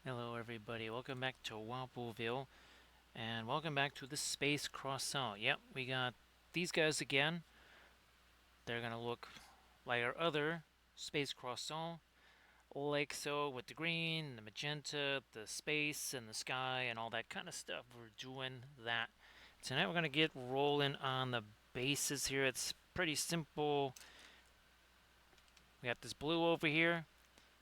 Hello everybody, welcome back to Wampooville, and welcome back to the Space Croissant. Yep, we got these guys again. They're gonna look like our other Space Croissant, like so, with the green, the magenta, the space, and the sky, and all that kind of stuff. We're doing that. Tonight we're gonna get rolling on the bases here. It's pretty simple. We got this blue over here.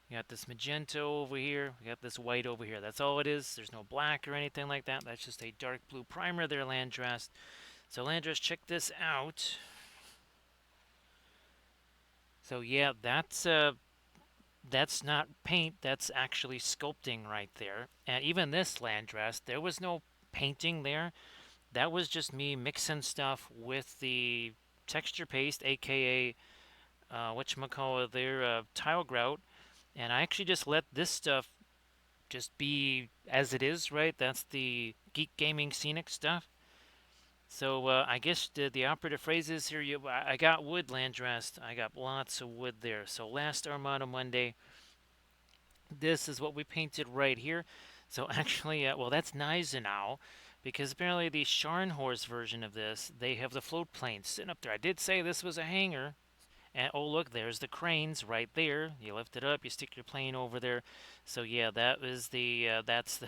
We got this magenta over here. We got this white over here. That's all it is. There's no black or anything like that. That's just a dark blue primer there, Landras. So Landras, check this out. So yeah, that's not paint. That's actually sculpting right there. And even this Landras, there was no painting there. That was just me mixing stuff with the texture paste, aka whatchamacallit there, tile grout. And I actually just let this stuff just be as it is, right? That's the geek gaming scenic stuff. So I guess the operative phrase is here. I got wood, Landrast. I got lots of wood there. So last Armada Monday, this is what we painted right here. So actually, well, that's Gneisenau, because apparently the Scharnhorst version of this, they have the float planes sitting up there. I did say this was a hangar, and oh look, there's the cranes right there. You lift it up, you stick your plane over there. So yeah, that was that's the.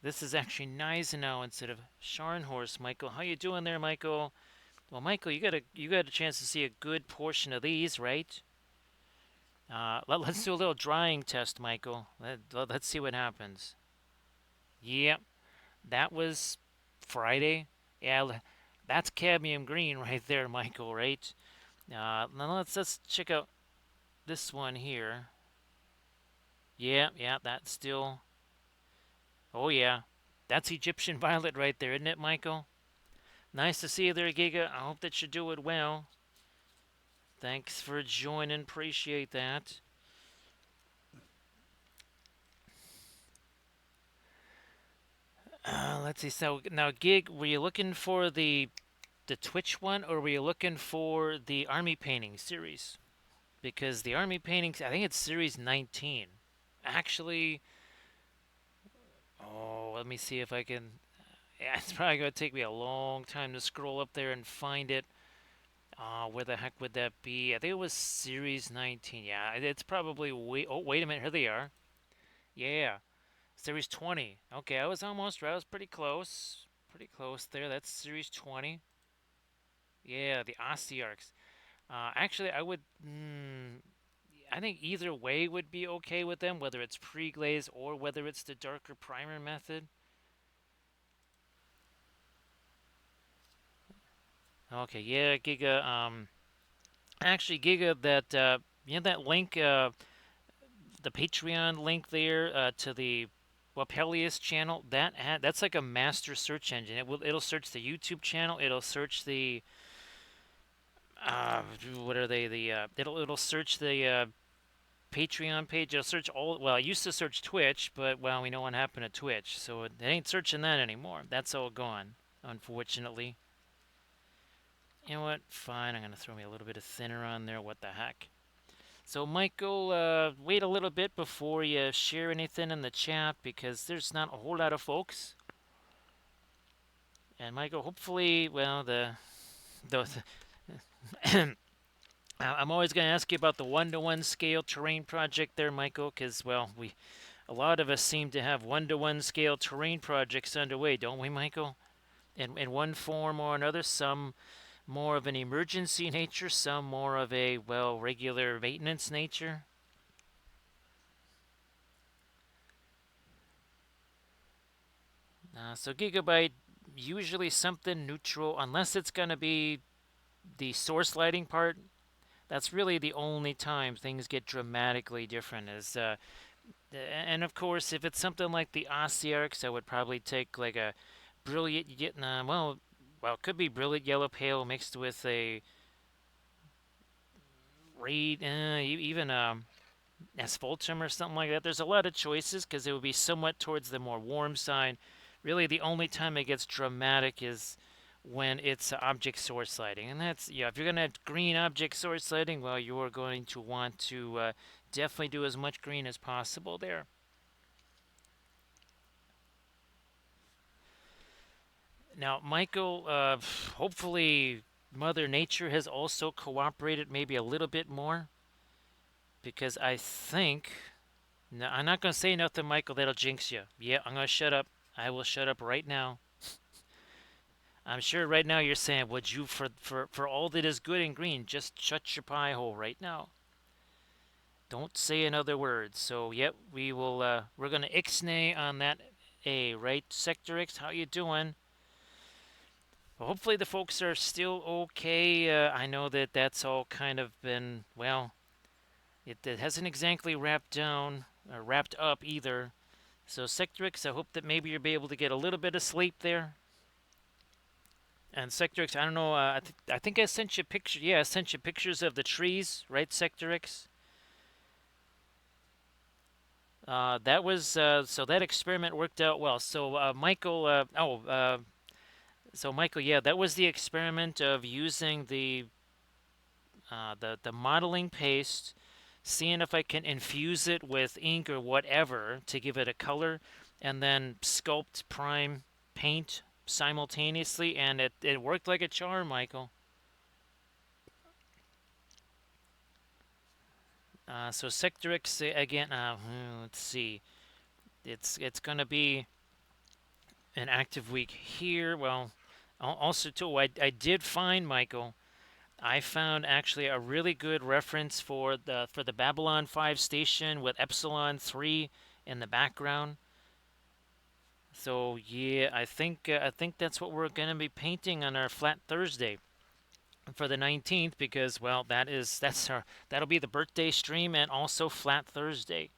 This is actually Gneisenau instead of Scharnhorst. Michael, how you doing there, Michael? Well, Michael, you got a chance to see a good portion of these, right? Let's do a little drying test, Michael. Let's see what happens. Yep, that was Friday. Yeah, that's cadmium green right there, Michael. Right? Now let's check out this one here. Yeah, yeah, that's still. Oh yeah, that's Egyptian violet right there, isn't it, Michael? Nice to see you there, Giga. I hope that you do it well. Thanks for joining. Appreciate that. Let's see. So now, Gig, were you looking for the Twitch one, or were you looking for the army painting series? Because the army paintings, I think it's series 19. Actually, oh, let me see if I can. Yeah, it's probably gonna take me a long time to scroll up there and find it. Where the heck would that be? I think it was Series 19. Yeah, it's probably way. Oh, wait a minute. Here they are. Yeah, Series 20. Okay, I was almost right. I was pretty close. Pretty close there. That's Series 20. Yeah, the Ostearchs. Actually, I would. I think either way would be okay with them, whether it's pre-glaze or whether it's the darker primer method. Okay, yeah, Giga. Actually, Giga, that that link, the Patreon link there to the Wapelius channel, that's like a master search engine. It'll search the YouTube channel. It'll search the what are they? It'll search the Patreon page. It'll search all. Well, I used to search Twitch, but well, we know what happened to Twitch, so it ain't searching that anymore. That's all gone, unfortunately. You know what? Fine. I'm gonna throw me a little bit of thinner on there. What the heck? So, Michael, wait a little bit before you share anything in the chat because there's not a whole lot of folks. And Michael, hopefully, well, the I'm always going to ask you about the one-to-one scale terrain project there, Michael, because well, a lot of us seem to have one-to-one scale terrain projects underway, don't we, Michael? In one form or another, some more of an emergency nature, some more of a well regular maintenance nature. So Gigabyte, usually something neutral, unless it's going to be the source lighting part. That's really the only time things get dramatically different. And of course, if it's something like the Ossiarchs, I would probably take like a brilliant, it could be brilliant yellow pale mixed with a raid, even asphaltum or something like that. There's a lot of choices because it would be somewhat towards the more warm side. Really, the only time it gets dramatic is when it's object source lighting, and that's yeah. If you're gonna have green object source lighting, well, you are going to want to definitely do as much green as possible there. Now, Michael, hopefully Mother Nature has also cooperated maybe a little bit more because I think. No, I'm not going to say nothing, Michael, that'll jinx you. Yeah, I'm going to shut up. I will shut up right now. I'm sure right now you're saying, would you, for all that is good and green, just shut your pie hole right now. Don't say another word. So, yep, we're going to ixnay on that A, right? Sector X, how you doing? Well, hopefully the folks are still okay. I know that that's all kind of been, well, it hasn't exactly wrapped down, or wrapped up either. So, Sectrix, I hope that maybe you'll be able to get a little bit of sleep there. And Sectrix, I don't know, I think I sent you pictures. Yeah, I sent you pictures of the trees, right, Sectrix? That was, so that experiment worked out well. So, Michael, so Michael, yeah, that was the experiment of using the modeling paste, seeing if I can infuse it with ink or whatever to give it a color, and then sculpt, prime, paint simultaneously, and it worked like a charm, Michael. So Sectorix again. Let's see. It's gonna be an active week here. Well, also too, I did find, Michael. I found actually a really good reference for the Babylon 5 station with Epsilon 3 in the background. So yeah, I think that's what we're gonna be painting on our Flat Thursday for the 19th because well that'll be the birthday stream and also Flat Thursday,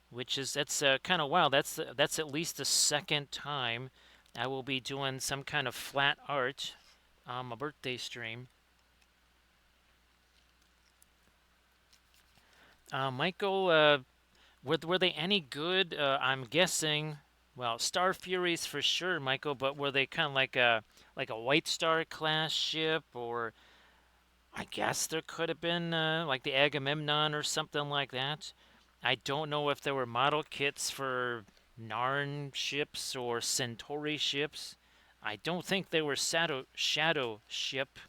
which is that's kind of wild. That's at least the second time I will be doing some kind of flat art on my birthday stream. Michael, were they any good? I'm guessing. Well, Star Furies for sure, Michael. But were they kind of like a White Star class ship, or I guess there could have been like the Agamemnon or something like that. I don't know if there were model kits for Narn ships or Centauri ships. I don't think they were shadow ship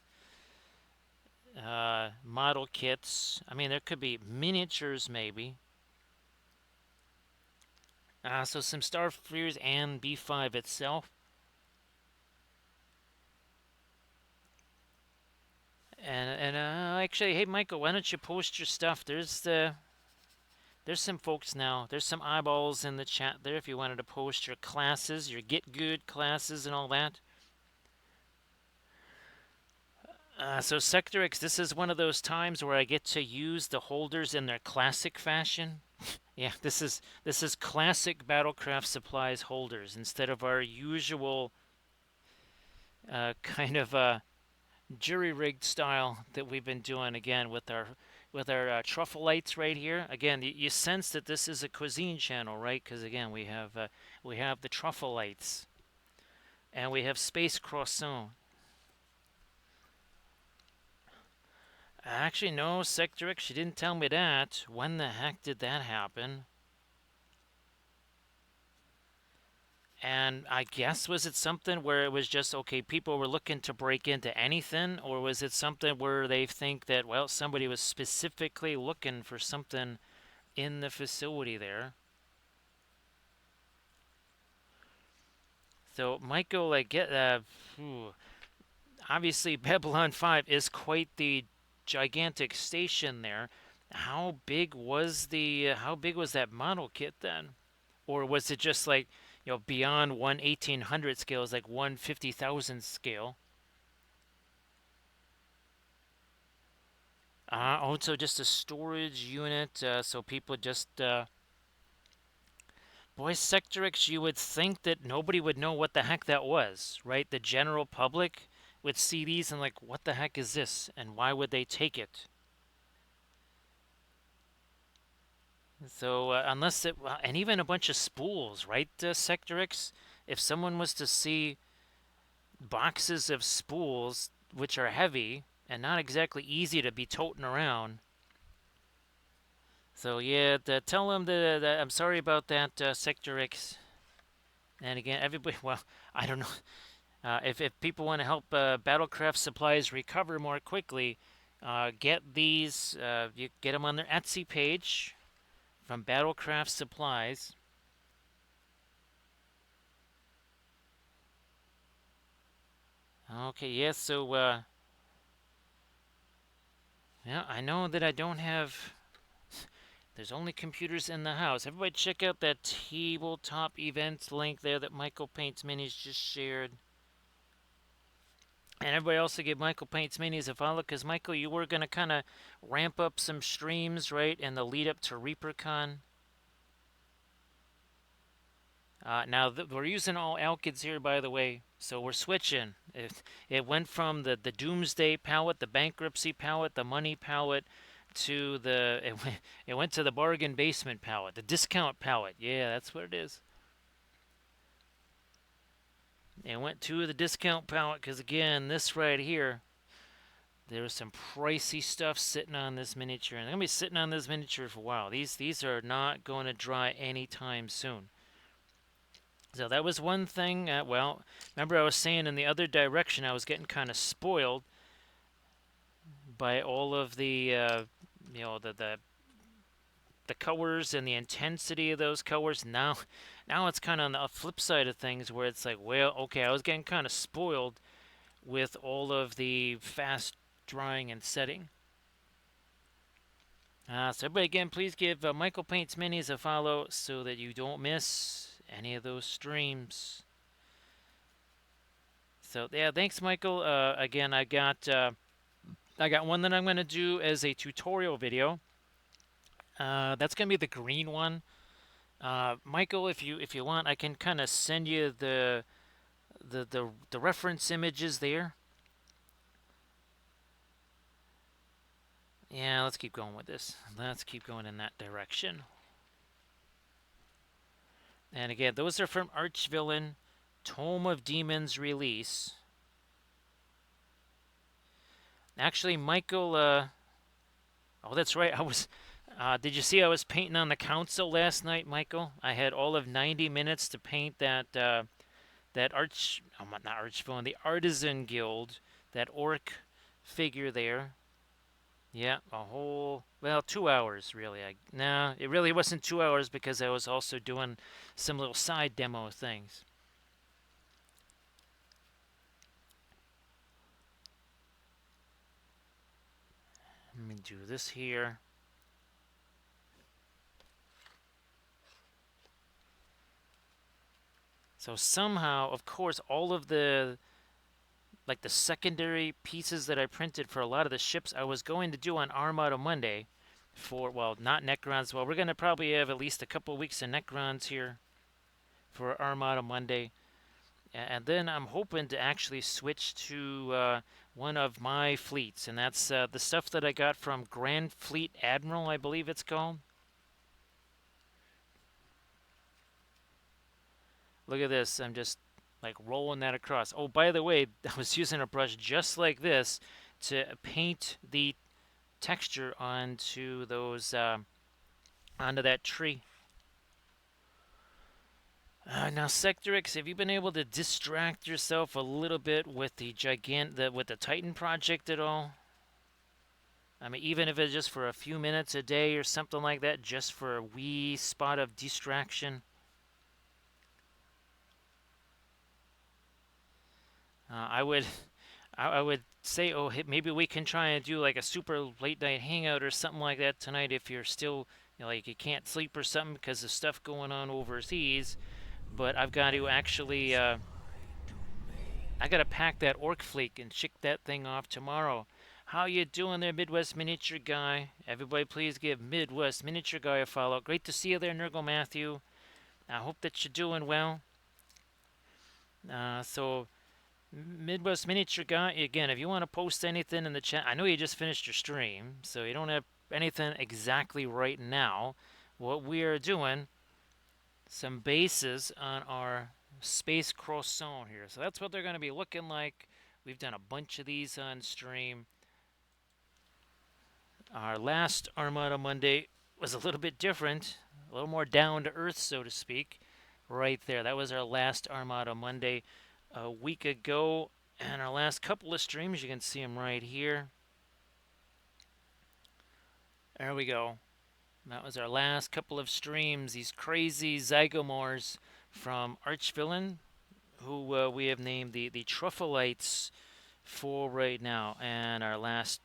model kits. I mean, there could be miniatures maybe. So some Starfleers and B5 itself. And actually, hey Michael, why don't you post your stuff? There's some folks now. There's some eyeballs in the chat there. If you wanted to post your classes, your Get Good classes, and all that. So Sector X, this is one of those times where I get to use the holders in their classic fashion. Yeah, this is classic Battlecraft Supplies holders instead of our usual kind of jury rigged style that we've been doing again with our truffle lights right here. Again, you sense that this is a cuisine channel, right? Because again, we have the truffle lights and we have space croissant. Actually, no, Sector X, she didn't tell me that. When the heck did that happen? And I guess, was it something where it was just, okay, people were looking to break into anything? Or was it something where they think that, well, somebody was specifically looking for something in the facility there? So, Michael, I get, obviously Babylon 5 is quite the gigantic station there. How big was that model kit then? Or was it just like, beyond 1/1800 scale, is like 1/50,000 scale? Also just a storage unit, so people just, boy, Sector X, you would think that nobody would know what the heck that was, right? The general public would see these and like, what the heck is this? And why would they take it? So, unless it, well, and even a bunch of spools, right, Sector X? If someone was to see boxes of spools, which are heavy and not exactly easy to be toting around. So yeah, tell them that I'm sorry about that, Sector X. And again, everybody, well, I don't know. If people want to help Battlecraft Supplies recover more quickly, get these, you get them on their Etsy page from Battlecraft Supplies. Okay, yes, so, yeah, I know that I don't have. There's only computers in the house. Everybody check out that tabletop events link there that Michael Paints Minis just shared. And everybody also give Michael Paints Minis a follow because, Michael, you were going to kind of ramp up some streams, right, in the lead up to ReaperCon. Now, we're using all Alkids here, by the way, so we're switching. It went from the Doomsday palette, the Bankruptcy palette, the Money palette, to it went to the Bargain Basement palette, the Discount palette. Yeah, that's what it is. It went to the Discount palette because, again, this right here, there was some pricey stuff sitting on this miniature, and they're going to be sitting on this miniature for a while. These are not going to dry anytime soon. So that was one thing. Well, remember I was saying in the other direction, I was getting kind of spoiled by all of the, the colors and the intensity of those colors. Now it's kind of on the flip side of things, where it's like, well, okay, I was getting kind of spoiled with all of the fast drying and setting. So everybody, again, please give Michael Paints Minis a follow so that you don't miss any of those streams. So yeah, thanks, Michael. Again, I got one that I'm going to do as a tutorial video. That's going to be the green one. Michael, if you want, I can kind of send you the reference images there. Yeah, let's keep going with this. Let's keep going in that direction. And again, those are from Archvillain, Tome of Demons release. Actually, Michael, oh, that's right. Did you see I was painting on the council last night, Michael? I had all of 90 minutes to paint that not Archvillain, the Artisan Guild, that orc figure there. Yeah, well, 2 hours really. No, it really wasn't 2 hours because I was also doing some little side demo things. Let me do this here. So somehow, of course, all of the secondary pieces that I printed for a lot of the ships I was going to do on Armada Monday for, well, not Necrons. Well, we're going to probably have at least a couple weeks of Necrons here for Armada Monday. And then I'm hoping to actually switch to one of my fleets, and that's the stuff that I got from Grand Fleet Admiral, I believe it's called. Look at this. I'm just like rolling that across. Oh, by the way, I was using a brush just like this to paint the texture onto those onto that tree. Now, Sector X, have you been able to distract yourself a little bit with the with the Titan project at all? I mean, even if it's just for a few minutes a day or something like that, just for a wee spot of distraction. I would, I would say, oh, maybe we can try and do like a super late night hangout or something like that tonight if you're still, like you can't sleep or something because of stuff going on overseas. But I've got to actually, I got to pack that orc fleet and ship that thing off tomorrow. How you doing there, Midwest Miniature Guy? Everybody please give Midwest Miniature Guy a follow. Great to see you there, Nurgle Matthew. I hope that you're doing well. So, Midwest Miniature Guy, again, if you want to post anything in the chat, I know you just finished your stream, so you don't have anything exactly right now. What we are doing, some bases on our Space Croissant here. So that's what they're going to be looking like. We've done a bunch of these on stream. Our last Armada Monday was a little bit different, a little more down to earth, so to speak. right there. That was our last Armada Monday a week ago. And our last couple of streams, you can see them right here. There we go. That was our last couple of streams. These crazy Zygomors from Archvillain, who we have named the Truffleites for right now. And our last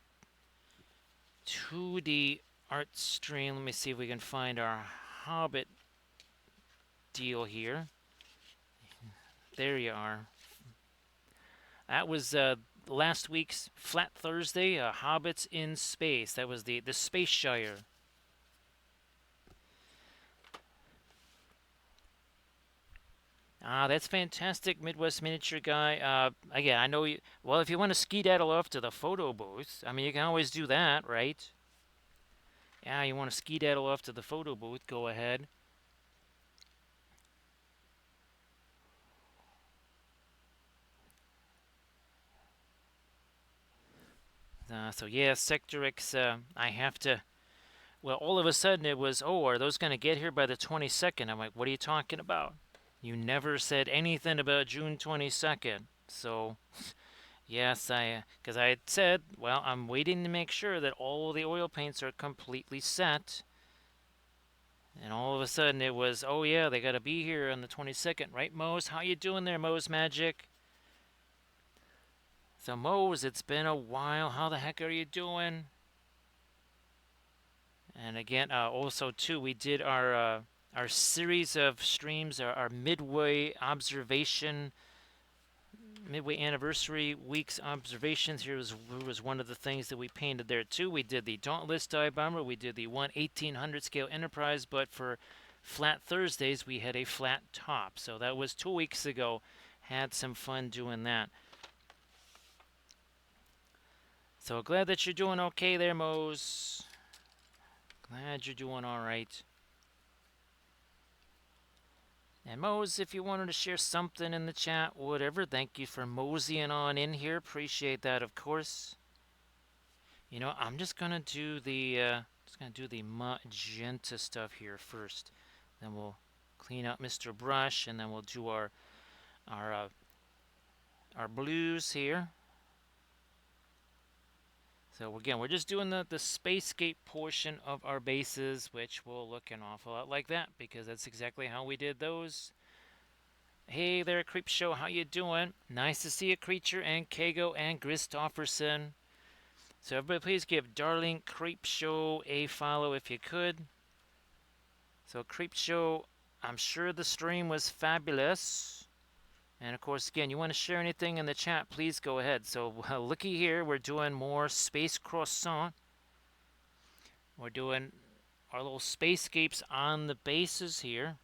2D art stream. Let me see if we can find our Hobbit deal here. There you are. That was last week's Flat Thursday, Hobbits in Space. That was the Space Shire. Ah, that's fantastic, Midwest Miniature Guy. Again, I know you. Well, if you want to skedaddle off to the photo booth, I mean, you can always do that, right? Yeah, you want to skedaddle off to the photo booth, go ahead. So yeah, Sector X, I have to. Well, all of a sudden it was, oh, are those going to get here by the 22nd? I'm like, what are you talking about? You never said anything about June 22nd. So, yes, because I had said, well, I'm waiting to make sure that all the oil paints are completely set. And all of a sudden it was, oh yeah, they got to be here on the 22nd, right, Mose? How you doing there, Mose Magic? So, Mose, it's been a while. How the heck are you doing? And again, also too, we did our series of streams, our midway observation, midway anniversary week's observations. Here was one of the things that we painted there too. We did the Dauntless Dive Bomber, we did the 1/1800 scale Enterprise, but for Flat Thursdays we had a flat top. So that was 2 weeks ago. Had some fun doing that. So glad that you're doing okay there, Mose. Glad you're doing all right. And Mose, if you wanted to share something in the chat, whatever, thank you for moseying on in here. Appreciate that, of course. You know, I'm just gonna do the magenta stuff here first. Then we'll clean up Mr. Brush, and then we'll do our blues here. So again, we're just doing the spacescape portion of our bases, which will look an awful lot like that because that's exactly how we did those. Hey there, Creepshow, how you doing? Nice to see you, Creature, and Kago, and Gristofferson. So everybody please give Darling Creepshow a follow if you could. So Creepshow, I'm sure the stream was fabulous. And of course, again, you want to share anything in the chat, please go ahead. So looky here, we're doing more Space Croissant. We're doing our little spacescapes on the bases here.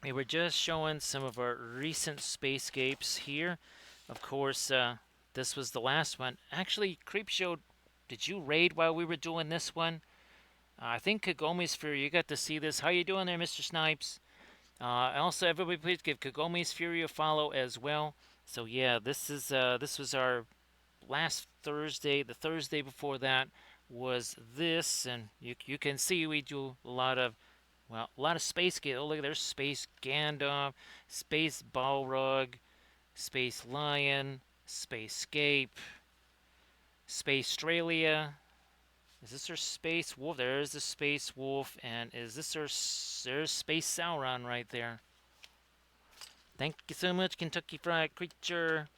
We were just showing some of our recent spacescapes here. Of course, this was the last one. Actually, Creepshow, did you raid while we were doing this one? I think Kagomi's Fury, you got to see this. How you doing there, Mr. Snipes? Also, everybody, please give Kagomi's Fury a follow as well. So yeah, this was our last Thursday. The Thursday before that was this, and you can see we do a lot of space. Oh, look, there's Space Gandalf, Space Balrog, Space Lion, Spacescape, Space Australia. Is this our Space Wolf? There's the Space Wolf. And is this our... There's Space Sauron right there. Thank you so much, Kentucky Fried Creature.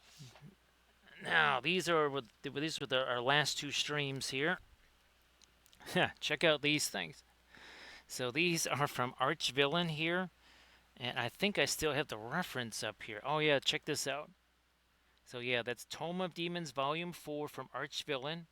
Now, these were our last two streams here. Check out these things. So these are from Archvillain here. And I think I still have the reference up here. Oh yeah, check this out. So yeah, that's Tome of Demons Volume 4 from Archvillain.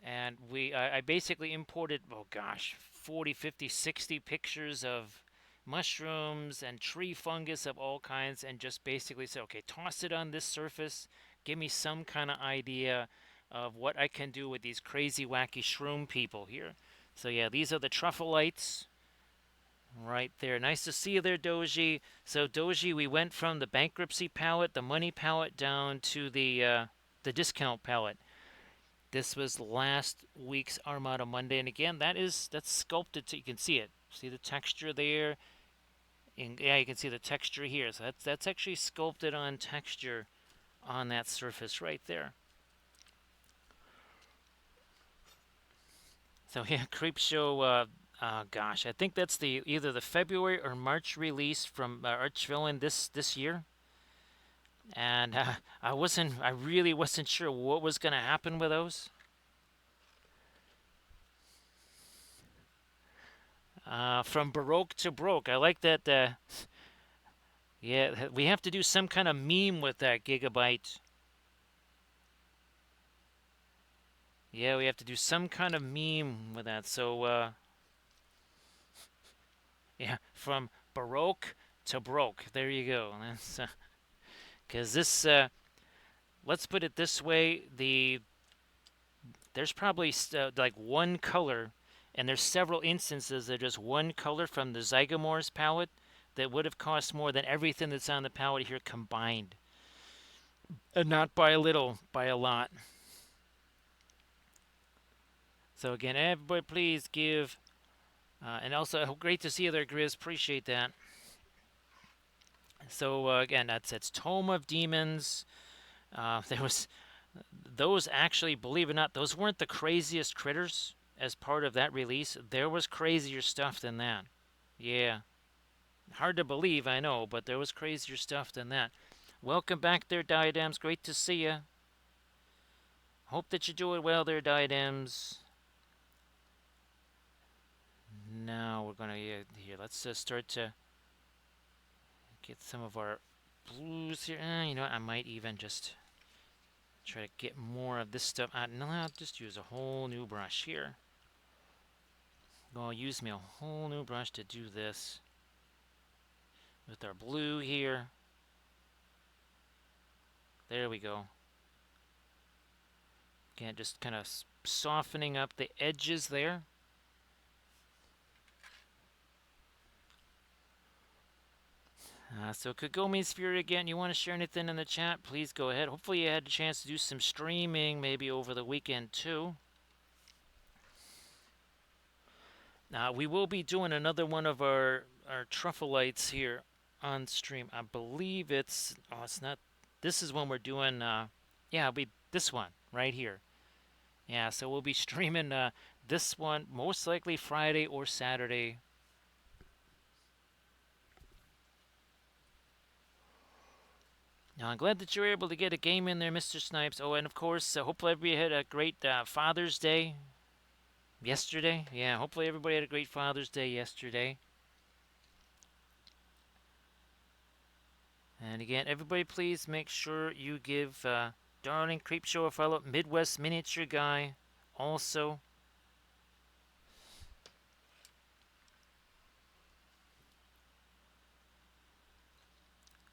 And I basically imported, oh gosh, 40, 50, 60 pictures of mushrooms and tree fungus of all kinds, and just basically said, okay, toss it on this surface, give me some kind of idea of what I can do with these crazy, wacky shroom people here. So yeah, these are the Truffleites right there. Nice to see you there, Doji. So Doji, we went from the bankruptcy palette, the money palette, down to the discount palette. This was last week's Armada Monday, and again, that's sculpted so you can see it. See the texture there? And yeah, you can see the texture here. So that's actually sculpted on texture on that surface right there. So yeah, Creepshow. Gosh, I think that's the either the February or March release from Archvillain this year. And I really wasn't sure what was going to happen with those. From Baroque to Broke. I like that. Yeah, we have to do some kind of meme with that Gigabyte. Yeah, we have to do some kind of meme with that. So, yeah, from Baroque to Broke. There you go. That's because this. Let's put it this way: there's probably like one color, and there's several instances of just one color from the Zygomorphs palette that would have cost more than everything that's on the palette here combined. And not by a little, by a lot. So again, everybody please give. And also, great to see you there, Grizz. Appreciate that. So again, that's Tome of Demons. There was those actually, believe it or not, those weren't the craziest critters as part of that release. There was crazier stuff than that. Yeah, hard to believe, I know, but there was crazier stuff than that. Welcome back there, Diadems. Great to see you. Hope that you're doing well there, Diadems. Now we're gonna here. Let's start to get some of our blues here. You know what? I might even just try to get more of this stuff. No, I'll just use a whole new brush here. I'll use me a whole new brush to do this with our blue here. There we go. Again, just kind of softening up the edges there. So Kagomi's Fury again, you want to share anything in the chat, please go ahead. Hopefully you had a chance to do some streaming maybe over the weekend too. We will be doing another one of our truffle lights here on stream. I believe it's not. This is when we're doing. Yeah, it'll be this one right here. Yeah, so we'll be streaming this one most likely Friday or Saturday. Now, I'm glad that you were able to get a game in there, Mr. Snipes. Oh, and of course, hopefully everybody had a great Father's Day yesterday. Yeah, hopefully everybody had a great Father's Day yesterday. And again, everybody please make sure you give Darling Creepshow a follow. Midwest Miniature Guy also.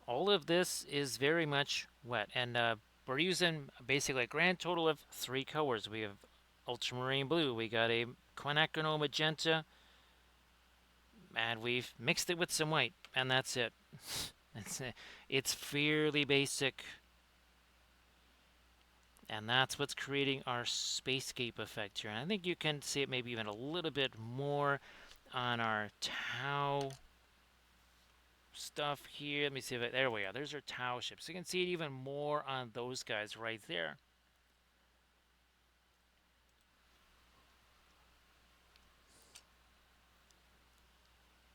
All of this is very much wet. And we're using basically a grand total of 3 colors. We have ultramarine blue. We got a quinacridone magenta. And we've mixed it with some white. And that's it. It's fairly basic. And that's what's creating our spacescape effect here. And I think you can see it maybe even a little bit more on our Tau stuff here. Let me see if there we are. There's our Tau ships. So you can see it even more on those guys right there.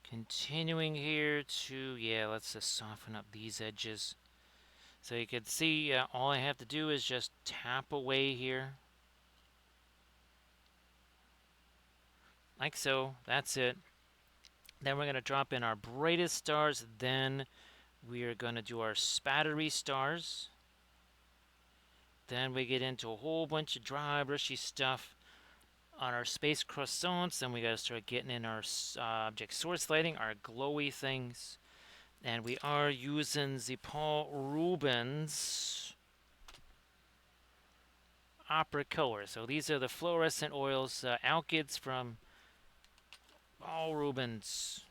Continuing here to, yeah, let's just soften up these edges. So you can see all I have to do is just tap away here. Like so. That's it. Then we're going to drop in our brightest stars. Then we are going to do our spattery stars. Then we get into a whole bunch of dry brushy stuff on our space croissants. Then we got to start getting in our object source lighting, our glowy things. And we are using the Paul Rubens opera color. So these are the fluorescent oils, alkyds from Paul Rubens.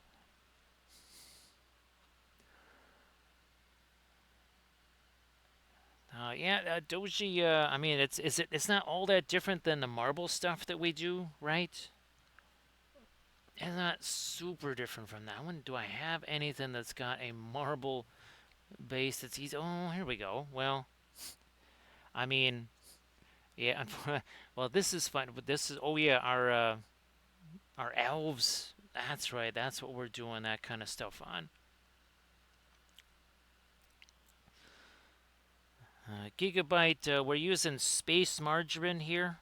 Doji. I mean, it's not all that different than the marble stuff that we do, right? It's not super different from that one. Do I have anything that's got a marble base that's easy? Oh, here we go. Well, I mean, yeah. Well, this is fun, but this is, oh yeah, our elves. That's right. That's what we're doing that kind of stuff on. Gigabyte. We're using space margarine here.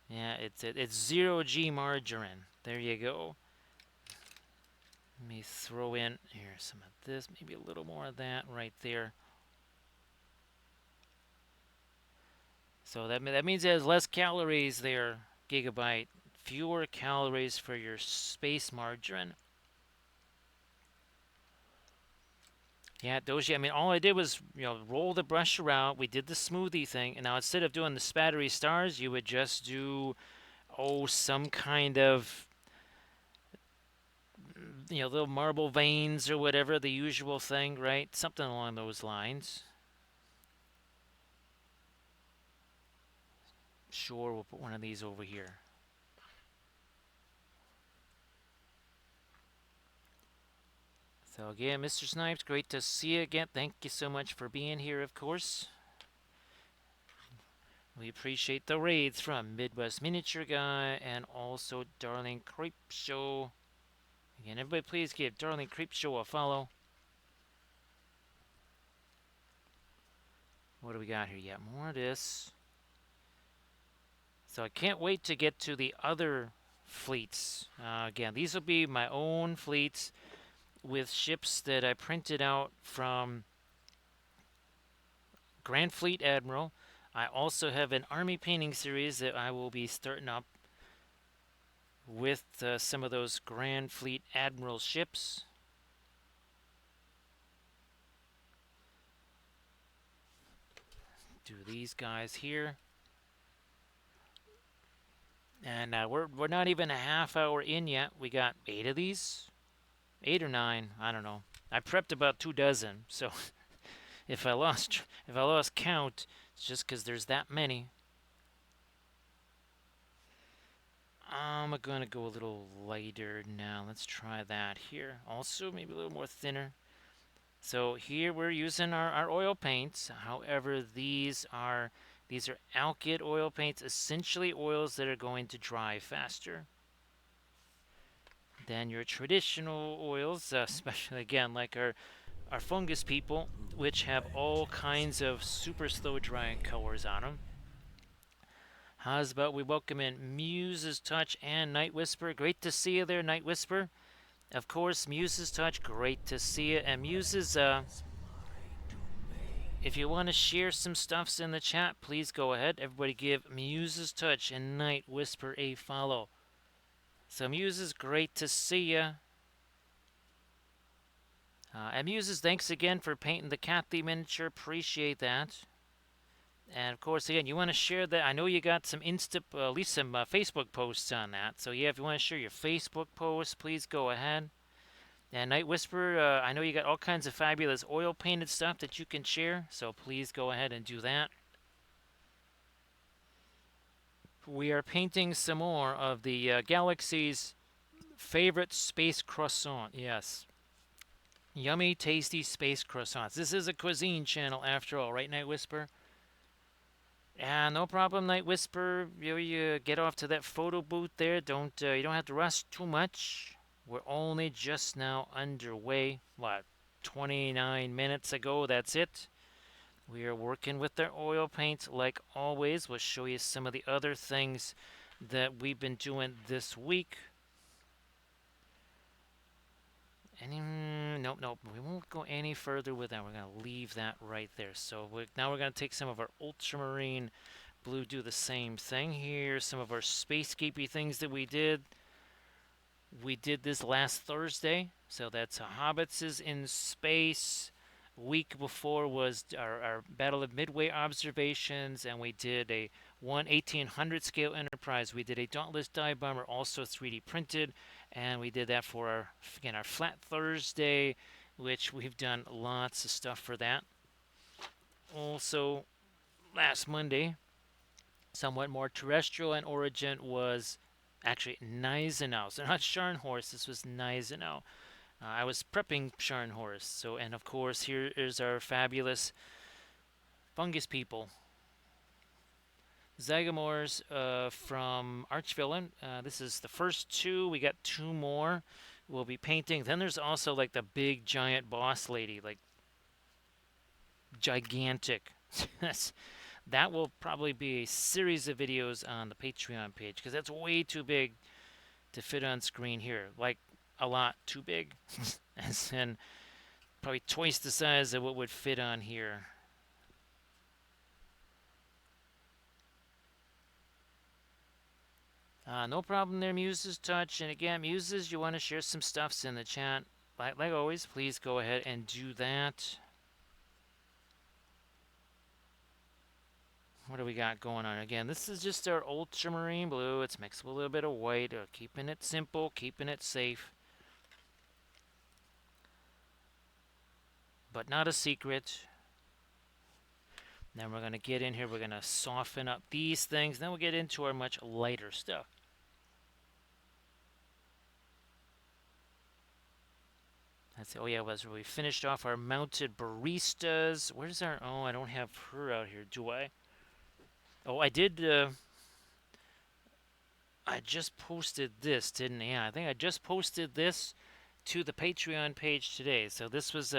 Yeah, it's 0G margarine. There you go. Let me throw in here some of this, maybe a little more of that right there. So that means it has less calories there, Gigabyte. Fewer calories for your space margarine. Yeah, Doji. I mean, all I did was roll the brush around. We did the smoothie thing, and now instead of doing the spattery stars, you would just do some kind of little marble veins or whatever, the usual thing, right? Something along those lines. Sure, we'll put one of these over here. So again, Mr. Snipes, great to see you again. Thank you so much for being here, of course. We appreciate the raids from Midwest Miniature Guy and also Darling Creepshow. Again, everybody please give Darling Creepshow a follow. What do we got here? Yeah, more of this. So I can't wait to get to the other fleets. Again, these will be my own fleets with ships that I printed out from Grand Fleet Admiral. I also have an army painting series that I will be starting up with some of those Grand Fleet Admiral ships. Do these guys here. And we're not even a half hour in yet. We got 8 of these. 8 or 9, I don't know. I prepped about 2 dozen, so if I lost count, it's just because there's that many. I'm going to go a little lighter now. Let's try that here. Also, maybe a little more thinner. So here we're using our oil paints. However, these are alkyd oil paints, essentially oils that are going to dry faster than your traditional oils, especially again like our fungus people, which have all kinds of super slow drying colors on them. How's about we welcome in Muse's Touch and Night Whisper? Great to see you there, Night Whisper. Of course, Muse's Touch, great to see you. And Muse's, if you want to share some stuffs in the chat, please go ahead. Everybody give Muse's Touch and Night Whisper a follow. So Muse's, great to see you. And Muses, thanks again for painting the Kathy miniature. Appreciate that. And of course, again, you want to share that. I know you got some at least some Facebook posts on that. So yeah, if you want to share your Facebook posts, please go ahead. And Night Whisper, I know you got all kinds of fabulous oil painted stuff that you can share. So please go ahead and do that. We are painting some more of the galaxy's favorite space croissant. Yes. Yummy, tasty space croissants. This is a cuisine channel after all, right, Night Whisper? Yeah, no problem, Night Whisper. You get off to that photo booth there. You don't have to rush too much. We're only just now underway. What, 29 minutes ago? That's it. We are working with their oil paints like always. We'll show you some of the other things that we've been doing this week. Nope. We won't go any further with that. We're going to leave that right there. So now we're going to take some of our ultramarine blue, do the same thing here. Some of our spacescapey things that we did. We did this last Thursday. So that's Hobbits in Space. Week before was our Battle of Midway observations, and we did a 1/1800 scale Enterprise. We did a Dauntless dive bomber, also 3D printed, and we did that for our Flat Thursday, which we've done lots of stuff for that. Also, last Monday, somewhat more terrestrial in origin, was Actually, Gneisenau. So not Scharnhorst, this was Gneisenau. I was prepping Scharnhorst. So, and of course, here is our fabulous fungus people. Zagamores from Archvillain. This is the first two. We got two more we'll be painting. Then there's also like the big giant boss lady, like gigantic. That will probably be a series of videos on the Patreon page because that's way too big to fit on screen here. Like a lot too big. As in probably twice the size of what would fit on here. No problem there, Muses Touch. And again, Muses, you want to share some stuffs in the chat. Like always, please go ahead and do that. What do we got going on? Again, this is just our ultramarine blue. It's mixed with a little bit of white. Keeping it simple, keeping it safe. But not a secret. Then we're going to get in here. We're going to soften up these things. Then we'll get into our much lighter stuff. That's it. Oh yeah, we finished off our mounted baristas. Where's our? Oh, I don't have her out here, do I? Oh, I did. I just posted this, didn't I? Yeah, I think I just posted this to the Patreon page today. So this was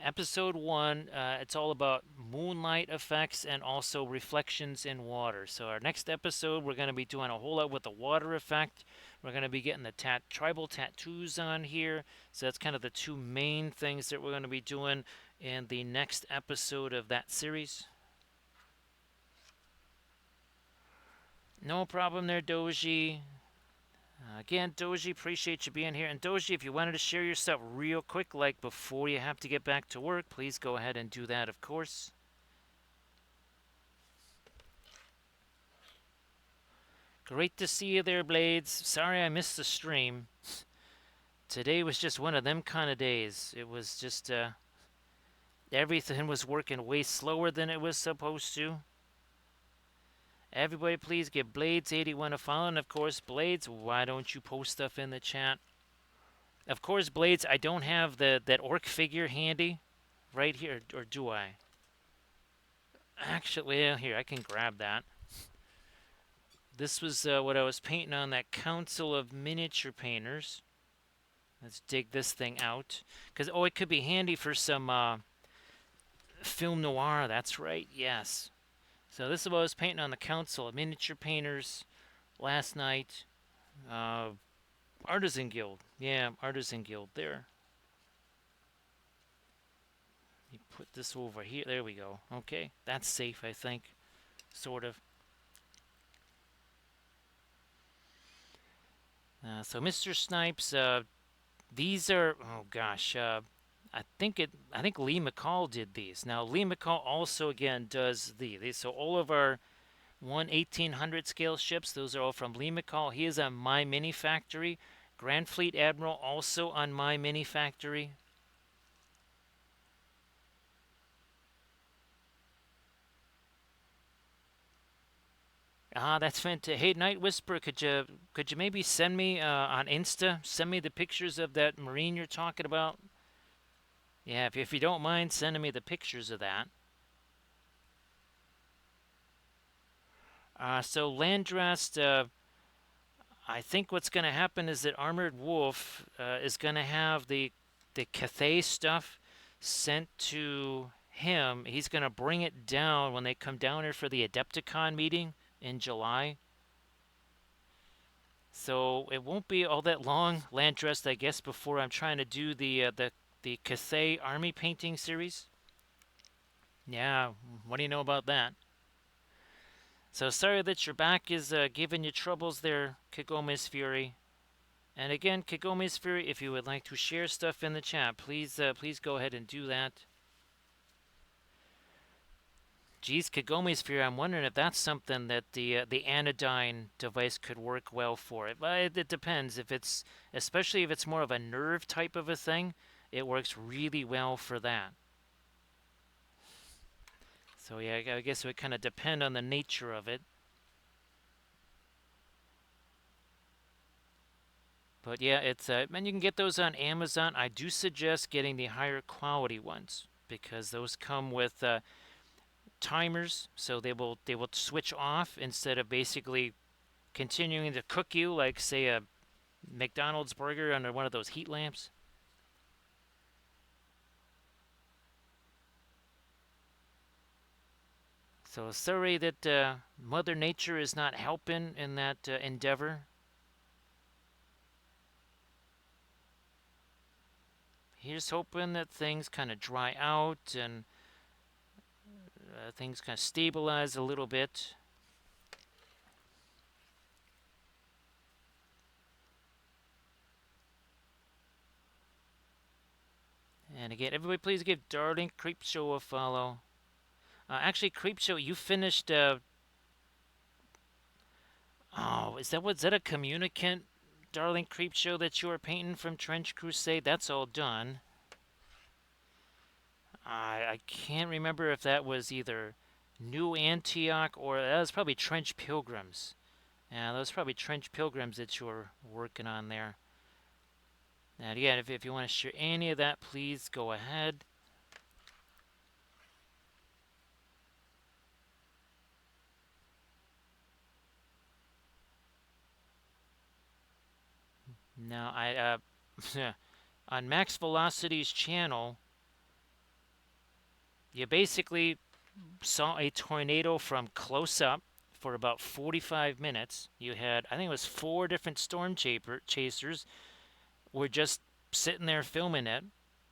episode 1. It's all about moonlight effects and also reflections in water. So our next episode, we're going to be doing a whole lot with the water effect. We're going to be getting the tribal tattoos on here. So that's kind of the two main things that we're going to be doing in the next episode of that series. No problem there, Doji. Again, Doji, appreciate you being here. And Doji, if you wanted to share your stuff real quick, like before you have to get back to work, please go ahead and do that, of course. Great to see you there, Blades. Sorry I missed the stream. Today was just one of them kind of days. It was just, everything was working way slower than it was supposed to. Everybody, please give Blades81 a follow. And of course, Blades, why don't you post stuff in the chat? Of course, Blades, I don't have that orc figure handy right here, or do I? Actually, yeah, here, I can grab that. This was what I was painting on that Council of Miniature Painters. Let's dig this thing out. Because, oh, it could be handy for some film noir. That's right, yes. So this is what I was painting on the Council of Miniature Painters last night. Artisan Guild. Yeah, Artisan Guild there. You put this over here. There we go. Okay, that's safe, I think. Sort of. So Mr. Snipes, these are, oh gosh, I think Lee McCall did these. Now Lee McCall also again does these. So all of our 1/1800 scale ships, those are all from Lee McCall. He is on My Mini Factory. Grand Fleet Admiral also on My Mini Factory. That's fantastic. Hey, Night Whisperer, could you maybe send me on Insta? Send me the pictures of that Marine you're talking about. Yeah, if you don't mind sending me the pictures of that. So Landrast, I think what's going to happen is that Armored Wolf is going to have the Cathay stuff sent to him. He's going to bring it down when they come down here for the Adepticon meeting in July. So it won't be all that long, Landrast, I guess, before I'm trying to do the Cathay Army painting series. Yeah, what do you know about that? So sorry that your back is giving you troubles there, Kagome's Fury. And again, Kagome's Fury, if you would like to share stuff in the chat, please go ahead and do that. Geez, Kagome's Fury, I'm wondering if that's something that the anodyne device could work well for it. But it depends. If it's, especially if it's more of a nerve type of a thing, it works really well for that. So yeah, I guess it would kind of depend on the nature of it. But yeah, it's and you can get those on Amazon. I do suggest getting the higher quality ones because those come with timers, so they will switch off instead of basically continuing to cook you like say a McDonald's burger under one of those heat lamps. So sorry that Mother Nature is not helping in that endeavor. Here's hoping that things kind of dry out and things kind of stabilize a little bit. And again, everybody please give Darling Creepshow a follow. Actually, Creepshow, you finished. Oh, was that a communicant, Darling Creepshow, that you were painting from Trench Crusade? That's all done. I can't remember if that was either New Antioch or that was probably Trench Pilgrims. Yeah, those probably Trench Pilgrims that you were working on there. And again, if you want to share any of that, please go ahead. Now, on Max Velocity's channel, you basically saw a tornado from close up for about 45 minutes. You had, I think it was 4 different storm chasers were just sitting there filming it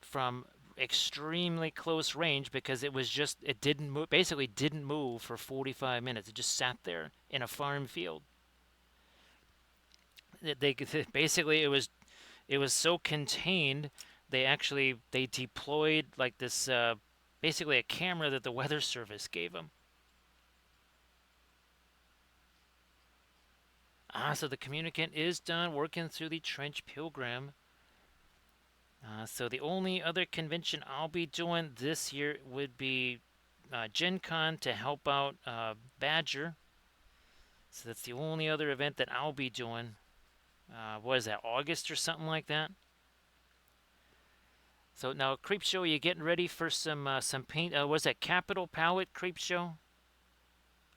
from extremely close range because it didn't move, basically didn't move for 45 minutes. It just sat there in a farm field. They basically it was so contained. They deployed like this basically a camera that the weather service gave them. So the communicant is done working through the Trench Pilgrim. So the only other convention I'll be doing this year would be Gen Con to help out Badger. So that's the only other event that I'll be doing. What is that, August or something like that? So now, Creepshow, are you getting ready for some paint? Was that Capital Palette Creepshow?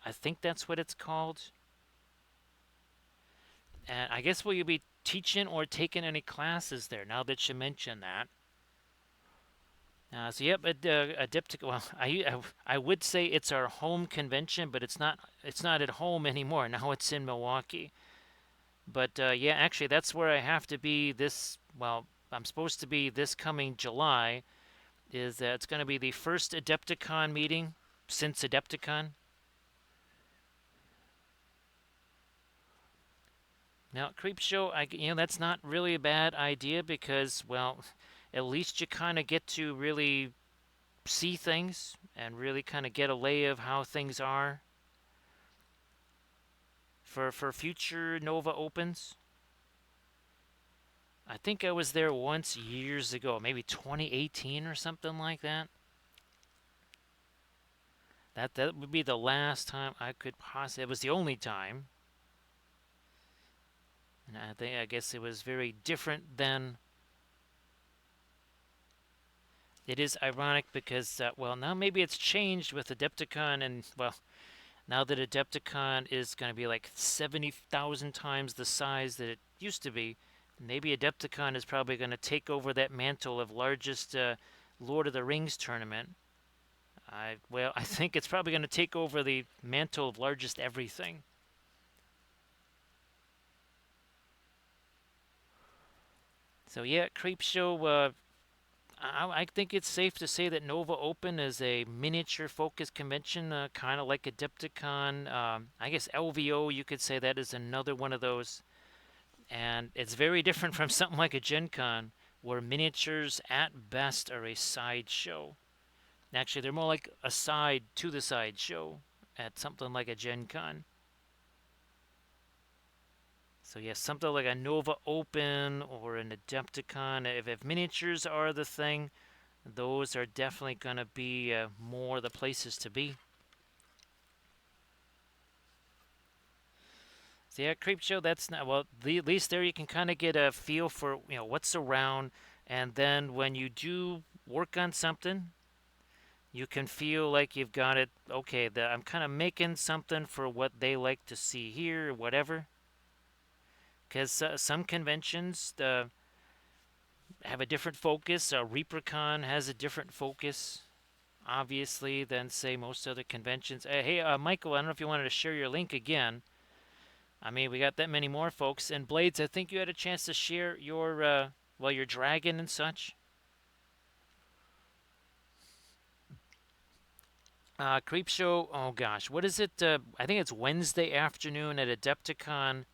I think that's what it's called. And I guess will you be teaching or taking any classes there? Now that you mention that. So yep, Adeptic. Well, I would say it's our home convention, but it's not. It's not at home anymore. Now it's in Milwaukee. But yeah, actually, that's where I have to be this. Well, I'm supposed to be this coming July. Is that it's going to be the first Adepticon meeting since Adepticon. Now, Creepshow, that's not really a bad idea because, well, at least you kind of get to really see things and really kind of get a lay of how things are for future Nova Opens. I think I was there once years ago, maybe 2018 or something like that. That would be the last time I could possibly. It was the only time, and I guess it was very different than. It is ironic because well, now maybe it's changed with Adepticon, and well, now that Adepticon is going to be like 70,000 times the size that it used to be, maybe Adepticon is probably going to take over that mantle of largest Lord of the Rings tournament. I think it's probably going to take over the mantle of largest everything. So yeah, Creepshow. I think it's safe to say that Nova Open is a miniature focused convention, kind of like Adepticon. I guess LVO, you could say that is another one of those. And it's very different from something like a Gen Con, where miniatures at best are a sideshow. Actually, they're more like a side to the sideshow at something like a Gen Con. So yes, something like a Nova Open or an Adepticon. If miniatures are the thing, those are definitely going to be more the places to be. So yeah, creep show. That's not well. At least there you can kind of get a feel for what's around, and then when you do work on something, you can feel like you've got it. Okay, I'm kind of making something for what they like to see here, or whatever. Because some conventions have a different focus. ReaperCon has a different focus, obviously, than say most other conventions. Hey, Michael, I don't know if you wanted to share your link again. I mean, we got that many more folks. And Blades, I think you had a chance to share your dragon and such. Creep Show, oh gosh, what is it? I think it's Wednesday afternoon at Adepticon.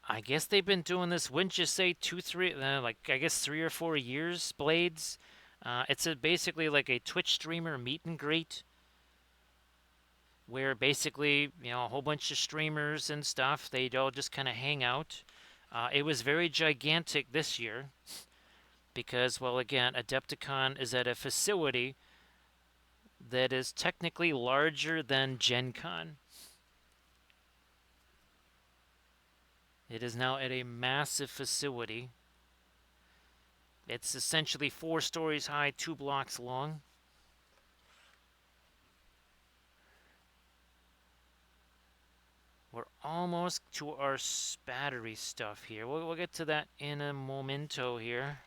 I guess they've been doing this, wouldn't you say, I guess 3 or 4 years, Blades? Basically like a Twitch streamer meet and greet where basically, a whole bunch of streamers and stuff, they'd all just kind of hang out. It was very gigantic this year because, well, again, Adepticon is at a facility that is technically larger than Gen Con. It is now at a massive facility. It's essentially 4 stories high, 2 blocks long. We're almost to our spattery stuff here. We'll get to that in a momento here.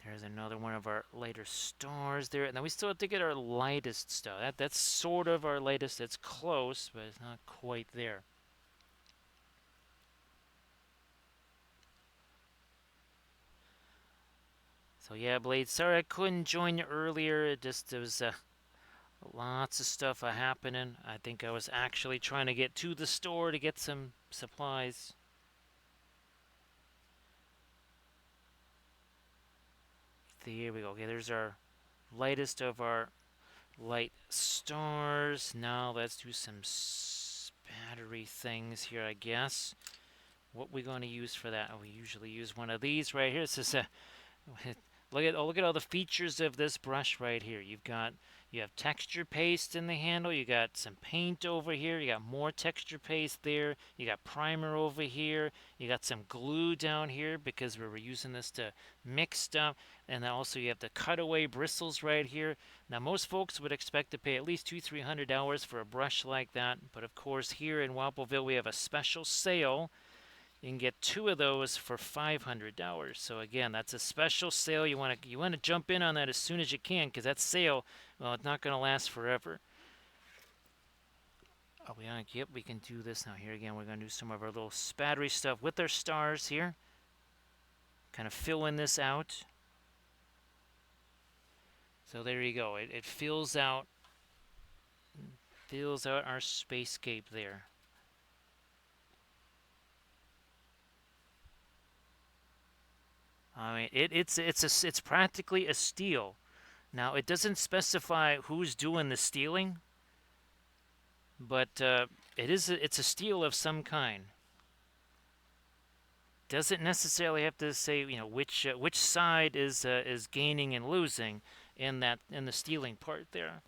There's another one of our lighter stars there. And then we still have to get our lightest star. That's sort of our lightest. It's close, but it's not quite there. So yeah, Blade, sorry I couldn't join you earlier. There was lots of stuff happening. I think I was actually trying to get to the store to get some supplies. Here we go. Okay, there's our lightest of our light stars. Now let's do some battery things here, I guess. What we going to use for that? We usually use one of these right here. This is a look at all the features of this brush right here. You have texture paste in the handle. You got some paint over here. You got more texture paste there. You got primer over here. You got some glue down here because we were using this to mix stuff. And then also you have the cutaway bristles right here. Now most folks would expect to pay at least $200-300 for a brush like that. But of course here in Wappelville we have a special sale. You can get 2 of those for $500. So again, that's a special sale. You want to jump in on that as soon as you can because that sale, well, it's not going to last forever. Oh, yep, we can do this now. Here again, we're going to do some of our little spattery stuff with our stars here. Kind of filling this out. So there you go. It fills out our spacescape there. I mean, it's practically a steal. Now, it doesn't specify who's doing the stealing, but it's a steal of some kind. Doesn't necessarily have to say which side is gaining and losing in the stealing part there.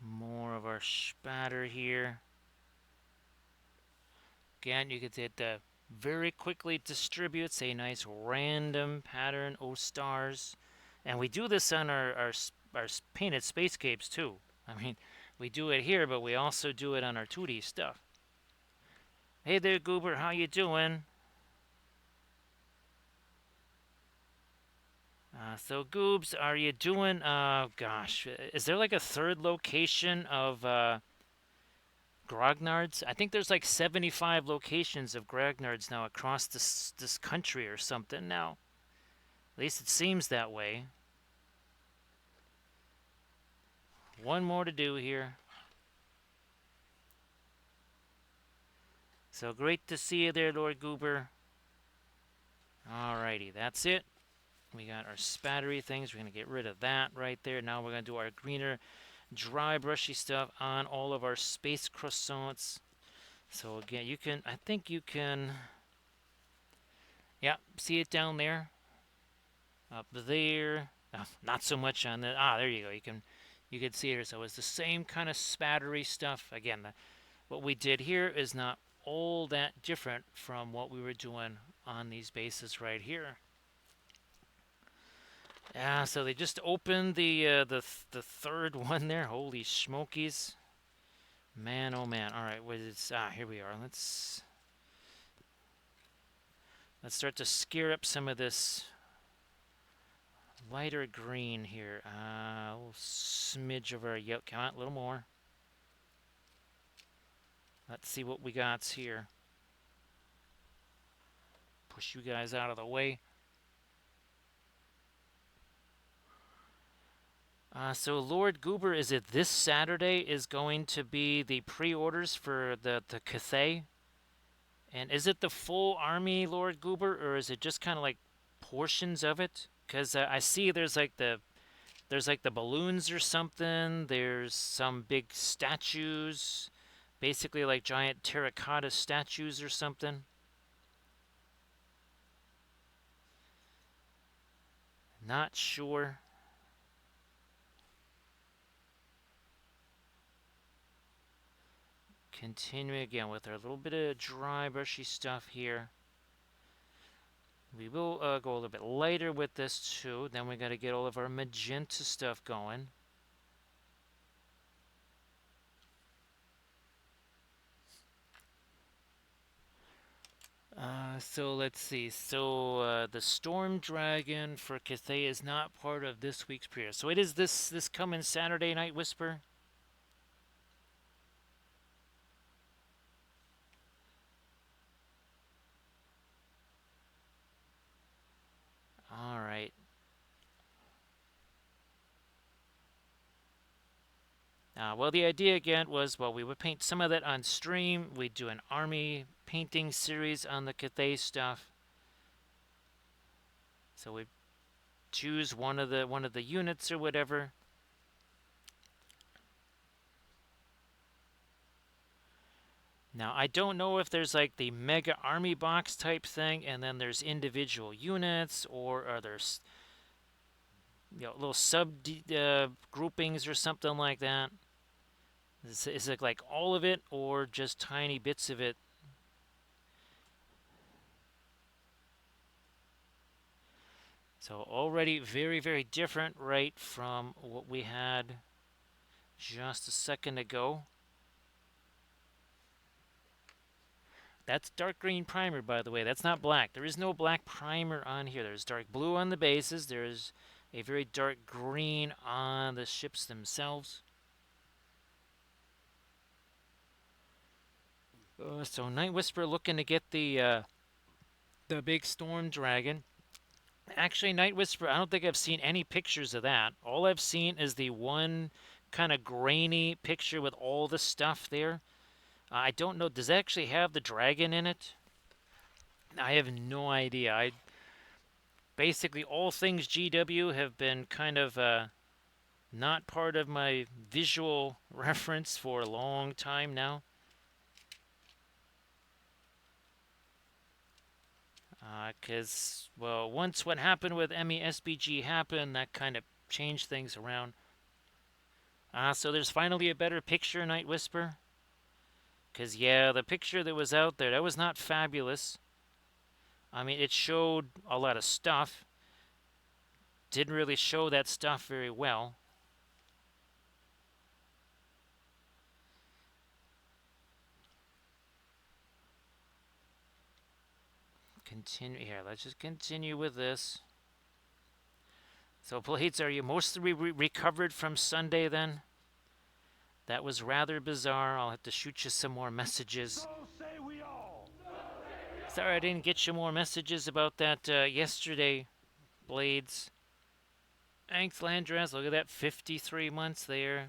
More of our spatter here. Again, you can see it very quickly distributes a nice random pattern of stars. And we do this on our painted spacescapes too. I mean, we do it here, but we also do it on our 2D stuff. Hey there, Goober, how you doing? So, Goobs, are you doing, gosh, is there like a third location of Grognards? I think there's like 75 locations of Grognards now across this country or something now. At least it seems that way. One more to do here. So great to see you there, Lord Goober. Alrighty, that's it. We got our spattery things. We're going to get rid of that right there. Now we're going to do our greener, dry, brushy stuff on all of our space croissants. So again, I think you can, yeah, see it down there? Up there. Not so much on the. There you go. You can see here. So it's the same kind of spattery stuff. Again, what we did here is not all that different from what we were doing on these bases right here. Yeah, so they just opened the third one there. Holy smokies. Man, oh man. All right, what is here we are. Let's start to scare up some of this lighter green here. A little smidge of our yellow. Come on, a little more. Let's see what we got here. Push you guys out of the way. So Lord Goober, is it this Saturday is going to be the pre-orders for the Cathay? And is it the full army, Lord Goober, or is it just kind of like portions of it? Because I see there's like the balloons or something. There's some big statues, basically like giant terracotta statues or something. Not sure. Continuing again with our little bit of dry brushy stuff here. We will go a little bit lighter with this too. Then we got to get all of our magenta stuff going. So let's see. So the Storm Dragon for Cathay is not part of this week's pre-order. So it is this coming Saturday Night Whisper. All right. Well, the idea again was, well, we would paint some of that on stream. We'd do an army painting series on the Cathay stuff. So we'd choose one of the units or whatever. Now, I don't know if there's like the mega army box type thing, and then there's individual units, or are there little sub groupings or something like that. Is it like all of it, or just tiny bits of it? So already very, very different, right, from what we had just a second ago. That's dark green primer, by the way. That's not black. There is no black primer on here. There's dark blue on the bases. There's a very dark green on the ships themselves. So Night Whisper looking to get the big storm dragon. Actually, Night Whisper, I don't think I've seen any pictures of that. All I've seen is the one kind of grainy picture with all the stuff there. I don't know. Does it actually have the dragon in it? I have no idea. Basically all things GW have been kind of not part of my visual reference for a long time now. Because, well, once what happened with MESBG happened, that kind of changed things around. So there's finally a better picture, Night Whisper. Because, yeah, the picture that was out there, that was not fabulous. I mean, it showed a lot of stuff. Didn't really show that stuff very well. Continue here. Let's just continue with this. So, Blades, are you mostly recovered from Sunday then? That was rather bizarre. I'll have to shoot you some more messages. So say we all. Sorry I didn't get you more messages about that yesterday, Blades. Thanks, Landras. Look at that, 53 months there.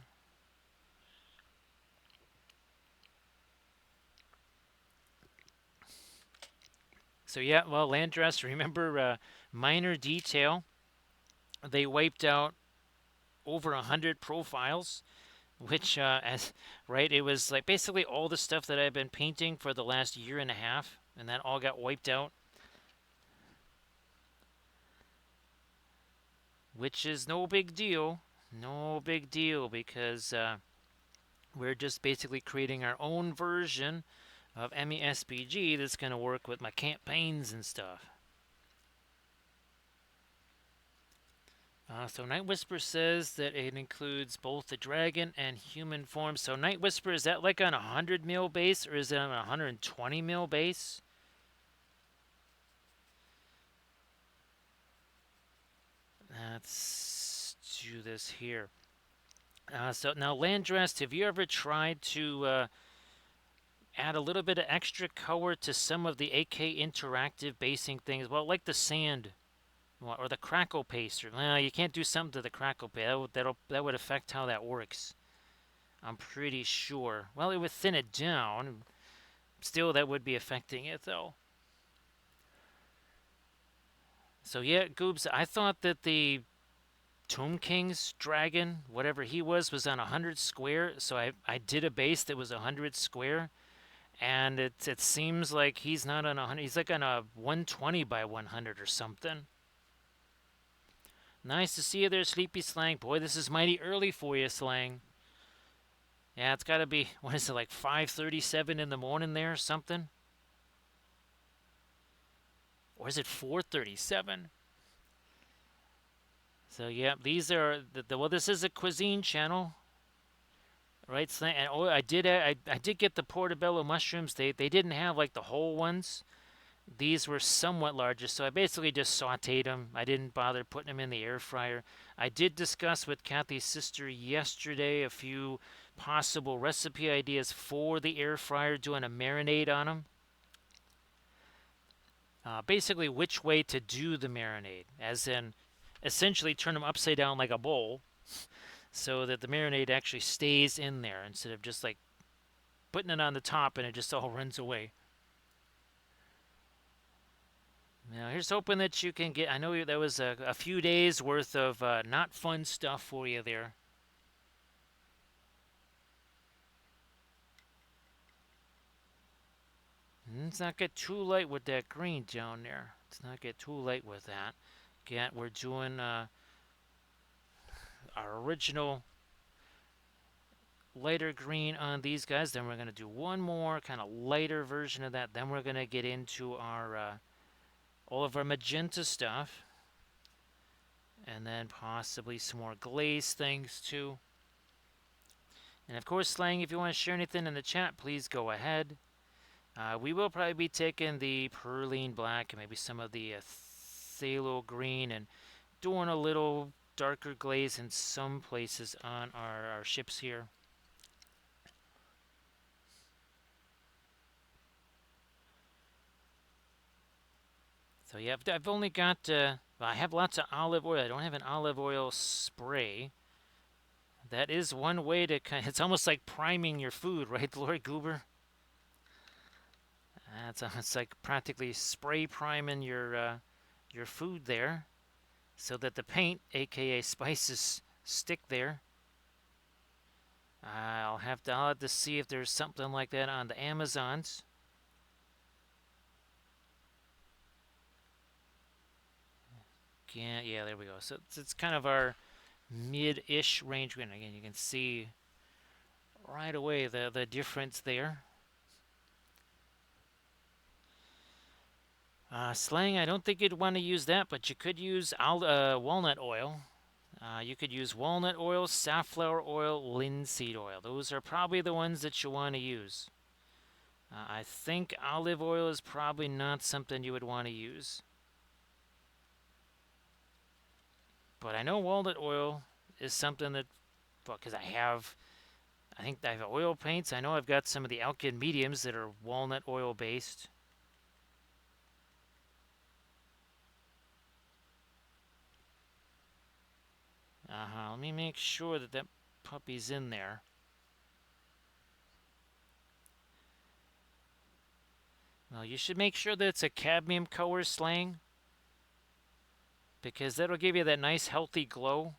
So yeah, well, Landras, remember minor detail. They wiped out over 100 profiles, which, it was like basically all the stuff that I've been painting for the last year and a half, and that all got wiped out. which is no big deal. No big deal because we're just basically creating our own version of MESBG that's going to work with my campaigns and stuff. So Night Whisper says that it includes both the dragon and human form. So Night Whisper, is that like on a 100 mil base or is it on a 120 mil base? Let's do this here. So now, Landrest, have you ever tried to add a little bit of extra color to some of the AK interactive basing things? Well, like the sand or the crackle paster. Well, you can't do something to the crackle paster. That would affect how that works. I'm pretty sure. Well, it would thin it down. Still, that would be affecting it, though. So yeah, Goobs, I thought that the Tomb King's dragon, whatever he was on 100 square. So I did a base that was 100 square. And it seems like he's not on 100. He's like on a 120 by 100 or something. Nice to see you there, Sleepy Slang. Boy, this is mighty early for you, Slang. Yeah, it's got to be, what is it, like 5:37 in the morning there or something? Or is it 4:37? So, yeah, these are, well, this is a cuisine channel, right, Slang? And oh, I did get the portobello mushrooms. They didn't have, like, the whole ones. These were somewhat larger, so I basically just sauteed them. I didn't bother putting them in the air fryer. I did discuss with Kathy's sister yesterday a few possible recipe ideas for the air fryer, doing a marinade on them. Basically, which way to do the marinade, as in essentially turn them upside down like a bowl so that the marinade actually stays in there instead of just like putting it on the top and it just all runs away. Now, here's hoping that you can get. I know there was a few days worth of not fun stuff for you there. Let's not get too light with that green down there. Let's not get too light with that. Again, we're doing our original lighter green on these guys. Then we're going to do one more kind of lighter version of that. Then we're going to get into our all of our magenta stuff. And then possibly some more glaze things too. And of course, Slang, if you want to share anything in the chat, please go ahead. We will probably be taking the Perline Black and maybe some of the Phthalo Green and doing a little darker glaze in some places on our ships here. So yeah, I've only got, well, I have lots of olive oil. I don't have an olive oil spray. That is one way to kind of, it's almost like priming your food, right, Lord Goober? It's like practically spray priming your food there so that the paint, aka spices, stick there. I'll have to see if there's something like that on the Amazons. Yeah, there we go. So it's kind of our mid-ish range. And again, you can see right away the difference there. Slang, I don't think you'd want to use that, but you could use walnut oil. You could use walnut oil, safflower oil, linseed oil. Those are probably the ones that you want to use. I think olive oil is probably not something you would want to use. But I know walnut oil is something that, well, because I think I have oil paints. I know I've got some of the Alkyd mediums that are walnut oil based. Let me make sure that puppy's in there. Well, you should make sure that it's a cadmium color, Slang, because that'll give you that nice healthy glow.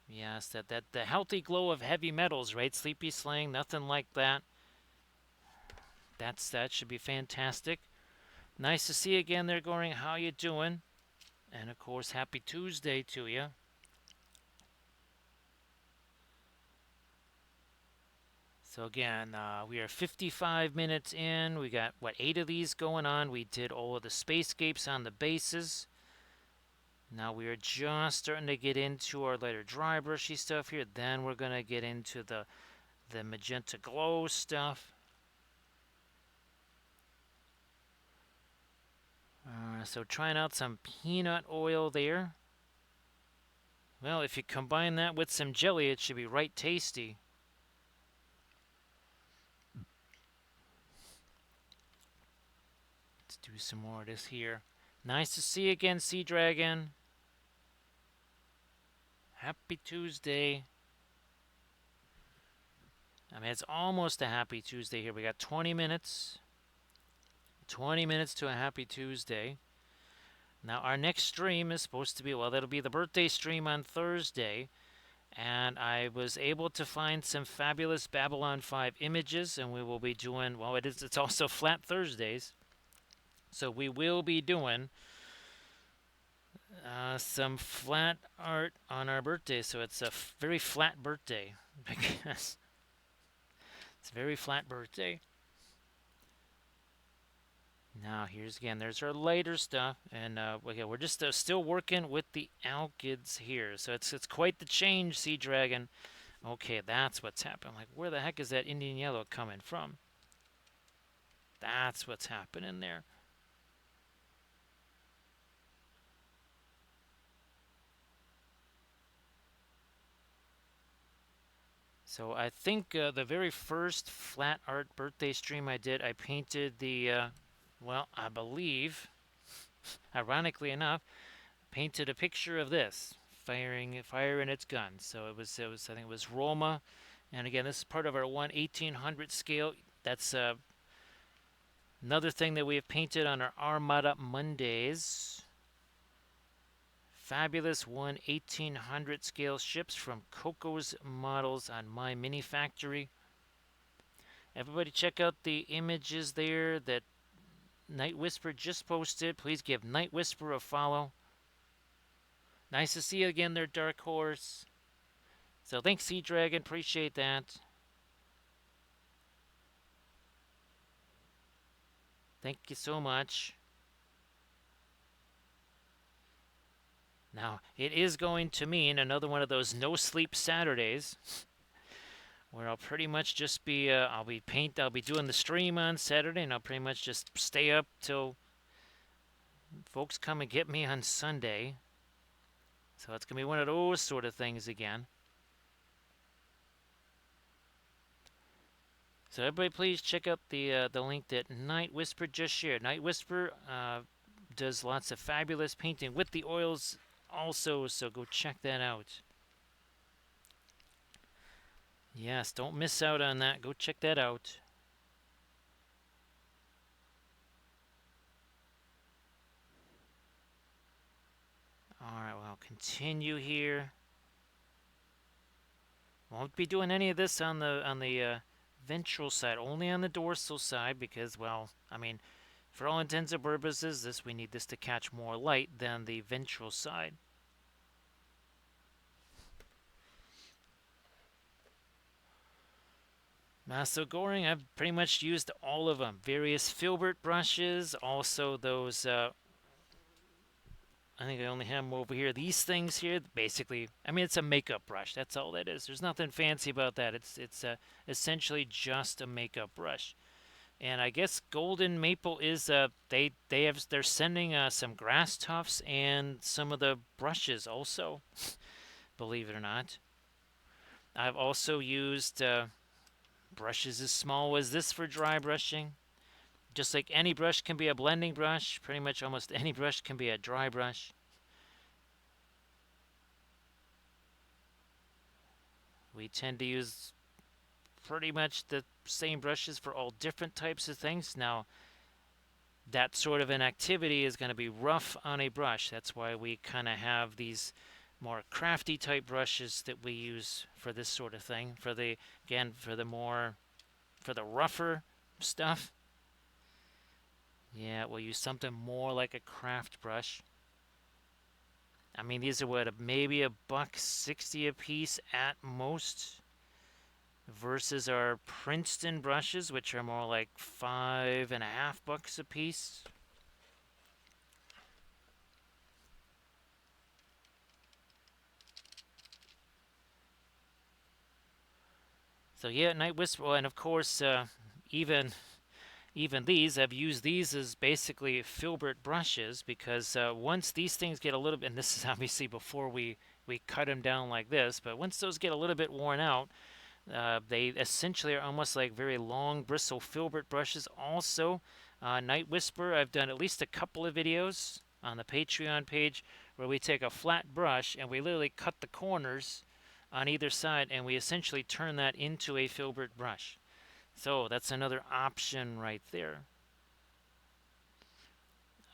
Yes, that the healthy glow of heavy metals, right, Sleepy Slang? Nothing like that. That should be fantastic. Nice to see you again there, Goring. How you doing? And of course, happy Tuesday to you. So again, we are 55 minutes in. We got, what, 8 of these going on. We did all of the spacescapes on the bases. Now we are just starting to get into our lighter dry brushy stuff here. Then we're going to get into the magenta glow stuff. So trying out some peanut oil there. Well, if you combine that with some jelly, it should be right tasty. Let's do some more of this here. Nice to see you again, Sea Dragon. Happy Tuesday. I mean, it's almost a happy Tuesday here. We got 20 minutes. 20 minutes to a happy Tuesday. Now, our next stream is supposed to be, well, that'll be the birthday stream on Thursday. And I was able to find some fabulous Babylon 5 images, and we will be doing, well, it's also Flat Thursdays. So we will be doing some flat art on our birthday. So it's a very flat birthday because it's a very flat birthday. Now here's again, there's our lighter stuff, and okay, we're just still working with the alkyds here. So it's quite the change, Sea Dragon. Okay, that's what's happening. Like, where the heck is that Indian yellow coming from? That's what's happening there. So I think the very first flat art birthday stream I did, I painted the, well, I believe, ironically enough, painted a picture of this firing its gun. So it was I think it was Roma, and again, this is part of our 1/1800 scale. That's another thing that we have painted on our Armada Mondays. Fabulous 1/1800 scale ships from Coco's models on my mini factory. Everybody check out the images there that Night Whisper just posted. Please give Night Whisper a follow. Nice to see you again there, Dark Horse. So thanks, Sea Dragon. Appreciate that. Thank you so much. Now, it is going to mean another one of those no sleep Saturdays where I'll pretty much just be, I'll be doing the stream on Saturday, and I'll pretty much just stay up till folks come and get me on Sunday. So it's going to be one of those sort of things again. So everybody please check out the link that Night Whisper just shared. Night Whisper does lots of fabulous painting with the oils also, so go check that out. Yes, don't miss out on that. Go check that out. Alright, well, continue here. Won't be doing any of this on the ventral side, only on the dorsal side, because, well, I mean, for all intents and purposes, we need this to catch more light than the ventral side. So Goring, I've pretty much used all of them. Various filbert brushes, also those, I think I only have them over here. These things here, basically, I mean, it's a makeup brush. That's all that is. There's nothing fancy about that. It's essentially just a makeup brush. And I guess Golden Maple is, they're sending some grass tufts and some of the brushes also, believe it or not. I've also used brushes as small as this for dry brushing. Just like any brush can be a blending brush, pretty much almost any brush can be a dry brush. We tend to use pretty much the same brushes for all different types of things. Now, that sort of an activity is going to be rough on a brush. That's why we kind of have these more crafty type brushes that we use for this sort of thing. For the rougher stuff, yeah, we'll use something more like a craft brush. I mean, these are what, maybe $1.60 a piece at most. versus our Princeton brushes, which are more like $5.50 a piece. So yeah, Night Whisper, and of course, even even these, I've used these as basically filbert brushes because once these things get a little bit, and this is obviously before we cut them down like this, but once those get a little bit worn out, they essentially are almost like very long bristle filbert brushes. Also, Night Whisper, I've done at least a couple of videos on the Patreon page where we take a flat brush and we literally cut the corners on either side and we essentially turn that into a filbert brush. So that's another option right there.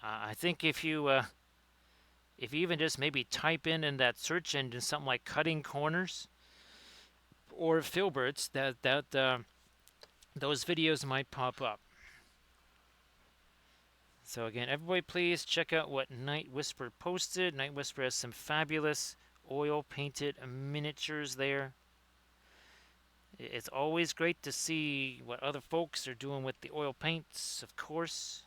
I think if you even just maybe type in that search engine something like cutting corners or filberts, that those videos might pop up. So again, everybody please check out what Night Whisper posted. Night Whisper has some fabulous oil painted miniatures there. It's always great to see what other folks are doing with the oil paints, of course.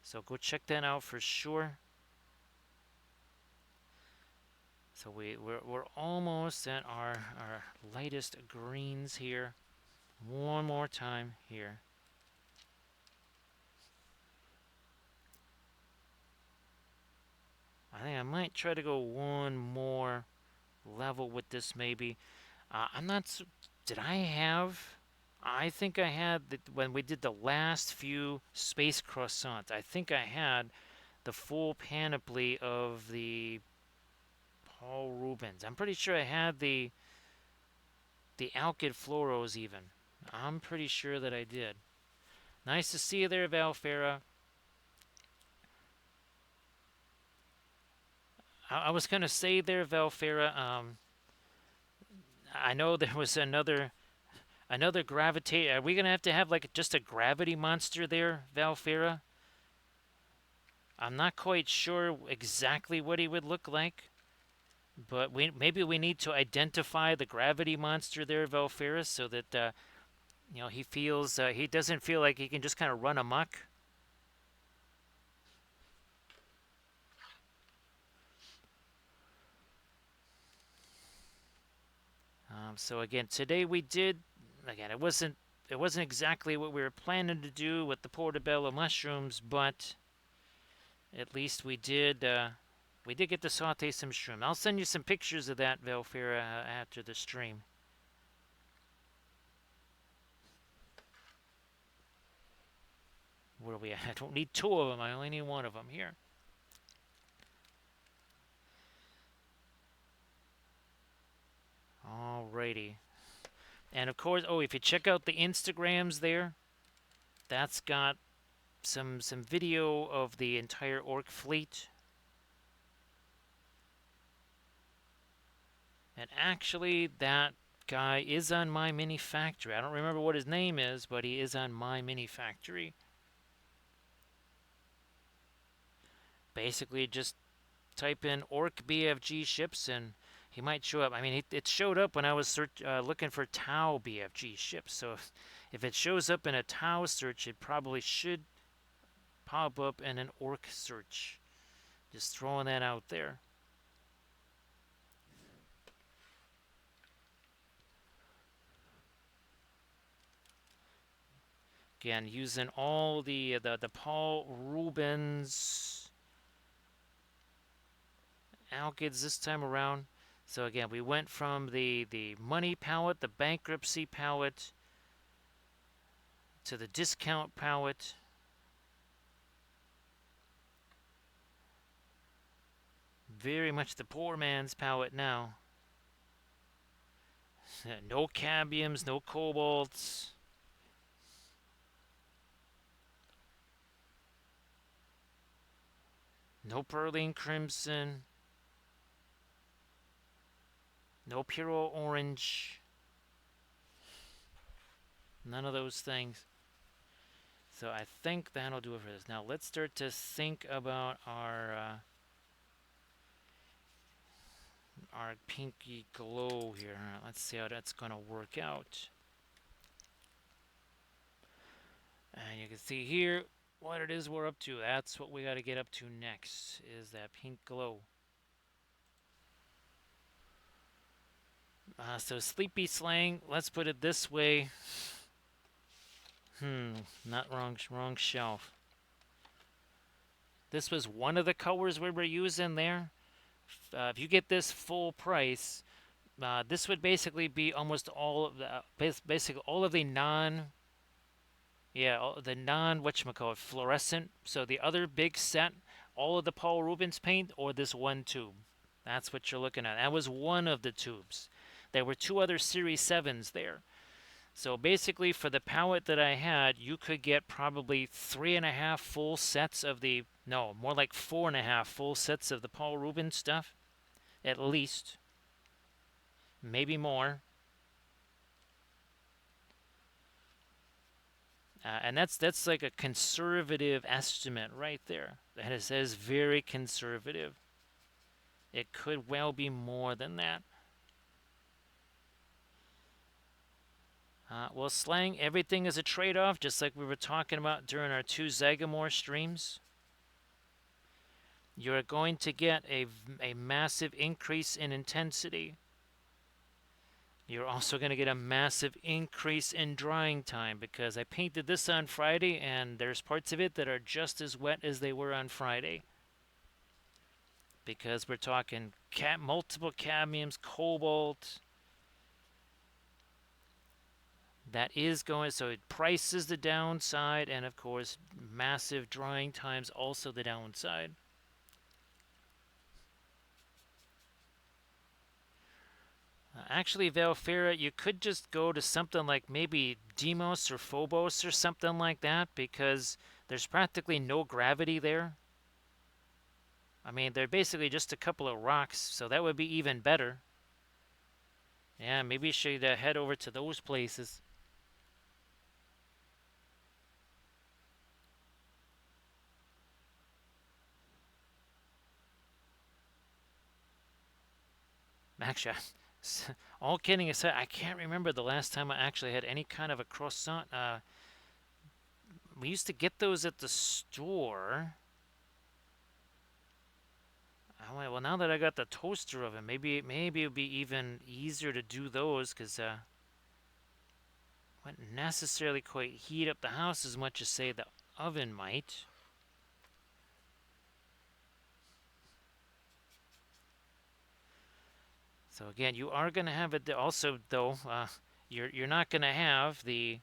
So go check that out for sure. So we're almost at our lightest greens here. One more time here. I think I might try to go one more level with this maybe. I'm not. Did I have? I think I had when we did the last few space croissants. I think I had the full panoply of the Paul Rubens. I'm pretty sure I had the Alkyd Floros even. I'm pretty sure that I did. Nice to see you there, Valfera. I was gonna say there, Valfera. I know there was another gravitate. Are we gonna have like just a gravity monster there, Valfera? I'm not quite sure exactly what he would look like, but maybe we need to identify the gravity monster there, Valfera, so that he doesn't feel like he can just kind of run amok. So again, today we did. Again, it wasn't exactly what we were planning to do with the portobello mushrooms, but at least we did get to saute some shroom. I'll send you some pictures of that, Velfira, after the stream. Where are we at? I don't need two of them. I only need one of them here. Alrighty. And of course, if you check out the Instagrams there, that's got some video of the entire orc fleet. And actually, that guy is on my mini factory. I don't remember what his name is, but he is on my mini factory. Basically, just type in orc BFG ships and he might show up. I mean, it showed up when I was looking for Tau BFG ships. So if it shows up in a Tau search, it probably should pop up in an orc search. Just throwing that out there. Again, using all the Paul Rubens Alkyds this time around. So again, we went from the money palette, the bankruptcy palette, to the discount palette. Very much the poor man's palette now. No cadmiums, no cobalts. No Perline Crimson. No Puro Orange. None of those things. So I think that'll do it for this. Now let's start to think about our pinky glow here. Let's see how that's going to work out. And you can see here what it is we're up to. That's what we got to get up to next, is that pink glow. So Sleepy Slang, let's put it this way. Not wrong shelf. This was one of the colors we were using there. If you get this full price, this would basically be almost all of the basically all of the the non whatchamacallit fluorescent. So the other big set, all of the Paul Rubens paint, or this one tube. That's what you're looking at. That was one of the tubes. There were two other Series 7s there. So basically, for the palette that I had, you could get probably 3.5 full sets of the, no, more like 4.5 full sets of the Paul Rubens stuff, at least. Maybe more. And that's like a conservative estimate right there. That it says very conservative. It could well be more than that. Well, Slang, everything is a trade-off, just like we were talking about during our 2 Zagamore streams. You're going to get a massive increase in intensity. You're also going to get a massive increase in drying time, because I painted this on Friday and there's parts of it that are just as wet as they were on Friday. Because we're talking multiple cadmiums, cobalt. That is going, so price is the downside, and of course massive drying times also the downside. Actually, Valfera, you could just go to something like maybe Deimos or Phobos or something like that, because there's practically no gravity there. I mean, they're basically just a couple of rocks, so that would be even better. Yeah, maybe you should head over to those places. Actually, all kidding aside, I can't remember the last time I actually had any kind of a croissant. We used to get those at the store. Well, now that I got the toaster oven, maybe it would be even easier to do those, because wouldn't necessarily quite heat up the house as much as, say, the oven might. So again, you are going to have it also, though. You're not going to have the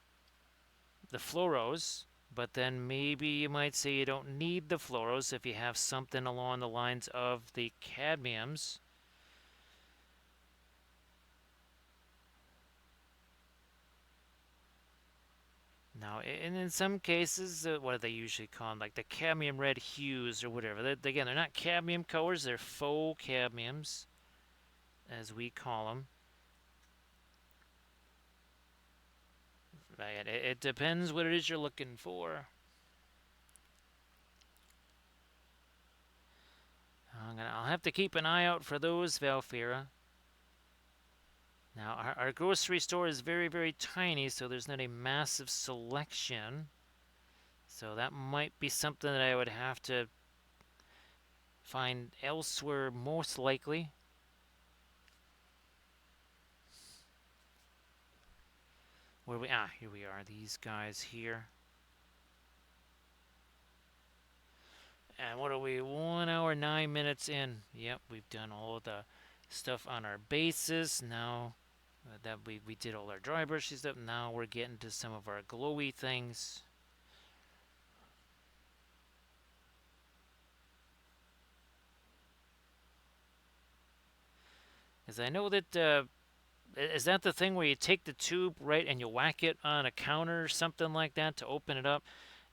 fluoros, but then maybe you might say you don't need the fluoros if you have something along the lines of the cadmiums. Now, and in some cases, what do they usually call them? Like the cadmium red hues or whatever. Again, they're not cadmium colors, they're faux cadmiums, as we call them. Right, it depends what it is you're looking for. I'll have to keep an eye out for those, Valfera. Now, our grocery store is very, very tiny, so there's not a massive selection. So that might be something that I would have to find elsewhere, most likely. Where we? Here we are. These guys here. And what are we? 1 hour, 9 minutes in. Yep, we've done all of the stuff on our bases. Now that we did all our dry brushy stuff, now we're getting to some of our glowy things. Because I know that, is that the thing where you take the tube, right, and you whack it on a counter or something like that to open it up?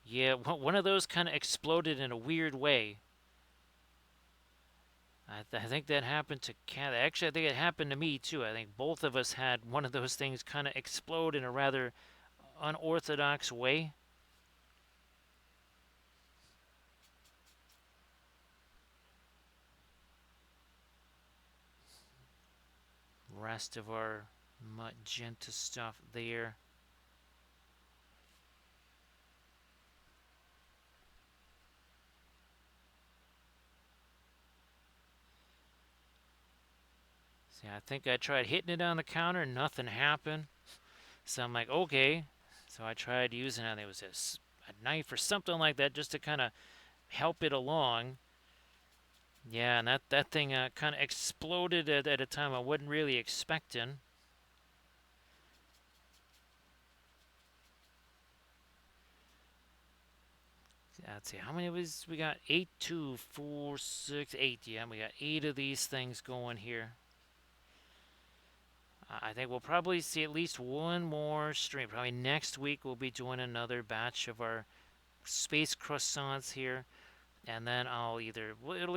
Yeah, one of those kind of exploded in a weird way. I think that happened to Kat. Actually, I think it happened to me too. I think both of us had one of those things kind of explode in a rather unorthodox way. rest of our magenta stuff there. See, I think I tried hitting it on the counter, nothing happened. So I'm like, okay. So I tried using it. It was a knife or something like that just to kind of help it along. Yeah, and that thing kind of exploded at a time I wasn't really expecting. Let's see, how many was we got? 8, 2, 4, 6, 8. Yeah, we got 8 of these things going here. I think we'll probably see at least one more stream. Probably next week we'll be doing another batch of our space croissants here, and then it'll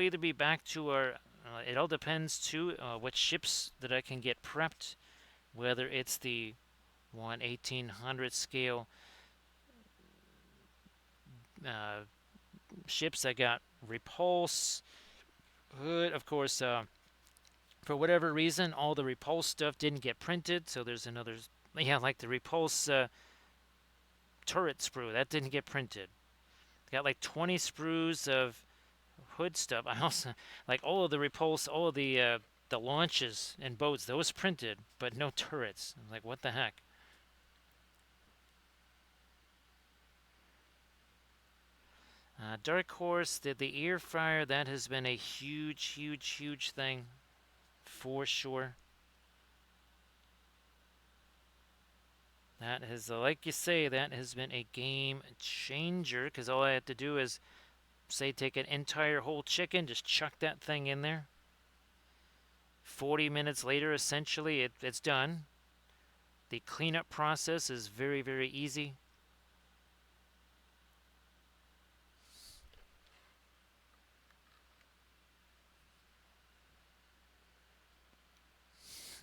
either be back to our. It all depends too what ships that I can get prepped, whether it's the 1/1800 scale uh, ships that got repulse hood. Of course, for whatever reason, all the repulse stuff didn't get printed, so there's another. Yeah, like the repulse turret sprue that didn't get printed. Got like 20 sprues of hood stuff. I also like all of the repulse, all of the launches and boats. Those printed, but no turrets. I'm like, what the heck? Dark Horse, the ear fryer, that has been a huge, huge, huge thing for sure. That has, like you say, that has been a game changer because all I have to do is, say, take an entire whole chicken, just chuck that thing in there. 40 minutes later, essentially, it's done. The cleanup process is very, very easy.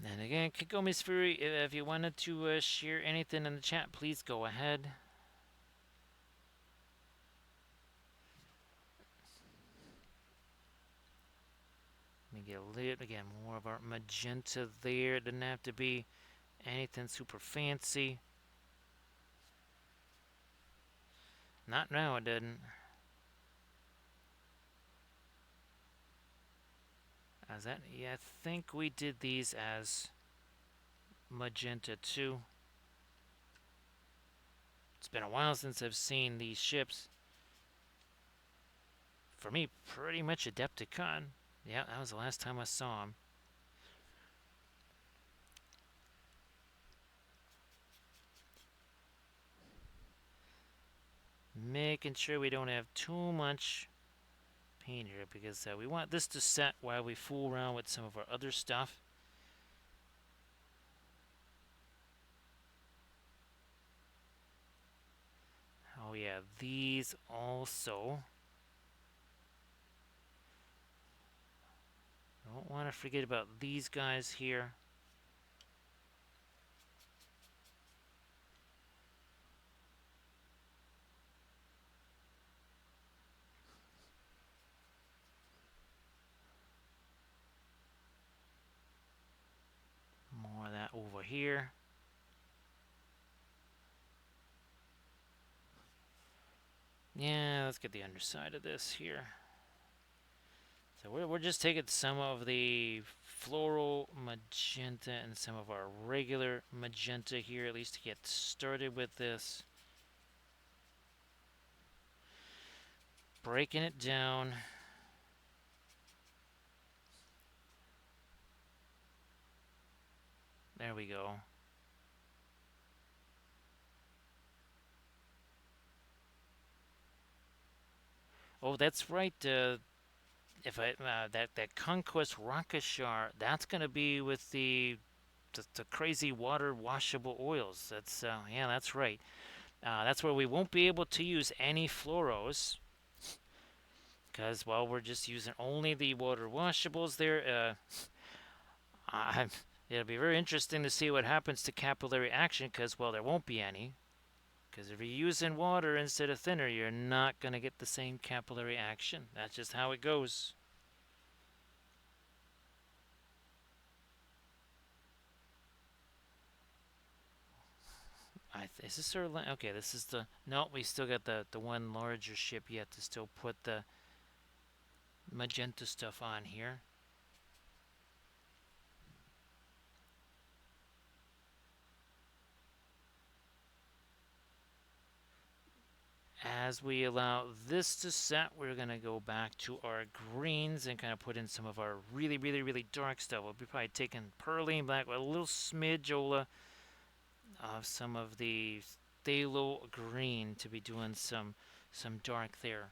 And again, Kikomi's Fury, if you wanted to share anything in the chat, please go ahead. Let me get a little, again, more of our magenta there. It didn't have to be anything super fancy. Not now, it didn't. As that, yeah, I think we did these as magenta too. It's been a while since I've seen these ships. For me, pretty much Adepticon. Yeah, that was the last time I saw him. Making sure we don't have too much paint here because we want this to set while we fool around with some of our other stuff. Oh yeah, these also. Don't want to forget about these guys here. More of that over here. Yeah, let's get the underside of this here. So we're just taking some of the floral magenta and some of our regular magenta here, at least to get started with this. Breaking it down. There we go. Oh, that's right. If I that Conquest Rakashar, that's gonna be with the crazy water washable oils. That's yeah, that's right. That's where we won't be able to use any fluoros because well, we're just using only the water washables there. It'll be very interesting to see what happens to capillary action because well, there won't be any. Because if you're using water instead of thinner, you're not going to get the same capillary action. That's just how it goes. Is this our okay, this is the... No, we still got the one larger ship yet to still put the magenta stuff on here. As we allow this to set, we're going to go back to our greens and kind of put in some of our really, really, really dark stuff. We'll be probably taking Perlene Black with a little smidge, Ola, of some of the phthalo green to be doing some dark there.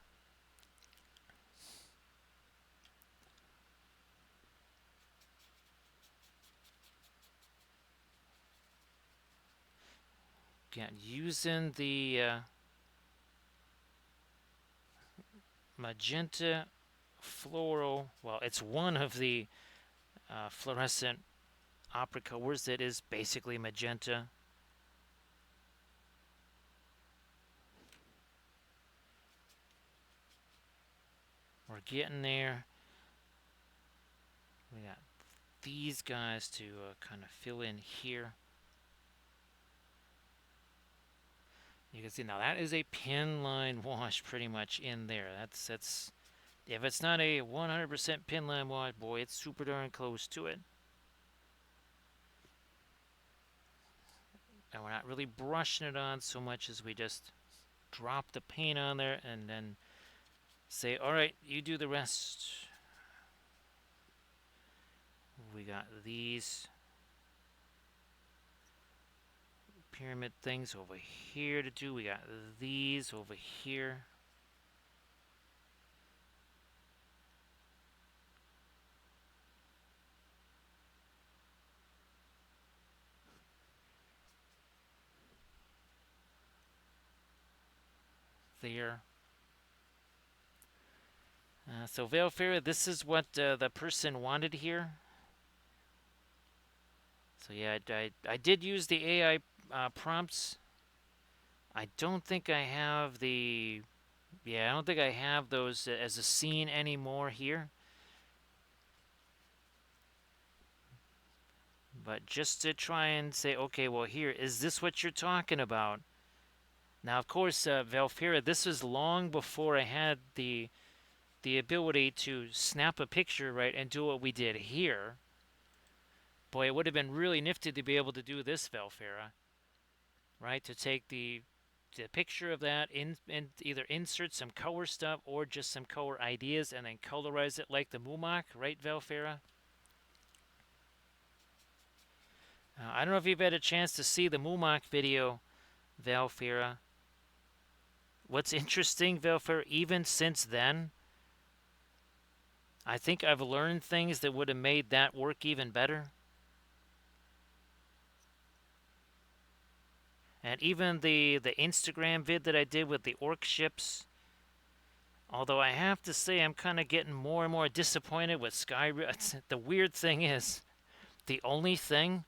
Again, using the magenta floral. Well, it's one of the fluorescent opera colors that is basically magenta. We're getting there. We got these guys to kind of fill in here. You can see now that is a pin line wash pretty much in there. That's if it's not a 100% pin line wash, boy, it's super darn close to it. And we're not really brushing it on so much as we just drop the paint on there and then say, all right, you do the rest. We got these pyramid things over here to do. We got these over here. There. So Veilfarer, this is what the person wanted here. So yeah, I did use the AI prompts. I don't think I have the... Yeah, I don't think I have those as a scene anymore here. But just to try and say, okay, well here, is this what you're talking about? Now, of course, Valfira, this was long before I had the ability to snap a picture, right, and do what we did here. Boy, it would have been really nifty to be able to do this, Valfira, right? To take the picture of that and either insert some color stuff or just some color ideas and then colorize it like the Mumak, right, Valfira? I don't know if you've had a chance to see the Mumak video, Valfira. What's interesting, Valfira, even since then, I think I've learned things that would have made that work even better. And even the Instagram vid that I did with the orc ships, although I have to say I'm kind of getting more and more disappointed with Skyrim. The weird thing is, the only thing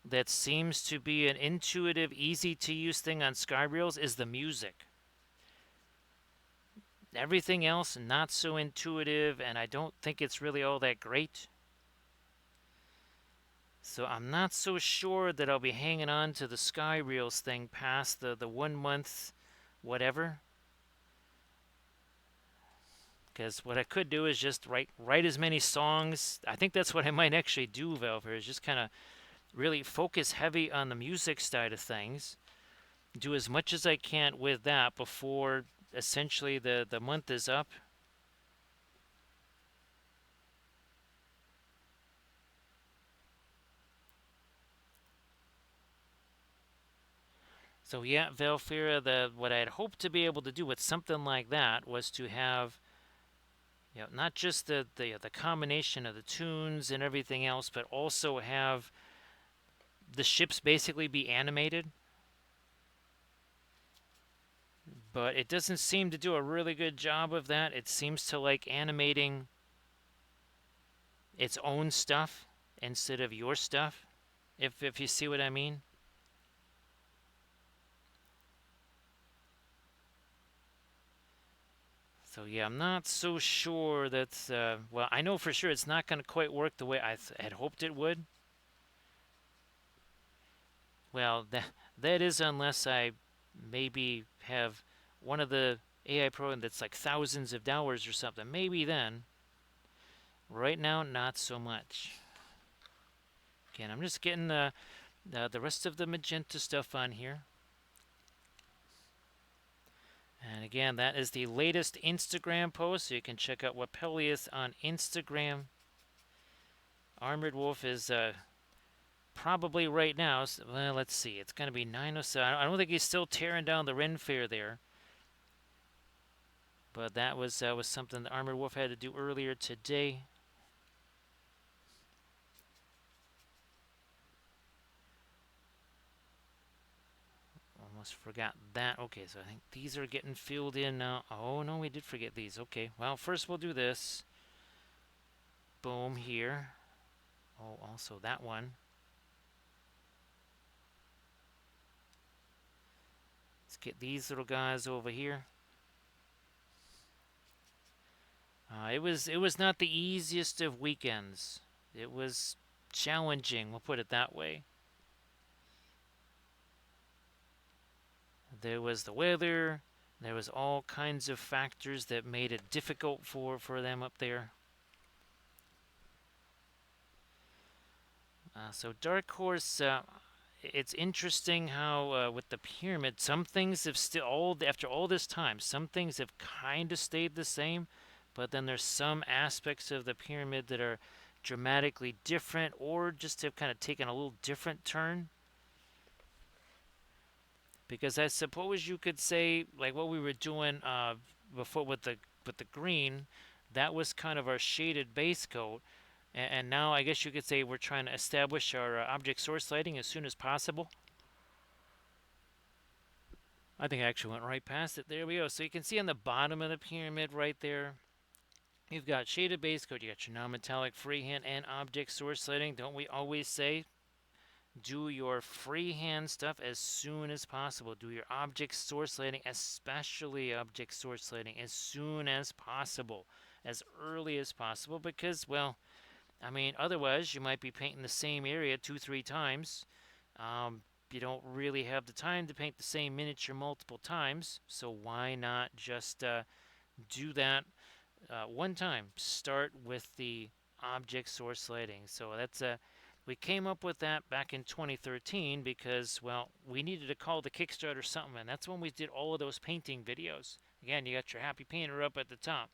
that seems to be an intuitive, easy-to-use thing on Skyreels is the music. Everything else, not so intuitive, and I don't think it's really all that great. So I'm not so sure that I'll be hanging on to the Skyreels thing past the 1 month whatever. Because what I could do is just write as many songs. I think that's what I might actually do, Velver, is just kind of really focus heavy on the music side of things. Do as much as I can with that before essentially the month is up. So yeah, Valfira, what I had hoped to be able to do with something like that was to have, you know, not just the combination of the tunes and everything else, but also have the ships basically be animated. But it doesn't seem to do a really good job of that. It seems to like animating its own stuff instead of your stuff, if you see what I mean. So yeah, I'm not so sure that's, well, I know for sure it's not going to quite work the way I had hoped it would. Well, that is unless I maybe have one of the AI program that's like thousands of dollars or something. Maybe then. Right now, not so much. Again, I'm just getting the rest of the magenta stuff on here. And again, that is the latest Instagram post, so you can check out Wapelius on Instagram. Armored Wolf is probably right now. Well, let's see. It's going to be 9:07. I don't think he's still tearing down the Ren Fair there. But that was something the Armored Wolf had to do earlier today. Almost forgot that. Okay, so I think these are getting filled in now. Oh, no, we did forget these. Okay, well, first we'll do this. Boom, here. Oh, also that one. Let's get these little guys over here. It was not the easiest of weekends. It was challenging, we'll put it that way. There was the weather. There was all kinds of factors that made it difficult for them up there. So Dark Horse, it's interesting how with the pyramid, some things have still after all this time, some things have kind of stayed the same, but then there's some aspects of the pyramid that are dramatically different or just have kind of taken a little different turn. Because I suppose you could say, like what we were doing before with the green, that was kind of our shaded base coat, and now I guess you could say we're trying to establish our object source lighting as soon as possible. I think I actually went right past it. There we go. So you can see on the bottom of the pyramid right there, you've got shaded base coat, you got your non-metallic freehand and object source lighting. Don't we always say do your freehand stuff as soon as possible. Do your object source lighting, especially object source lighting, as soon as possible, as early as possible, because, well, I mean, otherwise you might be painting the same area 2-3 times. You don't really have the time to paint the same miniature multiple times, so why not just do that one time? Start with the object source lighting. So that's we came up with that back in 2013 because, well, we needed to call the Kickstarter something, and that's when we did all of those painting videos. Again, you got your happy painter up at the top.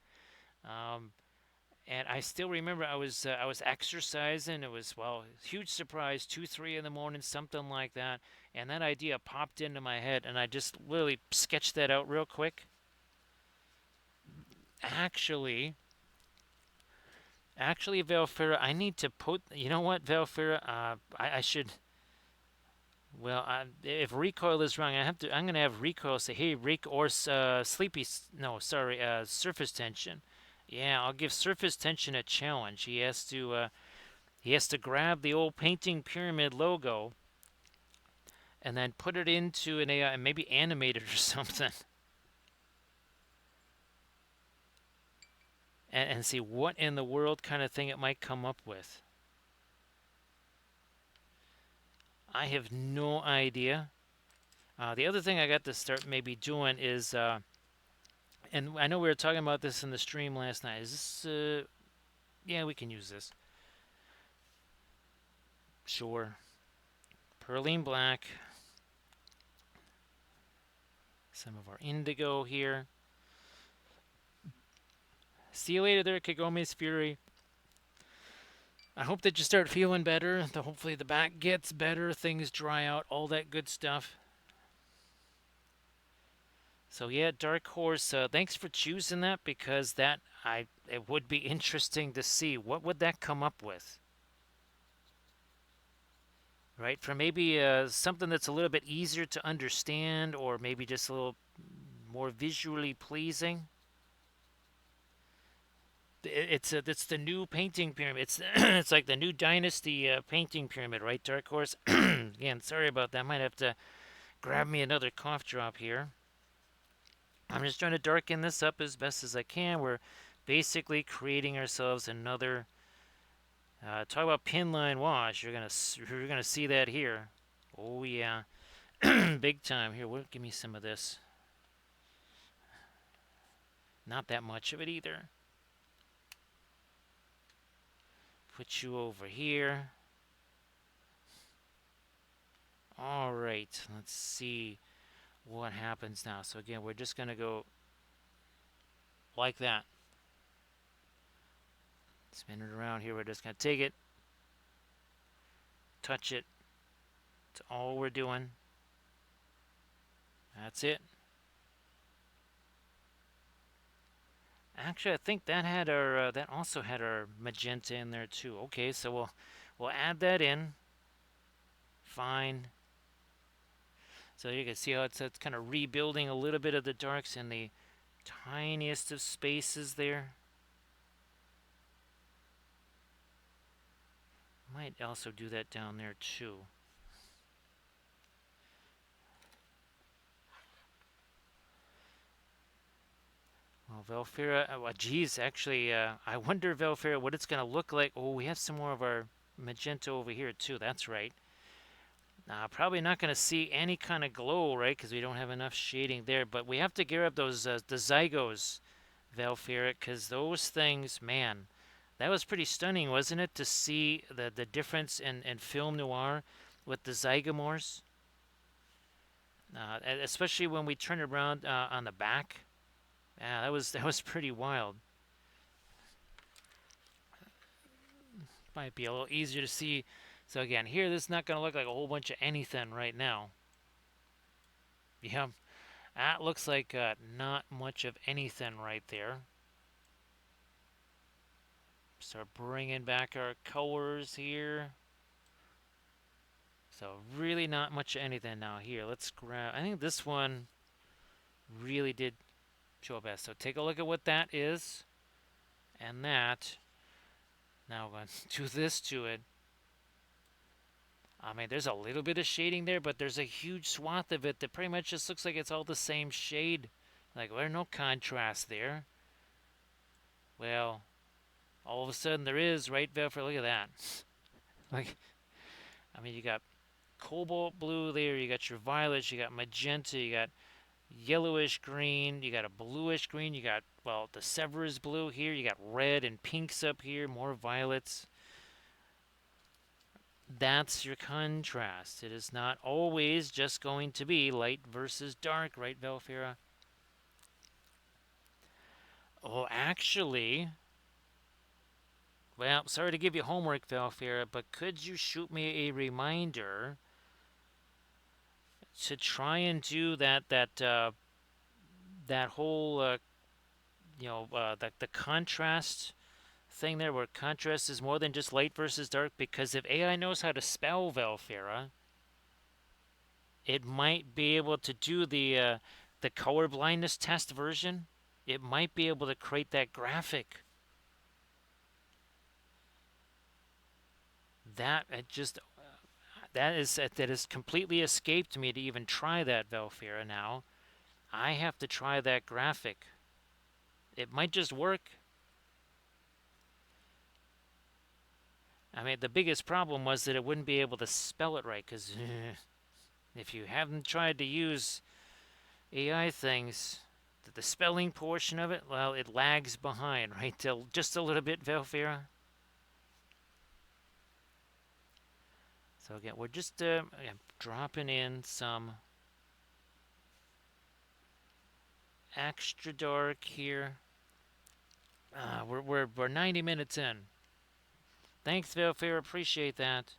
And I still remember I was exercising. It was, well, huge surprise, 2-3 in the morning, something like that. And that idea popped into my head, and I just literally sketched that out real quick. Actually, Valfera, I need to put. You know what, Valfera? I should. Well, if recoil is wrong, I'm gonna have recoil say, "Hey, Rick," or sleepy. No, sorry, surface tension. Yeah, I'll give surface tension a challenge. He has to grab the old painting pyramid logo and then put it into an AI and maybe animate it or something, and see what in the world kind of thing it might come up with. I have no idea. The other thing I got to start maybe doing is, and I know we were talking about this in the stream last night. Is this, yeah, we can use this. Sure. Perlene black. Some of our indigo here. See you later there, Kagome's Fury. I hope that you start feeling better. Hopefully the back gets better, things dry out, all that good stuff. So yeah, Dark Horse, thanks for choosing that, because it would be interesting to see what would that come up with. Right? For maybe something that's a little bit easier to understand, or maybe just a little more visually pleasing. It's the new painting pyramid. It's like the new dynasty painting pyramid, right, Dark Horse? Again, sorry about that. Might have to grab me another cough drop here. I'm just trying to darken this up as best as I can. We're basically creating ourselves another. Talk about pin line wash. You're gonna see that here. Oh yeah, big time. Here, give me some of this. Not that much of it either. Put you over here. All right, let's see what happens now. So again, we're just gonna go like that. Spin it around here. We're just gonna take it, touch it. That's all we're doing. That's it. Actually, I think that had our that also had our magenta in there too. Okay, so we'll add that in. Fine. So you can see how it's kind of rebuilding a little bit of the darks in the tiniest of spaces there. Might also do that down there too. Well, Velfira, well, geez, actually, I wonder, Velfira, what it's going to look like. Oh, we have some more of our magenta over here too. That's right. Probably not going to see any kind of glow, right? Because we don't have enough shading there. But we have to gear up those the Zygos, Valferic, because those things, man, that was pretty stunning, wasn't it? To see the difference in film noir with the Zygomors, especially when we turn around on the back. Yeah, that was pretty wild. Might be a little easier to see. So again, here this is not going to look like a whole bunch of anything right now. Yeah, that looks like not much of anything right there. Start bringing back our colors here. So really not much of anything now. Here, let's grab, I think this one really did show best. So take a look at what that is. And that, now we're going to do this to it. I mean, there's a little bit of shading there, but there's a huge swath of it that pretty much just looks like it's all the same shade. Like, there's no contrast there. Well, all of a sudden there is, right, Velfer? Look at that. Like, I mean, you got cobalt blue there, you got your violets, you got magenta, you got yellowish green, you got a bluish green, you got, well, the Severus blue here, you got red and pinks up here, more violets. That's your contrast. It is not always just going to be light versus dark, right, Velfira? Oh, actually, well, sorry to give you homework, Velfira, but could you shoot me a reminder to try and do that whole the contrast thing there, where contrast is more than just light versus dark? Because if AI knows how to spell Velfira, it might be able to do the color blindness test version. It might be able to create that graphic. That it just that has completely escaped me to even try that, Velfira. Now I have to try that graphic. It might just work. I mean, the biggest problem was that it wouldn't be able to spell it right, because if you haven't tried to use AI things, the spelling portion of it, well, it lags behind, right? Till just a little bit, Velfira. So again, we're just dropping in some extra dark here. We're 90 minutes in. Thanks, Velfira. Appreciate that.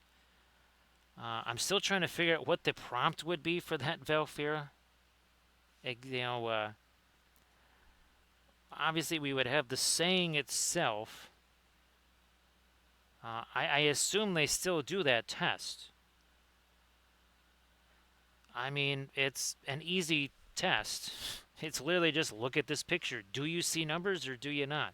I'm still trying to figure out what the prompt would be for that, Velfira. Obviously we would have the saying itself. I assume they still do that test. I mean, it's an easy test. It's literally just look at this picture. Do you see numbers or do you not?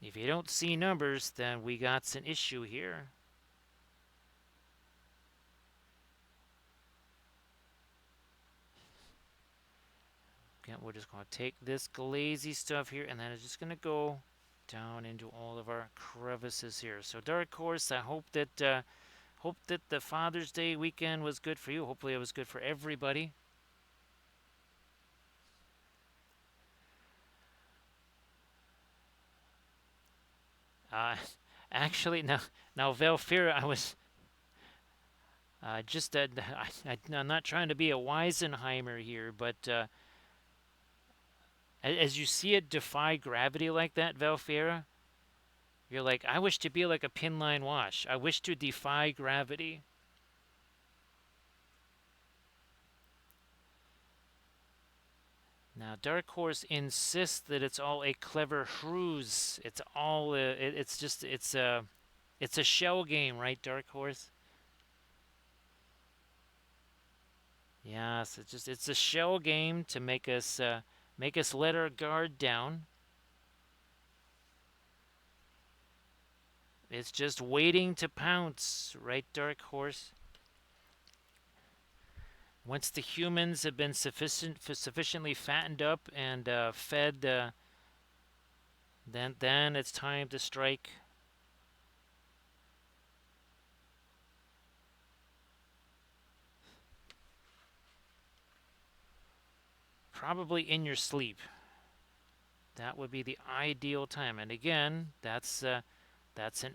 If you don't see numbers, then we got an issue here. Okay, we're just going to take this glazy stuff here, and then it's just going to go down into all of our crevices here. So Dark Horse, I hope that the Father's Day weekend was good for you. Hopefully it was good for everybody. Uh, actually, now Velfira, I was just I'm not trying to be a Weisenheimer here, but as you see it defy gravity like that, Velfira, you're like, I wish to be like a pinline wash. I wish to defy gravity. Now, Dark Horse insists that it's all a clever ruse. It's all it's just it's a shell game, right, Dark Horse? Yes, it's a shell game to make us let our guard down. It's just waiting to pounce, right, Dark Horse? Once the humans have been sufficiently fattened up and fed, then it's time to strike. Probably in your sleep. That would be the ideal time. And again, that's an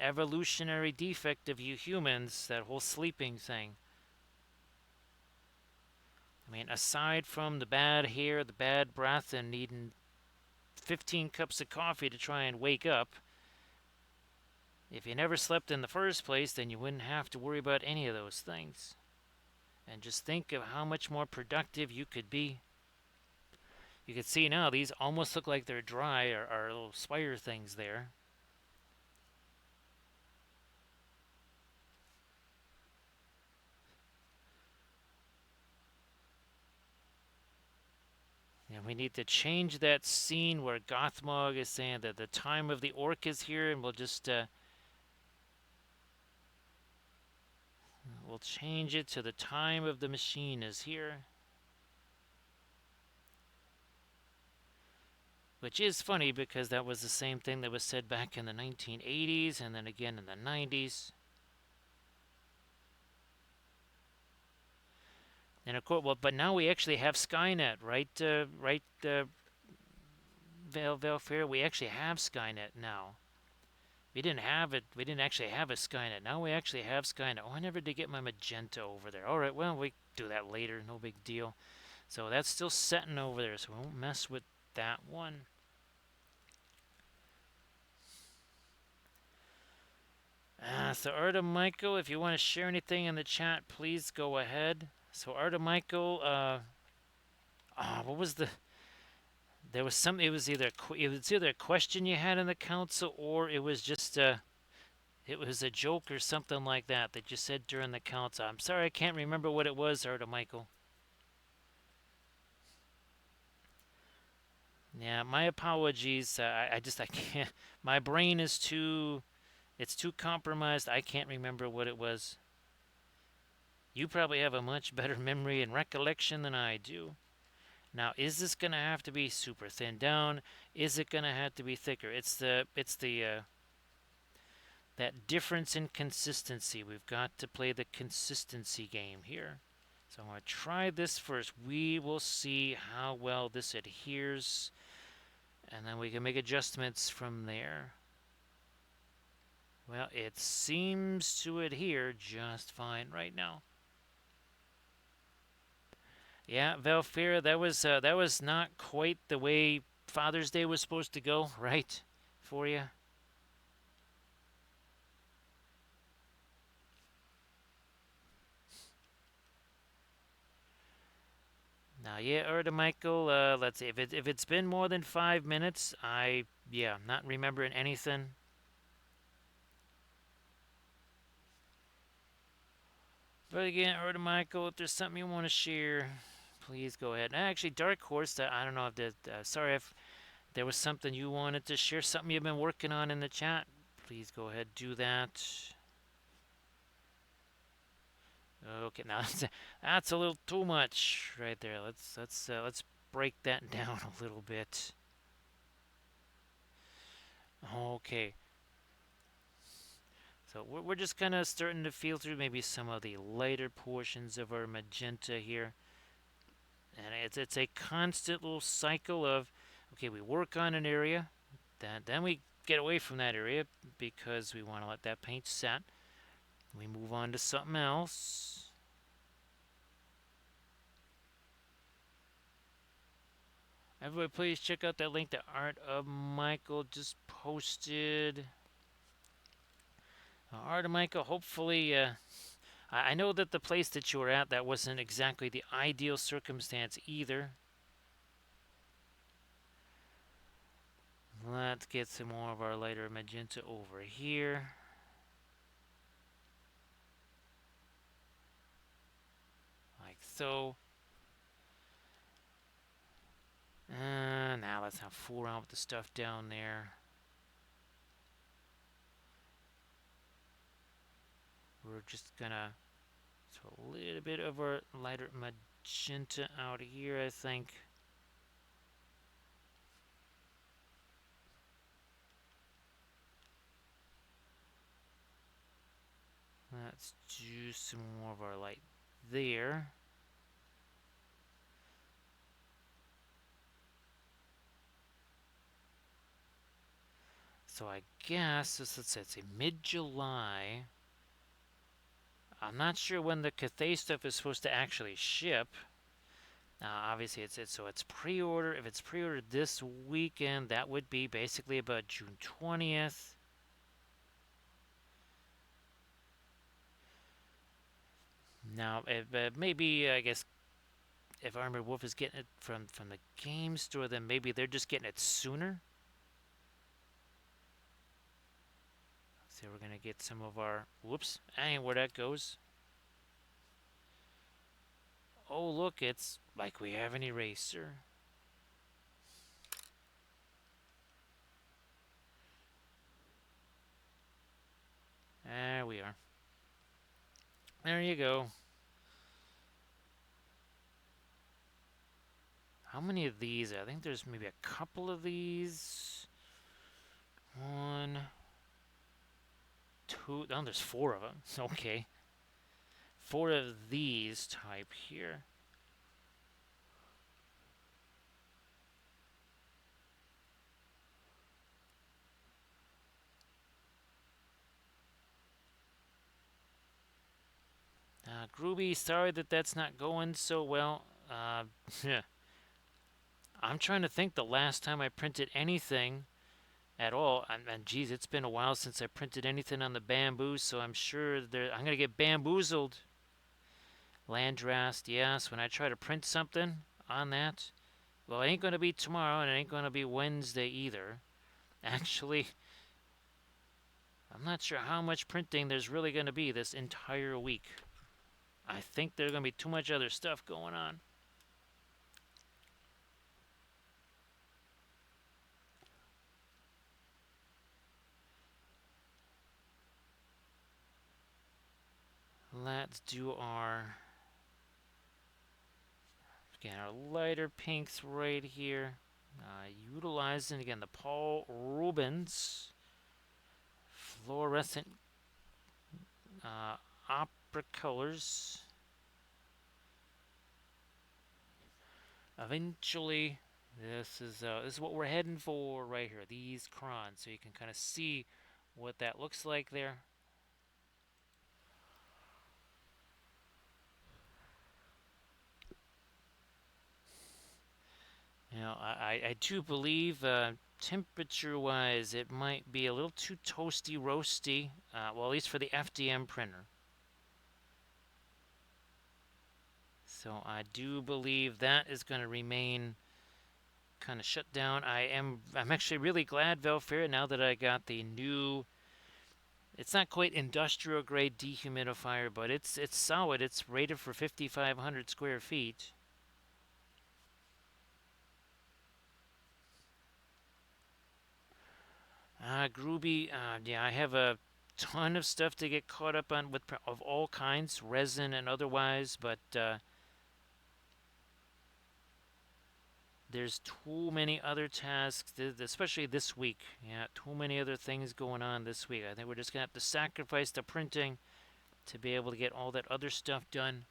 evolutionary defect of you humans. That whole sleeping thing. I mean, aside from the bad hair, the bad breath, and needing 15 cups of coffee to try and wake up, if you never slept in the first place, then you wouldn't have to worry about any of those things. And just think of how much more productive you could be. You can see now these almost look like they're dry, or little spire things there. And we need to change that scene where Gothmog is saying that the time of the orc is here, and we'll change it to the time of the machine is here. Which is funny because that was the same thing that was said back in the 1980s and then again in the 90s. And of course, well, but now we actually have Skynet, right? Velfair, we actually have Skynet now. We didn't have it. We didn't actually have a Skynet. Now we actually have Skynet. Oh, I never did get my magenta over there. All right, well, we do that later. No big deal. So that's still setting over there, so we won't mess with that one. So Arda Michael, if you want to share anything in the chat, please go ahead. So Arda Michael, what was the? There was some. It was either a question you had in the council, or it was just it was a joke or something like that that you said during the council. I'm sorry, I can't remember what it was, Arda Michael. Yeah, my apologies. I can't. My brain is it's too compromised. I can't remember what it was. You probably have a much better memory and recollection than I do. Now, is this going to have to be super thin down? Is it going to have to be thicker? It's the that difference in consistency. We've got to play the consistency game here. So I'm going to try this first. We will see how well this adheres, and then we can make adjustments from there. Well, it seems to adhere just fine right now. Yeah, Valfira, that was not quite the way Father's Day was supposed to go, right? For you. Now, yeah, Erda Michael, let's see. If it's been more than 5 minutes, I'm not remembering anything. But again, Erda Michael, if there's something you want to share, please go ahead. Actually, Dark Horse, I don't know if sorry if there was something you wanted to share, something you've been working on in the chat. Please go ahead, do that. Okay, now that's a little too much right there. Let's break that down a little bit. Okay. So we're just kind of starting to feel through maybe some of the lighter portions of our magenta here. And it's a constant little cycle of, okay, we work on an area, then we get away from that area because we want to let that paint set. We move on to something else. Everybody, please check out that link that Art of Michael just posted. Art of Michael, hopefully, I know that the place that you were at, that wasn't exactly the ideal circumstance either. Let's get some more of our lighter magenta over here. Like so. Now let's not fool around with the stuff down there. We're just gonna throw a little bit of our lighter magenta out here, I think. Let's do some more of our light there. So I guess this, let's say it's a mid-July. I'm not sure when the Cathay stuff is supposed to actually ship. Obviously, it's pre-order. If it's pre-ordered this weekend, that would be basically about June 20th. Now, maybe I guess if Armored Wolf is getting it from the game store, then maybe they're just getting it sooner. So we're gonna get some of our. Whoops, that ain't where that goes. Oh, look, it's like we have an eraser. There we are. There you go. How many of these? I think there's maybe a couple of these. One, two. Oh, there's four of them. Okay. Four of these type here. Groovy, sorry that that's not going so well. Yeah. I'm trying to think the last time I printed anything at all. And geez, it's been a while since I printed anything on the bamboo, so I'm sure I'm going to get bamboozled. Landrast, yes, when I try to print something on that, well, it ain't going to be tomorrow, and it ain't going to be Wednesday either. Actually, I'm not sure how much printing there's really going to be this entire week. I think there's going to be too much other stuff going on. Let's do our, again, our lighter pinks right here. Utilizing, again, the Paul Rubens fluorescent opera colors. Eventually, this is what we're heading for right here. These crons, so you can kind of see what that looks like there. You know, I do believe temperature-wise, it might be a little too toasty, roasty. Well, at least for the FDM printer. So I do believe that is going to remain kind of shut down. I'm actually really glad, Velfair, now that I got the new. It's not quite industrial grade dehumidifier, but it's solid. It's rated for 5,500 square feet. Groovy, yeah, I have a ton of stuff to get caught up on with of all kinds, resin and otherwise, but there's too many other tasks, especially this week. Yeah, too many other things going on this week. I think we're just gonna have to sacrifice the printing to be able to get all that other stuff done.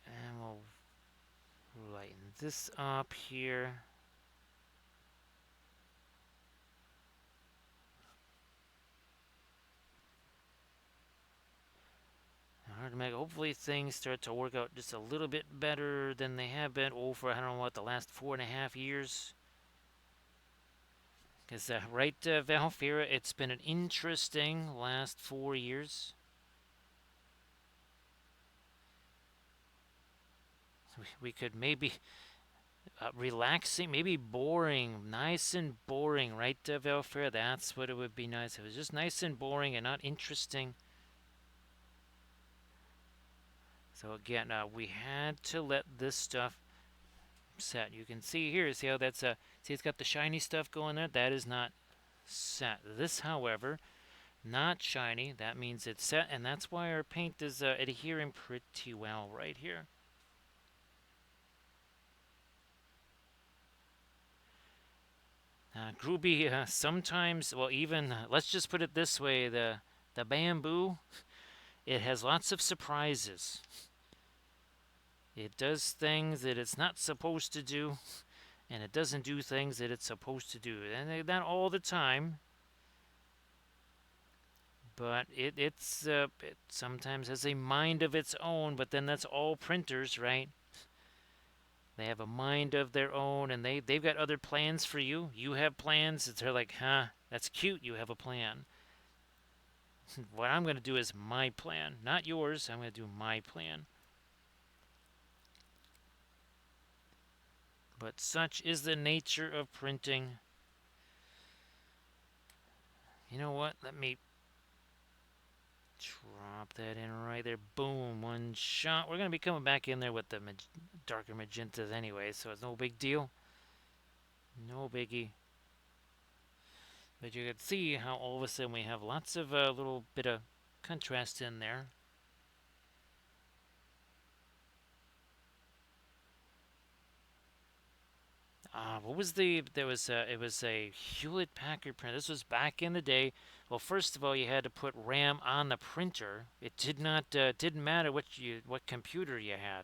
And we'll lighten this up here. Hard to make. Hopefully things start to work out just a little bit better than they have been over, I don't know what, the last 4.5 years. Because, right, Valfira, it's been an interesting last 4 years. We could maybe relaxing, maybe boring, nice and boring, right, Valfira? That's what it would be nice. It was just nice and boring and not interesting. So again, we had to let this stuff set. You can see here, see how that's see it's got the shiny stuff going there. That is not set. This, however, not shiny. That means it's set, and that's why our paint is adhering pretty well right here. Groovy, sometimes, well, even let's just put it this way: the bamboo, it has lots of surprises. It does things that it's not supposed to do, and it doesn't do things that it's supposed to do, and not all the time. But it sometimes has a mind of its own. But then that's all printers, right? They have a mind of their own, and they've got other plans for you. You have plans. They're like, huh, that's cute. You have a plan. What I'm going to do is my plan, not yours. I'm going to do my plan. But such is the nature of printing. You know what? Let me drop that in right there. Boom, one shot. We're going to be coming back in there with the darker magentas anyway, so it's no big deal. No biggie. But you can see how all of a sudden we have lots of little bit of contrast in there. What was there was it was a Hewlett Packard printer. This was back in the day. Well, first of all, you had to put RAM on the printer. It didn't matter what computer you had.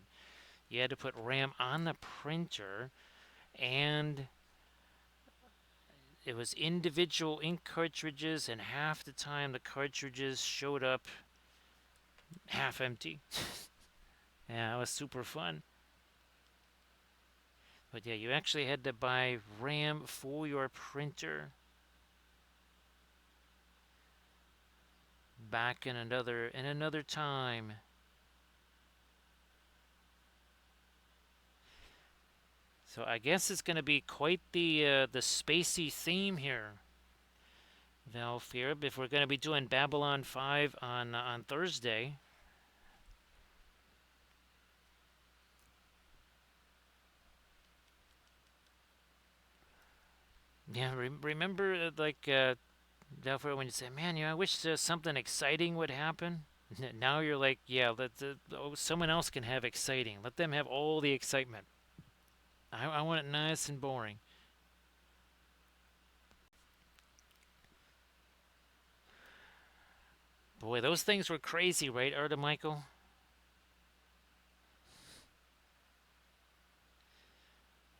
You had to put RAM on the printer, and it was individual ink cartridges, and half the time the cartridges showed up half empty. Yeah, it was super fun. But yeah, you actually had to buy RAM for your printer back in another time. So I guess it's going to be quite the spacey theme here, Valfira. If we're going to be doing Babylon 5 on Thursday. Yeah, remember Valfira, when you say, "Man, I wish something exciting would happen." Now you're like, "Yeah, someone else can have exciting. Let them have all the excitement. I want it nice and boring." Boy, those things were crazy, right, Arda Michael?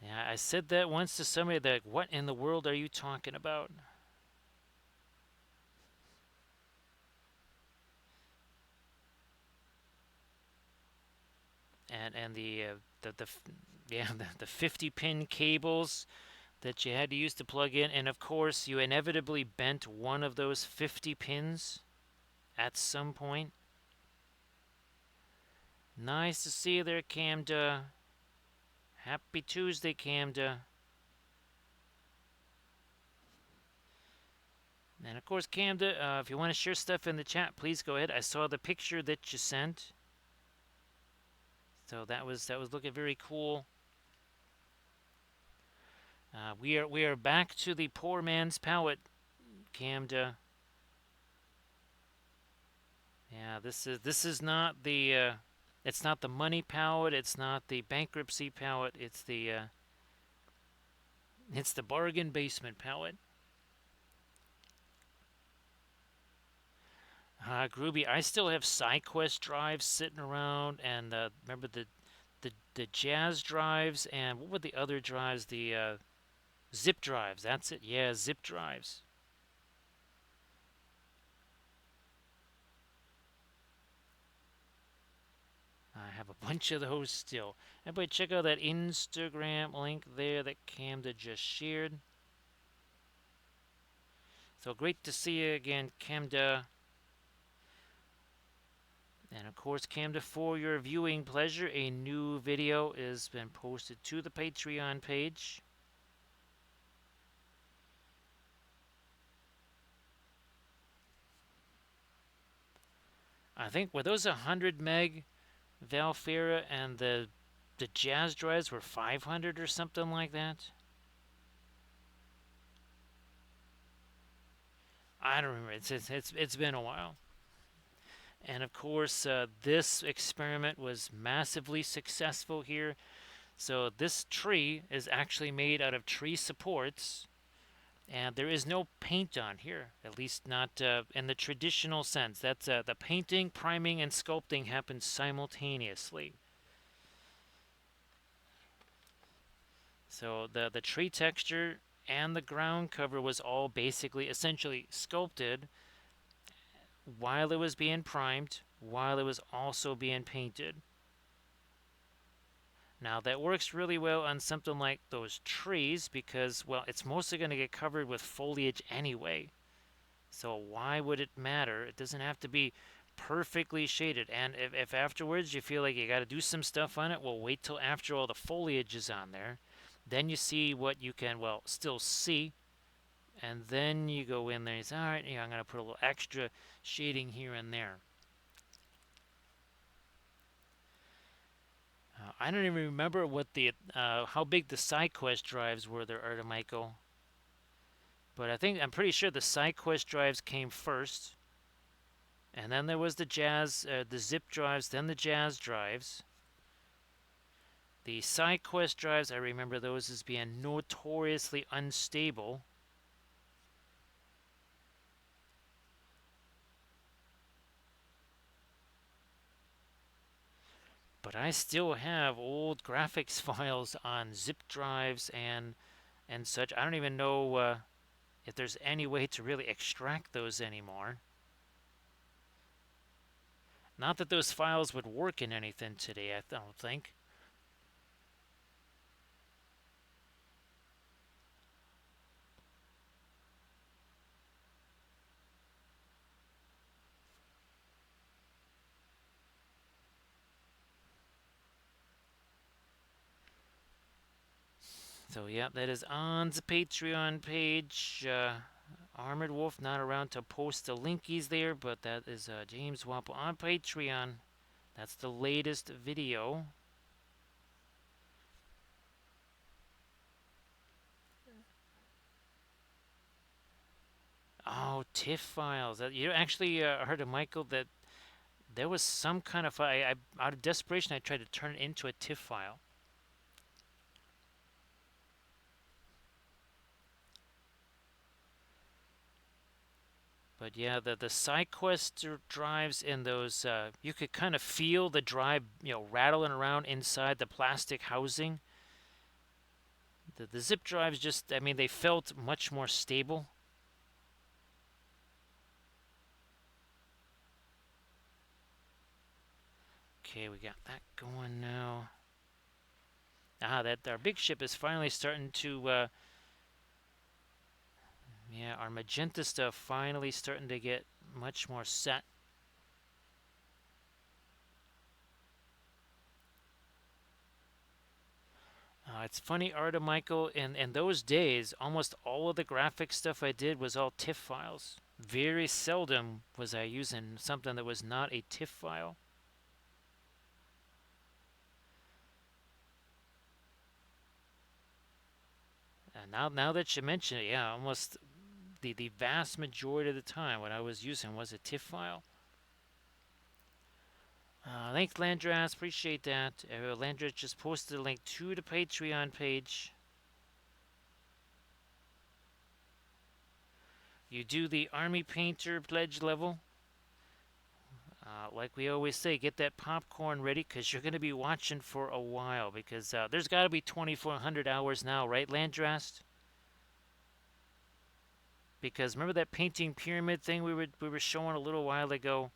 Yeah, I said that once to somebody. They're like, "What in the world are you talking about?" And the yeah the 50-pin cables that you had to use to plug in, and of course you inevitably bent one of those 50 pins at some point. Nice to see you there, Camda. Happy Tuesday, Camda. And of course, Camda, if you want to share stuff in the chat, please go ahead. I saw the picture that you sent, so that was looking very cool. We are back to the poor man's palette Camda. Yeah, this is not the it's not the money palette, it's not the bankruptcy palette, it's the bargain basement palette. Groovy. I still have SideQuest drives sitting around, and remember the Jazz drives, and what were the other drives? The zip drives. That's it. Yeah, zip drives. I have a bunch of those still. Everybody check out that Instagram link there that Camda just shared. So great to see you again, Camda. And of course, Camda, for your viewing pleasure, a new video has been posted to the Patreon page. I think were those 100 meg Valfera, and the Jazz drives were 500 or something like that. I don't remember. It's been a while. And of course, this experiment was massively successful here. So this tree is actually made out of tree supports, and there is no paint on here, at least not in the traditional sense. That's the painting, priming, and sculpting happens simultaneously. So the tree texture and the ground cover was all basically essentially sculpted while it was being primed, while it was also being painted. Now that works really well on something like those trees because, well, it's mostly going to get covered with foliage anyway. So why would it matter? It doesn't have to be perfectly shaded. And if afterwards you feel like you got to do some stuff on it, well, wait till after all the foliage is on there. Then you see what you can, well, still see. And then you go in there and say, all right, yeah, I'm going to put a little extra shading here and there. I don't even remember what the how big the SideQuest drives were there, Artemichael. But I'm pretty sure the SideQuest drives came first, and then there was the zip drives, then the Jazz drives. The SideQuest drives, I remember those as being notoriously unstable. But I still have old graphics files on zip drives and such. I don't even know if there's any way to really extract those anymore. Not that those files would work in anything today, I don't think. So, yeah, that is on the Patreon page. Armored Wolf not around to post the linkies there, but that is James Wapple on Patreon. That's the latest video. Oh, TIFF files. You actually heard of Michael that there was some kind of file. Out of desperation, I tried to turn it into a TIFF file. But yeah, the SideQuest drives in those, you could kind of feel the drive, rattling around inside the plastic housing. The zip drives just, I mean, they felt much more stable. Okay, we got that going now. That our big ship is finally starting to, yeah, our magenta stuff finally starting to get much more set. It's funny, Artemichael, in those days, almost all of the graphic stuff I did was all TIFF files. Very seldom was I using something that was not a TIFF file. And now that you mention it, yeah, almost the vast majority of the time, what I was using was a TIFF file. Thanks, Landras. Appreciate that. Landras just posted a link to the Patreon page. You do the Army Painter pledge level. Like we always say, get that popcorn ready because you're going to be watching for a while because there's got to be 2,400 hours now, right, Landrast? Because remember that painting pyramid thing we were showing a little while ago?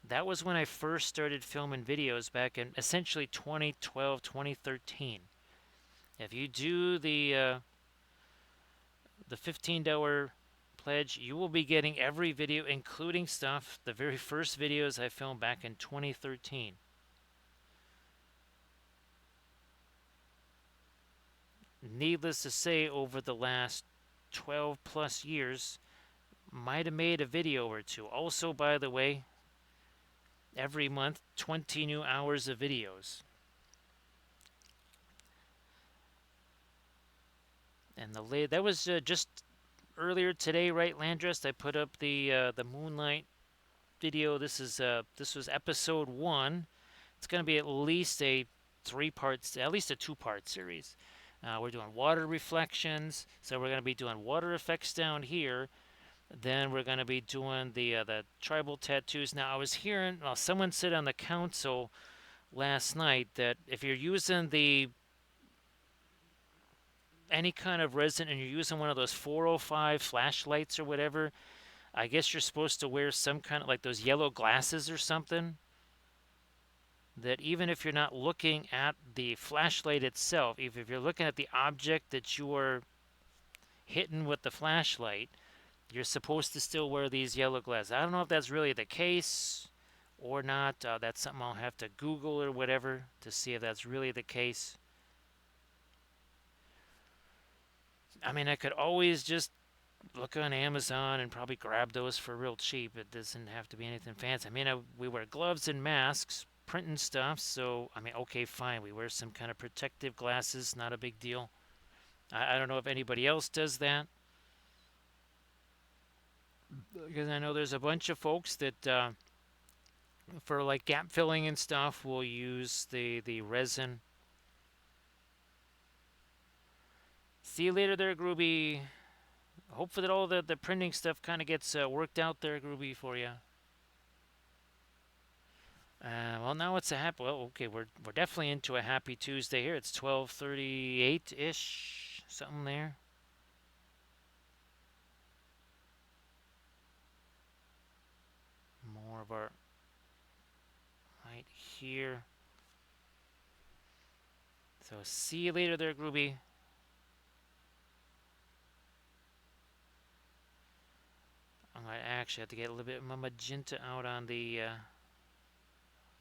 That was when I first started filming videos back in essentially 2012, 2013. If you do the $15 pledge, you will be getting every video, including stuff, the very first videos I filmed back in 2013. Needless to say, over the last 12 plus years, might have made a video or two. Also, by the way, every month, 20 new hours of videos. And that was just earlier today, right, Landrest? I put up the Moonlight video. This was episode 1. It's going to be at least a 2-part series. We're doing water reflections, so we're going to be doing water effects down here. Then we're going to be doing the tribal tattoos. Now, I was hearing, someone said on the council last night that if you're using any kind of resin and you're using one of those 405 flashlights or whatever, I guess you're supposed to wear some kind of like those yellow glasses or something. That even if you're not looking at the flashlight itself, even if you're looking at the object that you are hitting with the flashlight, you're supposed to still wear these yellow glasses. I don't know if that's really the case or not. That's something I'll have to Google or whatever to see if that's really the case. I mean, I could always just look on Amazon and probably grab those for real cheap. It doesn't have to be anything fancy. I mean, we wear gloves and masks, printing stuff, so, I mean, okay, fine. We wear some kind of protective glasses, not a big deal. I don't know if anybody else does that. Because I know there's a bunch of folks that, for like gap filling and stuff, will use the resin. See you later there, Groovy. Hopefully that all the printing stuff kind of gets worked out there, Groovy, for you. Well, now it's a happy. Well, okay, we're definitely into a happy Tuesday here. It's 12:38 ish, something there. More of our right here. So see you later there, Groovy. I might actually have to get a little bit more magenta out on the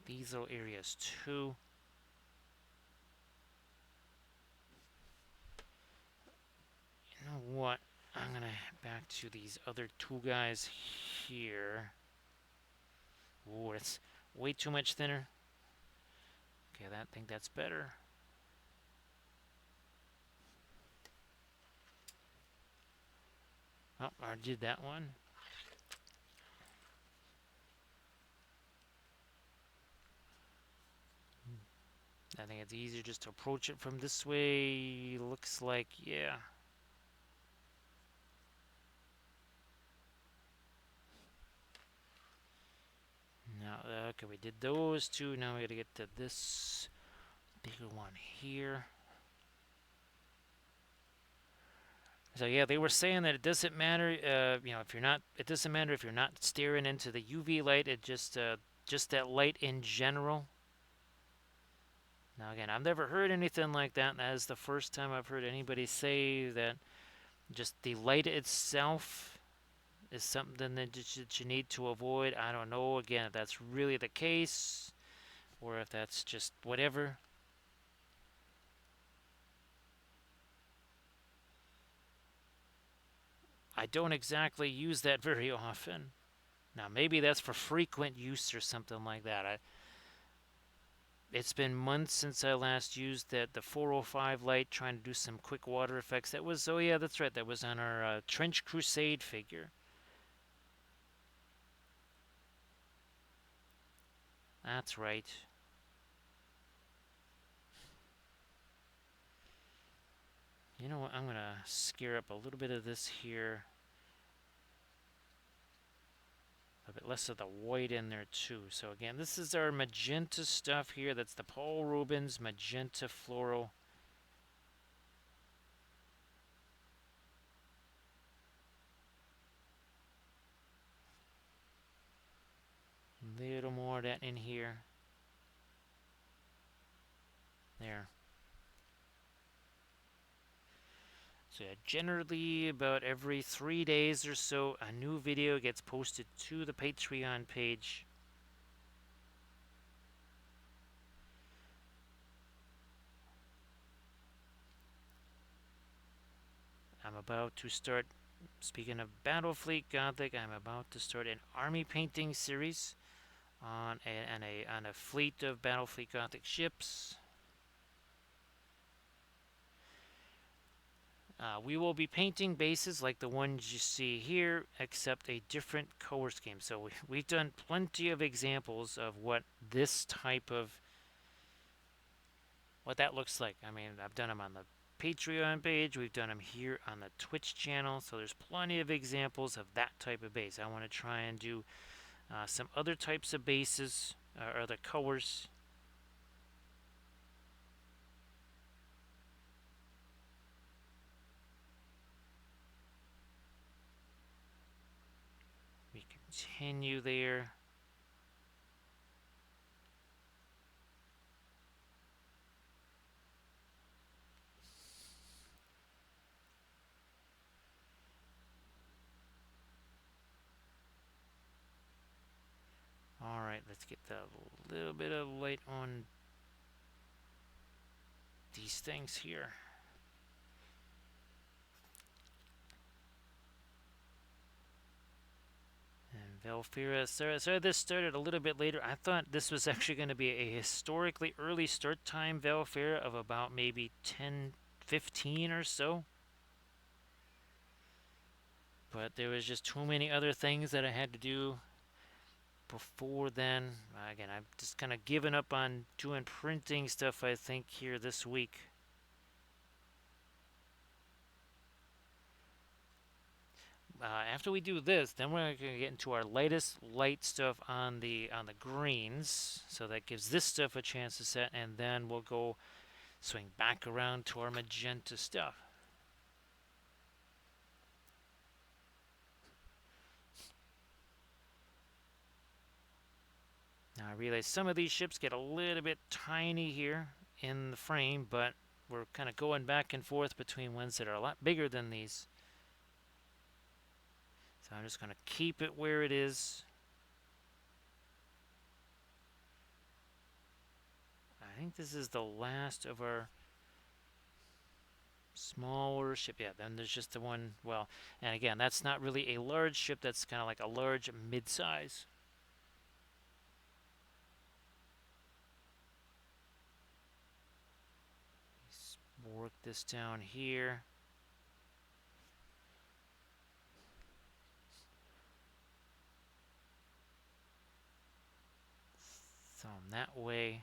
these little areas too. You know what? I'm gonna back to these other two guys here. Ooh, it's way too much thinner. Okay, I think that's better. Oh, I did that one. I think it's easier just to approach it from this way. Looks like, yeah. Now, okay, we did those two. Now we gotta get to this bigger one here. So yeah, they were saying that it doesn't matter, you know, if you're not, it doesn't matter if you're not staring into the UV light. It just that light in general. Now again, I've never heard anything like that. That is the first time I've heard anybody say that just the light itself is something that you need to avoid. I don't know, again, if that's really the case or if that's just whatever. I don't exactly use that very often. Now, maybe that's for frequent use or something like that. It's been months since I last used the 405 light, trying to do some quick water effects. That was, oh yeah, that's right, that was on our Trench Crusade figure. That's right. You know what, I'm going to scare up a little bit of this here. A bit less of the white in there too. So again, this is our magenta stuff here. That's the Paul Rubens Magenta Floral. A little more of that in here. There. So yeah, generally about every 3 days or so, a new video gets posted to the Patreon page. I'm about to start, speaking of Battlefleet Gothic, I'm about to start an army painting series on a fleet of Battlefleet Gothic ships. We will be painting bases like the ones you see here, except a different color scheme. So we've done plenty of examples of what this type of, what that looks like. I mean, I've done them on the Patreon page. We've done them here on the Twitch channel. So there's plenty of examples of that type of base. I want to try and do some other types of bases or other colors. We continue there. All right, let's get a little bit of light on these things here. And Valfira, sorry this started a little bit later. I thought this was actually going to be a historically early start time Valfira of about maybe 10:15 or so. But there was just too many other things that I had to do before then. Again, I've just kind of given up on doing printing stuff, I think, here this week. After we do this, then we're going to get into our lightest light stuff on the greens. So that gives this stuff a chance to set, and then we'll go swing back around to our magenta stuff. Now I realize some of these ships get a little bit tiny here in the frame, but we're kind of going back and forth between ones that are a lot bigger than these. So I'm just going to keep it where it is. I think this is the last of our smaller ship. Yeah, then there's just the one, well, and again, that's not really a large ship. That's kind of like a large mid-size. Let's work this down here. Thumb that way.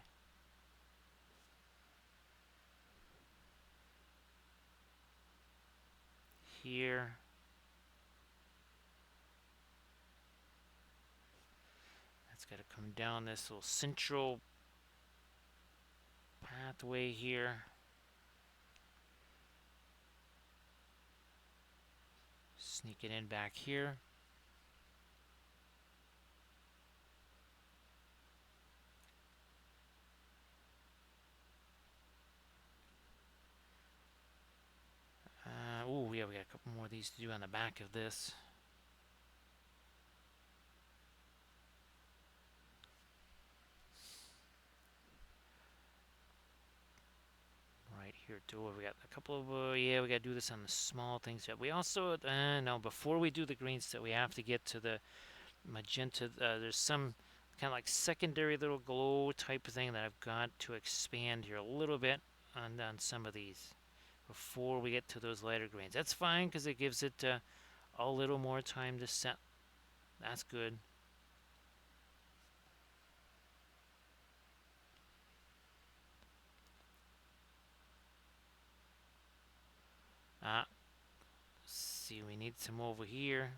Here. That's got to come down this little central pathway here. Sneak it in back here. Oh, yeah, we got a couple more of these to do on the back of this. Right here, too. We got a couple of, yeah, we got to do this on the small things. We also, no, before we do the green stuff, we have to get to the magenta. There's some kind of like secondary little glow type of thing that I've got to expand here a little bit on some of these before we get to those lighter greens. That's fine because it gives it a little more time to set. That's good. Ah, see, we need some over here.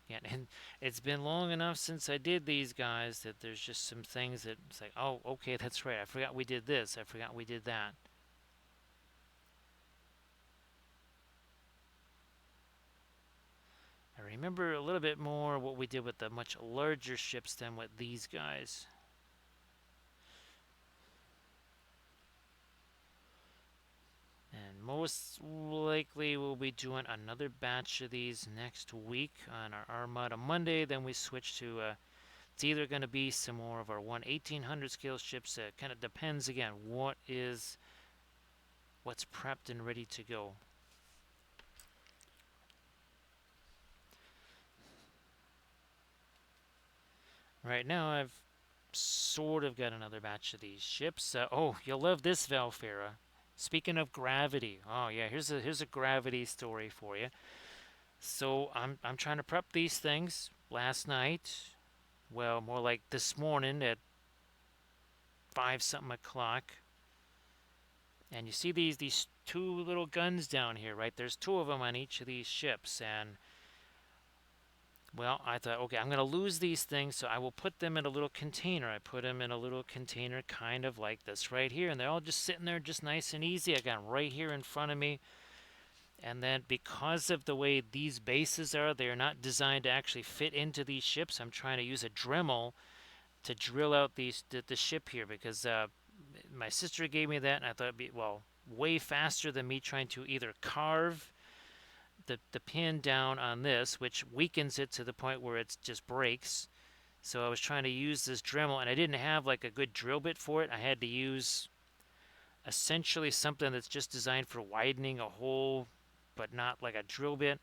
Yeah, and it's been long enough since I did these guys that there's just some things that it's like, oh, okay, that's right. I forgot we did this. I forgot we did that. I remember a little bit more what we did with the much larger ships than with these guys. And most likely we'll be doing another batch of these next week on our Armada Monday. Then we switch to, it's either going to be some more of our 1800 scale ships. It kind of depends again what's prepped and ready to go. Right now I've sort of got another batch of these ships. Oh, you'll love this, Valfera. Speaking of gravity, oh yeah, here's a gravity story for you. So I'm trying to prep these things last night. Well, more like this morning at 5 something o'clock. And you see these two little guns down here, right? There's two of them on each of these ships, and well, I thought, okay, I'm going to lose these things, so I will put them in a little container. I put them in a little container kind of like this right here, and they're all just sitting there just nice and easy. I got them right here in front of me. And then because of the way these bases are, they're not designed to actually fit into these ships. I'm trying to use a Dremel to drill out the ship here because my sister gave me that, and I thought it'd be, well, way faster than me trying to either carve the pin down on this, which weakens it to the point where it just breaks. So I was trying to use this Dremel, and I didn't have like a good drill bit for it. I had to use essentially something that's just designed for widening a hole, but not like a drill bit.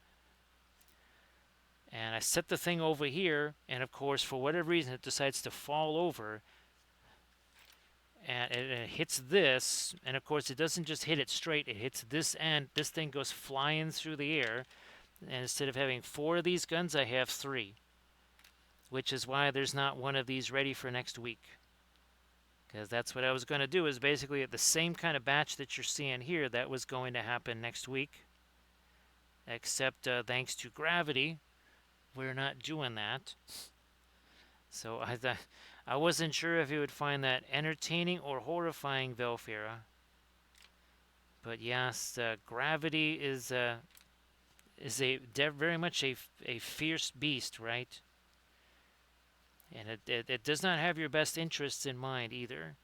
And I set the thing over here, and of course, for whatever reason, it decides to fall over, and it hits this, and of course, it doesn't just hit it straight, it hits this end. This thing goes flying through the air, and instead of having 4 of these guns, I have 3, which is why there's not one of these ready for next week. Because that's what I was going to do, is basically the same kind of batch that you're seeing here, that was going to happen next week. Except thanks to gravity, we're not doing that. So I wasn't sure if you would find that entertaining or horrifying, Velfira. But yes, gravity is very much a fierce beast, right? And it does not have your best interests in mind either.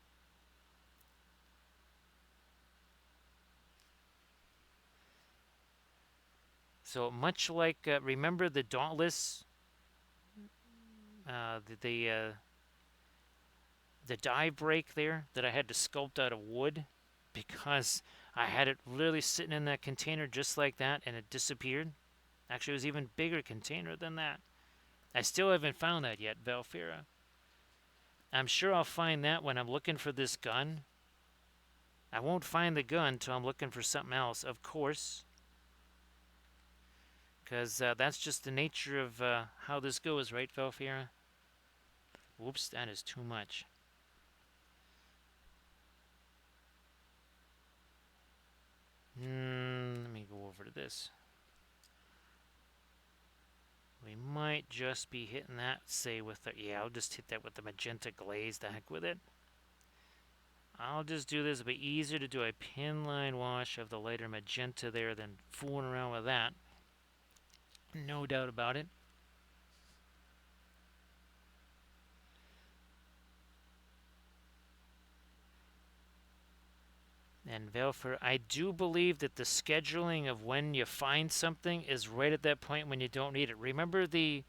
So much like remember the Dauntless, uh, the the, uh, the dive break there that I had to sculpt out of wood because I had it literally sitting in that container just like that, and it disappeared. Actually, it was even bigger container than that. I still haven't found that yet, Valfira. I'm sure I'll find that when I'm looking for this gun. I won't find the gun till I'm looking for something else, of course. Because that's just the nature of how this goes, right, Valfira? Whoops, that is too much. Let me go over to this. We might just be hitting that, say, with the... Yeah, I'll just hit that with the magenta glaze. The heck with it. I'll just do this. It'll be easier to do a pin line wash of the lighter magenta there than fooling around with that. No doubt about it. And Velfer, I do believe that the scheduling of when you find something is right at that point when you don't need it. Remember it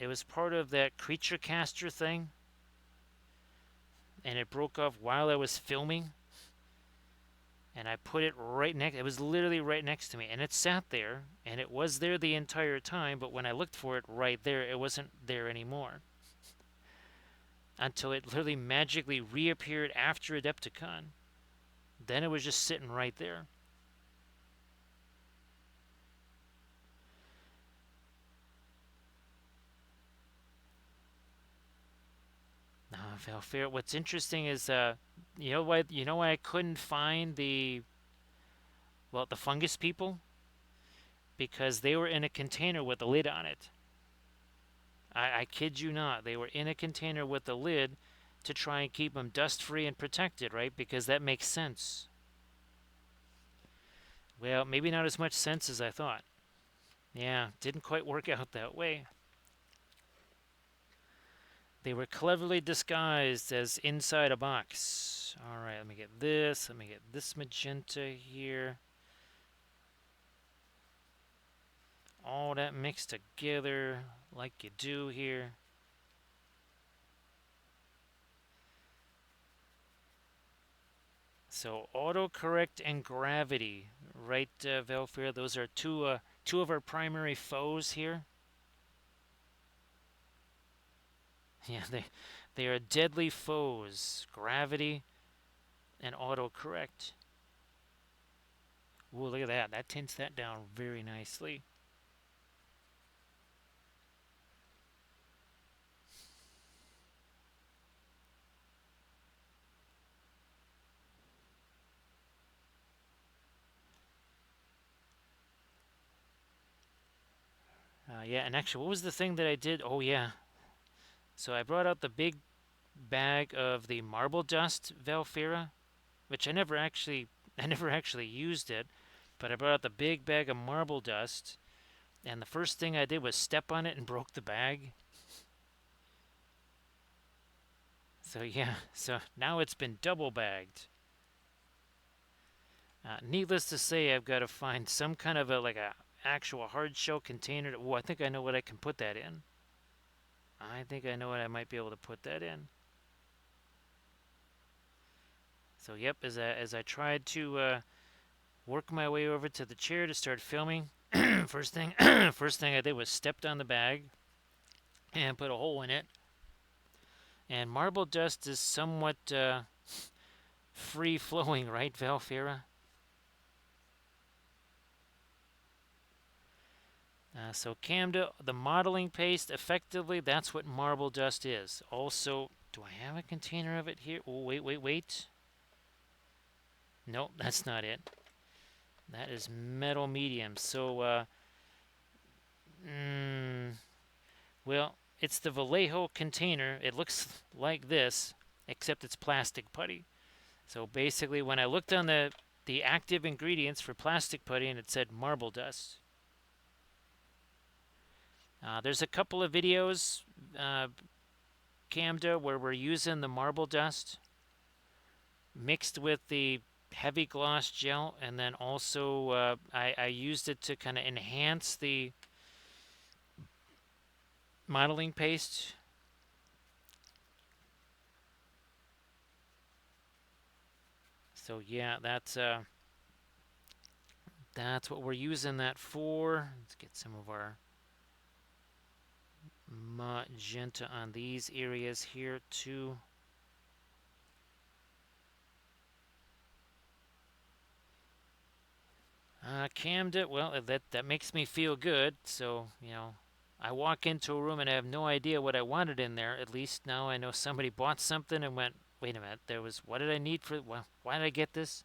was part of that creature caster thing? And it broke off while I was filming? And I put it right next, it was literally right next to me. And it sat there, and it was there the entire time, but when I looked for it right there, it wasn't there anymore. until it literally magically reappeared after Adepticon. Then it was just sitting right there. Valfair. What's interesting is, you know why I couldn't find the fungus people? Because they were in a container with a lid on it. I kid you not. They were in a container with a lid to try and keep them dust free and protected, right? Because that makes sense. Well, maybe not as much sense as I thought. Yeah, didn't quite work out that way. They were cleverly disguised as inside a box. All right, let me get this. Let me get this magenta here. All that mixed together like you do here. So autocorrect and gravity, right, Velfair? Those are two of our primary foes here. Yeah, they are deadly foes. Gravity and autocorrect. Ooh, look at that. That tints that down very nicely. Yeah, and actually, what was the thing that I did? Oh, yeah. So I brought out the big bag of the marble dust Valfira, which I never actually used it, but I brought out the big bag of marble dust, and the first thing I did was step on it and broke the bag. So yeah, so now it's been double bagged. Needless to say, I've got to find some kind of a actual hard shell container. Oh, I think I know what I can put that in. I think I know what I might be able to put that in. So yep, as I tried to work my way over to the chair to start filming, first thing first thing I did was stepped on the bag and put a hole in it. And marble dust is somewhat free flowing, right, Valfira? So Camda, the modeling paste, effectively, that's what marble dust is. Also, do I have a container of it here? Oh, wait. Nope, that's not it. That is metal medium. So, well, it's the Vallejo container. It looks like this, except it's plastic putty. So basically, when I looked on the active ingredients for plastic putty, and it said marble dust. There's a couple of videos, Camda, where we're using the marble dust mixed with the heavy gloss gel, and then also I used it to kind of enhance the modeling paste. So yeah, that's what we're using that for. Let's get some of our magenta on these areas here too. Cammed it. Well, that makes me feel good. So I walk into a room and I have no idea what I wanted in there. At least now I know somebody bought something and went, wait a minute, there was, what did I need for, well, why did I get this?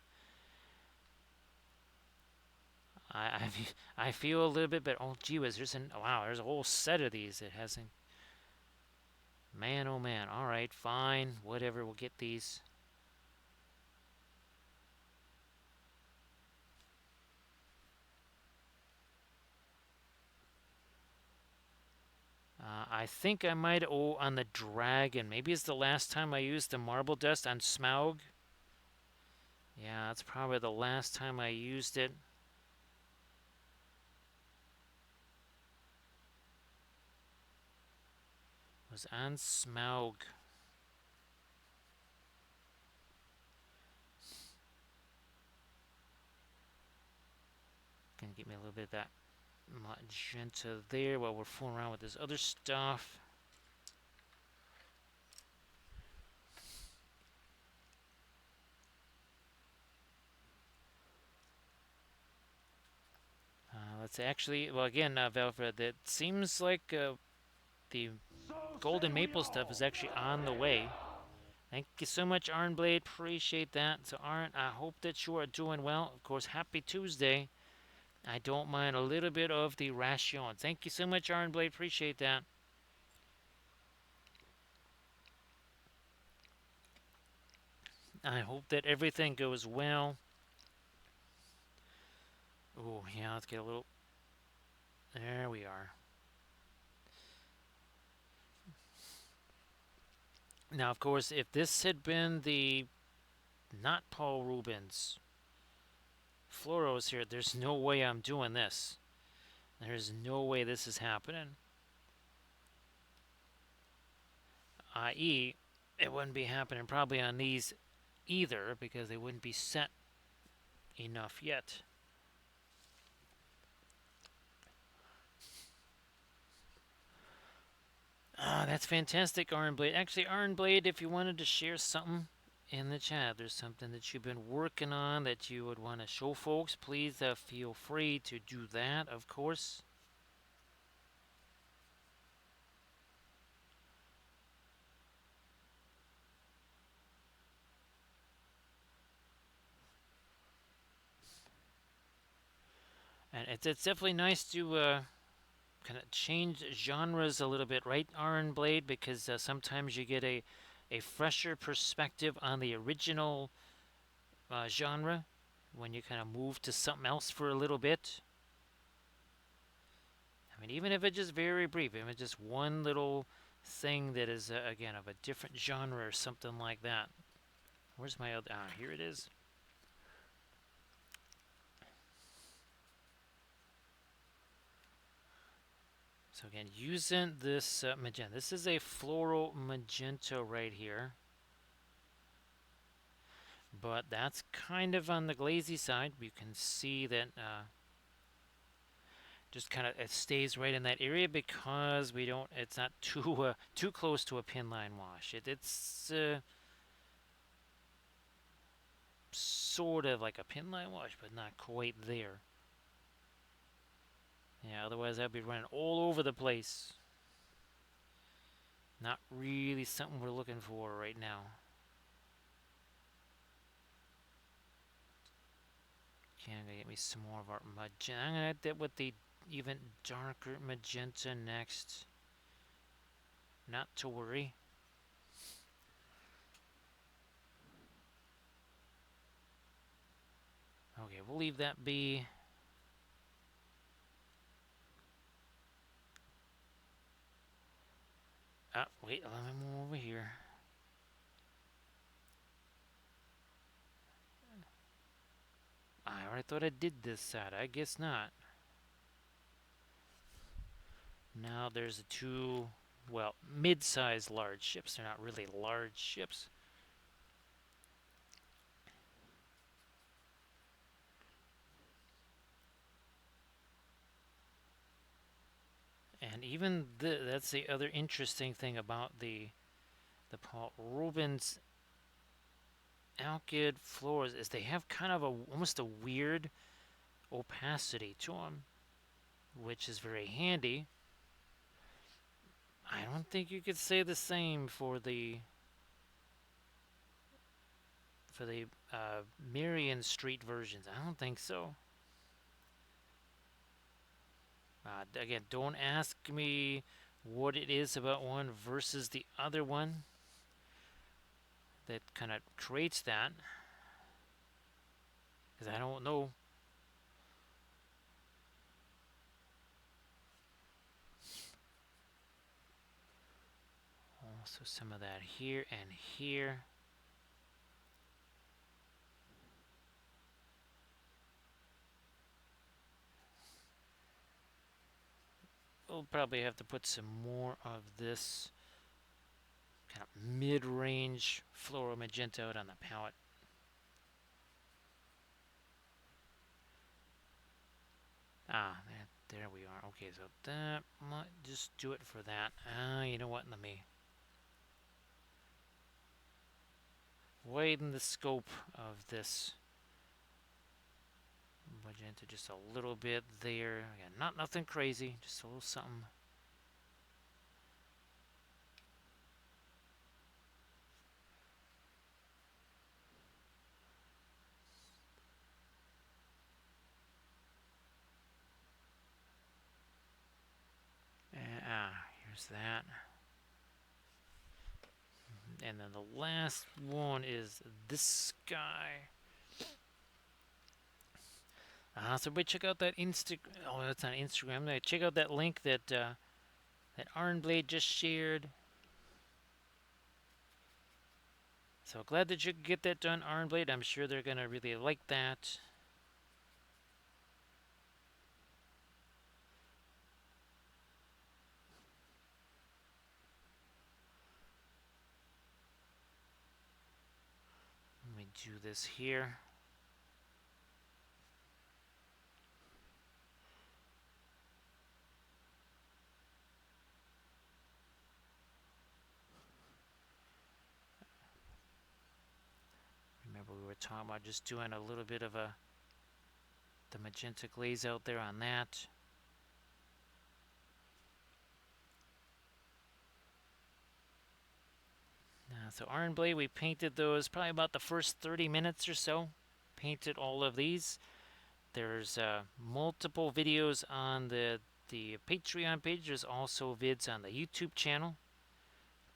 I, I feel a little bit, but oh gee whiz, there's a whole set of these. It hasn't, man, oh man. All right, fine, whatever, we'll get these. I think I might, on the dragon. Maybe it's the last time I used the marble dust on Smaug. Yeah, that's probably the last time I used it. It was on Smaug. Gonna get me a little bit of that magenta there while we're fooling around with this other stuff. It's actually, well, again, Valfred, it seems like the golden maple stuff is actually on the way. Thank you so much, Arnblade. Appreciate that. So, Arn, I hope that you are doing well. Of course, happy Tuesday. I don't mind a little bit of the ration. Thank you so much, Arnblade. Appreciate that. I hope that everything goes well. Oh, yeah, let's get a little. There we are. Now, of course, if this had been the not Paul Rubens Floros here, there's no way I'm doing this. There's no way this is happening. I.e., it wouldn't be happening probably on these either because they wouldn't be set enough yet. That's fantastic, Ironblade. Actually, Ironblade, if you wanted to share something in the chat, there's something that you've been working on that you would want to show folks, please feel free to do that, of course. And it's definitely nice to kind of change genres a little bit, right, Ironblade? Because sometimes you get a fresher perspective on the original genre when you kind of move to something else for a little bit. I mean, even if it's just very brief, even if it's just one little thing that is, again, of a different genre or something like that. Where's my other? Ah, here it is. So again, using this magenta. This is a floral magenta right here. But that's kind of on the glazy side. You can see that just kind of it stays right in that area because we don't. It's not too close to a pin line wash. It's sort of like a pin line wash, but not quite there. Yeah, otherwise I'd be running all over the place. Not really something we're looking for right now. Okay, I'm gonna get me some more of our magenta. I'm gonna add that with the even darker magenta next. Not to worry. Okay, we'll leave that be. Wait, let me move over here. I already thought I did this side. I guess not. Now there's the two, well, mid-sized large ships. They're not really large ships. And even that's the other interesting thing about the Paul Rubens Alkyd floors is they have kind of almost a weird opacity to them, which is very handy. I don't think you could say the same for the Marion Street versions. I don't think so. Again, don't ask me what it is about one versus the other one that kind of creates that, because I don't know. Also, some of that here and here. We'll probably have to put some more of this kind of mid-range floral magenta out on the palette. There we are. Okay, so that might just do it for that. You know what? Let me widen the scope of this magenta just a little bit there. Again, nothing crazy, just a little something. Here's that. And then the last one is this guy. So everybody check out that Oh, that's not Instagram. Check out that link that that Iron Blade just shared. So glad that you could get that done, Iron Blade. I'm sure they're gonna really like that. Let me do this here. Remember we were talking about just doing a little bit of the magenta glaze out there on that. So Iron Blade, we painted those probably about the first 30 minutes or so. Painted all of these. There's multiple videos on the Patreon page. There's also vids on the YouTube channel.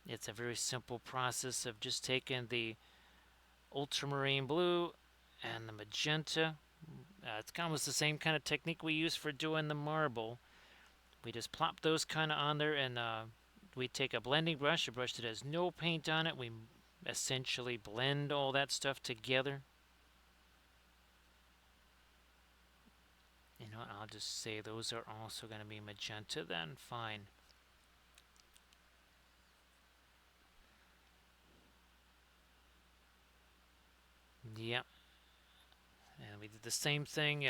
It's a very simple process of just taking the ultramarine blue and the magenta. It's almost the same kind of technique we use for doing the marble. We just plop those kind of on there, and we take a blending brush, a brush that has no paint on it. We essentially blend all that stuff together. You know, I'll just say those are also going to be magenta then. Fine. Yep. And we did the same thing.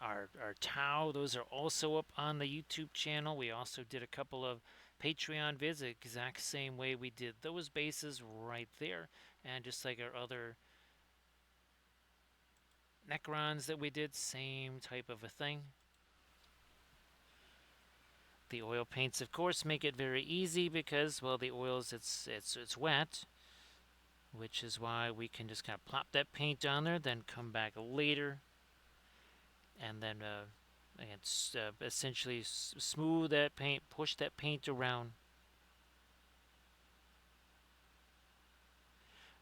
Our Tau, those are also up on the YouTube channel. We also did a couple of Patreon vids, the exact same way we did those bases right there. And just like our other Necrons that we did, same type of a thing. The oil paints, of course, make it very easy because, well, the oils, it's wet, which is why we can just kind of plop that paint on there, then come back later, and then essentially smooth that paint, push that paint around.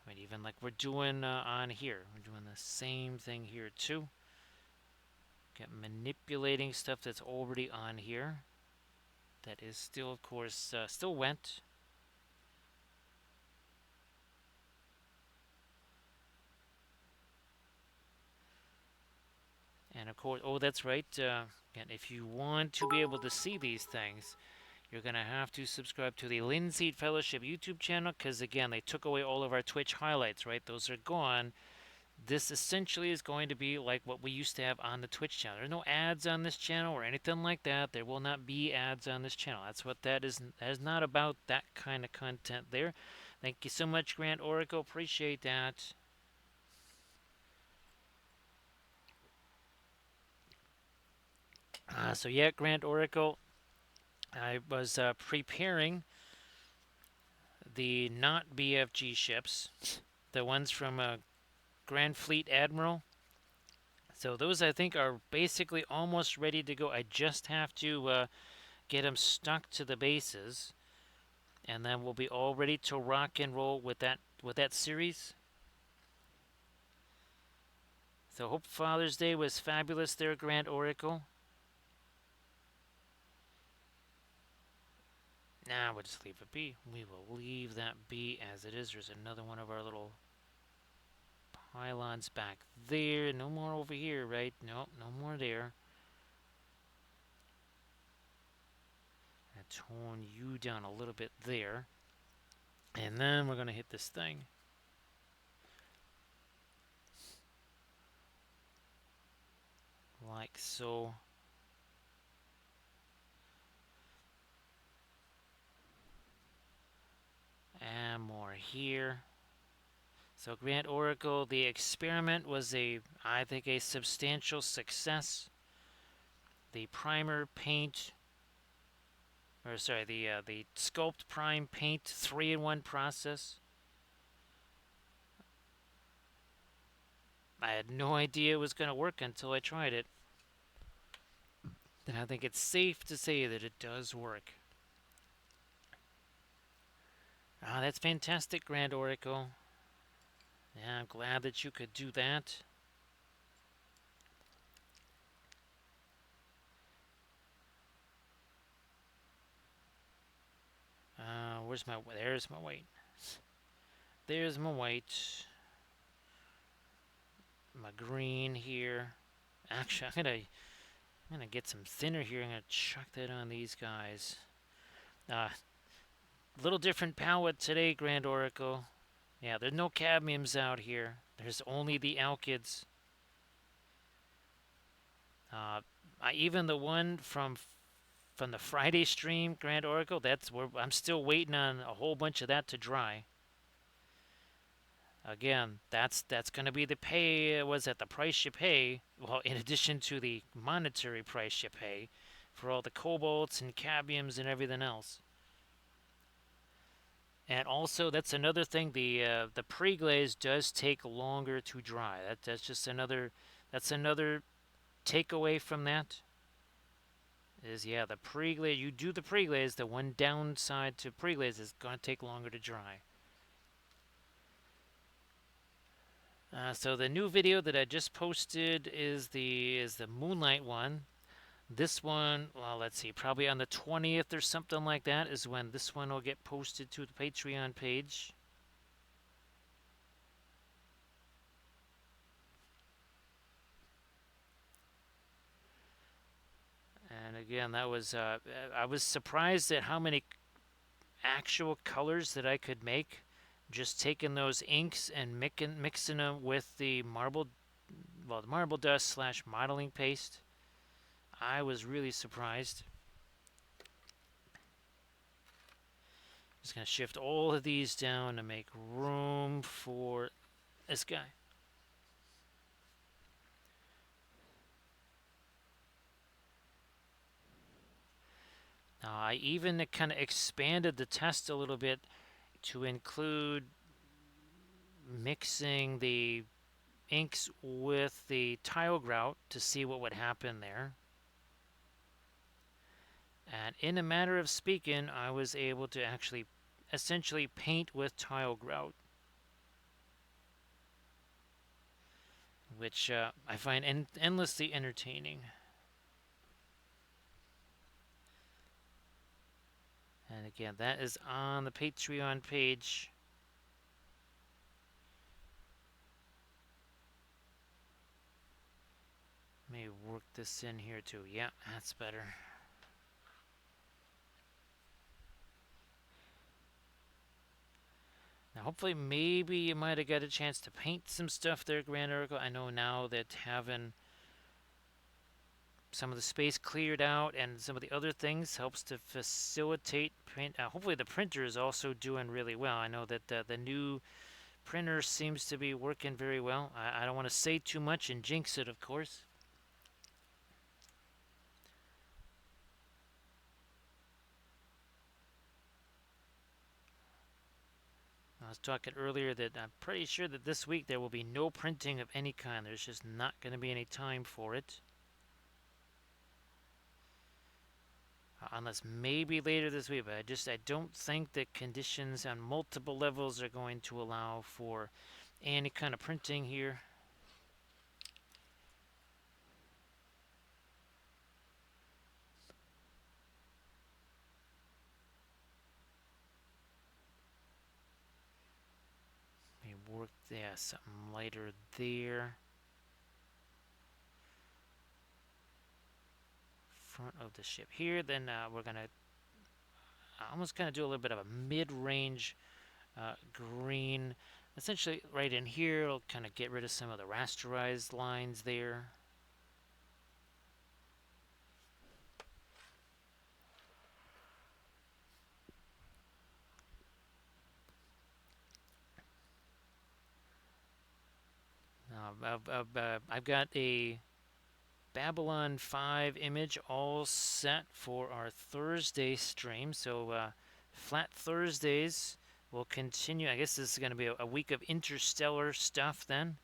I mean, even like we're doing on here, we're doing the same thing here too. Get manipulating stuff that's already on here. That is still, of course, still wet. And of course, oh, that's right. Again, if you want to be able to see these things, you're going to have to subscribe to the Linseed Fellowship YouTube channel because, again, they took away all of our Twitch highlights, right? Those are gone. This essentially is going to be like what we used to have on the Twitch channel. There's no ads on this channel or anything like that. There will not be ads on this channel. That's what that is. That is not about that kind of content there. Thank you so much, Grant Oracle. Appreciate that. So yeah, Grant Oracle, I was preparing the not BFG ships, the ones from Grand Fleet Admiral. So those I think are basically almost ready to go. I just have to get them stuck to the bases, and then we'll be all ready to rock and roll with that series. So hope Father's Day was fabulous there, Grand Oracle. Nah, we'll just leave it be. We will leave that be as it is. There's another one of our little pylons back there. No more over here, right? Nope, no more there. I tone you down a little bit there. And then we're going to hit this thing. Like so. And more here. So Grand Oracle, the experiment was I think, a substantial success. The primer paint, or sorry, the sculpt prime paint 3-in-1 process. I had no idea it was going to work until I tried it. And I think it's safe to say that it does work. Ah, that's fantastic, Grand Oracle. Yeah, I'm glad that you could do that. Where's my... There's my white. There's my white. My green here. Actually, I'm gonna get some thinner here. I'm gonna chuck that on these guys. Little different palette today, Grand Oracle. Yeah, there's no cadmiums out here. There's only the alkyds. Even the one from the Friday stream, Grand Oracle, that's where I'm still waiting on a whole bunch of that to dry. Again, that's going to be the pay. Was at the price you pay? Well, in addition to the monetary price you pay for all the cobalts and cadmiums and everything else. And also, that's another thing. The pre-glaze does take longer to dry. That's just another. That's another takeaway from that. Is yeah, the pre-glaze. You do the pre-glaze. The one downside to pre-glaze is going to take longer to dry. So the new video that I just posted is the Moonlight one. This one, well, let's see, probably on the 20th or something like that is when this one will get posted to the Patreon page. And again, that was I was surprised at how many actual colors that I could make, just taking those inks and mixing them with the marble dust slash modeling paste. I was really surprised. Just gonna shift all of these down to make room for this guy. Now I even kind of expanded the test a little bit to include mixing the inks with the tile grout to see what would happen there. And in a matter of speaking, I was able to actually essentially paint with tile grout, which I find endlessly entertaining. And again, that is on the Patreon page. Let me work this in here too. Yeah, that's better. Now, hopefully, maybe you might have got a chance to paint some stuff there, Grand Oracle. I know now that having some of the space cleared out and some of the other things helps to facilitate print. Hopefully, the printer is also doing really well. I know that the new printer seems to be working very well. I don't want to say too much and jinx it, of course. I was talking earlier that I'm pretty sure that this week there will be no printing of any kind. There's just not going to be any time for it. Unless maybe later this week, but I don't think that conditions on multiple levels are going to allow for any kind of printing here. Work there, something lighter there. Front of the ship here. Then we're gonna almost kind of do a little bit of a mid-range green. Essentially, right in here, it'll kind of get rid of some of the rasterized lines there. I've got a Babylon 5 image all set for our Thursday stream. So Flat Thursdays will continue. I guess this is going to be a week of interstellar stuff then.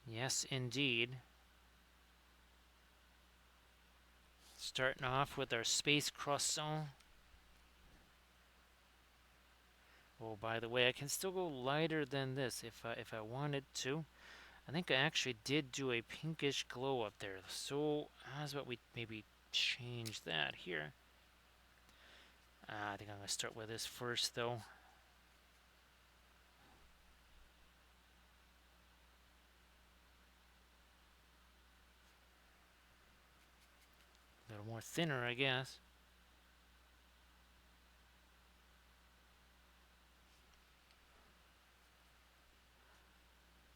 Yes, indeed. Starting off with our space croissant. Oh, by the way, I can still go lighter than this if I wanted to. I think I actually did do a pinkish glow up there. So how's about we maybe change that here? I think I'm going to start with this first, though. A little more thinner, I guess.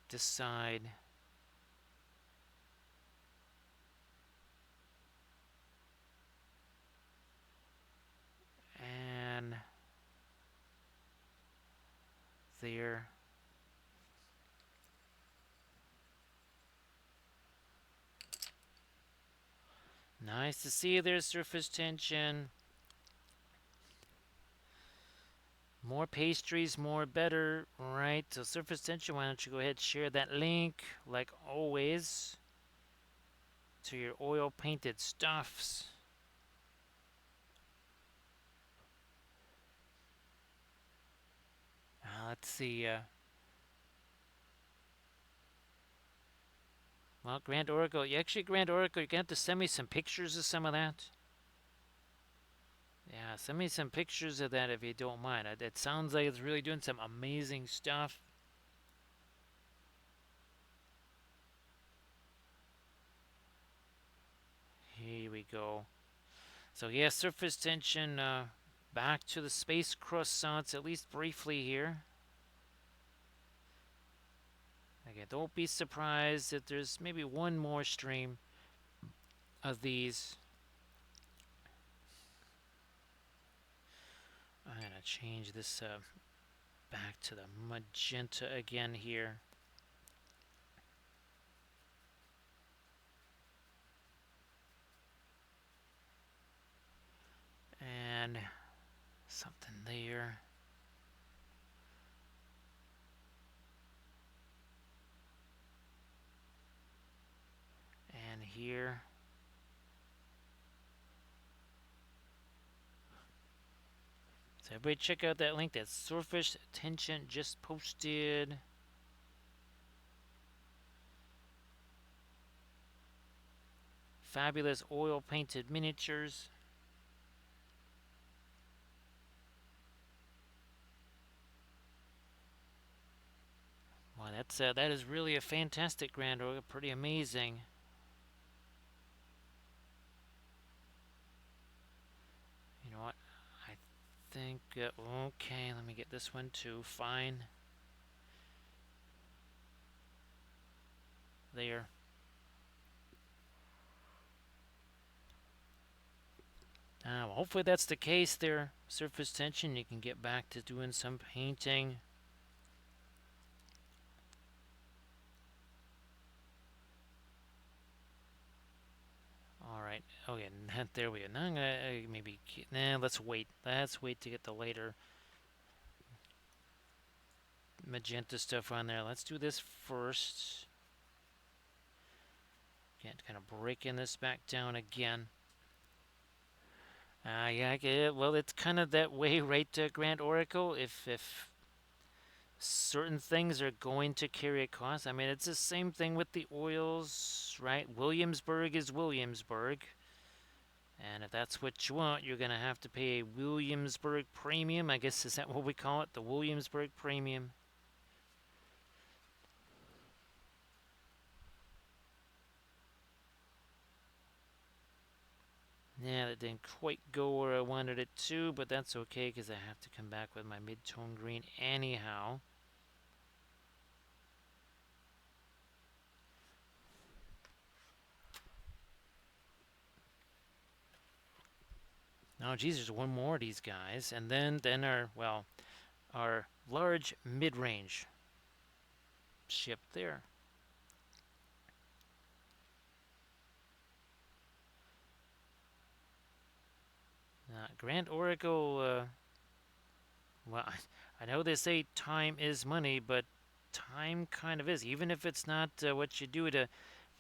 This side. And there. Nice to see there's surface tension. More pastries, more better, right? So surface tension, why don't you go ahead and share that link, like always, to your oil painted stuffs. Let's see. Well, Grand Oracle, actually, Grand Oracle, you're going to have to send me some pictures of some of that. Yeah, send me some pictures of that if you don't mind. It sounds like it's really doing some amazing stuff. Here we go. So yeah, surface tension, back to the space croissants, at least briefly here. Again, don't be surprised if there's maybe one more stream of these. I'm going to change this back to the magenta again here. And something there. And here. So everybody check out that link. That surface tension just posted. Fabulous oil painted miniatures. Well, that is really a fantastic Grand Oracle. Pretty amazing. You know what? I think okay. Let me get this one too. Fine. There. Well, hopefully that's the case there. Surface tension. You can get back to doing some painting. All right. Okay. There we go. Now I'm gonna maybe. Let's wait. Let's wait to get the later magenta stuff on there. Let's do this first. Can't kind of breaking this back down again. Yeah, well, it's kind of that way, right, Grand Oracle? If certain things are going to carry a cost, I mean, it's the same thing with the oils, right? Williamsburg is Williamsburg. And if that's what you want, you're going to have to pay a Williamsburg premium. I guess, is that what we call it? The Williamsburg premium. Yeah, that didn't quite go where I wanted it to, but that's okay because I have to come back with my mid-tone green anyhow. Oh, geez, there's one more of these guys. And then our large mid-range. ship there. Grand Oracle, well, I know they say time is money, but time kind of is. Even if it's not what you do to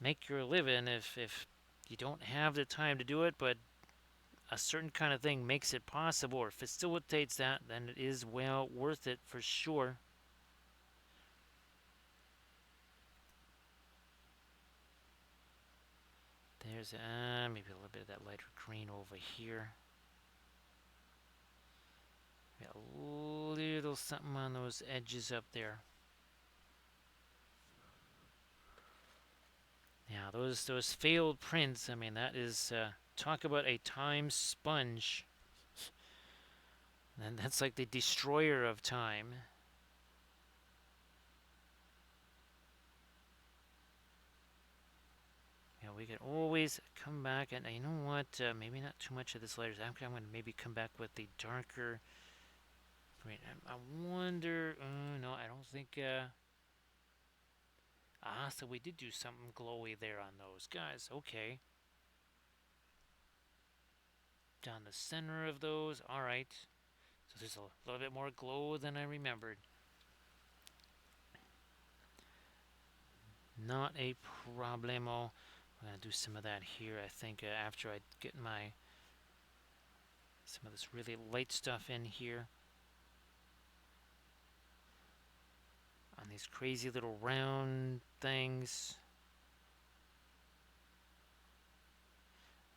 make your living, if you don't have the time to do it, but a certain kind of thing makes it possible or facilitates that, then it is well worth it for sure. There's maybe a little bit of that lighter green over here. Got a little something on those edges up there. Yeah, those failed prints. I mean, that is talk about a time sponge. And that's like the destroyer of time. Yeah, we could always come back, and you know what? Maybe not too much of this later. I'm going to maybe come back with the darker. I wonder. No, I don't think. So we did do something glowy there on those guys. Okay. Down the center of those. All right. So there's a little bit more glow than I remembered. Not a problemo. I'm gonna do some of that here. I think after I get some of this really light stuff in here on these crazy little round things,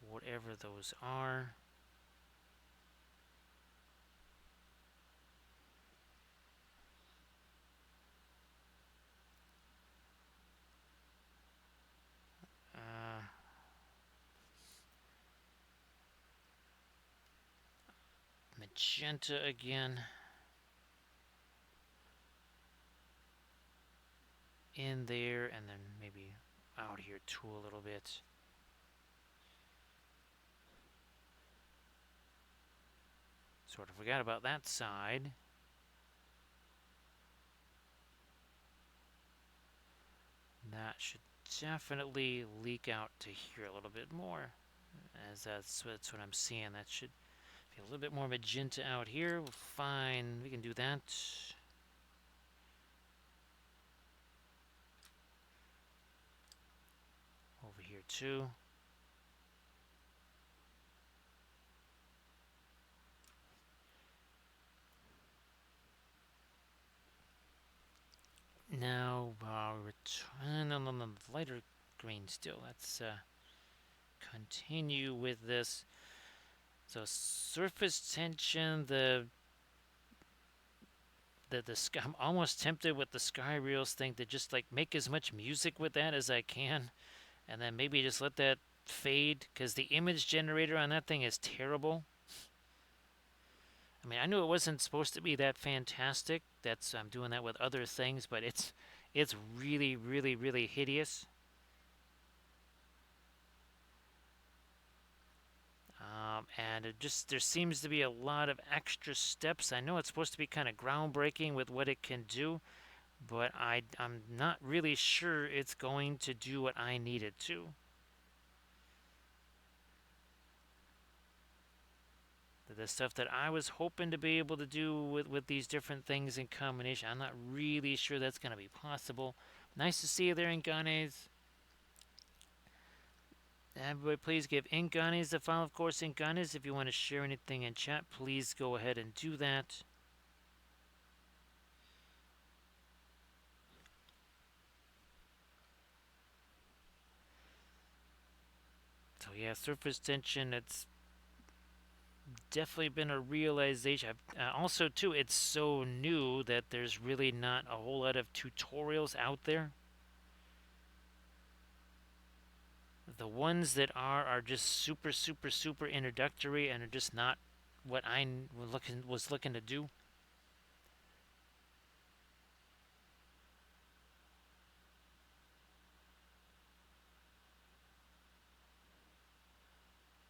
whatever those are. Magenta again. In there, and then maybe out here too a little bit. Sort of forgot about that side. That should definitely leak out to here a little bit more, as that's what I'm seeing. That should be a little bit more magenta out here. Fine, we can do that. Over here too. Now we're turning on the lighter green still. Let's continue with this. So surface tension, the sky, I'm almost tempted with the sky reels thing to just like make as much music with that as I can, and then maybe just let that fade, because the image generator on that thing is terrible. I mean, I knew it wasn't supposed to be that fantastic. I'm doing that with other things, but it's really, really, really hideous. And there seems to be a lot of extra steps. I know it's supposed to be kind of groundbreaking with what it can do, but I'm not really sure it's going to do what I need it to. The stuff that I was hoping to be able to do with these different things in combination, I'm not really sure that's going to be possible. Nice to see you there, Inganes. Everybody, please give Inganes a follow. Of course, Inganes, if you want to share anything in chat, please go ahead and do that. So yeah, surface tension, it's definitely been a realization. Also, too, it's so new that there's really not a whole lot of tutorials out there. The ones that are just super, super, super introductory and are just not what I was looking to do.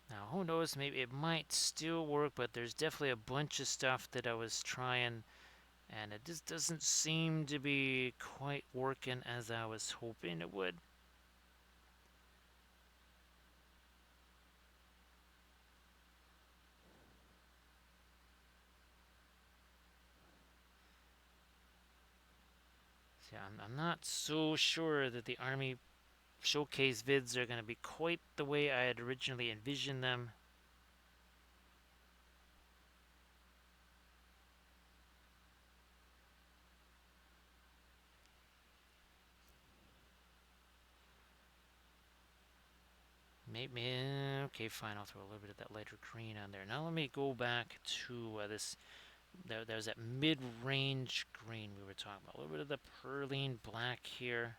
Now, who knows, maybe it might still work, but there's definitely a bunch of stuff that I was trying And it just doesn't seem to be quite working as I was hoping it would. See, I'm not so sure that the Army Showcase vids are going to be quite the way I had originally envisioned them. Maybe, okay, fine, I'll throw a little bit of that lighter green on there. Now let me go back to this. There's that mid-range green we were talking about. A little bit of the perline black here.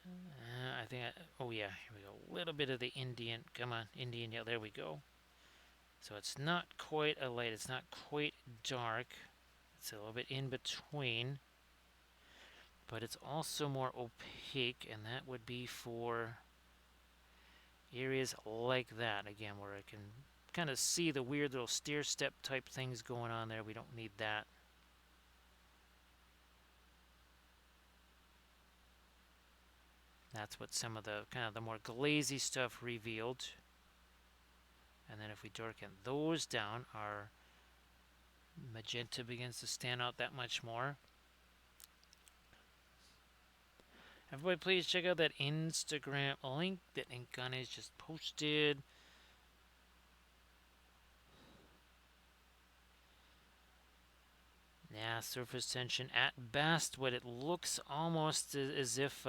I think, oh yeah, here we go. A little bit of the Indian. Come on, Indian, yeah, there we go. So it's not quite a light, it's not quite dark. It's a little bit in between. But it's also more opaque, and that would be for areas like that, again, where I can kind of see the weird little stair step type things going on there. We don't need that. That's what some of the kind of the more glazy stuff revealed. And then if we darken those down, our magenta begins to stand out that much more. Everybody please check out that Instagram link that Inkani's just posted. Yeah, surface tension at best. What it looks almost as if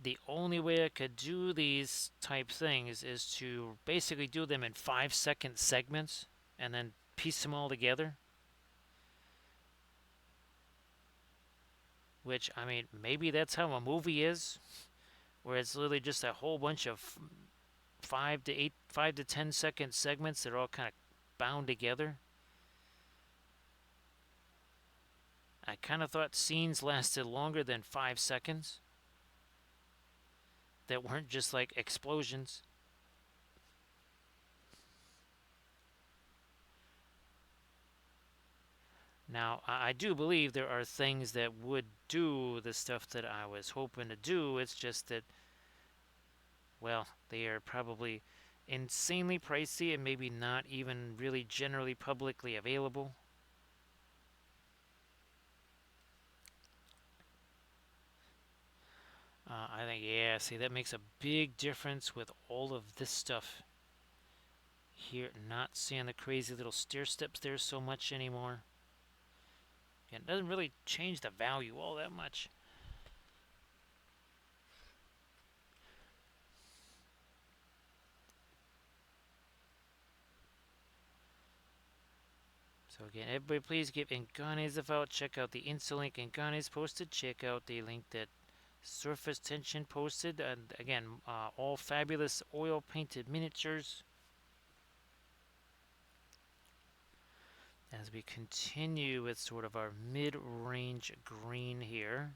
the only way I could do these type things is to basically do them in 5-second segments and then piece them all together. Which, I mean, maybe that's how a movie is, where it's literally just a whole bunch of 5 to 10 second segments that are all kind of bound together. I kind of thought scenes lasted longer than 5 seconds that weren't just like explosions. Now, I do believe there are things that would do the stuff that I was hoping to do. It's just that, well, they are probably insanely pricey and maybe not even really generally publicly available. I think, yeah, see, that makes a big difference with all of this stuff here. Not seeing the crazy little stair steps there so much anymore. And it doesn't really change the value all that much. So again, everybody please give Inganes a vote. Check out the Insta link Inganes posted. Check out the link that Surface Tension posted. And again, all fabulous oil painted miniatures. As we continue with sort of our mid-range green here.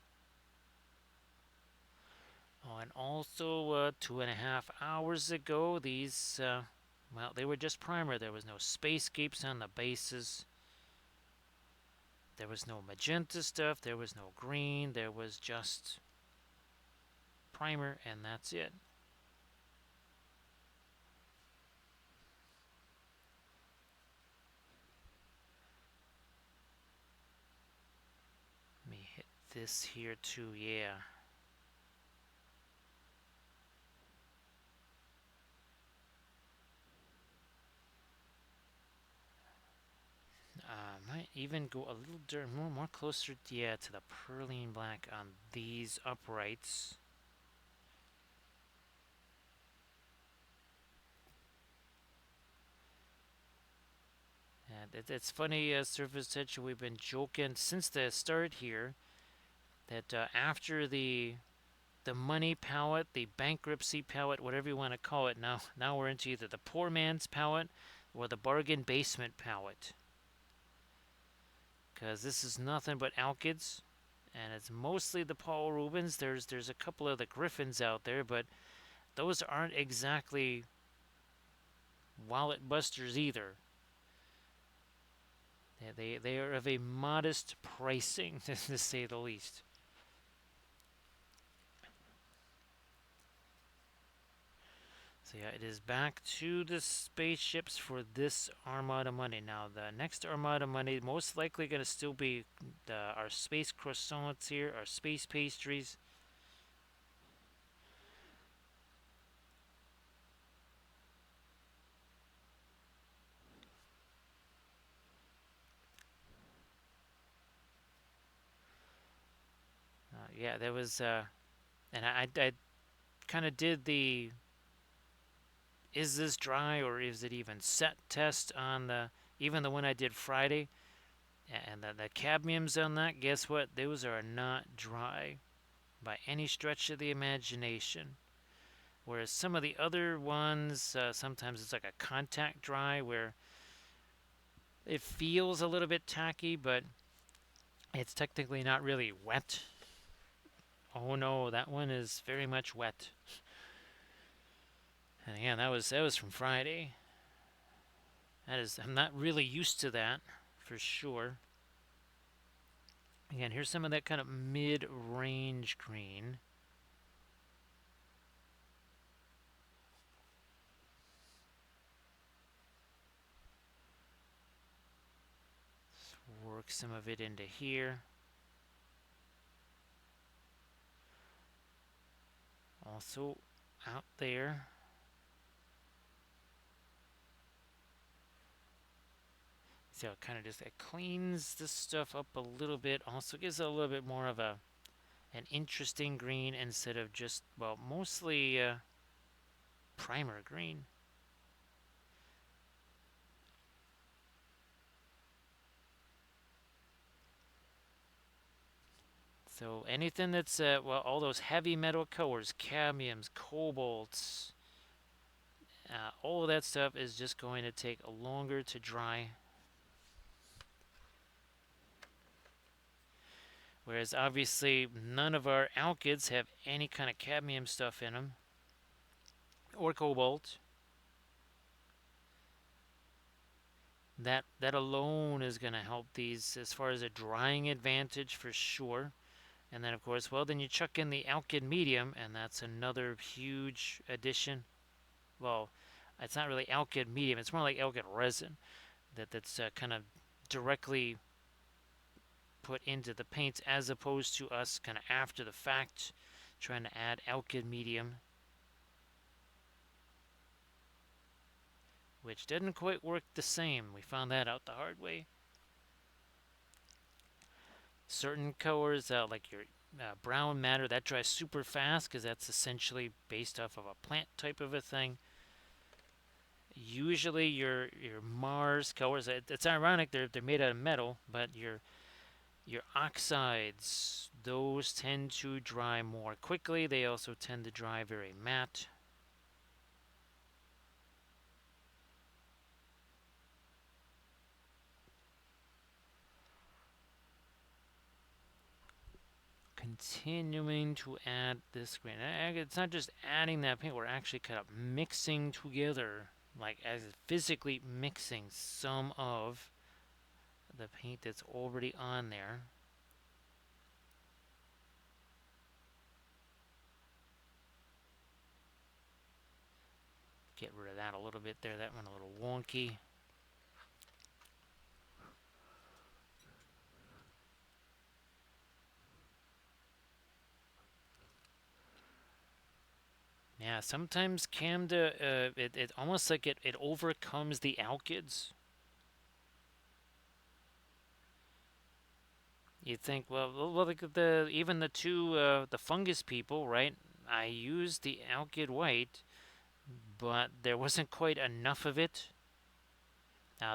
Oh, and also 2.5 hours ago, these, well, they were just primer. There was no spacescapes on the bases. There was no magenta stuff. There was no green. There was just primer, and that's it. Let me hit this here too, yeah. Might even go a little more closer, yeah, to the perline black on these uprights. And it's funny, Surface Tension, we've been joking since the start here that after the money palette, the bankruptcy palette, whatever you want to call it, now we're into either the poor man's palette or the bargain basement palette. Because this is nothing but Alkids, and it's mostly the Paul Rubens. There's a couple of the Griffins out there, but those aren't exactly wallet busters either. They are of a modest pricing, to say the least. So yeah, it is back to the spaceships for this Armada Monday. Now the next Armada Monday most likely going to still be our space croissants here, our space pastries. Yeah, there was, and I kind of did the is this dry or is it even set test on even the one I did Friday, and the cadmiums on that. Guess what? Those are not dry by any stretch of the imagination. Whereas some of the other ones, sometimes it's like a contact dry where it feels a little bit tacky, but it's technically not really wet. Oh no, that one is very much wet. And again, that was from Friday. I'm not really used to that, for sure. Again, here's some of that kind of mid-range green. Let's work some of it into here. Also out there. So it kind of just it cleans this stuff up a little bit. Also gives it a little bit more of an interesting green instead of just, well, mostly primer green. So anything that's, well, all those heavy metal colors, cadmiums, cobalts, all of that stuff is just going to take longer to dry. Whereas obviously none of our alkyds have any kind of cadmium stuff in them or cobalt. That alone is going to help these as far as a drying advantage for sure. And then of course, well, then you chuck in the alkyd medium, and that's another huge addition. Well, it's not really alkyd medium; it's more like alkyd resin that's kind of directly put into the paints, as opposed to us kind of after the fact trying to add alkyd medium, which didn't quite work the same. We found that out the hard way. Certain colors, like your brown matter, that dries super fast because that's essentially based off of a plant type of a thing. Usually your Mars colors, it's ironic, they're made out of metal, but your oxides, those tend to dry more quickly. They also tend to dry very matte. Continuing to add this green. It's not just adding that paint, we're actually kind of mixing together, like as physically mixing some of the paint that's already on there. Get rid of that a little bit there. That went a little wonky. Yeah, sometimes Camda, it almost like it overcomes the alkyds. You think, well, like even the two the fungus people, right? I used the alkyd white, but there wasn't quite enough of it.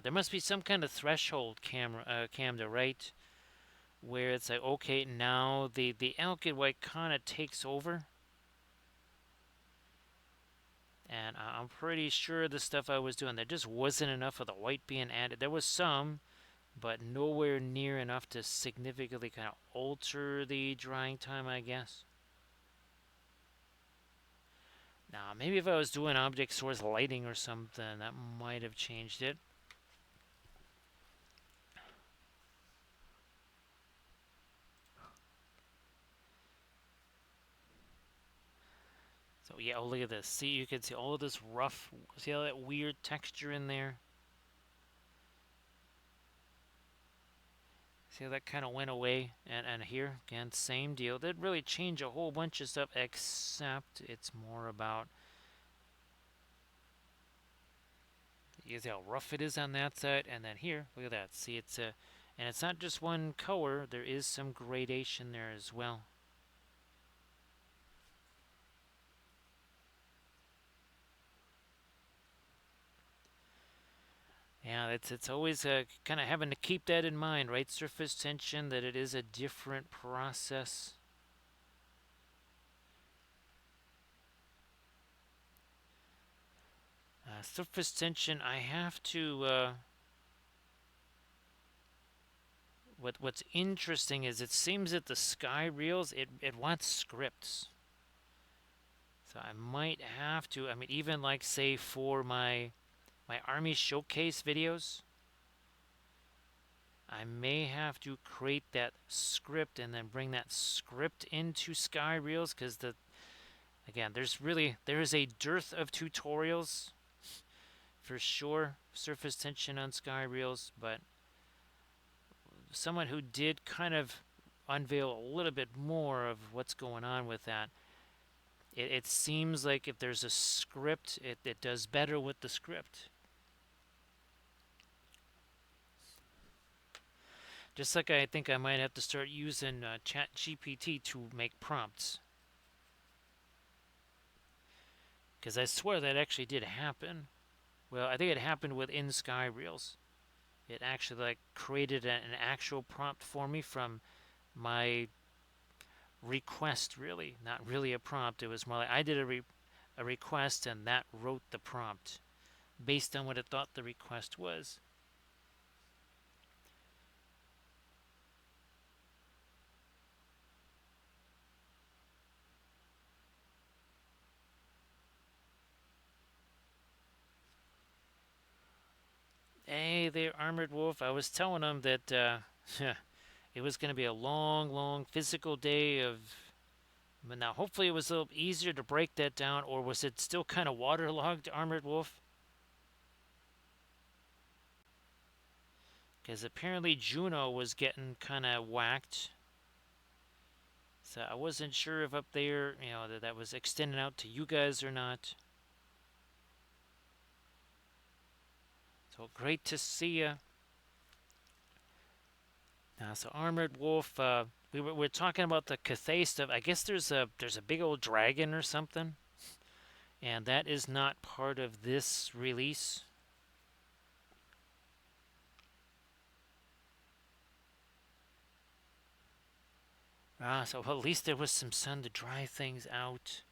There must be some kind of threshold Camda, right? Where it's like, okay, now the alkyd white kind of takes over. And I'm pretty sure the stuff I was doing, there just wasn't enough of the white being added. There was some, but nowhere near enough to significantly kind of alter the drying time, I guess. Now, maybe if I was doing object source lighting or something, that might have changed it. So yeah, oh look at this. See, you can see all of this rough, see all that weird texture in there? See how that kind of went away? And here, again, same deal. Didn't really change a whole bunch of stuff, except it's more about, you see how rough it is on that side, and then here, look at that. See, it's a, and it's not just one color, there is some gradation there as well. Yeah, it's always kind of having to keep that in mind, right? Surface tension, that it is a different process. Surface tension, I have to. What's interesting is it seems that the sky reels it wants scripts, so I might have to. I mean, even like say for my army showcase videos, I may have to create that script and then bring that script into sky reels because again there is a dearth of tutorials for sure, surface tension on sky reels, but someone who did kind of unveil a little bit more of what's going on with that. It seems like if there's a script, it does better with the script. Just like I think I might have to start using Chat GPT to make prompts. Because I swear that actually did happen. Well, I think it happened within Sky Reels. It actually like created an actual prompt for me from my request, really. Not really a prompt. It was more like I did a request and that wrote the prompt based on what it thought the request was. Hey there, Armored Wolf. I was telling him that it was going to be a long, long physical day of. But now, hopefully, it was a little easier to break that down, or was it still kind of waterlogged, Armored Wolf? Because apparently Juno was getting kind of whacked. So I wasn't sure if up there, that was extending out to you guys or not. So great to see you. Now, so Armored Wolf, we're talking about the Cathay stuff. I guess there's a big old dragon or something, and that is not part of this release. So well, at least there was some sun to dry things out.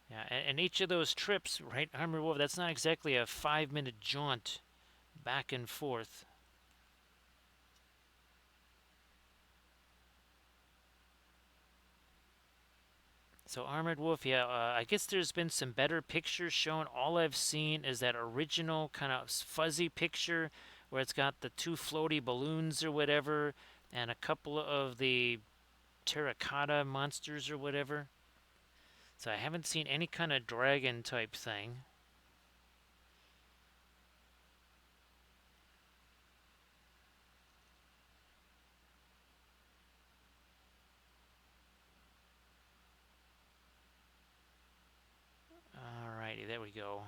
Yeah, and each of those trips, right, Armored Wolf, that's not exactly a 5-minute jaunt back and forth. So Armored Wolf, yeah, I guess there's been some better pictures shown. All I've seen is that original kind of fuzzy picture where it's got the two floaty balloons or whatever, and a couple of the terracotta monsters or whatever. So I haven't seen any kind of dragon type thing. Alrighty, there we go.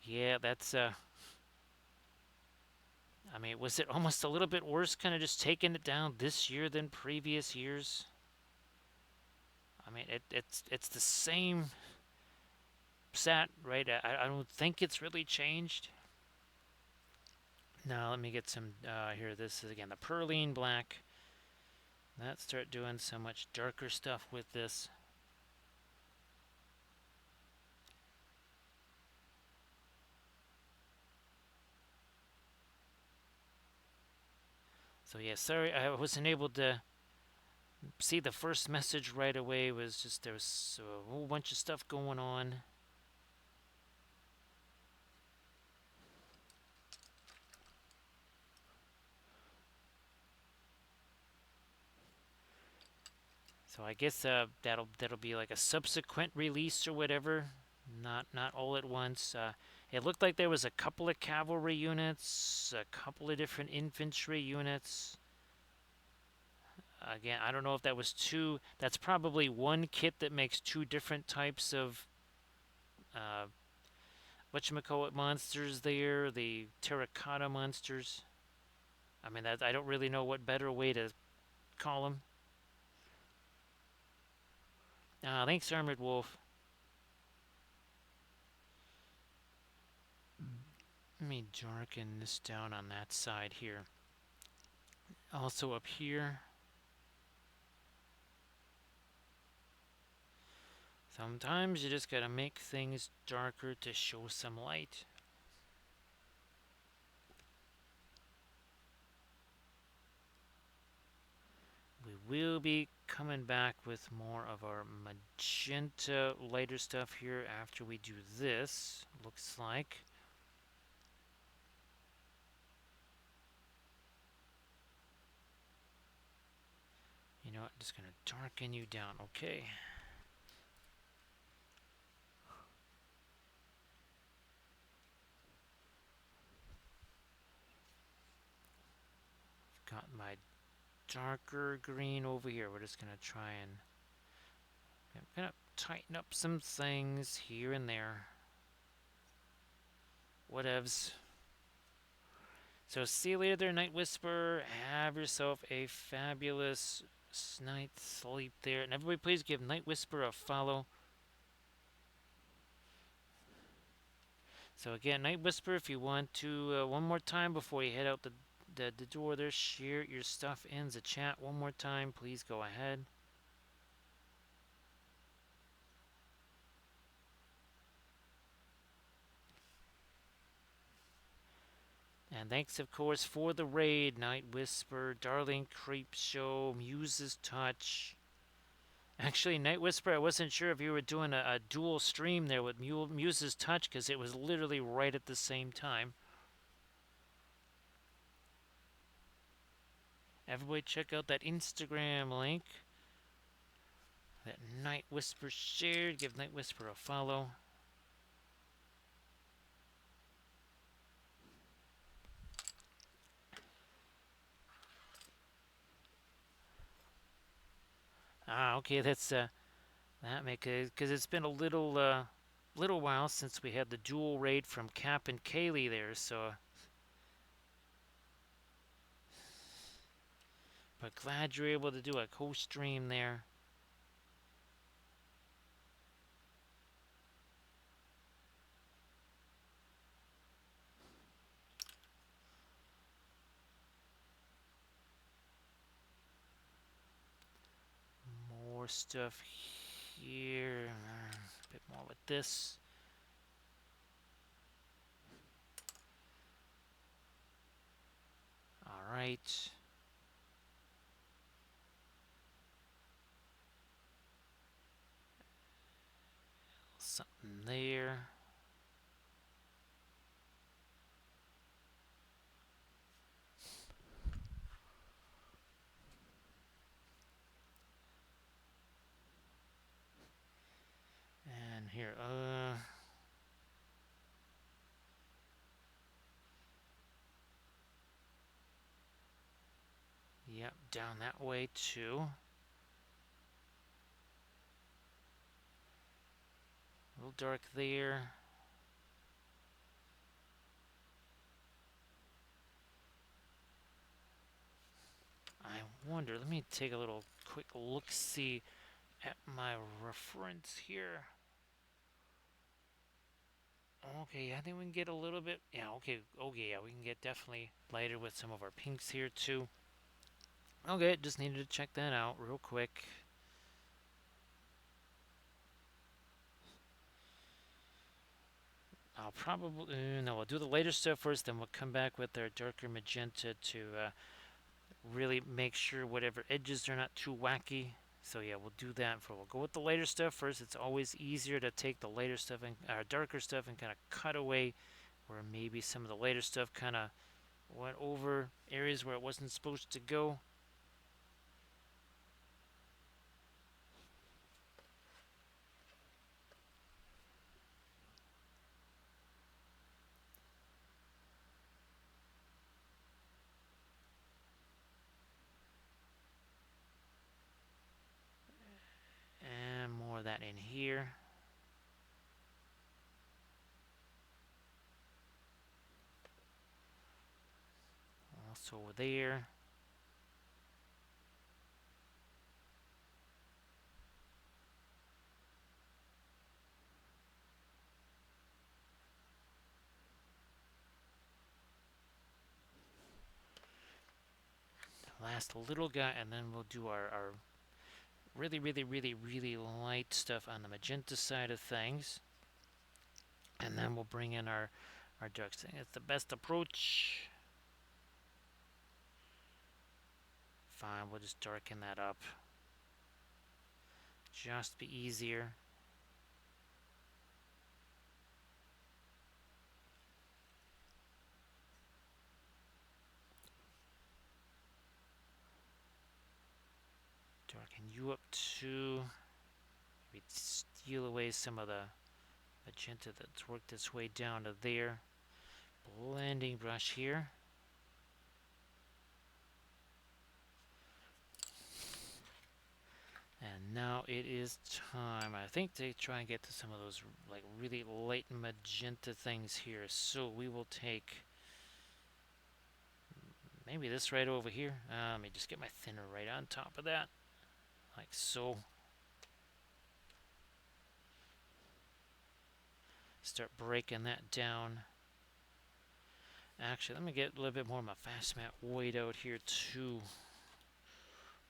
Yeah, that's I mean, was it almost a little bit worse kind of just taking it down this year than previous years? I mean, it's the same set, right? I don't think it's really changed. Now, let me get some, here, this is again the Perline Black. Let's start doing so much darker stuff with this. So yeah, sorry I wasn't able to see the first message right away. It was just there was a whole bunch of stuff going on. So I guess that'll be like a subsequent release or whatever. Not all at once. It looked like there was a couple of cavalry units, a couple of different infantry units. Again, I don't know if that was two. That's probably one kit that makes two different types of uh, whatchamacallit monsters there, the terracotta monsters. I mean, I don't really know what better way to call them. Thanks, Armored Wolf. Let me darken this down on that side here. Also up here. Sometimes you just gotta make things darker to show some light. We will be coming back with more of our magenta lighter stuff here after we do this, looks like. You know what, I'm just gonna darken you down, okay. Got my darker green over here. We're just gonna try and I'm gonna tighten up some things here and there. Whatevs. So see you later there, Night Whisperer. Have yourself a fabulous night's sleep there. And everybody please give Night Whisperer a follow. So again, Night Whisperer, if you want to, one more time before you head out the door there, share your stuff in the chat one more time. Please go ahead. And thanks, of course, for the raid, Night Whisper, Darling Creep Show, Muse's Touch. Actually, Night Whisper, I wasn't sure if you were doing a dual stream there with Muse's Touch because it was literally right at the same time. Everybody check out that Instagram link that Night Whisper shared. Give Night Whisper a follow. Okay, that's that make it because it's been a little while since we had the dual raid from Cap and Kaylee there, so but glad you're able to do a co-stream there. More stuff here. A bit more with this. All right. Something there. And here, yep, down that way too. A little dark there. I wonder, let me take a little quick look-see at my reference here. Okay, I think we can get a little bit, yeah, okay, yeah, we can get definitely lighter with some of our pinks here too. Okay, just needed to check that out real quick. I'll probably, no, we'll do the lighter stuff first, then we'll come back with our darker magenta to really make sure whatever edges are not too wacky. So yeah, we'll do that. We'll go with the lighter stuff first. It's always easier to take the lighter stuff and darker stuff and kind of cut away where maybe some of the lighter stuff kind of went over areas where it wasn't supposed to go. And more of that in here. Also there. Last little guy, and then we'll do our really, really, really, really light stuff on the magenta side of things. And then we'll bring in our darks. I think it's the best approach. Fine, we'll just darken that up. Just be easier. Darken you up too. Maybe steal away some of the magenta that's worked its way down to there. Blending brush here. And now it is time, I think, to try and get to some of those like really light magenta things here. So we will take maybe this right over here. Let me just get my thinner right on top of that, like so. Start breaking that down. Actually, let me get a little bit more of my fast mat weight out here too.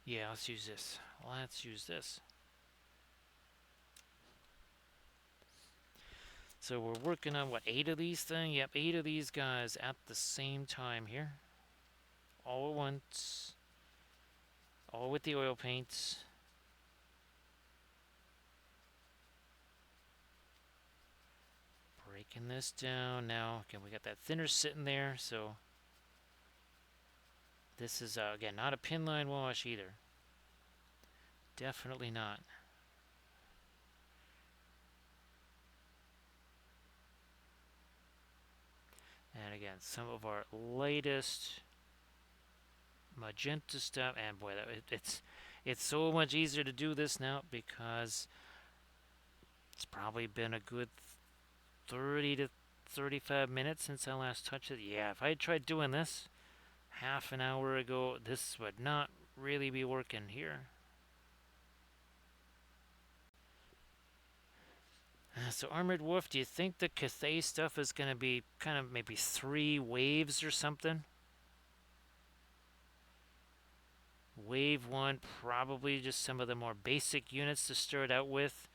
Yeah, let's use this. Let's use this. So we're working on, what, 8 of these things? Yep, 8 of these guys at the same time here. All at once. All with the oil paints. Breaking this down now. Again, we got that thinner sitting there, so this is, again, not a pin line wash either. Definitely not. And again, some of our latest magenta stuff, and boy, it's so much easier to do this now because it's probably been a good 30 to 35 minutes since I last touched it. Yeah, if I had tried doing this half an hour ago, this would not really be working here. So Armored Wolf, do you think the Cathay stuff is going to be kind of maybe 3 waves or something? Wave 1, probably just some of the more basic units to start out with.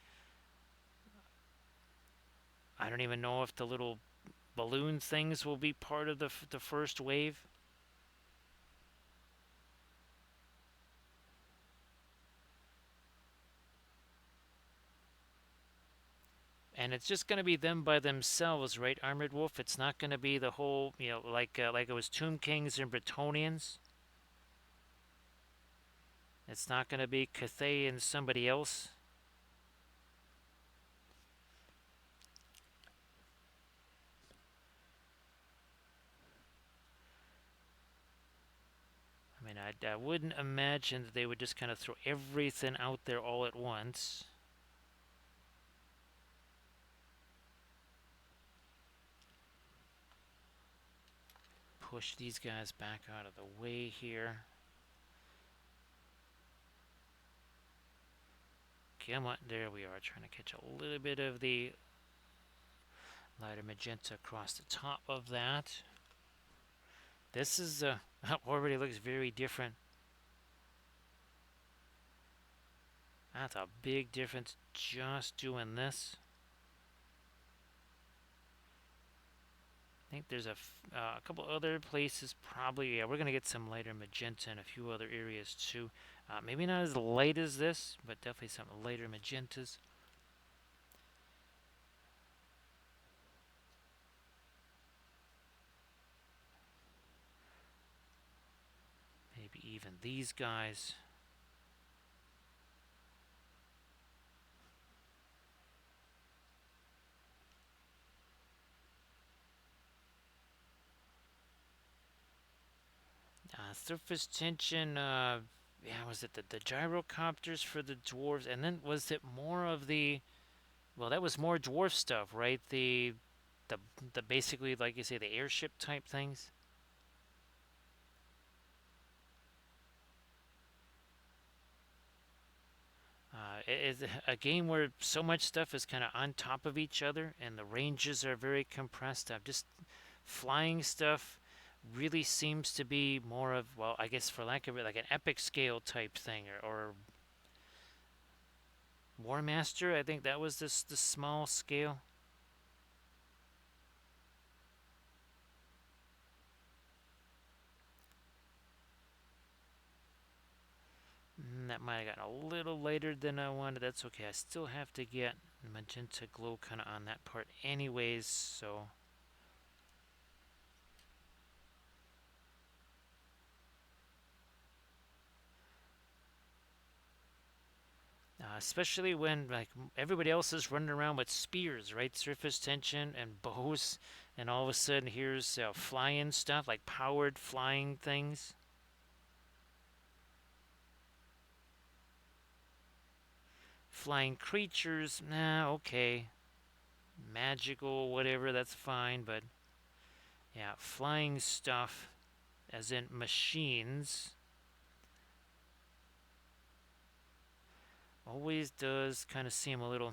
I don't even know if the little balloon things will be part of the first wave. And it's just going to be them by themselves, right, Armored Wolf? It's not going to be the whole, like it was Tomb Kings and Bretonnians. It's not going to be Cathay and somebody else. I mean, I wouldn't imagine that they would just kind of throw everything out there all at once. Push these guys back out of the way here. Come on, there we are, trying to catch a little bit of the lighter magenta across the top of that. This is already looks very different. That's a big difference just doing this. I think there's a couple other places probably. Yeah, we're going to get some lighter magenta in a few other areas too. Maybe not as light as this, but definitely some lighter magentas. Maybe even these guys. Surface tension. Yeah, was it the gyrocopters for the dwarves? And then was it more of the? Well, that was more dwarf stuff, right? The the basically, like you say, the airship type things. It is a game where so much stuff is kind of on top of each other, and the ranges are very compressed. I've just flying stuff really seems to be more of, well, I guess for lack of it, like an epic scale type thing, or War Master. I think that was this the small scale. That might have gotten a little later than I wanted. That's okay. I still have to get magenta glow kind of on that part anyways, so especially when like everybody else is running around with spears, right? Surface tension and bows, and all of a sudden here's flying stuff like powered flying things, flying creatures. Nah, okay, magical, whatever. That's fine, but yeah, flying stuff, as in machines, always does kind of seem a little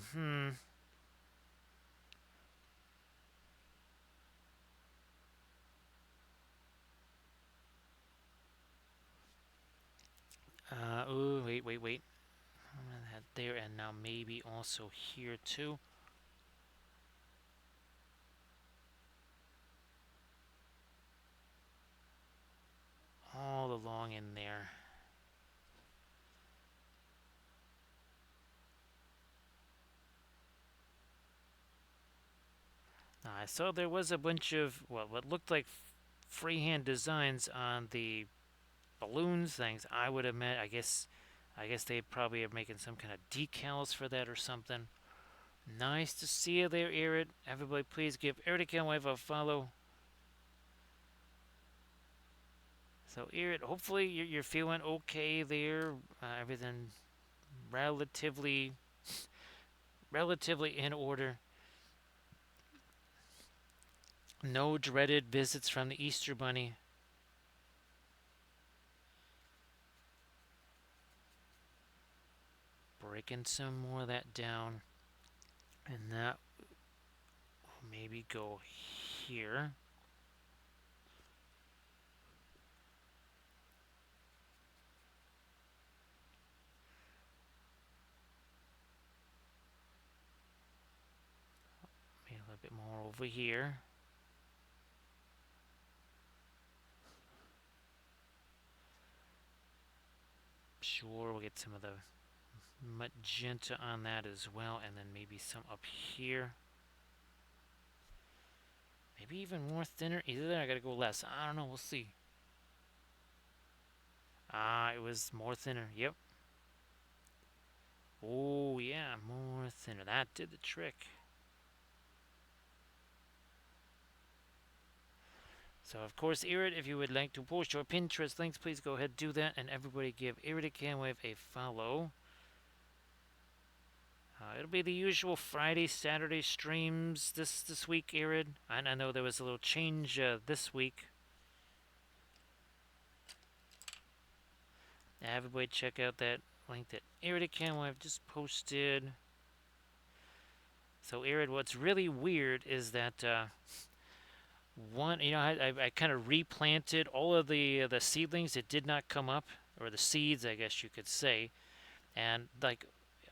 Oh, wait. That there, and now maybe also here too. All along in there. I saw there was a bunch of, well, what looked like freehand designs on the balloons things. I would admit, I guess they probably are making some kind of decals for that or something. Nice to see you there, Irid. Everybody, please give Eric and Wife a follow. So, Irid, hopefully you're feeling okay there. Everything relatively relatively in order. No dreaded visits from the Easter Bunny. Breaking some more of that down. And that will maybe go here. Maybe a little bit more over here. Sure, we'll get some of the magenta on that as well. And then maybe some up here. Maybe even more thinner. Either that, I gotta go less. I don't know. We'll see. It was more thinner. Yep. Oh, yeah, more thinner. That did the trick. So, of course, Irid, if you would like to post your Pinterest links, please go ahead and do that. And everybody give Irid Canwave a follow. It'll be the usual Friday, Saturday streams this week, Irid. I know there was a little change this week. Everybody check out that link that Irid Canwave just posted. So, Irid, what's really weird is that I kind of replanted all of the seedlings that did not come up, or the seeds, I guess you could say, and like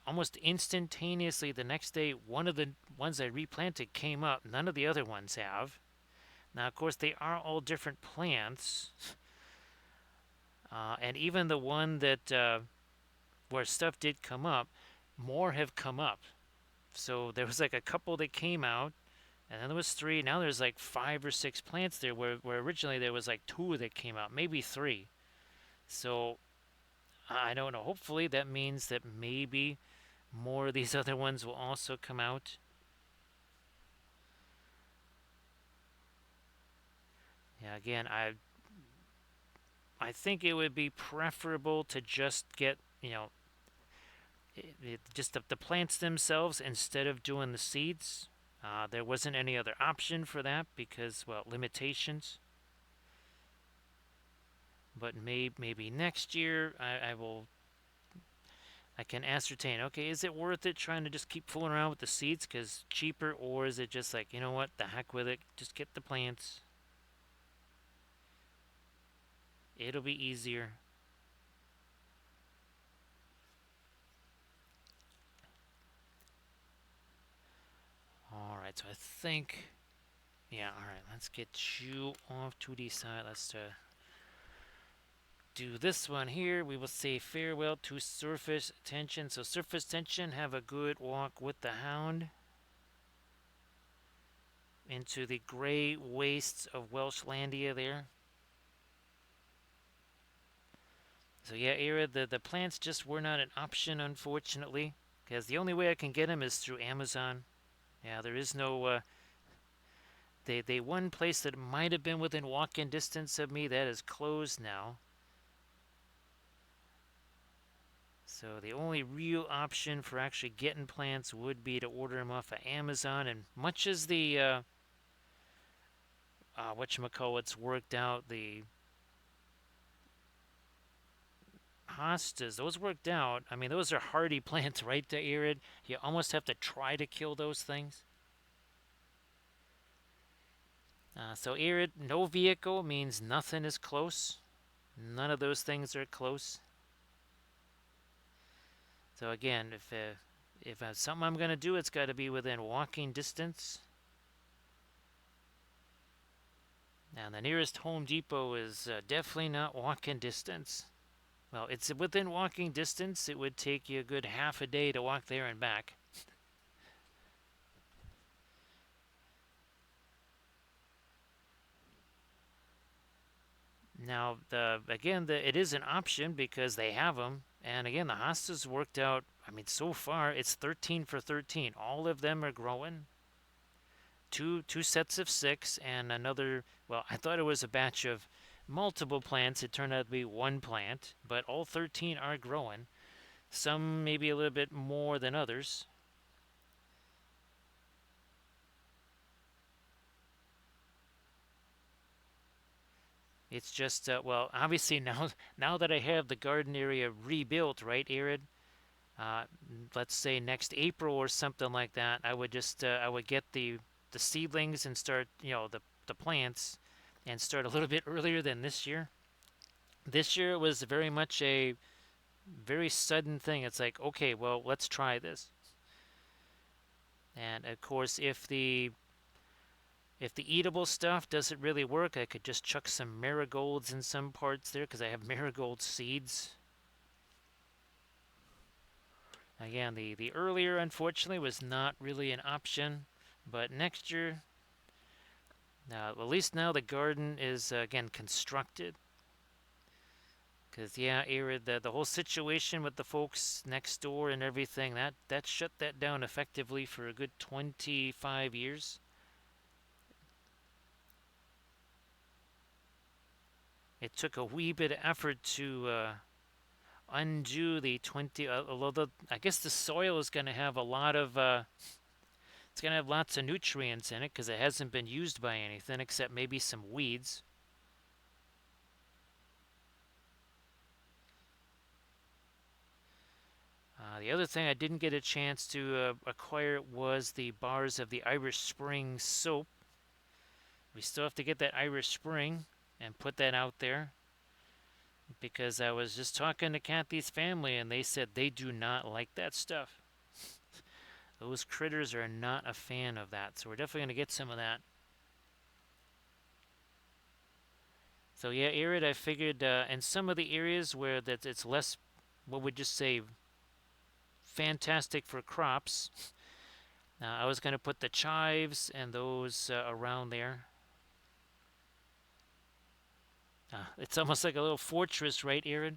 almost instantaneously the next day, one of the ones I replanted came up. None of the other ones have. Now, of course, they are all different plants, and even the one that where stuff did come up, more have come up. So there was like a couple that came out, and then there was three. Now there's like 5 or 6 plants there, where originally there was like two that came out, maybe three. So I don't know. Hopefully that means that maybe more of these other ones will also come out. Yeah, again, I think it would be preferable to just get, just the plants themselves instead of doing the seeds. There wasn't any other option for that because, well, limitations. But maybe next year I can ascertain, okay, is it worth it trying to just keep fooling around with the seeds because cheaper, or is it just like, you know what, the heck with it, just get the plants. It'll be easier. All right, so I think, yeah, all right, let's get you off to the side. Let's do this one here. We will say farewell to surface tension. So surface tension, have a good walk with the hound into the gray wastes of Welshlandia there. So yeah, Era, the plants just were not an option, unfortunately, because the only way I can get them is through Amazon. Yeah, there is no. They one place that might have been within walk-in distance of me that is closed now. So the only real option for actually getting plants would be to order them off of Amazon. And much as the whatchamacallit's worked out, the hostas, those worked out. I mean, those are hardy plants, right, to Arid? You almost have to try to kill those things. So Arid, no vehicle means nothing is close. None of those things are close. So again, if something I'm going to do, it's got to be within walking distance. Now, the nearest Home Depot is definitely not walking distance. Well, it's within walking distance. It would take you a good half a day to walk there and back. Now, it is an option because they have them. And again, the hostas worked out. I mean, so far it's 13 for 13. All of them are growing. Two sets of 6 and another. Well, I thought it was a batch of multiple plants. It turned out to be one plant, but all 13 are growing. Some maybe a little bit more than others. It's just well, obviously now that I have the garden area rebuilt, right, Arid? Uh, let's say next April or something like that. I would get the seedlings and start the plants and start a little bit earlier than this year. This year it was very much a very sudden thing. It's like, okay, well, let's try this. And of course, if the eatable stuff doesn't really work, I could just chuck some marigolds in some parts there because I have marigold seeds. Again, the earlier, unfortunately, was not really an option, but next year, at least now the garden is again constructed. Because yeah, Arid, the whole situation with the folks next door and everything that shut that down effectively for a good 25 years. It took a wee bit of effort to undo the 20. Although I guess the soil is going to have a lot of. It's going to have lots of nutrients in it because it hasn't been used by anything except maybe some weeds. The other thing I didn't get a chance to acquire was the bars of the Irish Spring soap. We still have to get that Irish Spring and put that out there because I was just talking to Kathy's family and they said they do not like that stuff. Those critters are not a fan of that, so we're definitely going to get some of that. So yeah, arid. I figured in some of the areas where that it's less, what would just say, fantastic for crops. I was going to put the chives and those around there. It's almost like a little fortress, right, arid?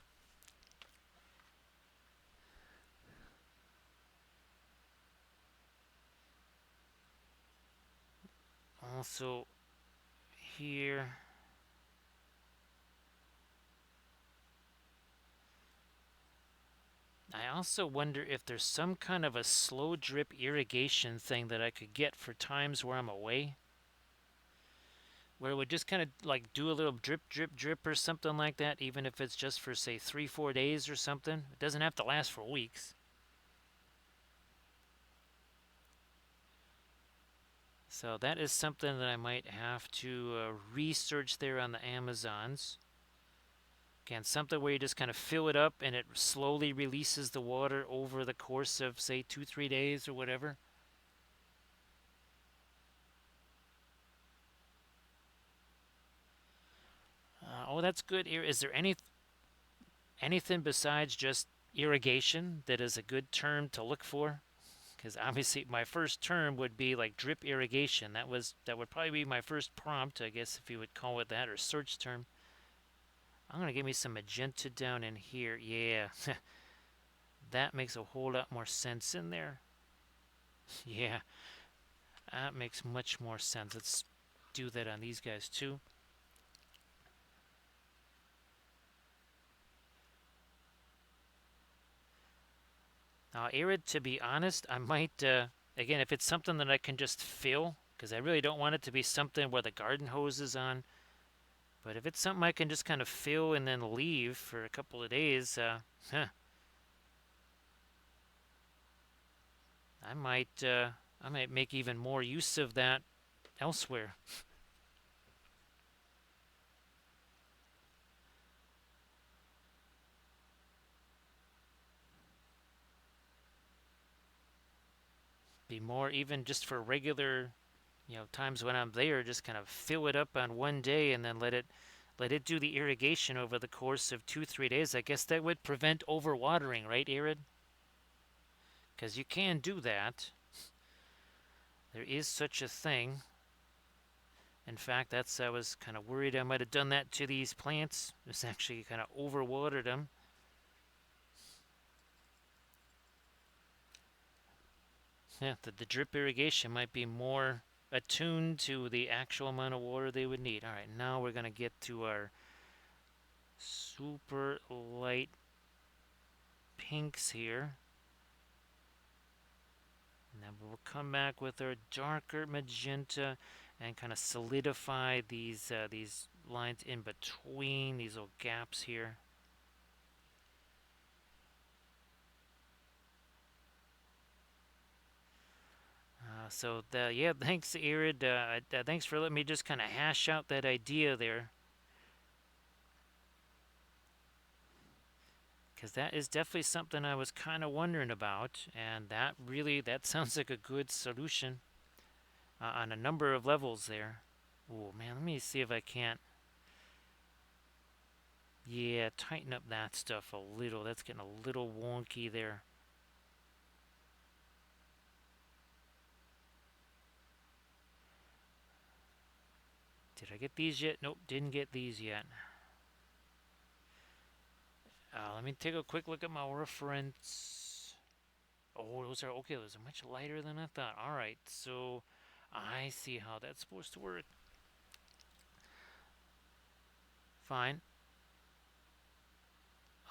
Also here. I also wonder if there's some kind of a slow drip irrigation thing that I could get for times where I'm away, where it would just kind of like do a little drip, drip, drip or something like that, even if it's just for, say, 3, 4 days or something. It doesn't have to last for weeks. So that is something that I might have to research there on the Amazons. Again, something where you just kind of fill it up and it slowly releases the water over the course of, say, 2, 3 days or whatever. Oh, that's good. Is there anything besides just irrigation that is a good term to look for? Because obviously my first term would be like drip irrigation. That would probably be my first prompt, I guess, if you would call it that, or search term. I'm gonna give me some magenta down in here. Yeah, that makes a whole lot more sense in there. Yeah, that makes much more sense. Let's do that on these guys too. Now, arid, to be honest, I might, again, if it's something that I can just fill, because I really don't want it to be something where the garden hose is on. But if it's something I can just kind of fill and then leave for a couple of days, I might, I might make even more use of that elsewhere. Be more even just for regular, times when I'm there, just kind of fill it up on one day and then let it do the irrigation over the course of 2, 3 days. I guess that would prevent overwatering, right, Arid? Because you can do that. There is such a thing. In fact, I was kind of worried I might have done that to these plants. Just actually kind of overwatered them. Yeah, the drip irrigation might be more attuned to the actual amount of water they would need. All right, now we're going to get to our super light pinks here. And then we'll come back with our darker magenta and kind of solidify these lines in between these little gaps here. Yeah, thanks, Irid. Thanks for letting me just kind of hash out that idea there, because that is definitely something I was kind of wondering about, and that sounds like a good solution on a number of levels there. Oh man, let me see if I can't. Yeah, tighten up that stuff a little. That's getting a little wonky there. Did I get these yet? Nope, didn't get these yet. Let me take a quick look at my reference. Oh, those are okay. Those are much lighter than I thought. All right, so I see how that's supposed to work. Fine.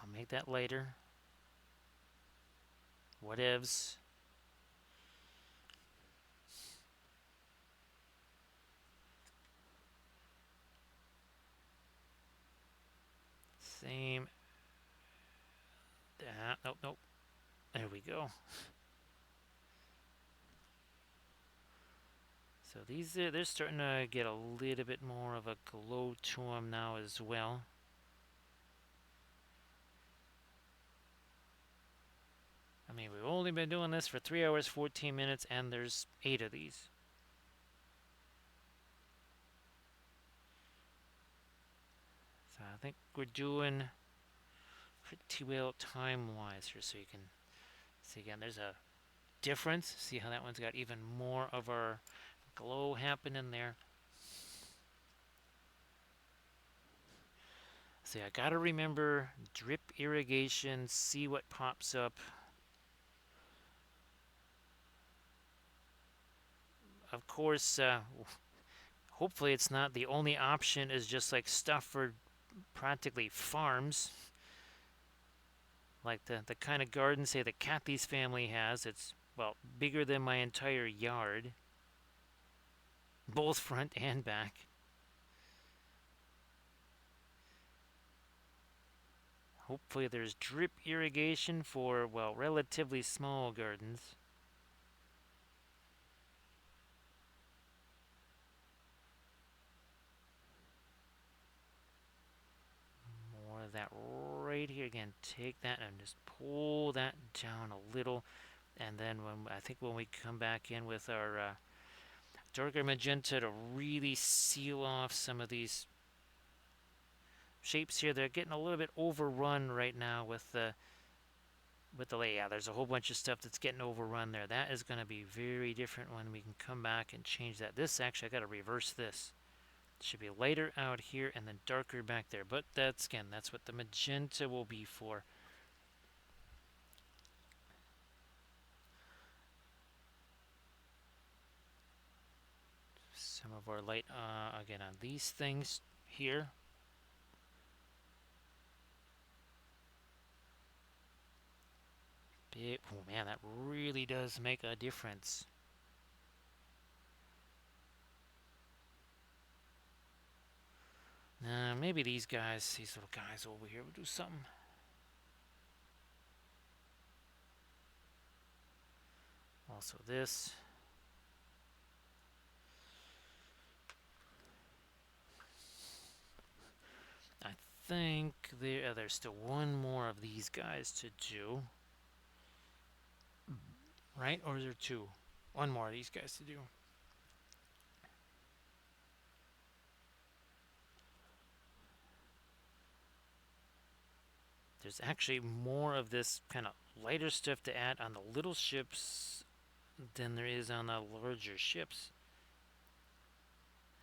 I'll make that later. Whatevs. Same. Nope, nope. There we go. So they're starting to get a little bit more of a glow to them now as well. I mean, we've only been doing this for 3 hours, 14 minutes, and there's 8 of these. think we're doing pretty well time-wise here, so you can see again. There's a difference. See how that one's got even more of our glow happening there. See, I gotta remember drip irrigation. See what pops up. Of course, hopefully it's not the only option is just like stuff for practically farms. Like the kind of garden, say, that Kathy's family has. It's, well, bigger than my entire yard. Both front and back. Hopefully there's drip irrigation for, well, relatively small gardens. More of that right here. Again, take that and just pull that down a little. And then I think when we come back in with our darker magenta to really seal off some of these shapes here, they're getting a little bit overrun right now with the layout. There's a whole bunch of stuff that's getting overrun there. That is going to be very different when we can come back and change that. This actually, I got to reverse this. It should be lighter out here and then darker back there. But that's, again, that's what the magenta will be for. Some of our light, again, on these things here. Oh man, that really does make a difference. Maybe these guys, these little guys over here will do something. Also this. I think there's still one more of these guys to do. Right? Or is there two? One more of these guys to do. There's actually more of this kind of lighter stuff to add on the little ships than there is on the larger ships.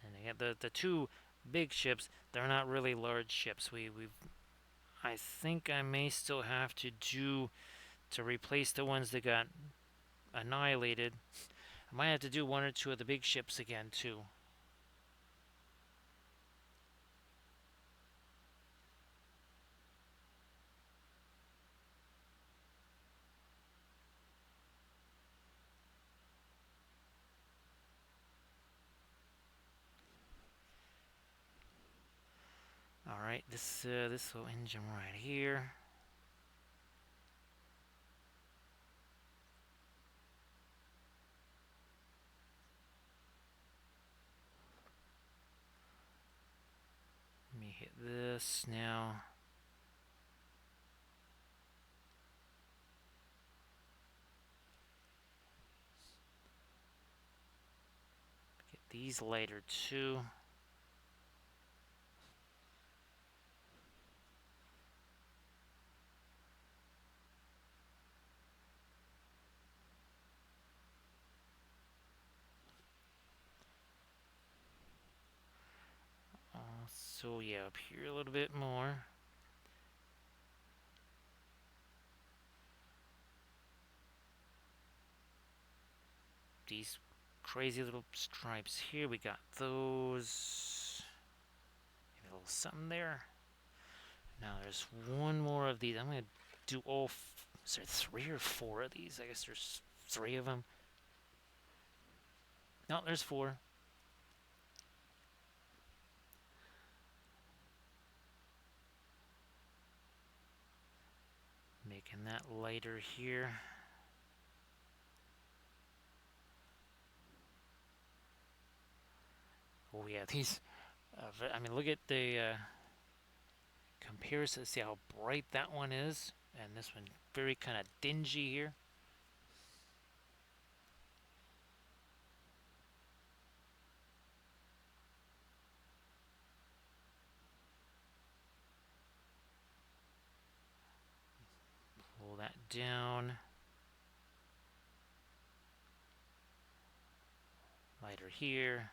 And again, the two big ships, they're not really large ships. I think I may still have to do to replace the ones that got annihilated. I might have to do one or two of the big ships again too. All right, this little engine right here. Let me hit this now. Get these lighter too. So yeah, up here a little bit more. These crazy little stripes here, we got those. Maybe a little something there. Now there's one more of these. I'm going to do all, is there 3 or 4 of these? I guess there's 3 of them. No, there's 4. Making that lighter here. Oh yeah, these, I mean, look at the comparison. See how bright that one is? And this one, very kind of dingy here. down. Lighter here.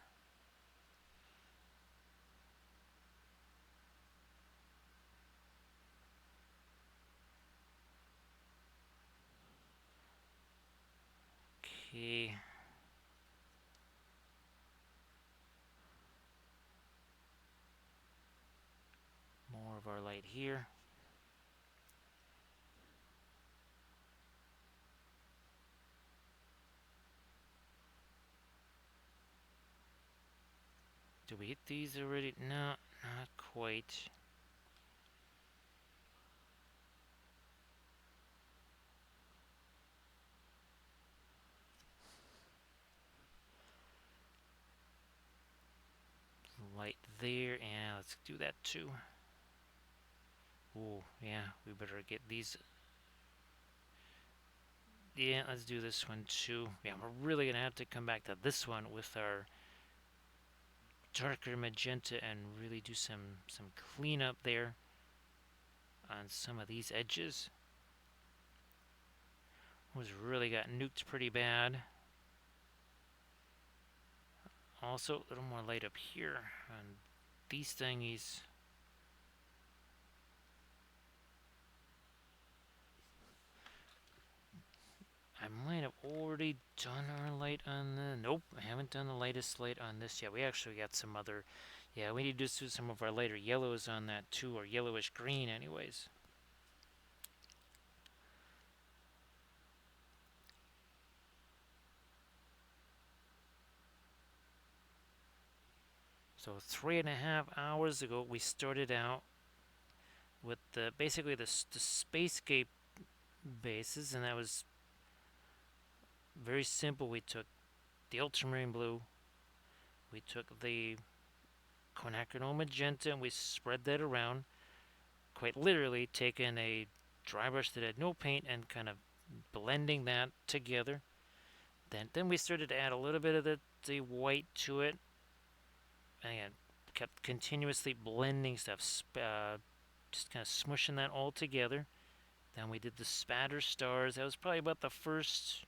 Okay. More of our light here. Do we hit these already? No, not quite. Light there, and let's do that too. Oh, yeah, we better get these. Yeah, let's do this one too. Yeah, we're really gonna have to come back to this one with our darker magenta and really do some cleanup there on some of these edges. Was really got nuked pretty bad. Also, a little more light up here on these thingies. I might have already done our light on the... Nope, I haven't done the lightest light on this yet. We actually got some other... Yeah, we need to do some of our lighter yellows on that too, or yellowish green anyways. So 3.5 hours ago, we started out with basically the spacescape bases, and that was very simple. We took the ultramarine blue, we took the quinacridone magenta, and we spread that around, quite literally taking a dry brush that had no paint and kind of blending that together. Then we started to add a little bit of the white to it, and kept continuously blending stuff, just kind of smushing that all together. Then we did the spatter stars. That was probably about the first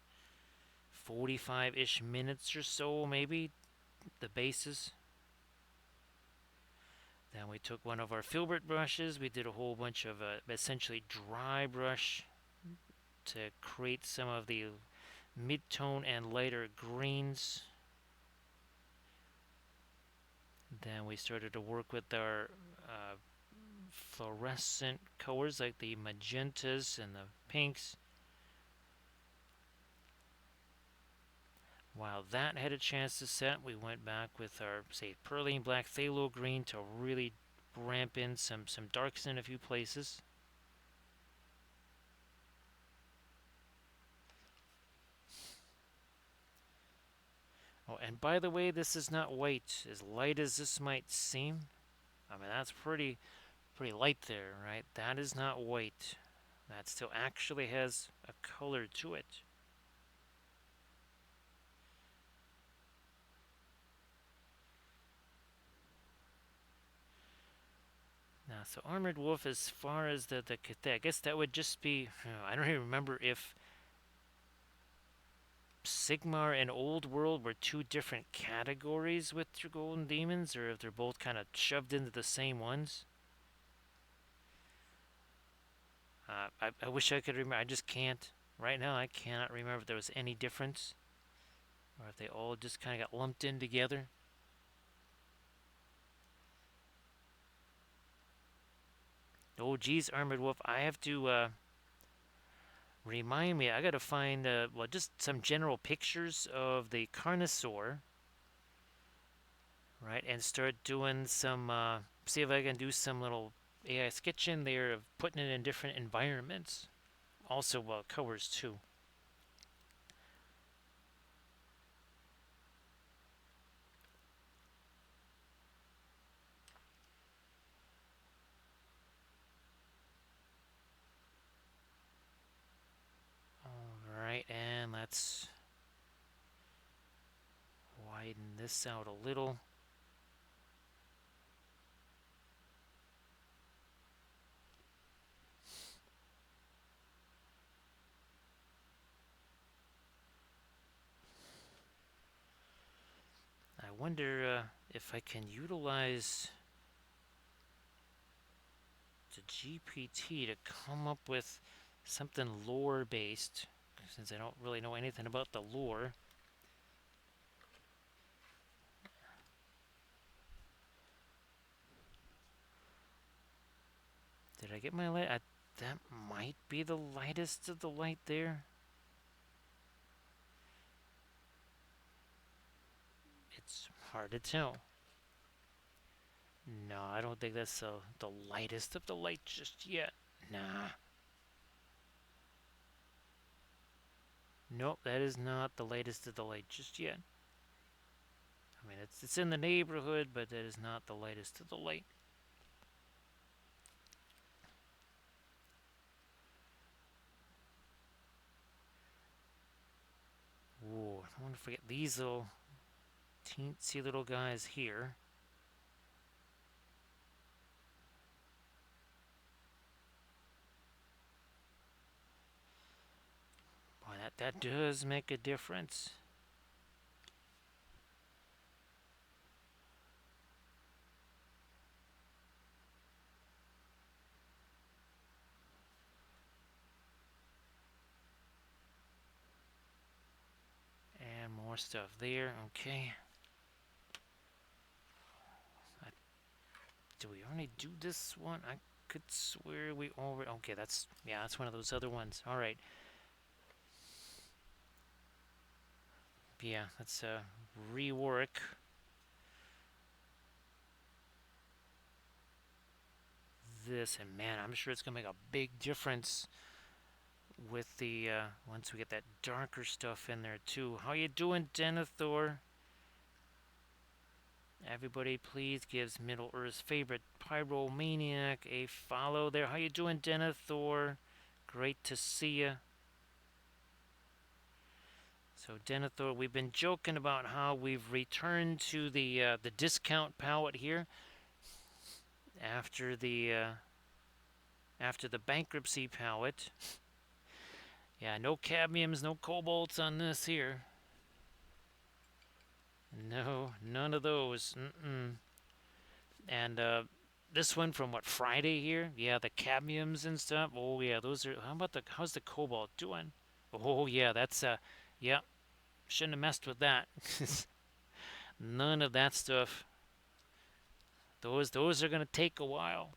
45-ish minutes or so, maybe, the bases. Then we took one of our filbert brushes. We did a whole bunch of essentially dry brush to create some of the mid-tone and lighter greens. Then we started to work with our fluorescent colors like the magentas and the pinks. While that had a chance to set, we went back with our, say, pearline black phthalo green to really ramp in some darks in a few places. Oh, and by the way, this is not white, as light as this might seem. I mean, that's pretty light there, right? That is not white. That still actually has a color to it. Now, so Armored Wolf, as far as the I guess that would just be, I don't even remember if Sigmar and Old World were two different categories with your Golden Demons, or if they're both kind of shoved into the same ones. I wish I could remember. I just can't. Right now, I cannot remember if there was any difference, or if they all just kind of got lumped in together. Oh, geez, Armored Wolf, I have to remind me. I gotta find, well, just some general pictures of the Carnosaur, right, and start doing some, see if I can do some little AI sketch in there of putting it in different environments. Also, colors too. Alright, and let's widen this out a little. wonder if I can utilize the GPT to come up with something lore based, since I don't really know anything about the lore. Did I get my light? That might be the lightest of the light there. It's hard to tell. No, I don't think that's the lightest of the light just yet. Nah. Nope, that is not the lightest of the light just yet. I mean, it's in the neighborhood, but that is not the lightest of the light. Ooh, I don't want to forget these little teensy little guys here. Boy, that does make a difference. And more stuff there. Okay. Do we already do this one? I could swear we already... Okay, that's one of those other ones. All right. Yeah, let's rework this. And man, I'm sure it's going to make a big difference with the... once we get that darker stuff in there, too. How you doing, Denethor? Everybody, please gives Middle Earth's favorite pyromaniac a follow there. How you doing, Denethor? Great to see you. So Denethor, we've been joking about how we've returned to the discount palette here after the bankruptcy palette. Yeah, no cadmiums, no cobalts on this here. No, none of those. And this one from what, Friday here? Yeah, the cadmiums and stuff. Oh yeah, those are. How's the cobalt doing? Oh yeah, that's yeah. Shouldn't have messed with that. None of that stuff. Those are gonna take a while.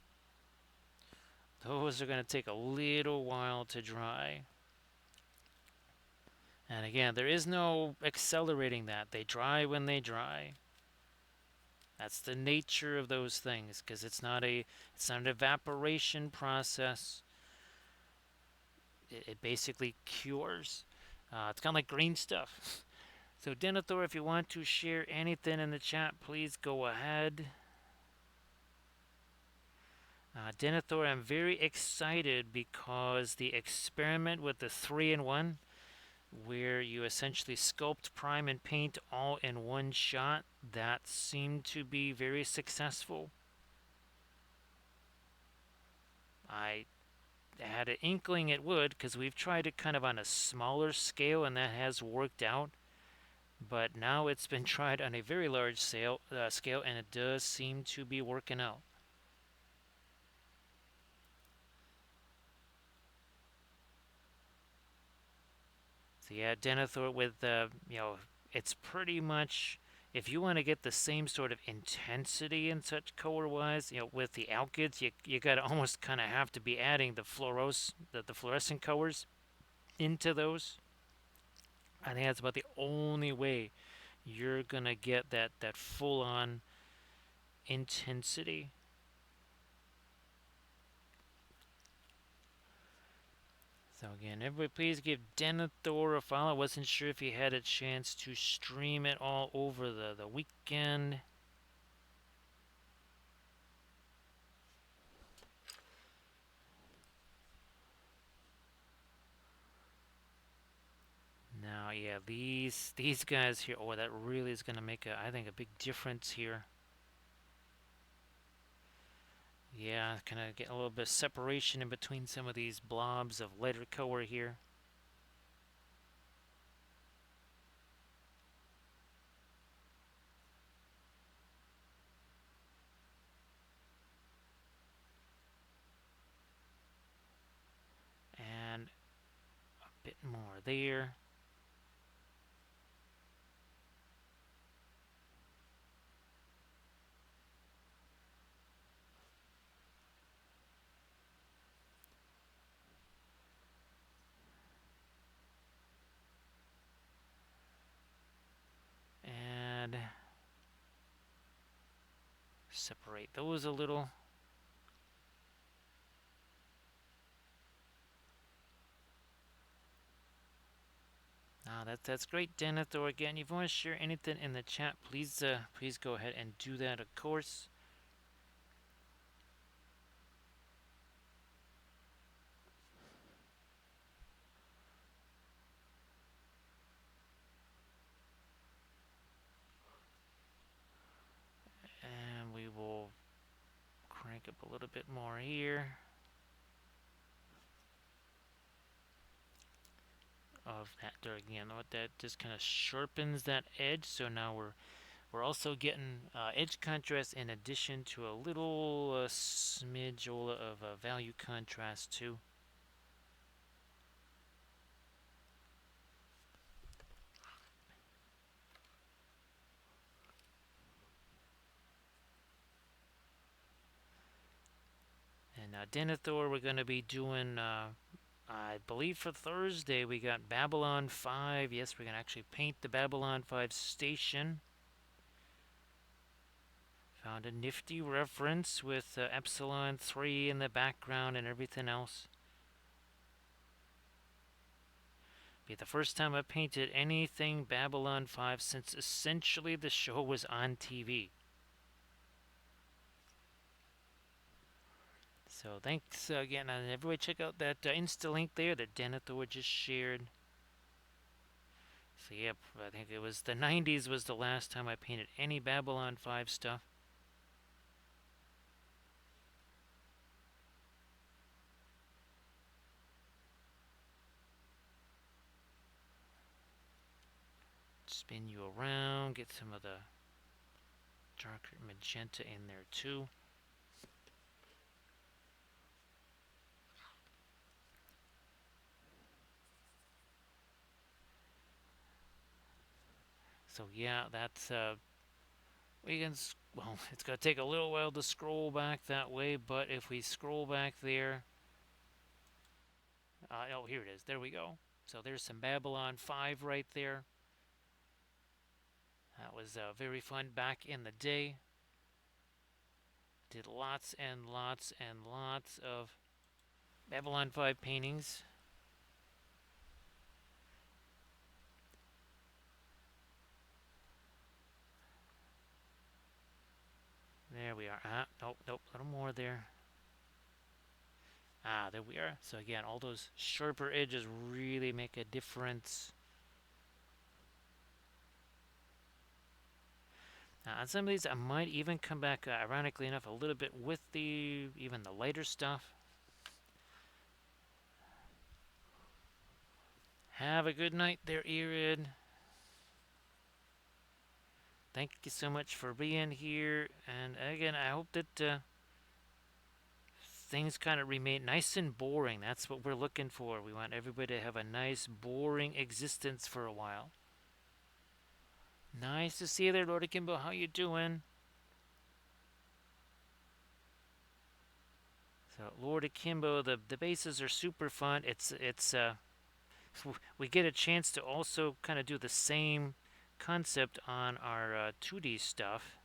Those are gonna take a little while to dry. And again, there is no accelerating that. They dry when they dry. That's the nature of those things, because it's not an evaporation process. It basically cures. It's kind of like green stuff. So Denethor, if you want to share anything in the chat, please go ahead. Denethor, I'm very excited because the experiment with the 3-in-1, where you essentially sculpt, prime, and paint all in one shot, that seemed to be very successful. I had an inkling it would, because we've tried it kind of on a smaller scale, and that has worked out. But now it's been tried on a very large scale, and it does seem to be working out. So yeah, Denethor with it's pretty much, if you want to get the same sort of intensity and such color-wise, with the alkyds, you gotta almost kind of have to be adding the fluorescent colors into those. I think that's about the only way you're gonna get that full-on intensity. So again, everybody please give Denethor a follow. I wasn't sure if he had a chance to stream it all over the weekend. Now, yeah, these guys here, oh, that really is going to make, I think, a big difference here. Yeah, kind of get a little bit of separation in between some of these blobs of lighter color here. more there. And separate those a little. That's great, Denethor. Again, if you want to share anything in the chat, please go ahead and do that, of course. And we will crank up a little bit more here of that there again. What that just kind of sharpens that edge. So now we're also getting edge contrast in addition to a little smidge of value contrast too. And Denethor, we're going to be doing, I believe for Thursday, we got Babylon 5. Yes, we're going to actually paint the Babylon 5 station. Found a nifty reference with Epsilon 3 in the background and everything else. Be the first time I painted anything Babylon 5 since essentially the show was on TV. So thanks again, and everybody check out that Insta link there that Denethor just shared. So yep, I think it was the 90s was the last time I painted any Babylon 5 stuff. Spin you around, get some of the darker magenta in there too. So yeah, that's we can, well, it's going to take a little while to scroll back that way, but if we scroll back there, oh, here it is. There we go. So there's some Babylon 5 right there. That was very fun back in the day. Did lots and lots and lots of Babylon 5 paintings. There we are. Nope, a little more there. There we are. So again, all those sharper edges really make a difference. On some of these, I might even come back, ironically enough, a little bit with even the lighter stuff. Have a good night there, Irid. Thank you so much for being here. And again, I hope that things kind of remain nice and boring. That's what we're looking for. We want everybody to have a nice, boring existence for a while. Nice to see you there, Lord Akimbo. How you doing? So, Lord Akimbo, the bases are super fun. We get a chance to also kind of do the same concept on our 2D stuff.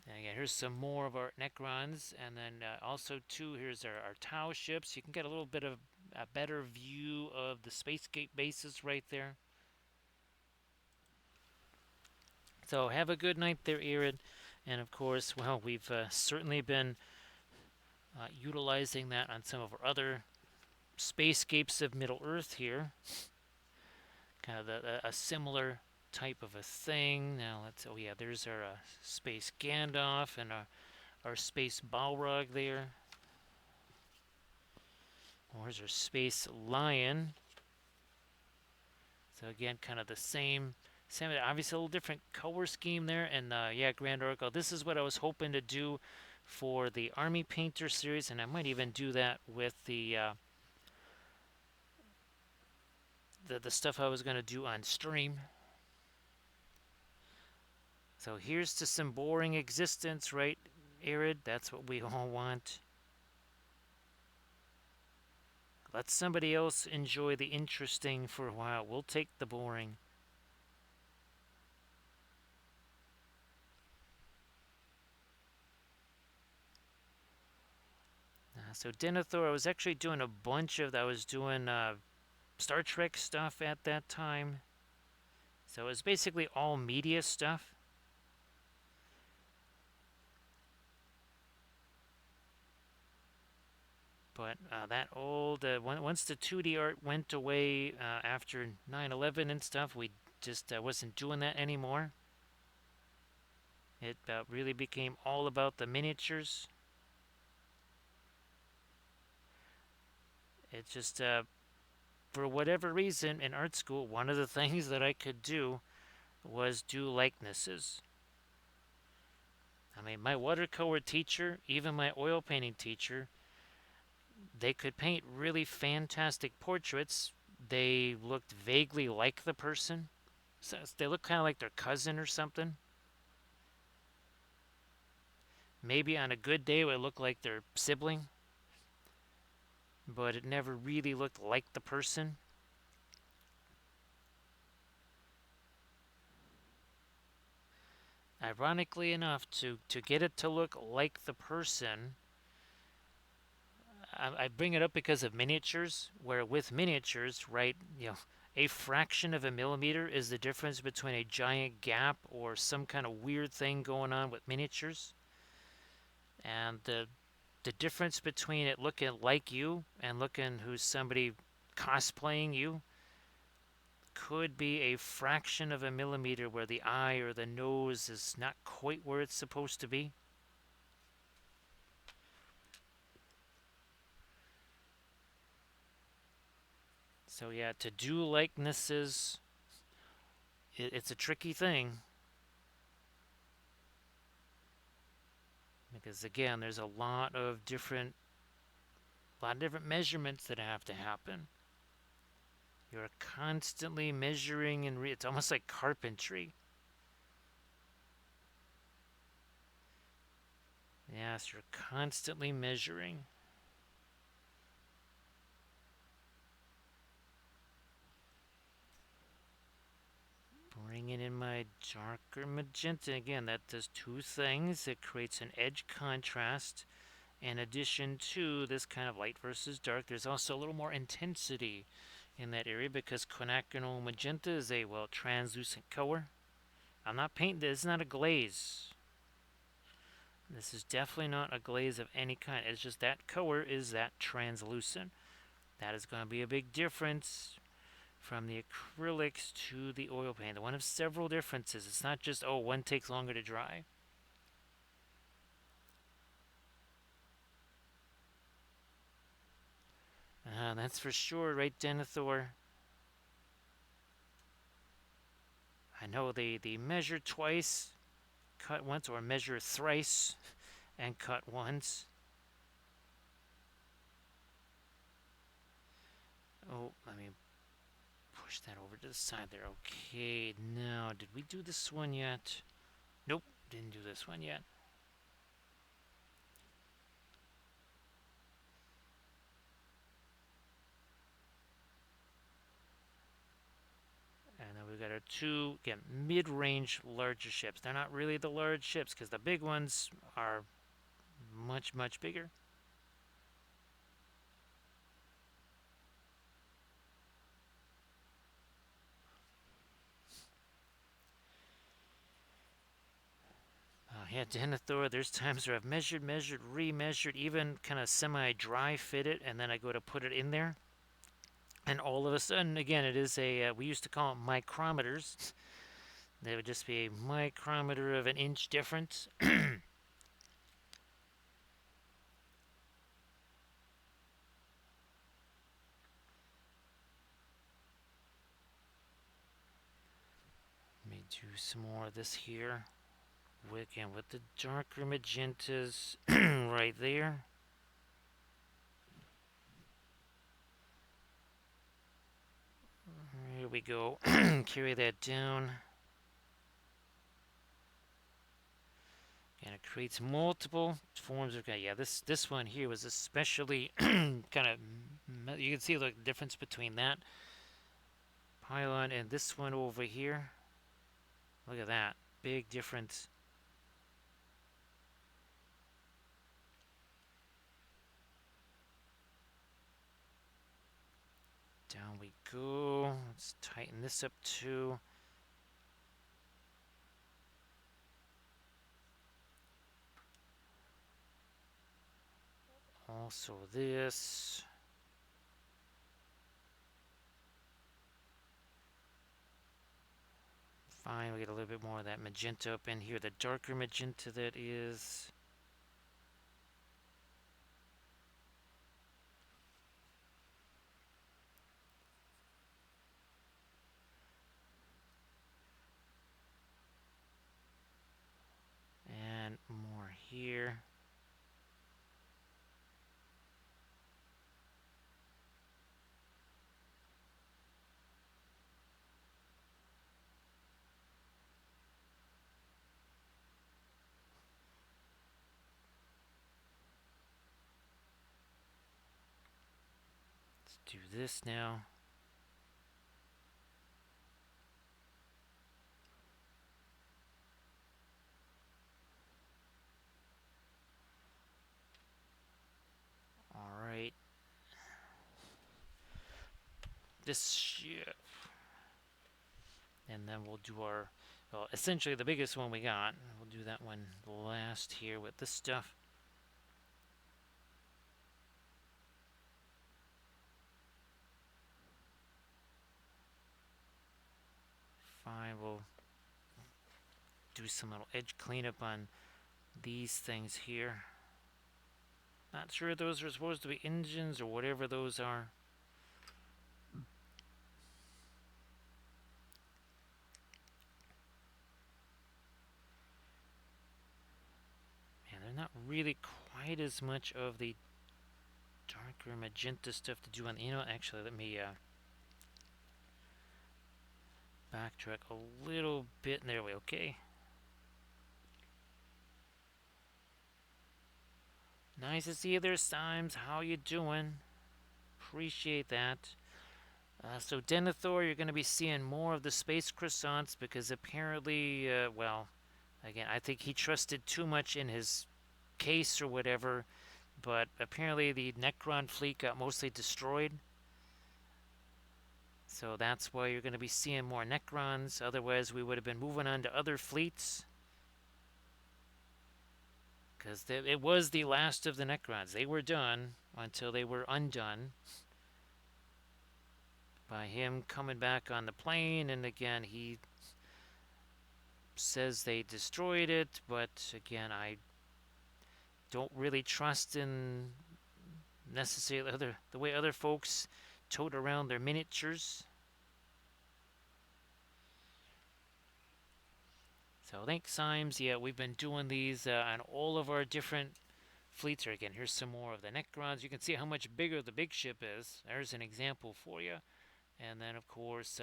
And again, here's some more of our Necrons, and then also too, here's our Tau ships. You can get a little bit of a better view of the spacescape bases right there. So have a good night there, Irid. And of course, well, we've certainly been utilizing that on some of our other spacescapes of Middle Earth here. Kind of a similar type of a thing. Now oh yeah, there's our space Gandalf and our space Balrog there. Here's our space Lion. So again, kind of the same, obviously a little different color scheme there. And yeah, Grand Oracle, this is what I was hoping to do for the Army Painter series, and I might even do that with the the stuff I was going to do on stream. So here's to some boring existence, right, Arid? That's what we all want. Let somebody else enjoy the interesting for a while. We'll take the boring. So Denethor, I was actually doing a bunch of. I was doing Star Trek stuff at that time. So it was basically all media stuff. But that old, once the 2D art went away after 9/11 and stuff, we just wasn't doing that anymore. It really became all about the miniatures. It just, for whatever reason, in art school, one of the things that I could do was do likenesses. I mean, my watercolor teacher, even my oil painting teacher, they could paint really fantastic portraits. They looked vaguely like the person. So they look kind of like their cousin or something. Maybe on a good day it would look like their sibling, but it never really looked like the person. Ironically enough, to get it to look like the person, I bring it up because of miniatures, where with miniatures, right, a fraction of a millimeter is the difference between a giant gap or some kind of weird thing going on with miniatures. And the difference between it looking like you and looking who's somebody cosplaying you could be a fraction of a millimeter where the eye or the nose is not quite where it's supposed to be. So yeah, to do likenesses, it's a tricky thing. Because again, there's a lot of different measurements that have to happen. You're constantly measuring and it's almost like carpentry. Yes, you're constantly measuring. Bringing in my darker magenta again. That does two things. It creates an edge contrast. In addition to this kind of light versus dark, there's also a little more intensity in that area because quinacridone magenta is a, well, translucent color. I'm not painting this. It's not a glaze. This is definitely not a glaze of any kind. It's just that color is that translucent. That is going to be a big difference from the acrylics to the oil paint. One of several differences. It's not just, oh, one takes longer to dry. That's for sure, right, Denethor? I know they measure twice, cut once, or measure thrice and cut once. Oh, let me push that over to the side there. Okay, now, did we do this one yet? Nope, didn't do this one yet. And then we've got our two, again, mid-range larger ships. They're not really the large ships because the big ones are much, much bigger. Yeah, Denethor, there's times where I've measured, remeasured, even kind of semi-dry fit it, and then I go to put it in there. And all of a sudden, again, it is a, we used to call them micrometers. They would just be a micrometer of an inch difference. Let me do some more of this here. Again, with the darker magentas right there. here we go. Carry that down. And it creates multiple forms of... Yeah, this one here was especially kind of... You can see the difference between that pylon and this one over here. Look at that. Big difference. Down we go. Let's tighten this up too. Also this. Fine, we get a little bit more of that magenta up in here. The darker magenta that is. And more here. Let's do this now. All right. This ship. And then we'll do our, well, essentially the biggest one we got. We'll do that one last here with this stuff. Fine, we'll do some little edge cleanup on these things here. Not sure those are supposed to be engines or whatever those are. Man, they're not really quite as much of the darker magenta stuff to do on, you know, actually let me backtrack a little bit. There we go. Okay. Nice to see you there, Symes. How you doing? Appreciate that. So Denethor, you're going to be seeing more of the space croissants because apparently, well, again, I think he trusted too much in his case or whatever, but apparently the Necron fleet got mostly destroyed. So that's why you're going to be seeing more Necrons. Otherwise, we would have been moving on to other fleets. Because it was the last of the Necrons. They were done until they were undone by him coming back on the plane. And again, he says they destroyed it. But again, I don't really trust in necessarily the way other folks tote around their miniatures. So thanks, Symes. Yeah, we've been doing these on all of our different fleets. Or again, here's some more of the Necrons. You can see how much bigger the big ship is. There's an example for you. And then, of course,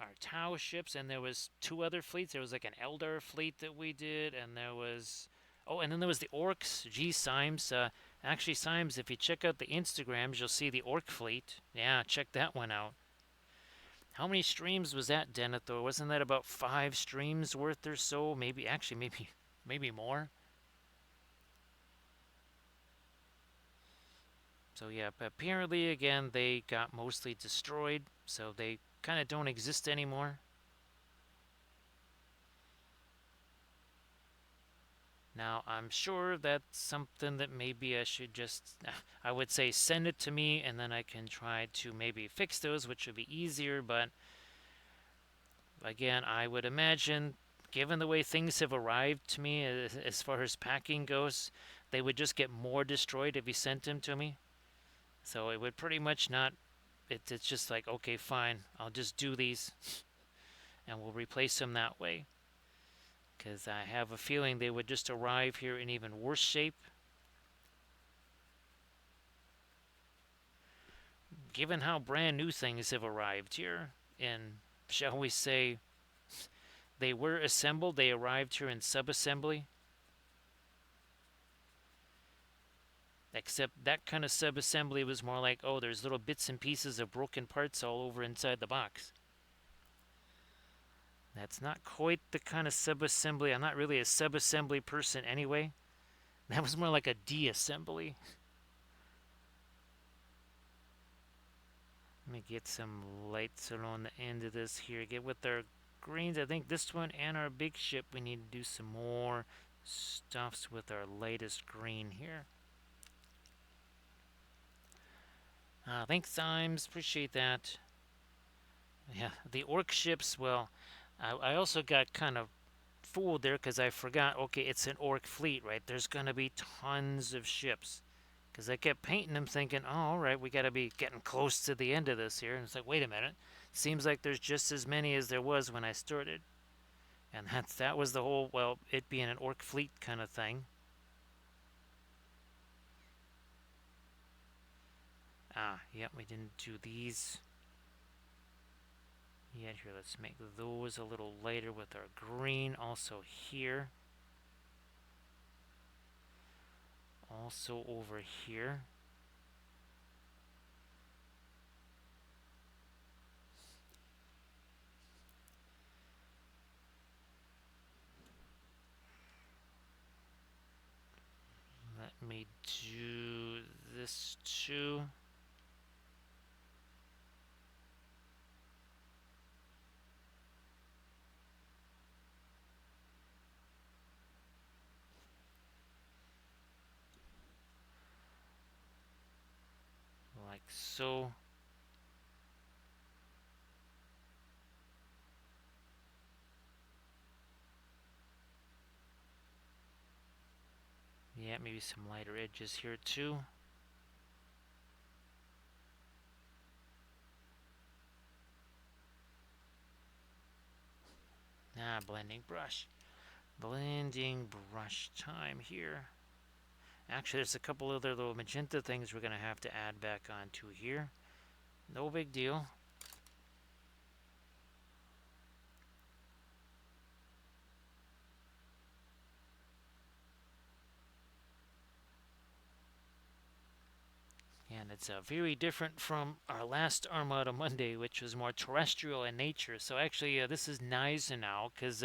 our Tau ships. And there was two other fleets. There was like an Eldar fleet that we did. And there was... Oh, and then there was the Orcs. Gee, Symes. Actually, Symes, if you check out the Instagrams, you'll see the Orc fleet. Yeah, check that one out. How many streams was that, Denethor? Wasn't that about 5 streams worth or so? Maybe, actually, maybe more. So yeah, apparently, again, they got mostly destroyed, so they kind of don't exist anymore. Now, I'm sure that's something that maybe I should just, I would say send it to me, and then I can try to maybe fix those, which would be easier, but again, I would imagine, given the way things have arrived to me as far as packing goes, they would just get more destroyed if you sent them to me. So it would pretty much not, it's just like, okay, fine, I'll just do these, and we'll replace them that way. Because I have a feeling they would just arrive here in even worse shape. Given how brand new things have arrived here. in, shall we say, they were assembled. They arrived here in subassembly. Except that kind of subassembly was more like, oh, there's little bits and pieces of broken parts all over inside the box. That's not quite the kind of subassembly. I'm not really a subassembly person anyway. That was more like a de-assembly. Let me get some lights on the end of this here. Get with our greens. I think this one and our big ship, we need to do some more stuffs with our lightest green here. Thanks, Symes. Appreciate that. Yeah, the orc ships, well, I also got kind of fooled there because I forgot, okay, it's an orc fleet, right? There's going to be tons of ships. Because I kept painting them thinking, oh, all right, we got to be getting close to the end of this here. And it's like, wait a minute. Seems like there's just as many as there was when I started. And that was the whole, well, it being an orc fleet kind of thing. Yeah, we didn't do these yet. Here, let's make those a little lighter with our green. Also here. Also over here. Let me do this too. Like so. Yeah, maybe some lighter edges here too. Blending brush. Blending brush time here. Actually, there's a couple other little magenta things we're going to have to add back onto here. No big deal. And it's very different from our last Armada Monday, which was more terrestrial in nature. So actually, this is nice now, because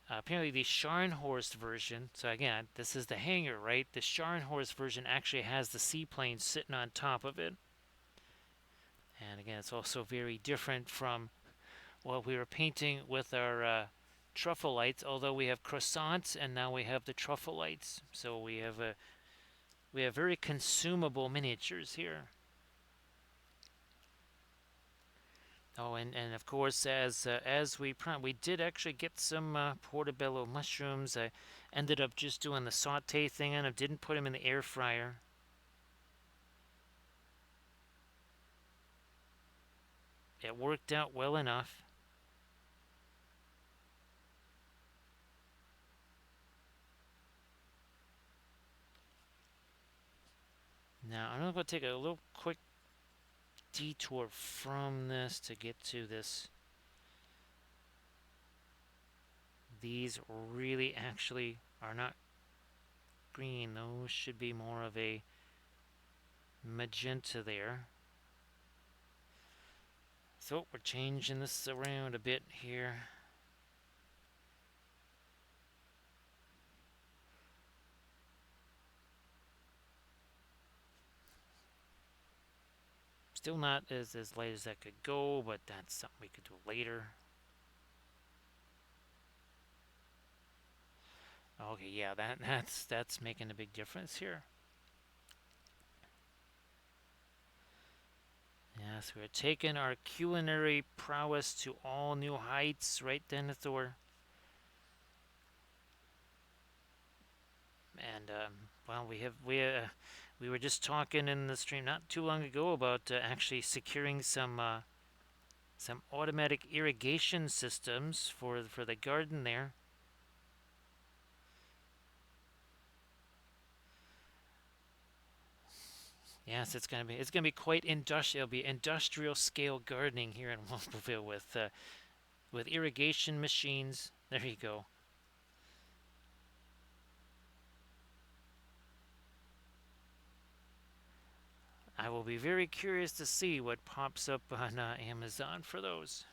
apparently the Scharnhorst version, so again, this is the hangar, right? The Scharnhorst version actually has the seaplane sitting on top of it. And again, it's also very different from what we were painting with our truffle lights, although we have croissants and now we have the truffle lights. So we have very consumable miniatures here. Oh, and of course, as we did actually get some portobello mushrooms. I ended up just doing the saute thing and I didn't put them in the air fryer. It worked out well enough. Now I'm going to take a little quick detour from this to get to this. These really actually are not green. Those should be more of a magenta there. So we're changing this around a bit here. Still not as light as that could go, but that's something we could do later. Okay, yeah, that's making a big difference here. Yes, we're taking our culinary prowess to all new heights, right, Denethor? And well, we were just talking in the stream not too long ago about actually securing some automatic irrigation systems for the garden there. Yes, it's gonna be quite industrial. It'll be industrial scale gardening here in Wombleville with irrigation machines. There you go. I will be very curious to see what pops up on Amazon for those.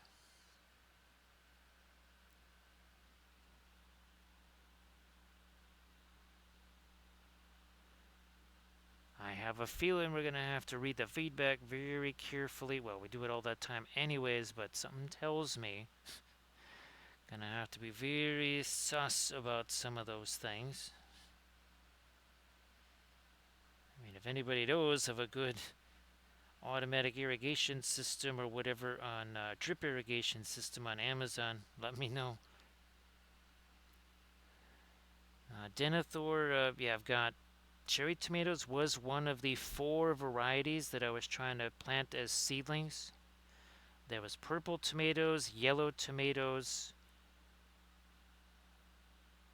I have a feeling we're going to have to read the feedback very carefully. Well, we do it all that time anyways, but something tells me going to have to be very sus about some of those things. I mean, if anybody knows of a good automatic irrigation system or whatever on drip irrigation system on Amazon, let me know. Denethor, yeah, I've got cherry tomatoes was one of the 4 varieties that I was trying to plant as seedlings. There was purple tomatoes, yellow tomatoes,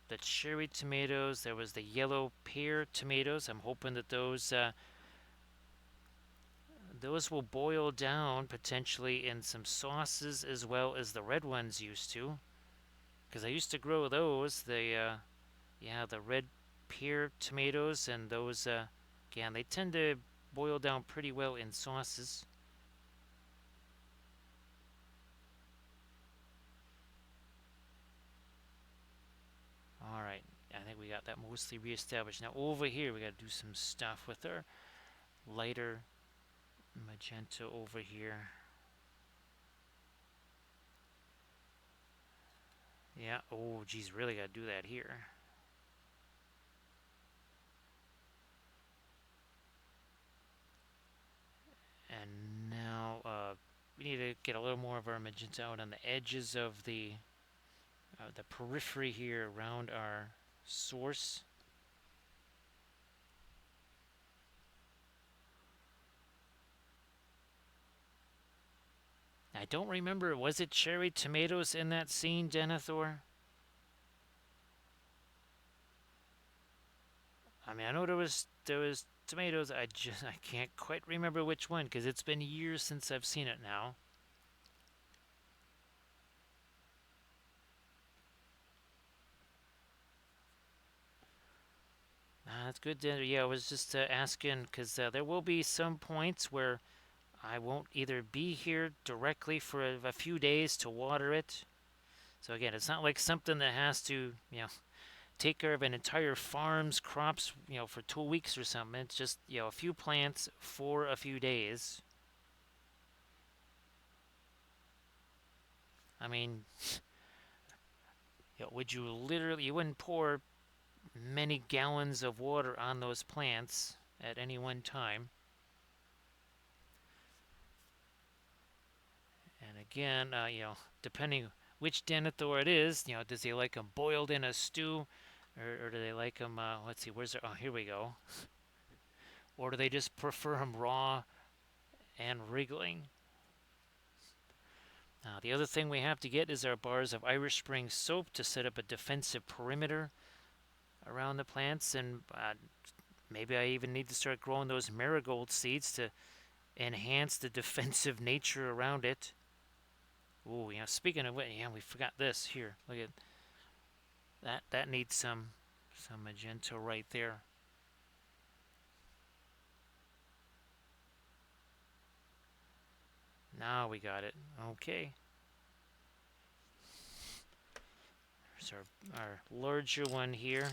the cherry tomatoes. There was the yellow pear tomatoes. I'm hoping that those will boil down potentially in some sauces as well as the red ones used to. Because I used to grow those. The red pear tomatoes and those. Again, they tend to boil down pretty well in sauces. All right, I think we got that mostly reestablished. Now over here, we got to do some stuff with our lighter magenta over here. Yeah. Oh, geez, really got to do that here. And now we need to get a little more of our magenta out on the edges of the periphery here around our source. I don't remember. Was it cherry tomatoes in that scene, Denethor? I mean, I know there was tomatoes. I can't quite remember which one because it's been years since I've seen it now. That's good. Yeah, I was just asking because there will be some points where I won't either be here directly for a few days to water it. So again, it's not like something that has to, take care of an entire farm's crops, for 2 weeks or something. It's just, a few plants for a few days. I mean, you wouldn't pour many gallons of water on those plants at any one time. And again, depending which Denethor it is, does he like them boiled in a stew, or do they like them? Let's see, where's there? Oh, here we go. Or do they just prefer them raw and wriggling? The other thing we have to get is our bars of Irish Spring soap to set up a defensive perimeter around the plants, and maybe I even need to start growing those marigold seeds to enhance the defensive nature around it. Oh, speaking of which, we forgot this here. Look at that. That needs some magenta right there. Now we got it. Okay. There's our larger one here.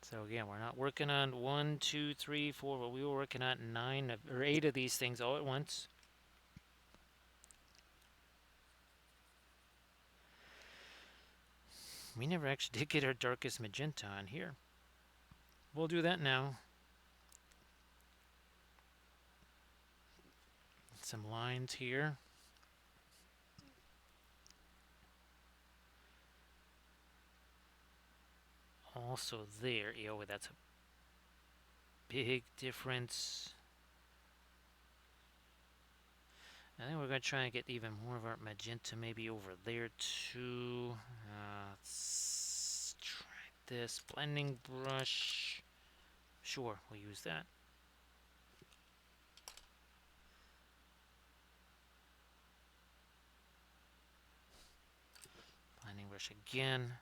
So again, we're not working on 1, 2, 3, 4, but we were working on 9 or 8 of these things all at once. We never actually did get our darkest magenta on here. We'll do that now. Some lines here. Also there. That's a big difference. I think we're going to try and get even more of our magenta maybe over there too. Let's try this blending brush. Sure, we'll use that. Blending brush again.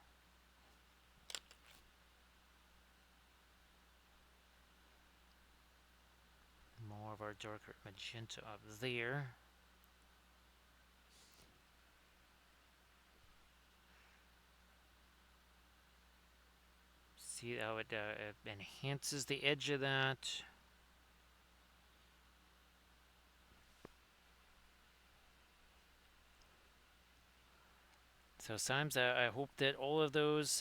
More of our darker magenta up there. See how it enhances the edge of that. So sometimes I hope that all of those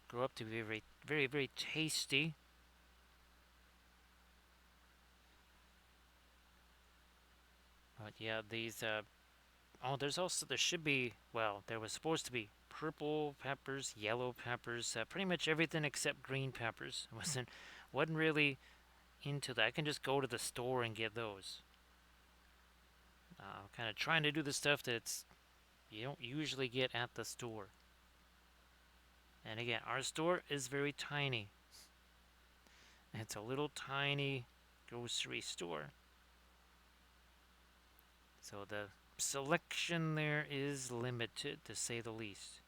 grow up to be very, very, very tasty. But yeah, these. Oh, there should be. Well, there was supposed to be purple peppers, yellow peppers, pretty much everything except green peppers. Wasn't really into that. I can just go to the store and get those. Kind of trying to do the stuff that's you don't usually get at the store. And again, our store is very tiny. It's a little tiny grocery store. So the selection there is limited, to say the least.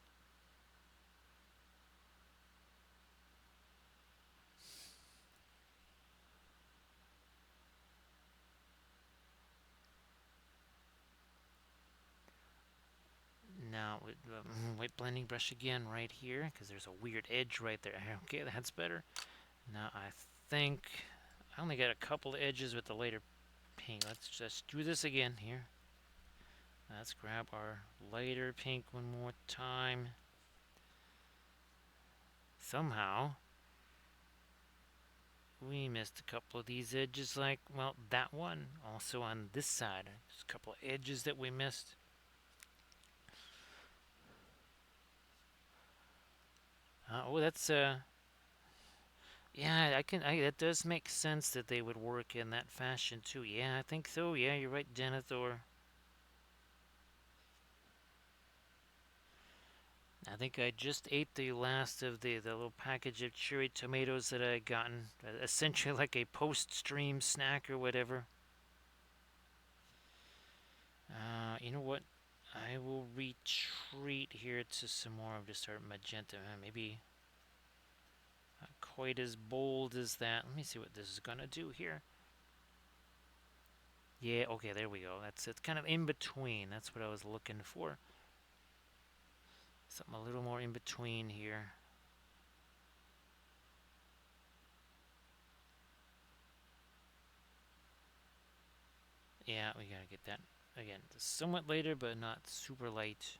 Now, white blending brush again right here, because there's a weird edge right there. Okay, that's better. Now, I think I only got a couple of edges with the lighter pink. Let's just do this again here. Let's grab our lighter pink one more time. Somehow, we missed a couple of these edges, like, well, that one. Also on this side, there's a couple of edges that we missed. Oh, that's, yeah, that does make sense that they would work in that fashion, too. Yeah, I think so. Yeah, you're right, Denethor. I think I just ate the last of the little package of cherry tomatoes that I had gotten. Essentially like a post-stream snack or whatever. You know what? I will retreat here to some more of just our magenta. Maybe not quite as bold as that. Let me see what this is going to do here. Yeah, okay, there we go. It's kind of in between. That's what I was looking for. Something a little more in between here. Yeah, we gotta get that again somewhat later, but not super light.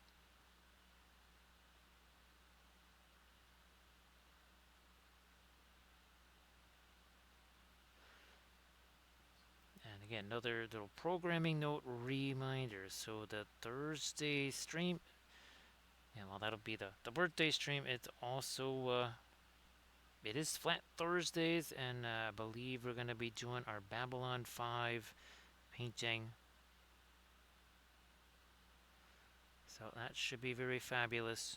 And again, another little programming note reminder. So the Thursday stream, yeah, well, that'll be the birthday stream. It's also it is flat Thursdays, and I believe we're gonna be doing our Babylon 5 painting. So that should be very fabulous.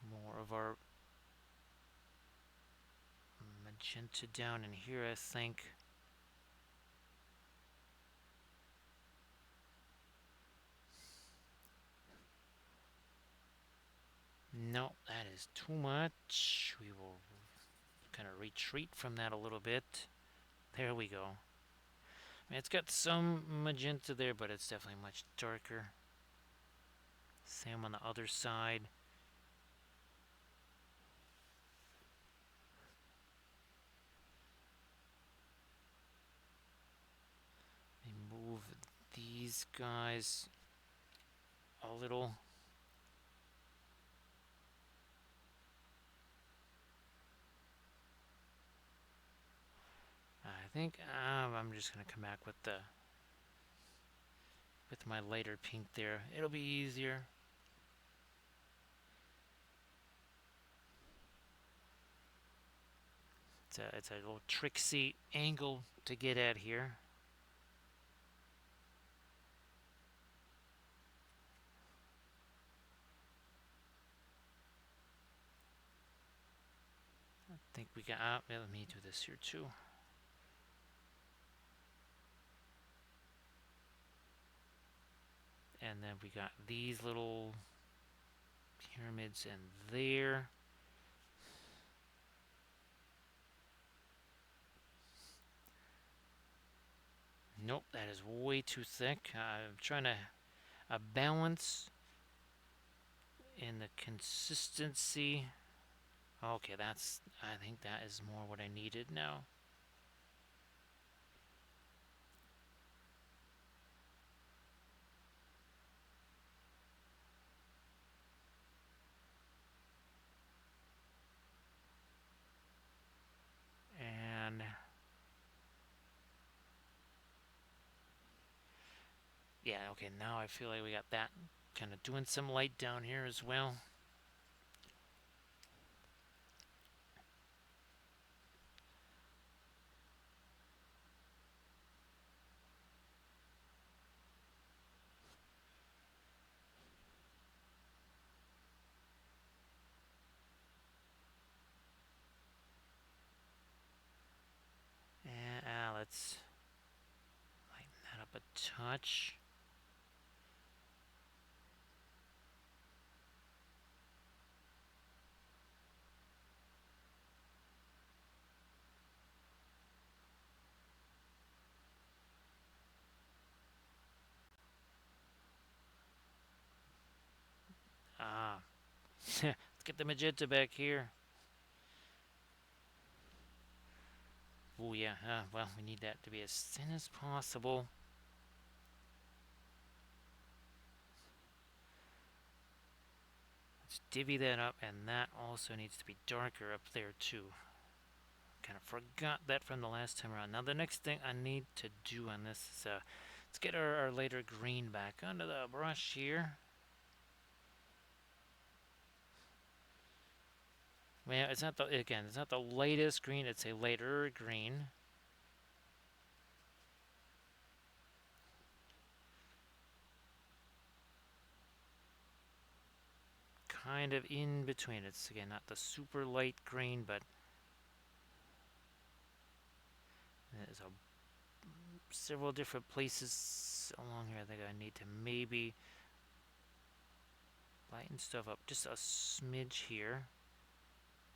More of our magenta down in here, I think. No, that is too much. We will kind of retreat from that a little bit. There we go. I mean, it's got some magenta there, but it's definitely much darker. Same on the other side. Move these guys a little. I think I'm just gonna come back with my lighter pink there. It'll be easier. It's a little tricksy angle to get at here. think we got. Let me do this here too. And then we got these little pyramids in there. Nope, that is way too thick. I'm trying to balance in the consistency. Okay, I think that is more what I needed now. And yeah, okay, now I feel like we got that. Kind of doing some light down here as well. And let's lighten that up a touch. Let's get the magenta back here. Oh yeah, well, we need that to be as thin as possible. Let's divvy that up, and that also needs to be darker up there too. Kind of forgot that from the last time around. Now the next thing I need to do on this is let's get our later green back onto the brush here. Well, it's not the latest green, it's a later green. Kind of in between. It's again not the super light green, but there's several different places along here I think I need to maybe lighten stuff up just a smidge here.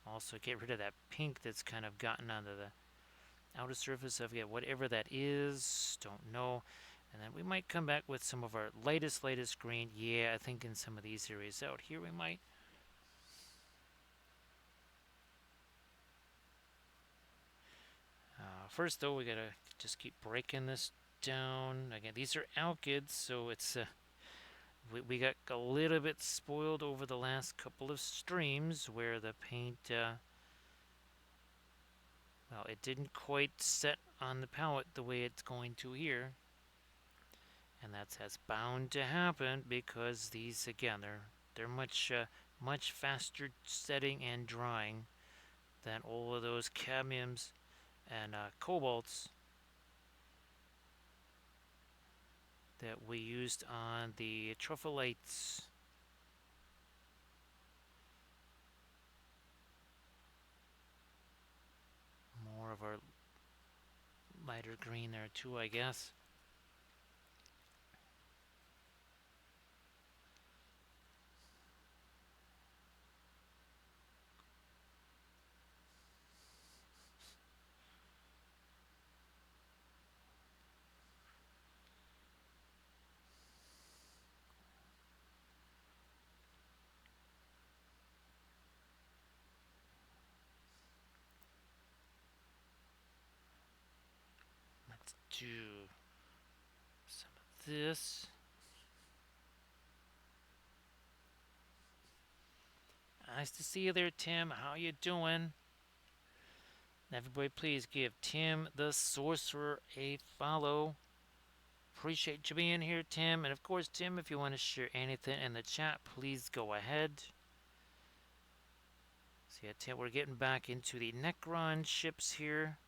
Also get rid of that pink that's kind of gotten onto the outer surface of whatever that is. Don't know. And then we might come back with some of our latest green. Yeah, I think in some of these areas out here we might. First though, we gotta just keep breaking this down. Again, these are alkyds, so it's we got a little bit spoiled over the last couple of streams where the paint, well, it didn't quite set on the palette the way it's going to here. And that's bound to happen because these, again, they're much faster setting and drying than all of those cadmiums and cobalts that we used on the truffleites. More of our lighter green there too, I guess. Let's do some of this. Nice to see you there, Tim. How you doing? Everybody, please give Tim the Sorcerer a follow. Appreciate you being here, Tim. And of course, Tim, if you want to share anything in the chat, please go ahead. So yeah, Tim, we're getting back into the Necron ships here.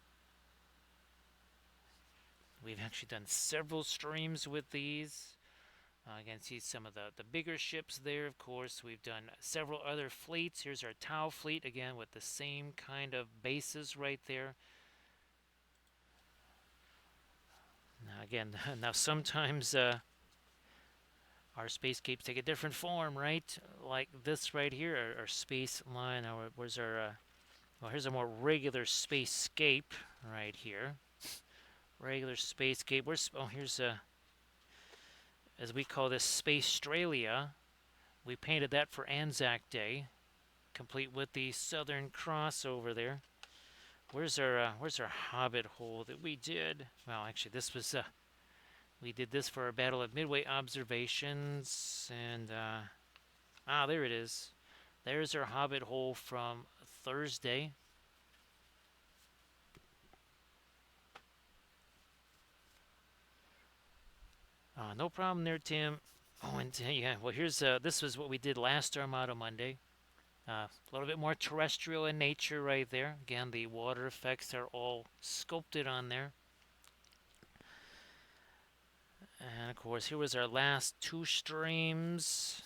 We've actually done several streams with these. Again, see some of the bigger ships there, of course. We've done several other fleets. Here's our Tau fleet, again, with the same kind of bases right there. Now, again, now sometimes our spacescapes take a different form, right? Like this right here, our space line. Where's our, well, here's a more regular spacescape right here. Regular spacescape. Here's a, as we call this, Space Australia. We painted that for Anzac Day, complete with the Southern Cross over there. Where's our Hobbit hole that we did? Well, actually, this was we did this for our Battle of Midway observations, and there it is. There's our Hobbit hole from Thursday. No problem there, Tim. Oh, and yeah, well, here's this was what we did last Armada Monday. A little bit more terrestrial in nature right there. Again, the water effects are all sculpted on there. And of course, here was our last two streams.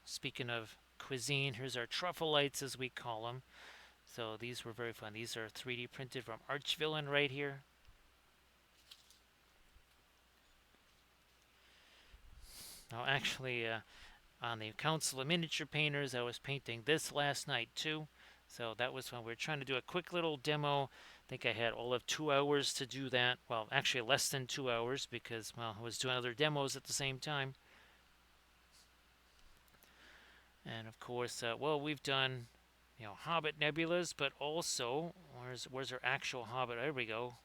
Speaking of cuisine, here's our truffle lights, as we call them. So these were very fun. These are 3D printed from Archvillain right here. Now, actually, on the Council of Miniature Painters, I was painting this last night too. So that was fun. We were trying to do a quick little demo. I think I had all of 2 hours to do that. Well, actually less than 2 hours because, well, I was doing other demos at the same time. And of course, well, we've done, Hobbit nebulas, but also, where's our actual Hobbit? There we go.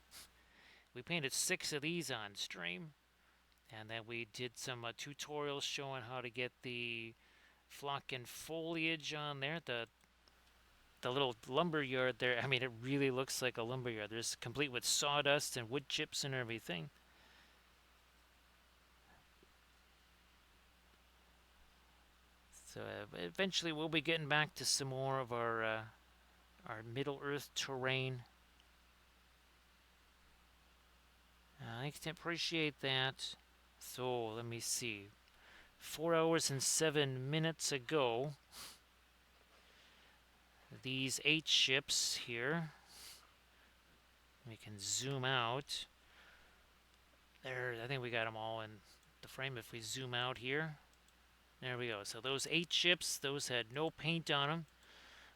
We painted 6 of these on stream. And then we did some tutorials showing how to get the flock and foliage on there. The little lumber yard there. I mean, it really looks like a lumber yard. There's complete with sawdust and wood chips and everything. So eventually we'll be getting back to some more of our Middle Earth terrain. I can appreciate that. So let me see. 4 hours and 7 minutes ago, these 8 ships here, we can zoom out. There, I think we got them all in the frame. If we zoom out here, there we go. So those 8 ships, those had no paint on them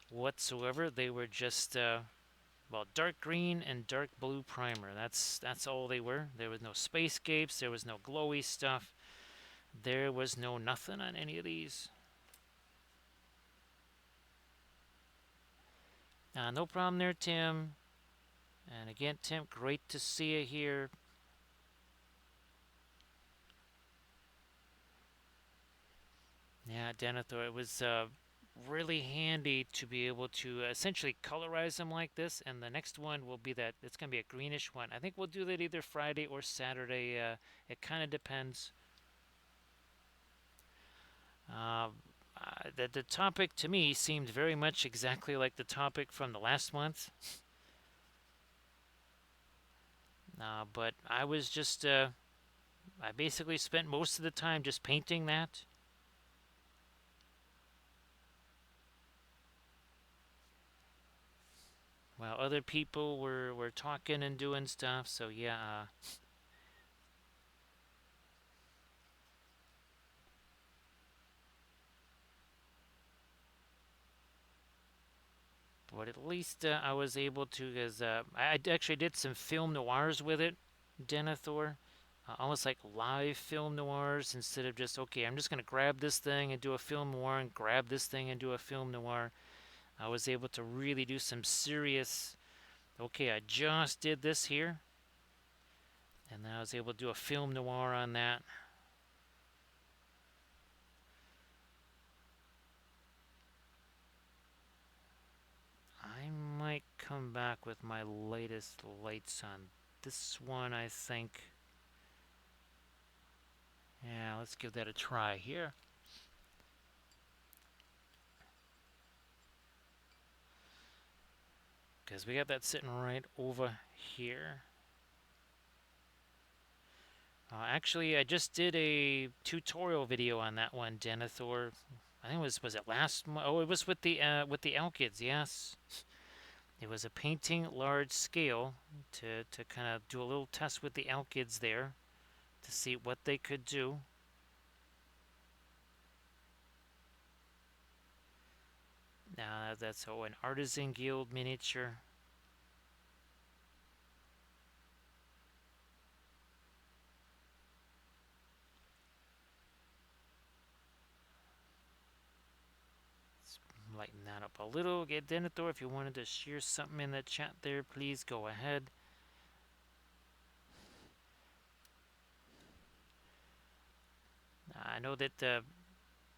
whatsoever. They were just well, dark green and dark blue primer. That's all they were. There was no spacescapes. There was no glowy stuff. There was no nothing on any of these. No problem there, Tim. And again, Tim, great to see you here. Yeah, Denethor, it was really handy to be able to essentially colorize them like this. And the next one will be that, it's going to be a greenish one. I think we'll do that either Friday or Saturday. It kind of depends. The topic to me seemed very much exactly like the topic from the last month. But I was just, I basically spent most of the time just painting that. While other people were talking and doing stuff, so yeah. But at least I was able to, because I actually did some film noirs with it, Denethor. Almost like live film noirs instead of just, okay, I'm just going to grab this thing and do a film noir and grab this thing and do a film noir. I was able to really do some serious, okay, I just did this here. And then I was able to do a film noir on that. I might come back with my latest lights on this one, I think. Yeah, let's give that a try here. Because we got that sitting right over here. Actually, I just did a tutorial video on that one, Denethor. I think was it last month? Oh, it was with the Alkids. Yes, it was a painting large scale to kind of do a little test with the Alkids there to see what they could do. Now that's an artisan guild miniature. Lighten that up a little. Get Denethor, if you wanted to share something in the chat there, please go ahead. I know that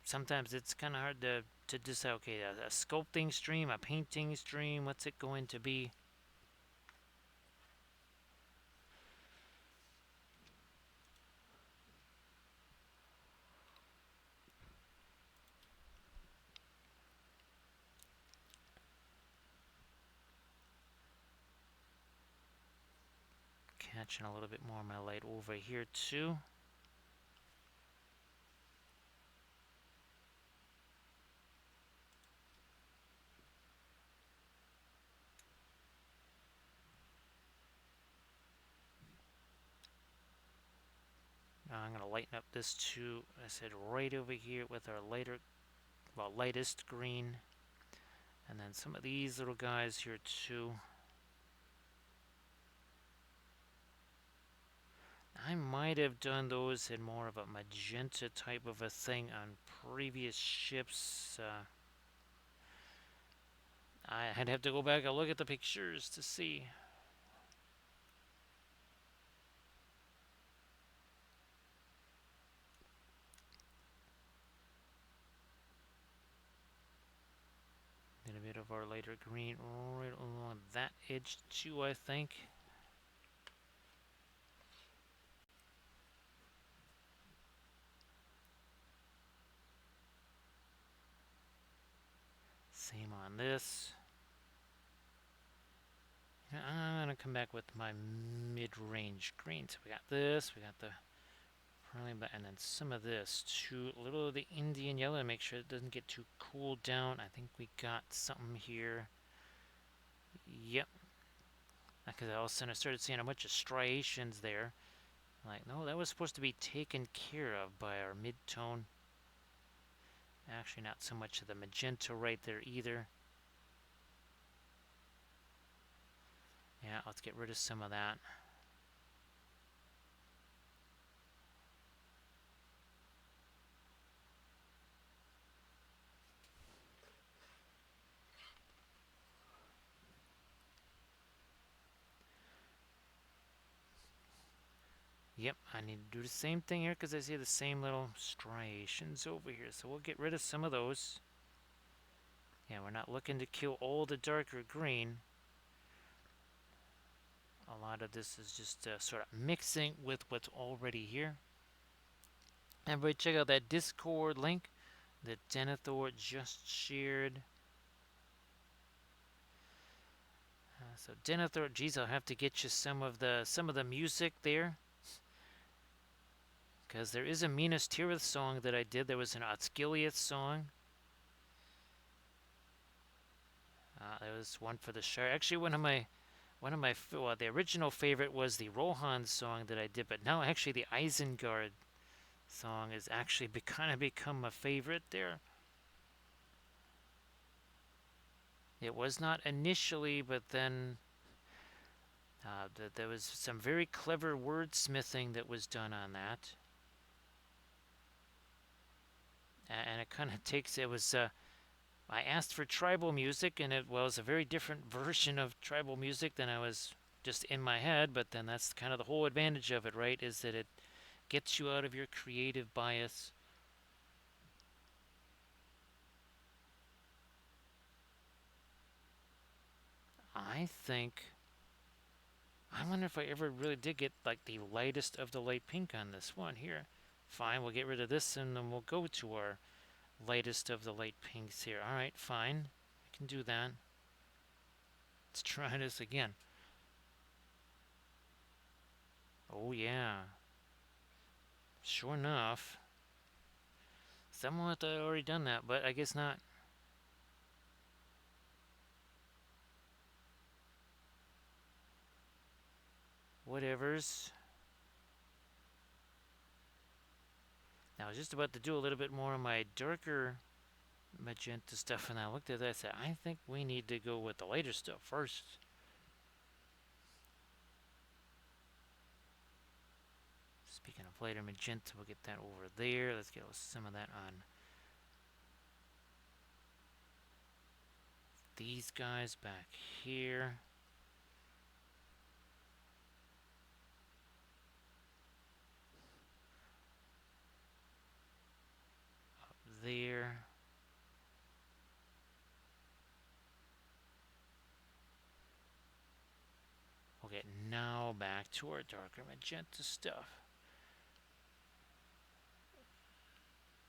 sometimes it's kind of hard to decide, okay, a sculpting stream, a painting stream, what's it going to be? Catching a little bit more of my light over here too. Now I'm going to lighten up this too, I said right over here with our lightest green. And then some of these little guys here too. I might have done those in more of a magenta type of a thing on previous ships. I'd have to go back and look at the pictures to see. Then a bit of our lighter green right along that edge too, I think. Same on this. I'm going to come back with my mid-range green. So we got this, we got the pearly black, and then some of this too. A little of the Indian yellow to make sure it doesn't get too cooled down. I think we got something here. Yep. Because all of a sudden I started seeing a bunch of striations there. Like, no, that was supposed to be taken care of by our mid-tone. Actually, not so much of the magenta right there either. Yeah, let's get rid of some of that. Yep, I need to do the same thing here because I see the same little striations over here. So we'll get rid of some of those. Yeah, we're not looking to kill all the darker green. A lot of this is just sort of mixing with what's already here. Everybody check out that Discord link that Denethor just shared. So Denethor, geez, I'll have to get you some of the music there. Because there is a Minas Tirith song that I did. There was an Osgiliath song. There was one for the Shire. Actually, one of my, well, the original favorite was the Rohan song that I did, but now actually the Isengard song has actually kind of become a favorite there. It was not initially, but then there was some very clever wordsmithing that was done on that. And it kind of takes, it was, I asked for tribal music, and it was a very different version of tribal music than I was just in my head, but then that's kind of the whole advantage of it, right? Is that it gets you out of your creative bias. I wonder if I ever really did get like the lightest of the light pink on this one here. Fine, we'll get rid of this and then we'll go to our lightest of the light pinks here. Alright, fine. I can do that. Let's try this again. Oh yeah. Sure enough, someone thought I'd already done that, but I guess not. Whatevers. Now I was just about to do a little bit more of my darker magenta stuff, and I looked at that and said, I think we need to go with the lighter stuff first. Speaking of lighter magenta, we'll get that over there. Let's get some of that on these guys back here. Up there. Okay, now back to our darker magenta stuff.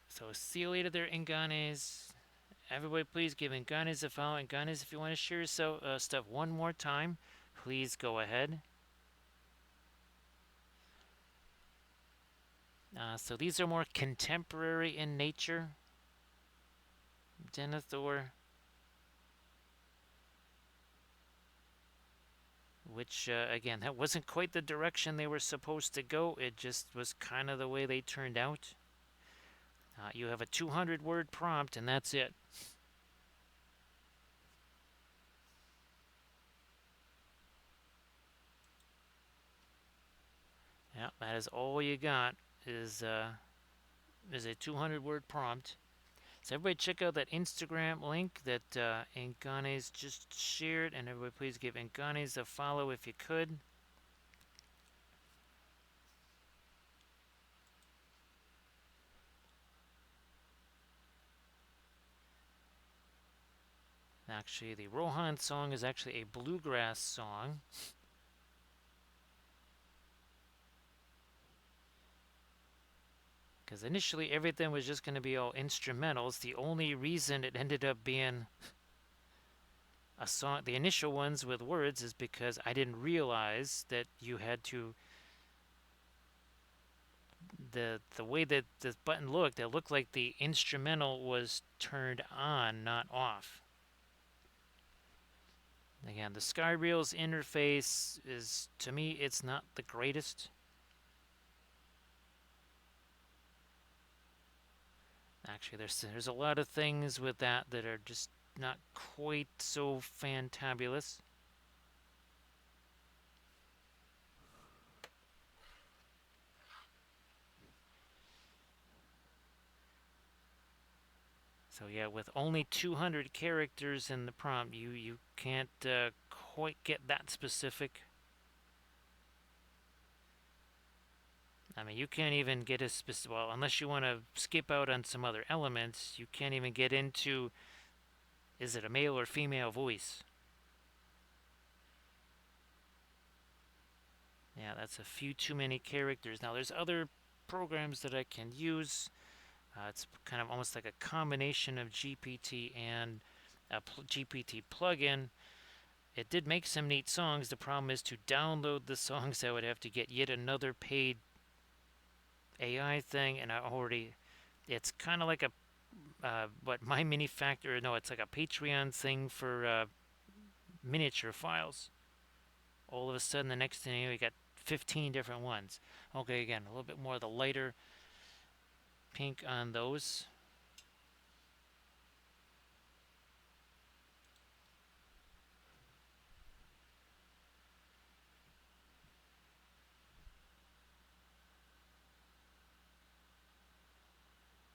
So see you later there, Inganes. Everybody please give Inganes a follow. Inganes, if you want to share your stuff one more time, please go ahead. So these are more contemporary in nature. Denethor. Which, again, that wasn't quite the direction they were supposed to go. It just was kind of the way they turned out. You have a 200-word prompt, and that's it. Yeah, that is all you got is a 200-word prompt. So everybody check out that Instagram link that Inganes just shared, and everybody please give Inganes a follow if you could. Actually, the Rohan song is actually a bluegrass song. Because initially everything was just going to be all instrumentals. The only reason it ended up being a song, the initial ones with words, is because I didn't realize that you had to, the way that this button looked, it looked like the instrumental was turned on, not off. Again, the Skyreels interface is, to me, it's not the greatest. Actually, there's a lot of things with that are just not quite so fantabulous. So yeah, with only 200 characters in the prompt, you can't quite get that specific. I mean, you can't even get a specific, well, unless you want to skip out on some other elements, you can't even get into, is it a male or female voice? Yeah, that's a few too many characters. Now, there's other programs that I can use. It's kind of almost like a combination of GPT and a GPT plugin. It did make some neat songs. The problem is to download the songs, I would have to get yet another paid AI thing, and it's kind of like a, my mini factor, no, it's like a Patreon thing for miniature files. All of a sudden, the next thing you know, you got 15 different ones. Okay, again, a little bit more of the lighter pink on those.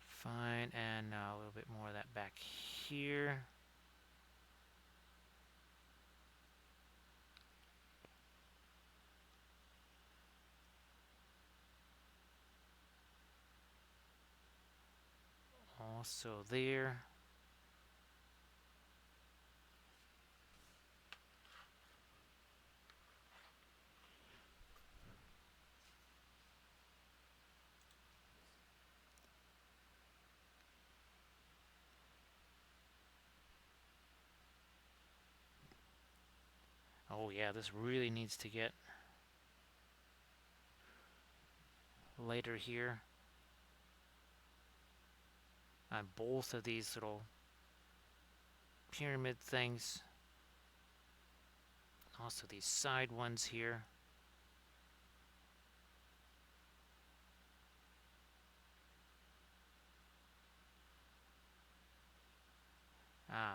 Fine, and a little bit more of that back here. Also there. Oh yeah, this really needs to get lighter here. on both of these little pyramid things. Also these side ones here.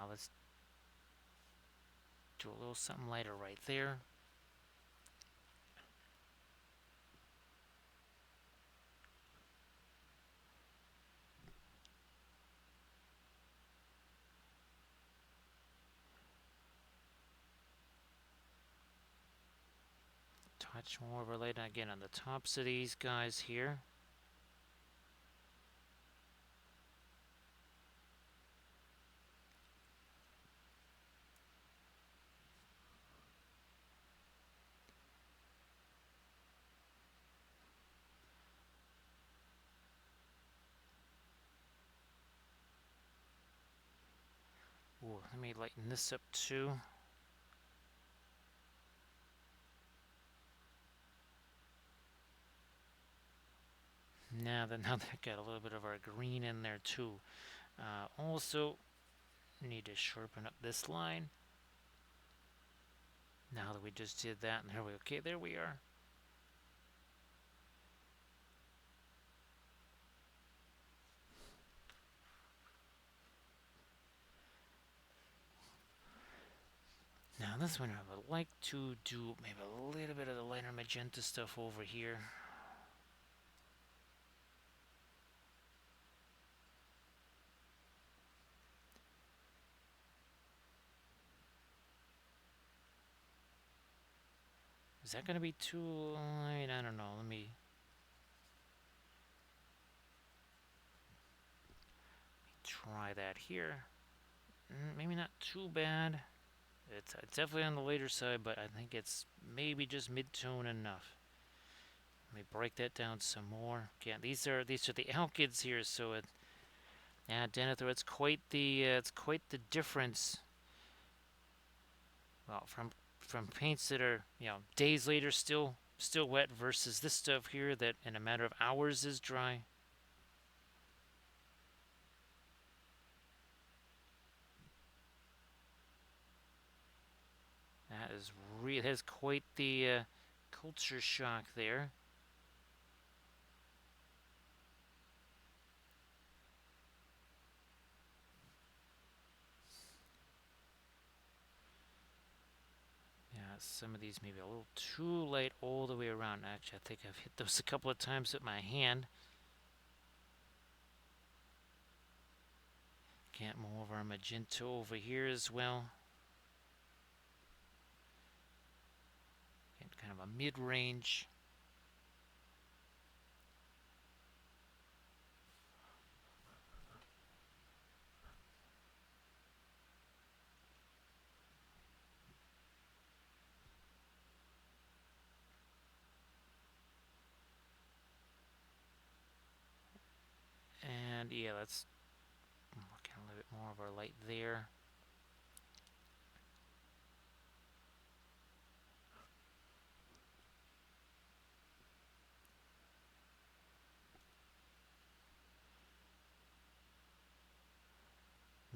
Let's do a little something lighter right there. Touch more overlaid again on the tops of these guys here. Ooh, let me lighten this up too. Now that got a little bit of our green in there too. Also, need to sharpen up this line. Now that we just did that, and there we are. Now this one I would like to do maybe a little bit of the lighter magenta stuff over here. Is that going to be too light? I don't know. Let me try that here. Maybe not too bad. It's definitely on the later side, but I think it's maybe just mid-tone enough. Let me break that down some more. Again, these are the alkyds here, so Denethor, it's quite the difference. Well, from paints that are days later still wet versus this stuff here that in a matter of hours is dry. That has quite the culture shock there. Yeah, some of these maybe a little too light all the way around. Actually, I think I've hit those a couple of times with my hand. Can't move our magenta over here as well. Get kind of a mid-range. And yeah, let's work on a little bit more of our light there.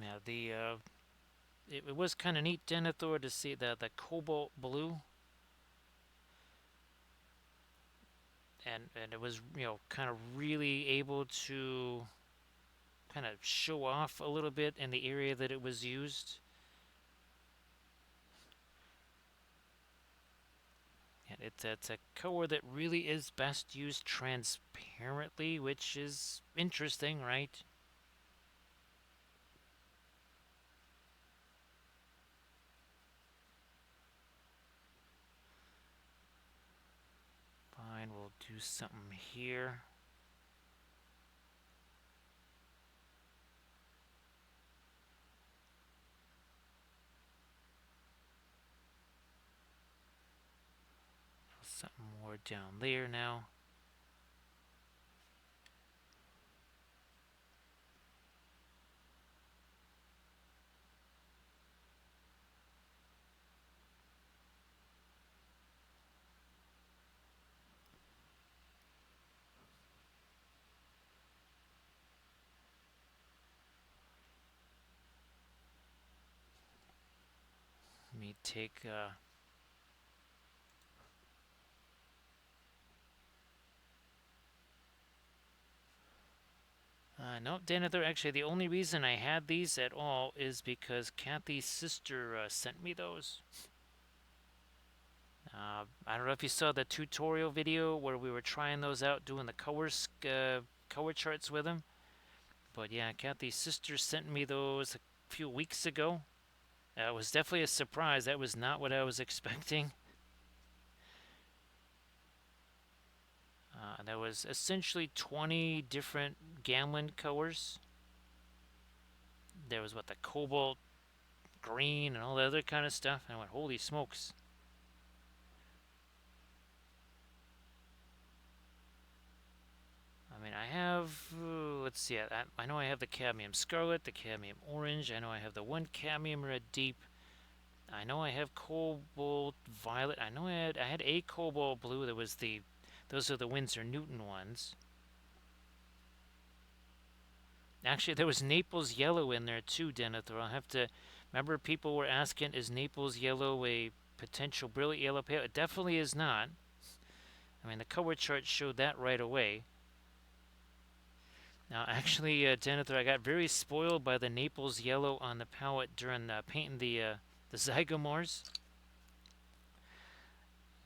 Now it was kind of neat, Denethor, to see the cobalt blue, and it was kind of really able to kind of show off a little bit in the area that it was used. And it's a color that really is best used transparently, which is interesting, right? Fine, we'll do something here. Something more down there now. me take... no, Denethor, actually, the only reason I had these at all is because Kathy's sister sent me those. I don't know if you saw the tutorial video where we were trying those out, doing the color charts with them. But yeah, Kathy's sister sent me those a few weeks ago. It was definitely a surprise. That was not what I was expecting. There was essentially 20 different Gamlen colors. There was what, the cobalt green and all the other kind of stuff. And I went, holy smokes. I mean, I have, let's see, I know I have the cadmium scarlet, the cadmium orange. I know I have the one cadmium red deep. I know I have cobalt violet. I know I had a cobalt blue. Those are the Winsor Newton ones. Actually, there was Naples yellow in there too, Denethor. I'll have to, remember people were asking, is Naples yellow a potential brilliant yellow pale? It definitely is not. I mean, the color chart showed that right away. Now, actually, Denethor, I got very spoiled by the Naples yellow on the palette during painting the Zygomors.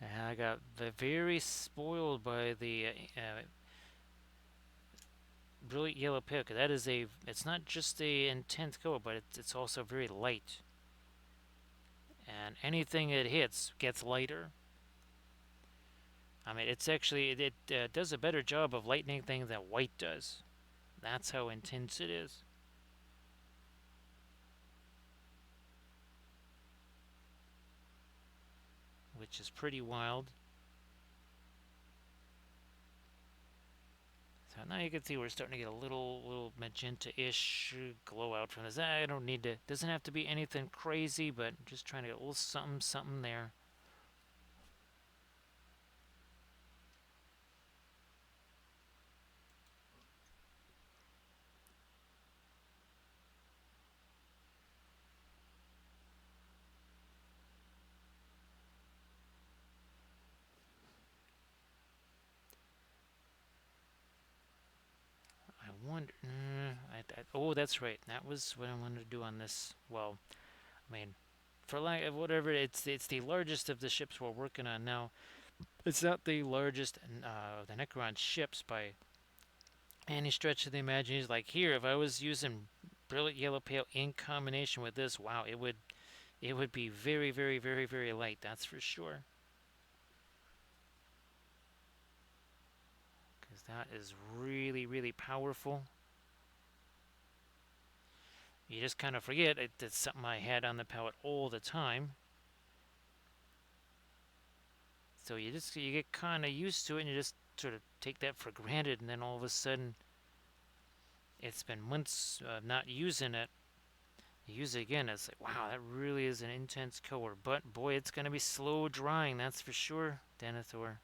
And I got very spoiled by the brilliant yellow pale, because it's not just a intense color, but it's also very light. And anything it hits gets lighter. I mean, it does a better job of lightening things than white does. That's how intense it is. Which is pretty wild. So now you can see we're starting to get a little magenta-ish glow out from this. I don't need to, doesn't have to be anything crazy, but just trying to get a little something there. I wonder, oh, that's right. That was what I wanted to do on this. Well, I mean, for like whatever, it's the largest of the ships we're working on now. It's not the largest the Necron ships by any stretch of the imagination. Like here, if I was using brilliant yellow pale in combination with this, wow, it would be very, very, very, very light. That's for sure. Because that is really, really powerful. You just kind of forget it's something I had on the palette all the time. So you get kind of used to it, and you just sort of take that for granted, and then all of a sudden, it's been months not using it. You use it again, it's like, wow, that really is an intense color. But boy, it's going to be slow drying, that's for sure, Denethor.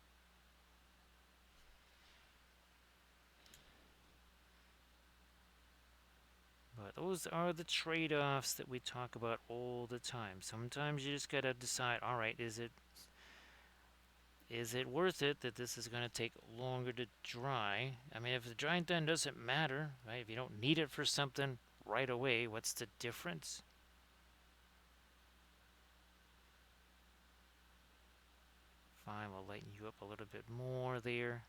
But those are the trade-offs that we talk about all the time. Sometimes you just got to decide, all right, is it worth it that this is going to take longer to dry? I mean, if the drying time doesn't matter, right? If you don't need it for something right away, what's the difference? Fine, we'll lighten you up a little bit more there.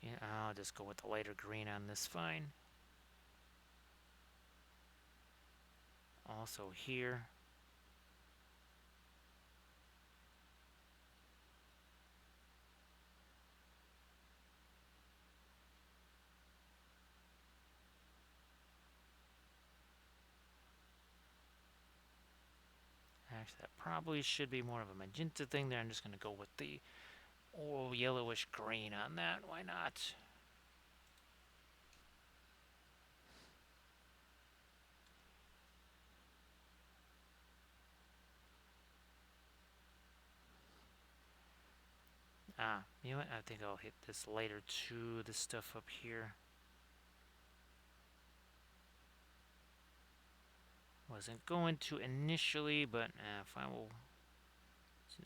Yeah, I'll just go with the lighter green on this, fine. Also here. Actually, that probably should be more of a magenta thing there. I'm just going to go with the yellowish green on that. Why not? You know what? I think I'll hit this later too. This stuff up here. Wasn't going to initially, but if I will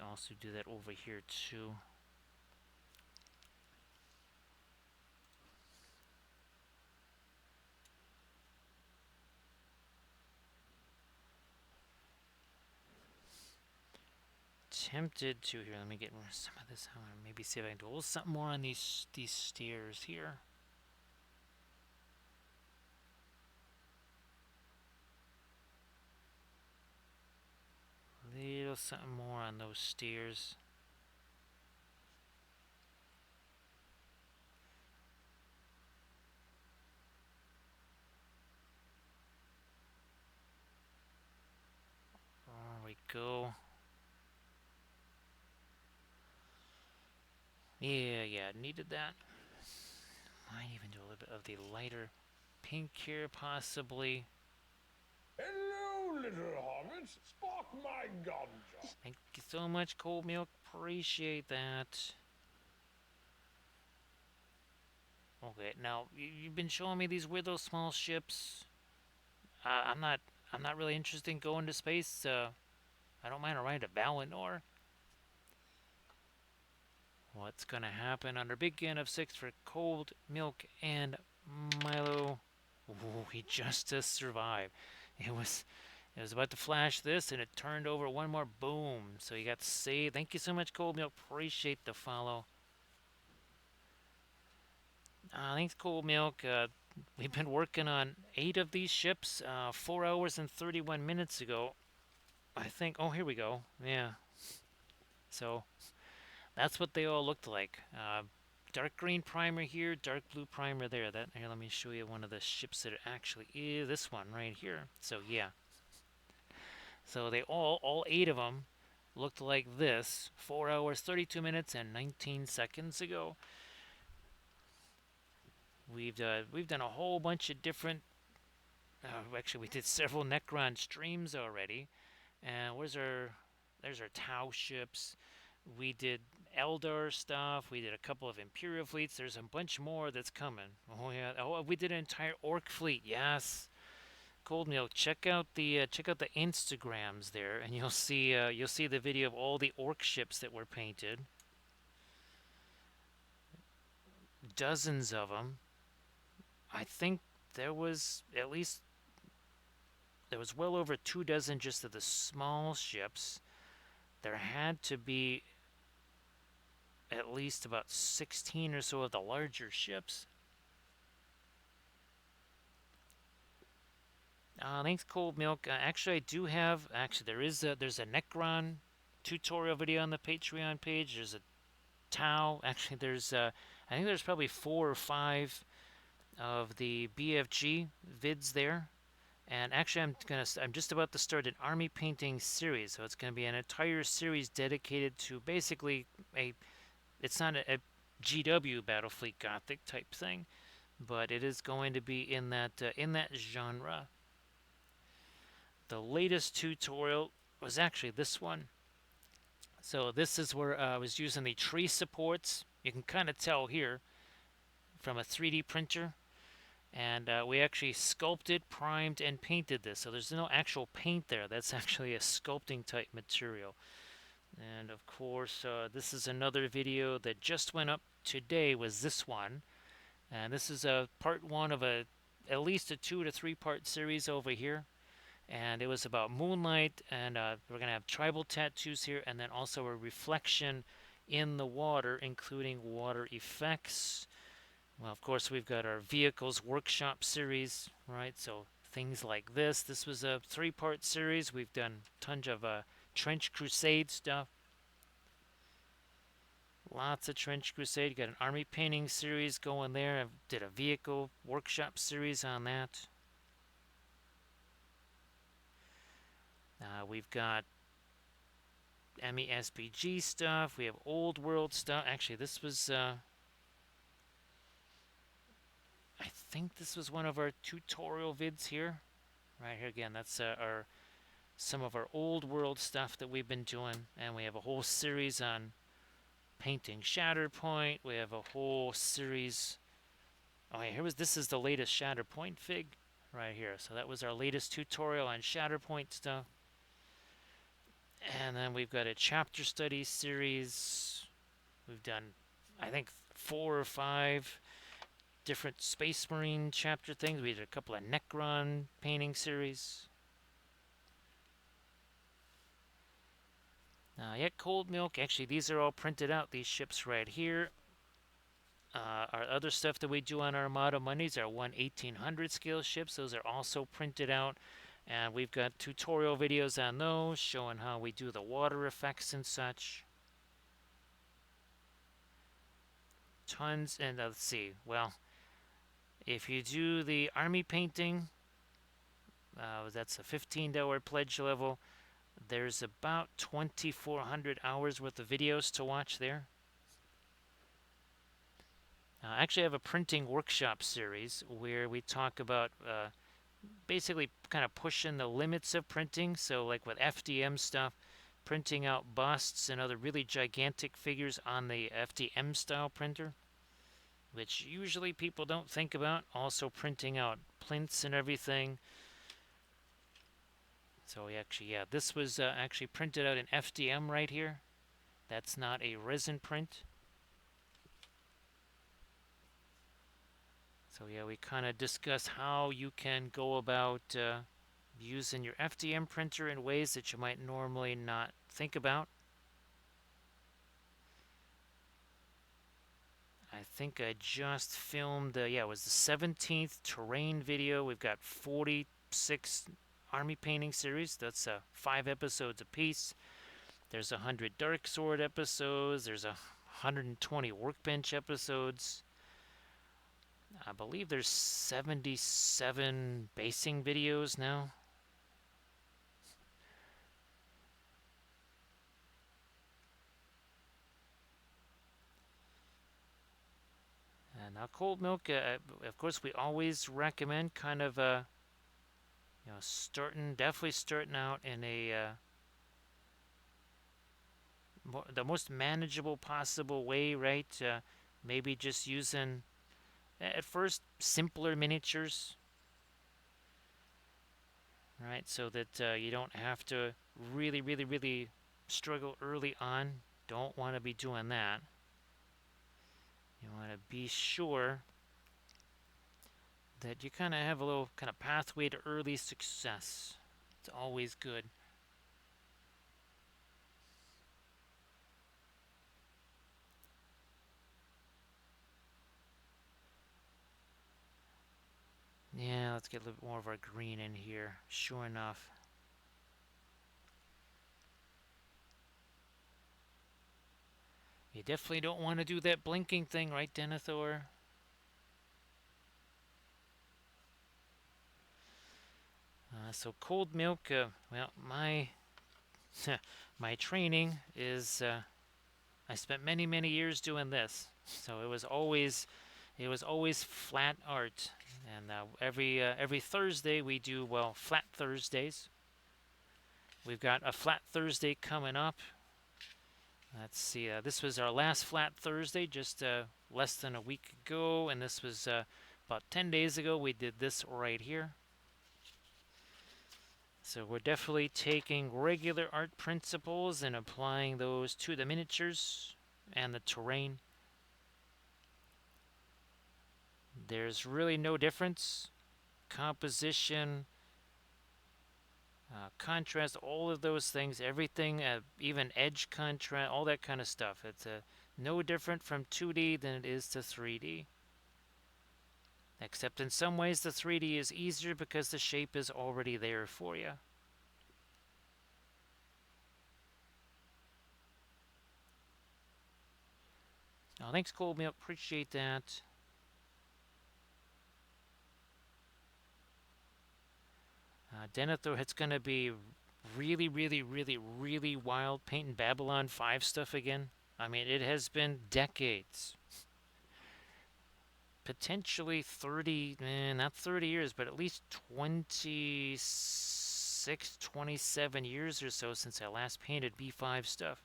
also do that over here too. Tempted to here. Let me get some of this. I want to maybe see if I can do a little something more on these stairs here. A little something more on those stairs. There we go. Yeah, needed that. Might even do a little bit of the lighter pink here, possibly. Hello, little hobbits. Spark my gun, John. Thank you so much, Cold Milk. Appreciate that. Okay, now you've been showing me these weird little small ships. I'm not really interested in going to space. I don't mind a ride to Valinor. What's gonna happen under big can of 6 for Cold Milk and Milo? Ooh, he just survived. It was about to flash this, and it turned over one more. Boom! So you got saved. Thank you so much, Cold Milk. Appreciate the follow. Thanks, Cold Milk. We've been working on 8 of these ships 4 hours and 31 minutes ago. I think. Oh, here we go. Yeah. So that's what they all looked like. Dark green primer here, dark blue primer there. Here, let me show you one of the ships that it actually is. This one right here. So yeah. So they all 8 of them, looked like this 4 hours, 32 minutes, and 19 seconds ago. We've done a whole bunch of different. Actually, we did several Necron streams already. And there's our Tau ships. We did Eldar stuff. We did a couple of Imperial fleets. There's a bunch more that's coming. Oh yeah. Oh, we did an entire Orc fleet. Yes. Cold Milk. Check out the Instagrams there, and you'll see the video of all the Orc ships that were painted. Dozens of them. I think there was well over 2 dozen just of the small ships. There had to be at least about 16 or so of the larger ships. Thanks, Cold Milk. Actually, I do have. Actually, there's a Necron tutorial video on the Patreon page. There's a Tau. Actually, I think there's probably 4 or 5 of the BFG vids there. And actually, I'm just about to start an army painting series. So it's going to be an entire series dedicated to basically it's not a GW Battlefleet Gothic type thing, but it is going to be in that genre. The latest tutorial was actually this one. So this is where I was using the tree supports. You can kind of tell here from a 3D printer. And we actually sculpted, primed, and painted this. So there's no actual paint there. That's actually a sculpting type material. And of course, this is another video that just went up today, was this one. And this is a part 1 of at least a 2 to 3 part series over here. And it was about moonlight, and we're going to have tribal tattoos here, and then also a reflection in the water, including water effects. Well, of course, we've got our vehicles workshop series, right? So things like this. This was a 3-part series. We've done tons of Trench Crusade stuff. Lots of Trench Crusade. Got an army painting series going there. I did a vehicle workshop series on that. We've got MESBG stuff. We have old world stuff. Actually, this was I think this was one of our tutorial vids here. Right here again, that's some of our old world stuff that we've been doing, and we have a whole series on painting Shatterpoint. We have a whole series. Oh, yeah, this is the latest Shatterpoint fig right here. So that was our latest tutorial on Shatterpoint stuff. And then we've got a chapter study series. We've done, I think, 4 or 5 different Space Marine chapter things. We did a couple of Necron painting series. Yeah, Cold Milk. Actually, these are all printed out. These ships right here. Our other stuff that we do on Armada Mondays are 1/1800 scale ships. Those are also printed out. And we've got tutorial videos on those showing how we do the water effects and such. Tons. And let's see. Well, if you do the army painting, that's a $15 pledge level. There's about 2,400 hours worth of videos to watch there. I actually have a printing workshop series where we talk about basically kind of pushing the limits of printing. So, like with FDM stuff, printing out busts and other really gigantic figures on the FDM style printer, which usually people don't think about. Also, printing out plinths and everything. So, actually, yeah, this was actually printed out in FDM right here. That's not a resin print. So yeah, we kind of discuss how you can go about using your FDM printer in ways that you might normally not think about. I think I just filmed, yeah, it was the 17th terrain video. We've got 46 army painting series. That's 5 episodes apiece. There's 100 Dark Sword episodes. There's 120 Workbench episodes. I believe there's 77 basing videos now. Now, Cold Milk, of course, we always recommend kind of, definitely starting out in the most manageable possible way, right? Maybe just using, at first, simpler miniatures, right? So that you don't have to really, really, really struggle early on. Don't want to be doing that. You want to be sure that you kind of have a little kind of pathway to early success. It's always good. Yeah, let's get a little bit more of our green in here. Sure enough. You definitely don't want to do that blinking thing, right, Denethor? So Cold Milk, well, my my training is, I spent many, many years doing this. So it was always flat art. And every Thursday we do, well, Flat Thursdays. We've got a Flat Thursday coming up. Let's see, this was our last Flat Thursday, just less than a week ago, and this was about 10 days ago. We did this right here. So we're definitely taking regular art principles and applying those to the miniatures and the terrain. There's really no difference. Composition, contrast, all of those things, everything, even edge contrast, all that kind of stuff. It's no different from 2D than it is to 3D. Except in some ways the 3D is easier because the shape is already there for you. Oh, thanks, Cold Milk. Appreciate that. Denethor, it's going to be really, really, really, really wild painting Babylon 5 stuff again. I mean, it has been decades. Potentially 30, not 30 years, but at least 26, 27 years or so since I last painted B5 stuff.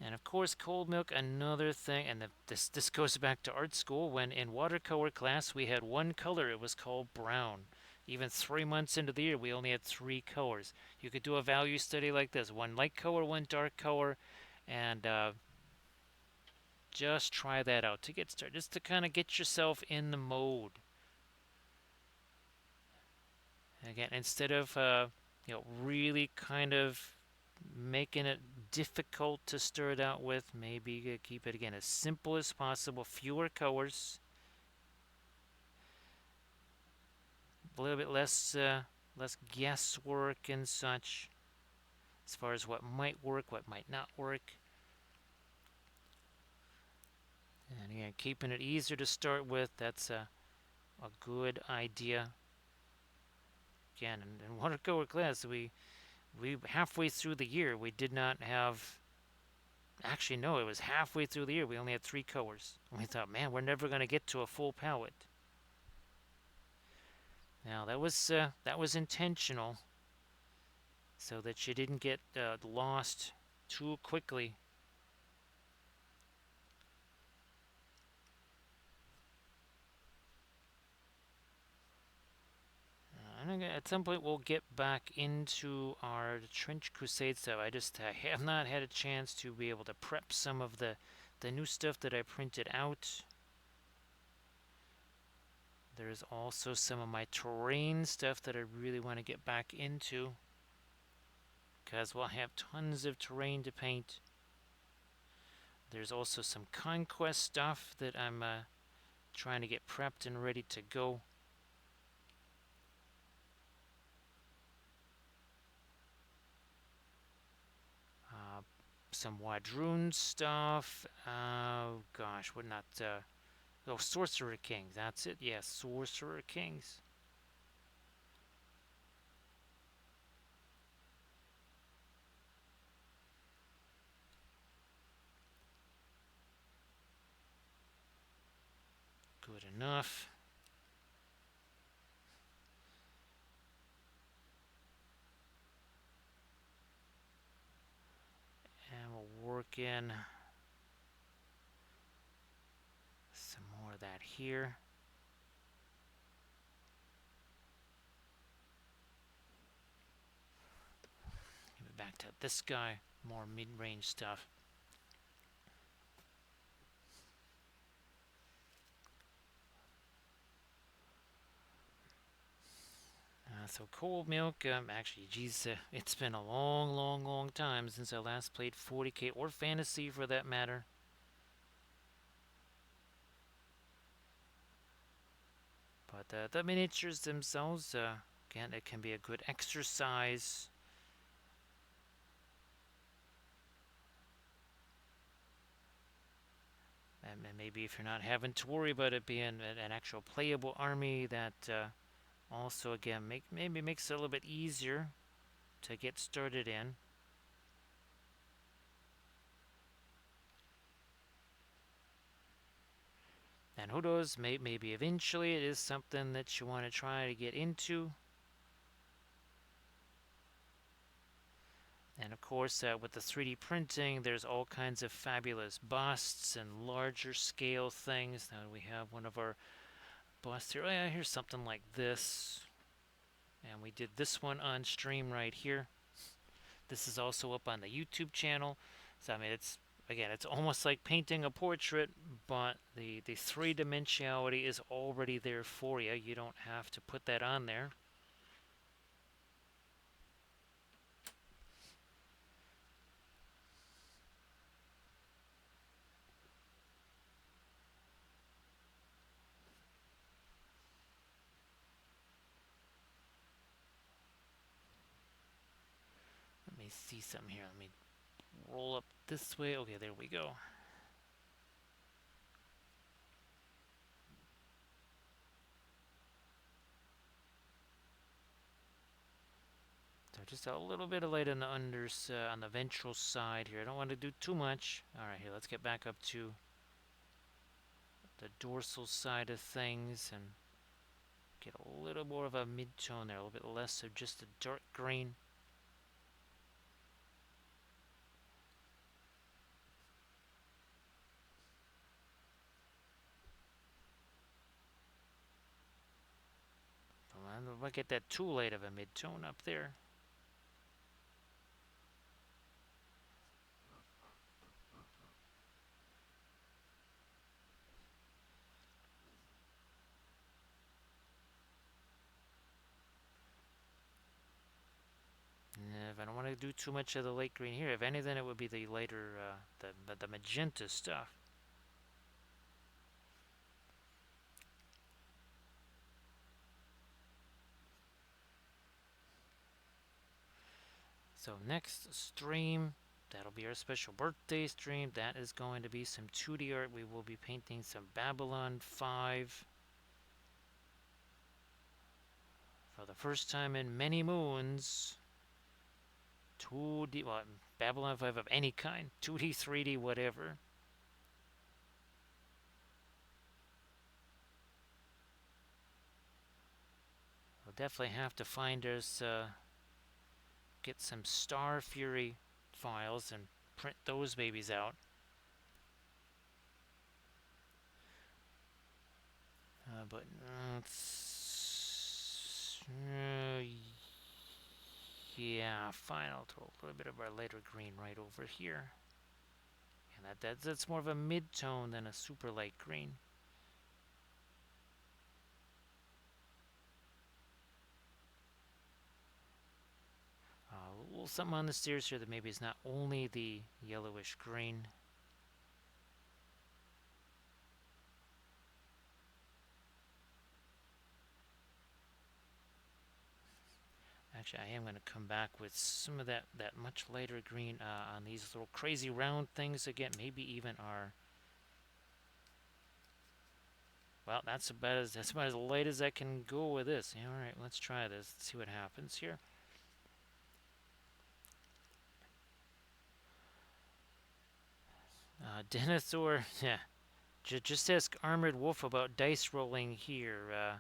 And of course, cold milk, another thing. And this goes back to art school when in watercolor class we had one color. It was called brown. Even 3 months into the year, we only had three colors. You could do a value study like this: one light color, one dark color, and just try that out to get started, just to kind of get yourself in the mode. Again, instead of really kind of making it difficult to start it out with, maybe keep it again as simple as possible, fewer colors, a little bit less guesswork and such as far as what might work, what might not work. And again, keeping it easier to start with, that's a good idea. Again, in watercolor class, we halfway through the year we did not have. Actually, no, it was halfway through the year we only had three colors. And we thought, man, we're never going to get to a full palette. Now that was intentional, so that you didn't get lost too quickly. At some point we'll get back into our Trench Crusade stuff. I just have not had a chance to be able to prep some of the new stuff that I printed out. There's also some of my terrain stuff that I really want to get back into, because we'll have tons of terrain to paint. There's also some conquest stuff that I'm trying to get prepped and ready to go. Uh, some Wadroon stuff. Oh gosh, what not? Oh, Sorcerer Kings. That's it. Yes, Sorcerer Kings. Good enough. And we'll work in some more of that here. Give it back to this guy. More mid-range stuff. So cold milk, actually, geez, it's been a long, long, long time since I last played 40k or fantasy for that matter. But the miniatures themselves, again, it can be a good exercise. And maybe if you're not having to worry about it being an actual playable army, that also, again, maybe makes it a little bit easier to get started in. And who knows, maybe eventually it is something that you want to try to get into. And of course, with the 3D printing, there's all kinds of fabulous busts and larger scale things. Now we have one of our busts here. Oh yeah, here's something like this. And we did this one on stream right here. This is also up on the YouTube channel. So I mean, it's almost like painting a portrait, but the three-dimensionality is already there for you. You don't have to put that on there. Let me see something here. Let me roll up this way. Okay, there we go. So just a little bit of light on the on the ventral side here. I don't want to do too much. All right, here, let's get back up to the dorsal side of things and get a little more of a mid-tone there, a little bit less of just a dark green. if I get that too late of a mid-tone up there. If I don't want to do too much of the light green here, if anything, it would be the later, the magenta stuff. So next stream, that'll be our special birthday stream. That is going to be some 2D art. We will be painting some Babylon 5 for the first time in many moons. 2D, well, Babylon 5 of any kind, 2D, 3D, whatever. We'll definitely have to find us, get some Star Fury files and print those babies out. But yeah, fine. I'll throw a little bit of our lighter green right over here, and that's more of a mid-tone than a super light green. A little something on the stairs here that maybe is not only the yellowish green. Actually, I am going to come back with some of that much lighter green on these little crazy round things again. Maybe even our... Well, that's about as light as I can go with this. Yeah, all right, let's try this. Let's see what happens here. Denethor, yeah. Just ask Armored Wolf about dice rolling here.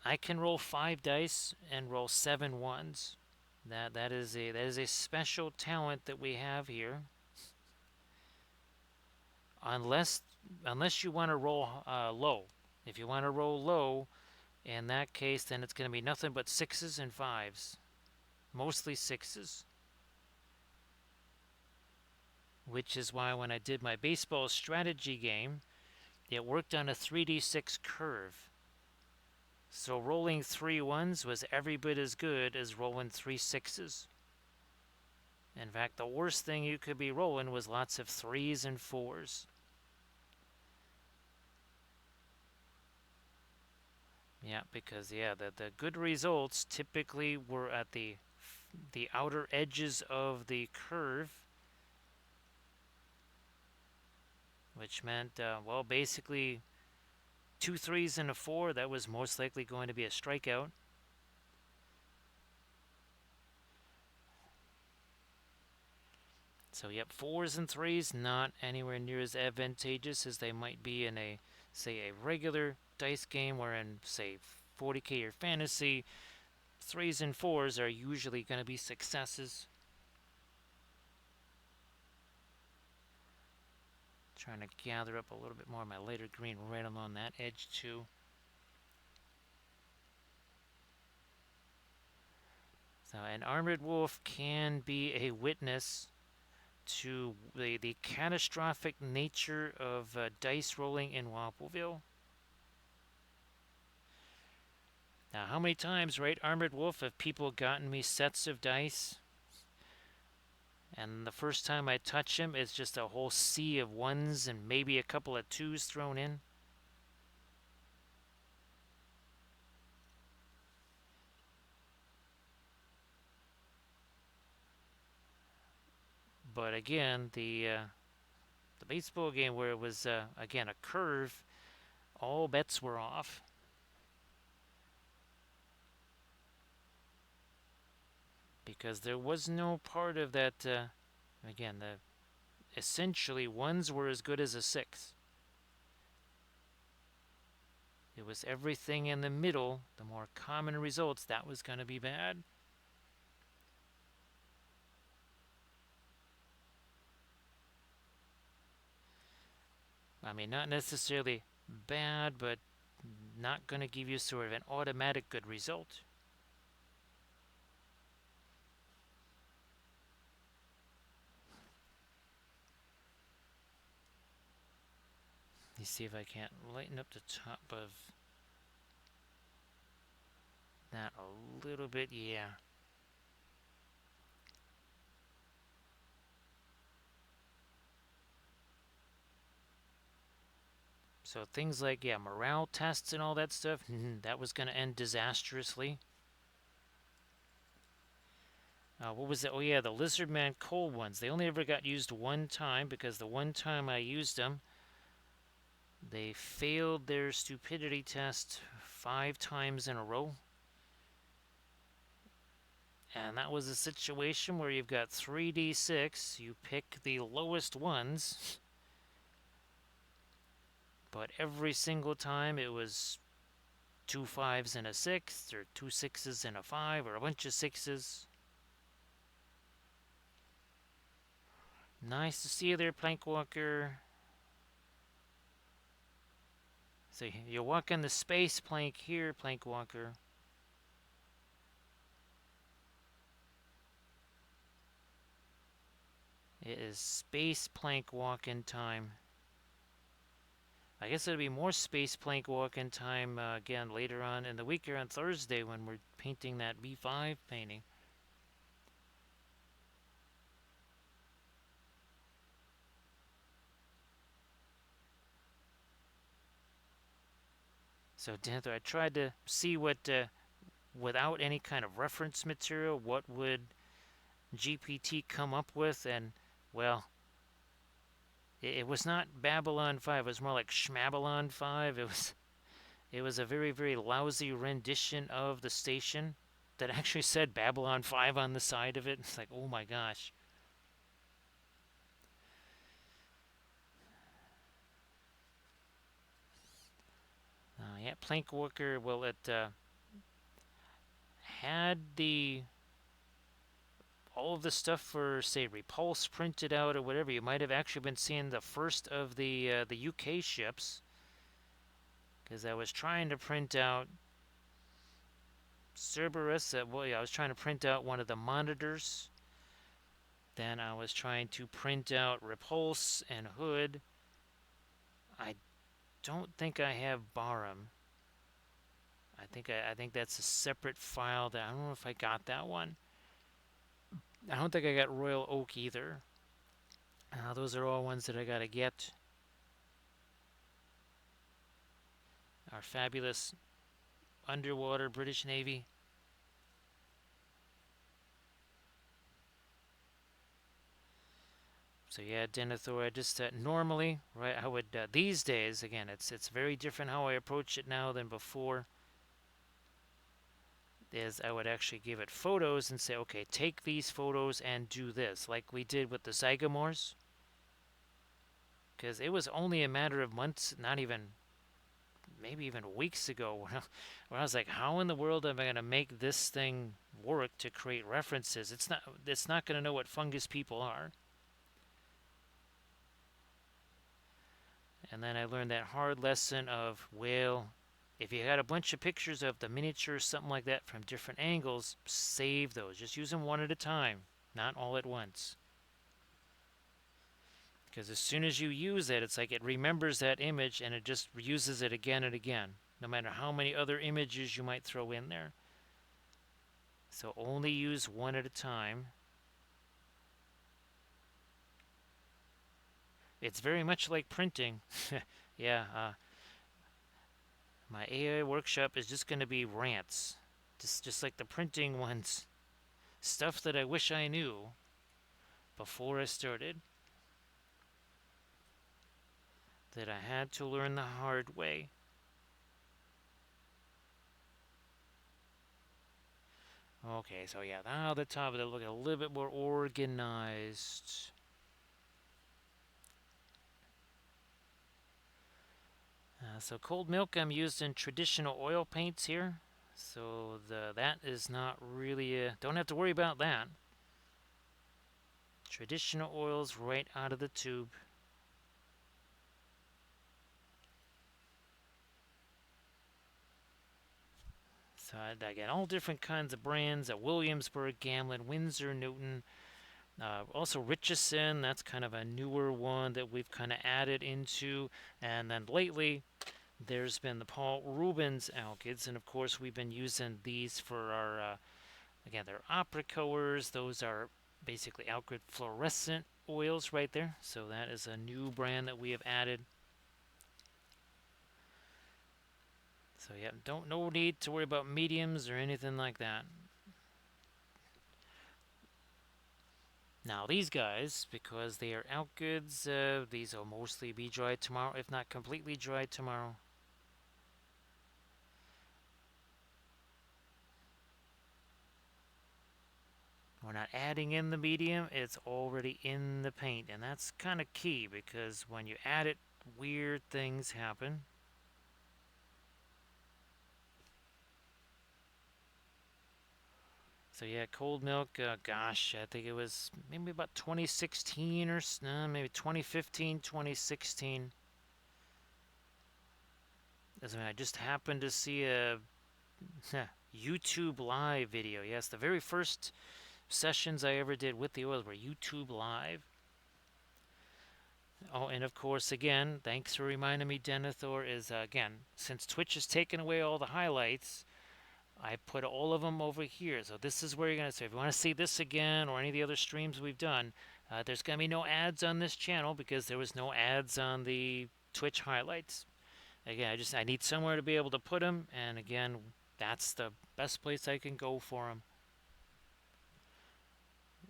I can roll 5 dice and roll 7 ones. That is a special talent that we have here. Unless you want to roll low. If you want to roll low, in that case, then it's going to be nothing but 6s and 5s. Mostly 6s. Which is why when I did my baseball strategy game, it worked on a 3d6 curve. So rolling 3 ones was every bit as good as rolling 3 6s. In fact, the worst thing you could be rolling was lots of 3s and 4s. Yeah, because the good results typically were at the outer edges of the curve, which meant well, basically 2 3s and a 4. That was most likely going to be a strikeout. So yep, 4s and 3s not anywhere near as advantageous as they might be in a, say, a regular dice game, where in, say, 40k or fantasy, 3s and 4s are usually going to be successes. Trying to gather up a little bit more of my lighter green right along that edge too. So an Armored Wolf can be a witness to the catastrophic nature of dice rolling in Wappleville. Now, how many times, right, Armored Wolf, have people gotten me sets of dice, and the first time I touch them, it's just a whole sea of 1s and maybe a couple of 2s thrown in? But again, the baseball game where it was, again, a curve, all bets were off. Because there was no part of that, again, essentially 1s were as good as a 6. It was everything in the middle, the more common results, that was going to be bad. I mean, not necessarily bad, but not going to give you sort of an automatic good result. Let me see if I can't lighten up the top of that a little bit. Yeah. So things like, yeah, morale tests and all that stuff, that was going to end disastrously. What was it? Oh, yeah, the Lizardman coal ones. They only ever got used one time because the one time I used them, they failed their stupidity test 5 times in a row. And that was a situation where you've got 3d6, you pick the lowest ones, but every single time it was 2 5s and a 6, or 2 6s and a 5, or a bunch of 6s. Nice to see you there, Plankwalker. So you're walking the space plank here, Plankwalker. It is space plank walking time. I guess it'll be more space plank walking time again later on in the week or on Thursday when we're painting that B5 painting. So Danther, I tried to see what, without any kind of reference material, what would GPT come up with, and well, it was not Babylon 5. It was more like Schmabylon 5. It was a very, very lousy rendition of the station that actually said Babylon 5 on the side of it. It's like, oh my gosh. Yeah, Plankwalker, well, it had the all of the stuff for, say, Repulse printed out or whatever. You might have actually been seeing the first of the UK ships, because I was trying to print out Cerberus. Well, yeah, I was trying to print out one of the monitors. Then I was trying to print out Repulse and Hood. I don't think I have Barham. I think that's a separate file. That I don't know if I got that one. I don't think I got Royal Oak either. Those are all ones that I gotta get. Our fabulous underwater British Navy. So yeah, Denethor. I just normally, right? I would these days again. It's very different how I approach it now than before. Is I would actually give it photos and say, okay, take these photos and do this, like we did with the Zygamores. Because it was only a matter of months, not even, maybe even weeks ago, where I was like, how in the world am I going to make this thing work to create references? It's not going to know what fungus people are. And then I learned that hard lesson of, well, if you had a bunch of pictures of the miniature or something like that from different angles, save those. Just use them one at a time, not all at once. Because as soon as you use it, it's like it remembers that image and it just uses it again and again, no matter how many other images you might throw in there. So only use one at a time. It's very much like printing. Yeah, my AI workshop is just going to be rants. Just like the printing ones. Stuff that I wish I knew before I started. That I had to learn the hard way. Okay, so yeah, now the top of it look a little bit more organized. So cold milk I'm using traditional oil paints here. So that is not really, don't have to worry about that. Traditional oils right out of the tube. So again, all different kinds of brands at Williamsburg, Gamlin, Windsor, Newton. Also Richardson, that's kind of a newer one that we've kind of added into. And then lately, there's been the Paul Rubens alkyds. And of course, we've been using these for our, again, they're opera colors. Those are basically alkyd fluorescent oils right there. So that is a new brand that we have added. So yeah, no need to worry about mediums or anything like that. Now these guys, because they are alkyds, these will mostly be dried tomorrow, if not completely dried tomorrow. We're not adding in the medium, it's already in the paint, and that's kind of key because when you add it, weird things happen. So yeah, cold milk, gosh, I think it was maybe about 2016 or maybe 2015, 2016. I just happened to see a YouTube live video. Yes, the very first sessions I ever did with the oils were YouTube live. Oh, and of course, again, thanks for reminding me, Denethor, is again, since Twitch has taken away all the highlights, I put all of them over here. So this is where you're going to say, if you want to see this again or any of the other streams we've done, there's going to be no ads on this channel because there was no ads on the Twitch highlights. Again, I need somewhere to be able to put them, and again, that's the best place I can go for them.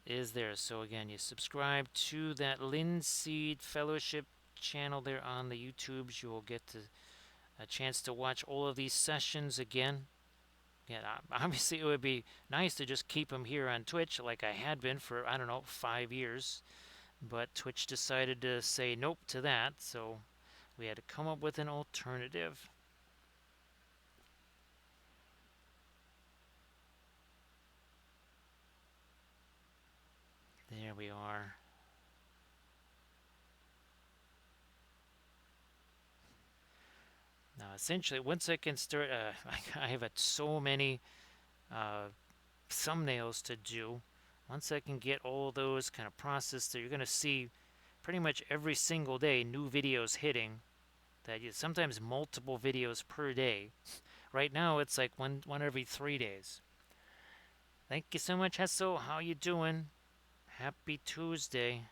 Is there. So again, you subscribe to that Linseed Fellowship channel there on the YouTubes. You will get a chance to watch all of these sessions again. Yeah, obviously it would be nice to just keep them here on Twitch like I had been for, I don't know, 5 years. But Twitch decided to say nope to that, so we had to come up with an alternative. There we are. Now, essentially, once I can start, I have so many thumbnails to do. Once I can get all those kind of processed, you're going to see pretty much every single day new videos hitting. That you sometimes multiple videos per day. Right now, it's like one every 3 days. Thank you so much, Hessel. How you doing? Happy Tuesday.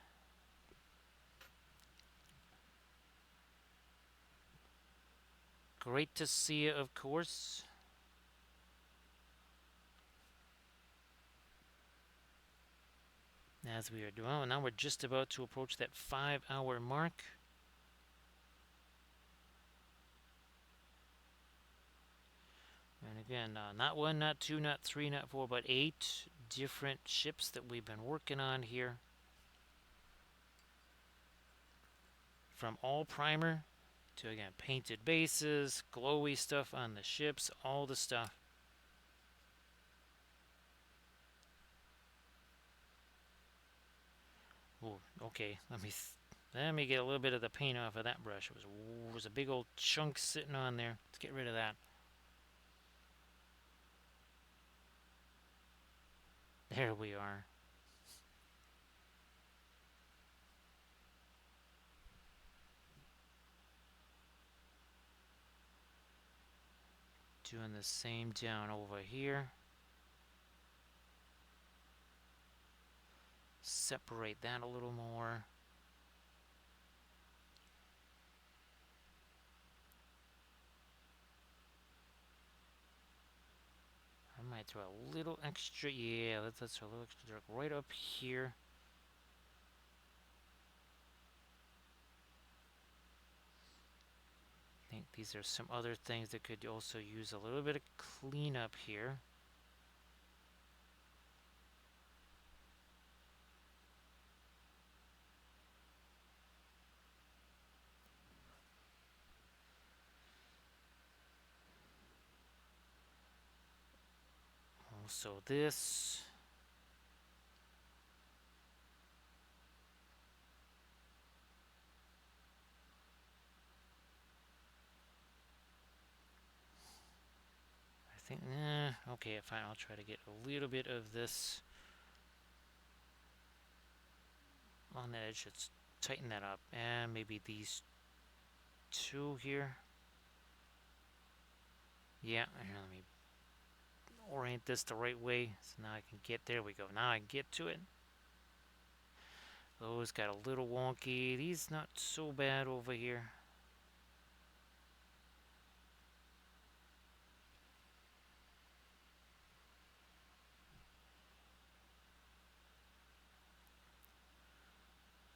Great to see you, of course. As we are doing, well, now we're just about to approach that 5-hour mark. And again, not one, not two, not three, not four, but 8 different ships that we've been working on here. From all primer to, again, painted bases, glowy stuff on the ships, all the stuff. Ooh, okay, let me get a little bit of the paint off of that brush. It was a big old chunk sitting on there. Let's get rid of that. There we are. Doing the same down over here. Separate that a little more. I might throw a little extra, yeah, let's throw a little extra dark right up here. I think these are some other things that could also use a little bit of cleanup here. Also this. I think Okay, fine. I'll try to get a little bit of this on the edge. Let's tighten that up. And maybe these two here. Yeah, here, let me orient this the right way. So now I can get, there we go. Now I can get to it. Those got a little wonky. These not so bad over here.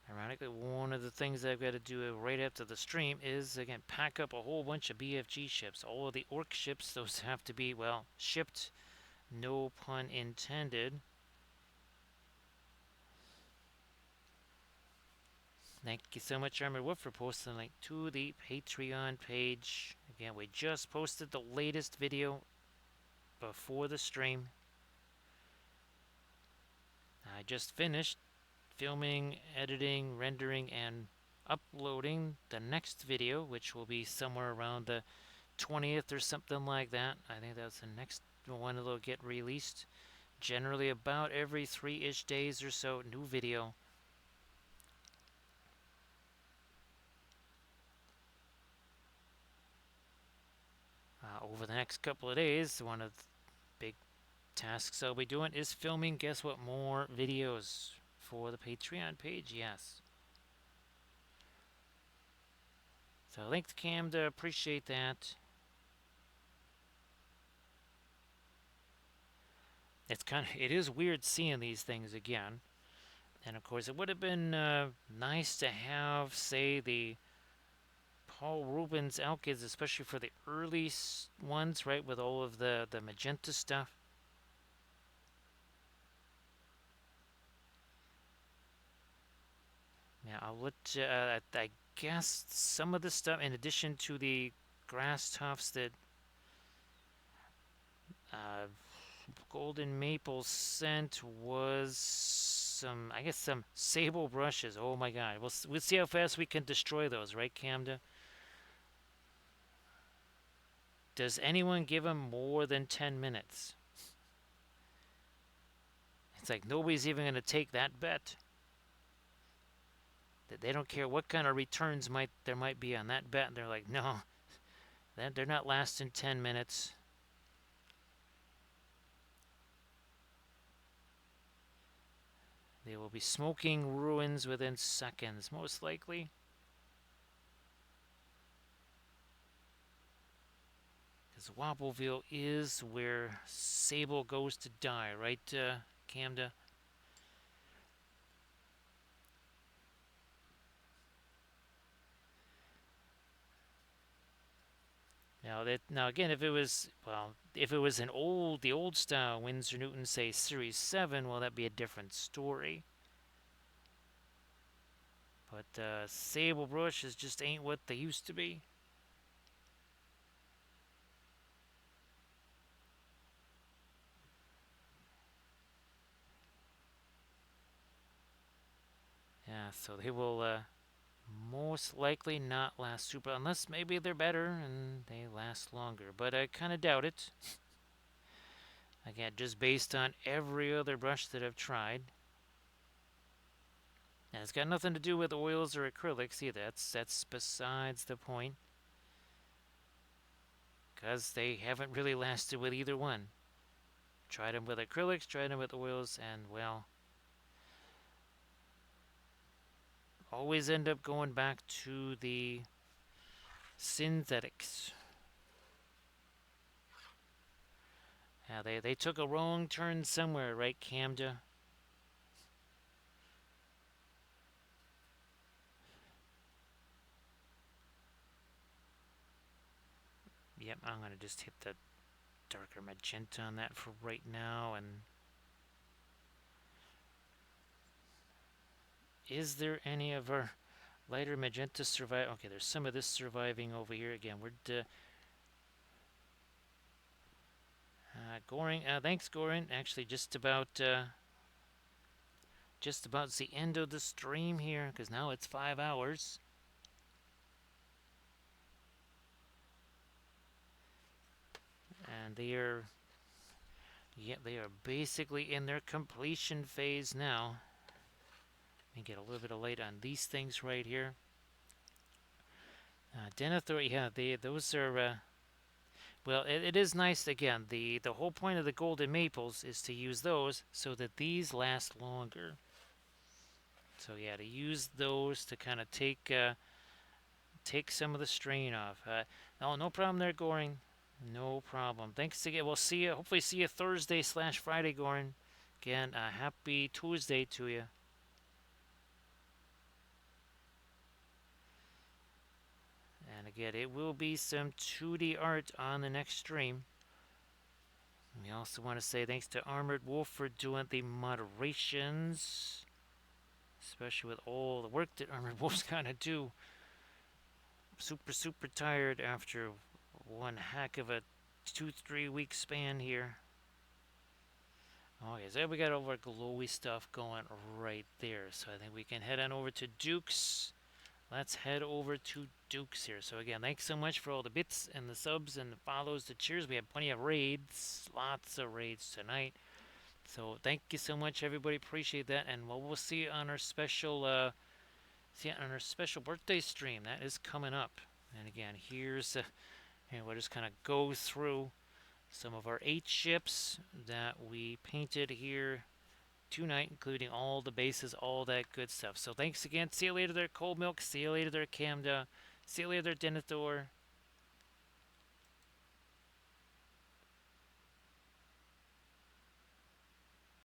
Ironically, one of the things I've got to do right after the stream is, again, pack up a whole bunch of BFG ships. All of the orc ships, those have to be, well, shipped. No pun intended. Thank you so much, Armored Wolf, for posting the link to the Patreon page. Again, we just posted the latest video before the stream. I just finished filming, editing, rendering, and uploading the next video, which will be somewhere around the 20th or something like that. I think that's the next one that'll get released. Generally about every 3-ish days or so, new video. Over the next couple of days, one of the big tasks I'll be doing is filming, guess what, more videos for the Patreon page. Yes. So thanks, Cam, to appreciate that. It is weird seeing these things again. And of course, it would have been nice to have, say, the Paul Rubens Alkids, especially for the early ones, right, with all of the magenta stuff. Yeah, I'll let, I guess some of the stuff, in addition to the grass tufts that uh, Golden Maple sent, was some, I guess, some sable brushes. Oh my god. We'll see how fast we can destroy those, right, Camda? Does anyone give him more than 10 minutes? It's like nobody's even going to take that bet. They don't care what kind of returns there might be on that bet. And they're like, no, they're not lasting 10 minutes. They will be smoking ruins within seconds, most likely. Because Wobbleville is where Sable goes to die, right, Camda? Now again, if it was, well, if it was the old style Windsor Newton, say Series 7, well, that'd be a different story. But sable brushes just ain't what they used to be. Yeah, so they will most likely not last super, unless maybe they're better and they last longer. But I kind of doubt it. Again, just based on every other brush that I've tried. And it's got nothing to do with oils or acrylics either. That's besides the point. Because they haven't really lasted with either one. Tried them with acrylics, tried them with oils, and well, always end up going back to the synthetics. Yeah, they took a wrong turn somewhere, right, Camda? Yep, I'm going to just hit the darker magenta on that for right now. And is there any of our lighter magenta survive? Okay, there's some of this surviving over here. Again, we're Goring. Thanks, Goring. Actually, just about the end of the stream here, because now it's 5 hours. And they are Yeah, they are basically in their completion phase now. Let me get a little bit of light on these things right here. Denethor, yeah, those are. Well, it is nice again. The whole point of the golden maples is to use those so that these last longer. So yeah, to use those to kind of take some of the strain off. No, no problem there, Goring. No problem. Thanks again. We'll see you. Hopefully, see you Thursday/Friday, Goring. Again, happy Tuesday to you. And again, it will be some 2D art on the next stream. We also want to say thanks to Armored Wolf for doing the moderations, especially with all the work that Armored Wolf's gonna do. Super, super tired after one heck of a 2-3 week span here. Okay, so we got all our glowy stuff going right there. So I think we can head on over to Duke's. Let's head over to Duke's here. So again, thanks so much for all the bits and the subs and the follows, the cheers. We have plenty of raids, lots of raids tonight. So thank you so much, everybody. Appreciate that. And we'll see you on our special birthday stream that is coming up. And again, and we'll just kind of go through some of our 8 ships that we painted here tonight, including all the bases, all that good stuff. So thanks again. See you later there, Cold Milk. See you later there, Camda. See you later there, Denethor.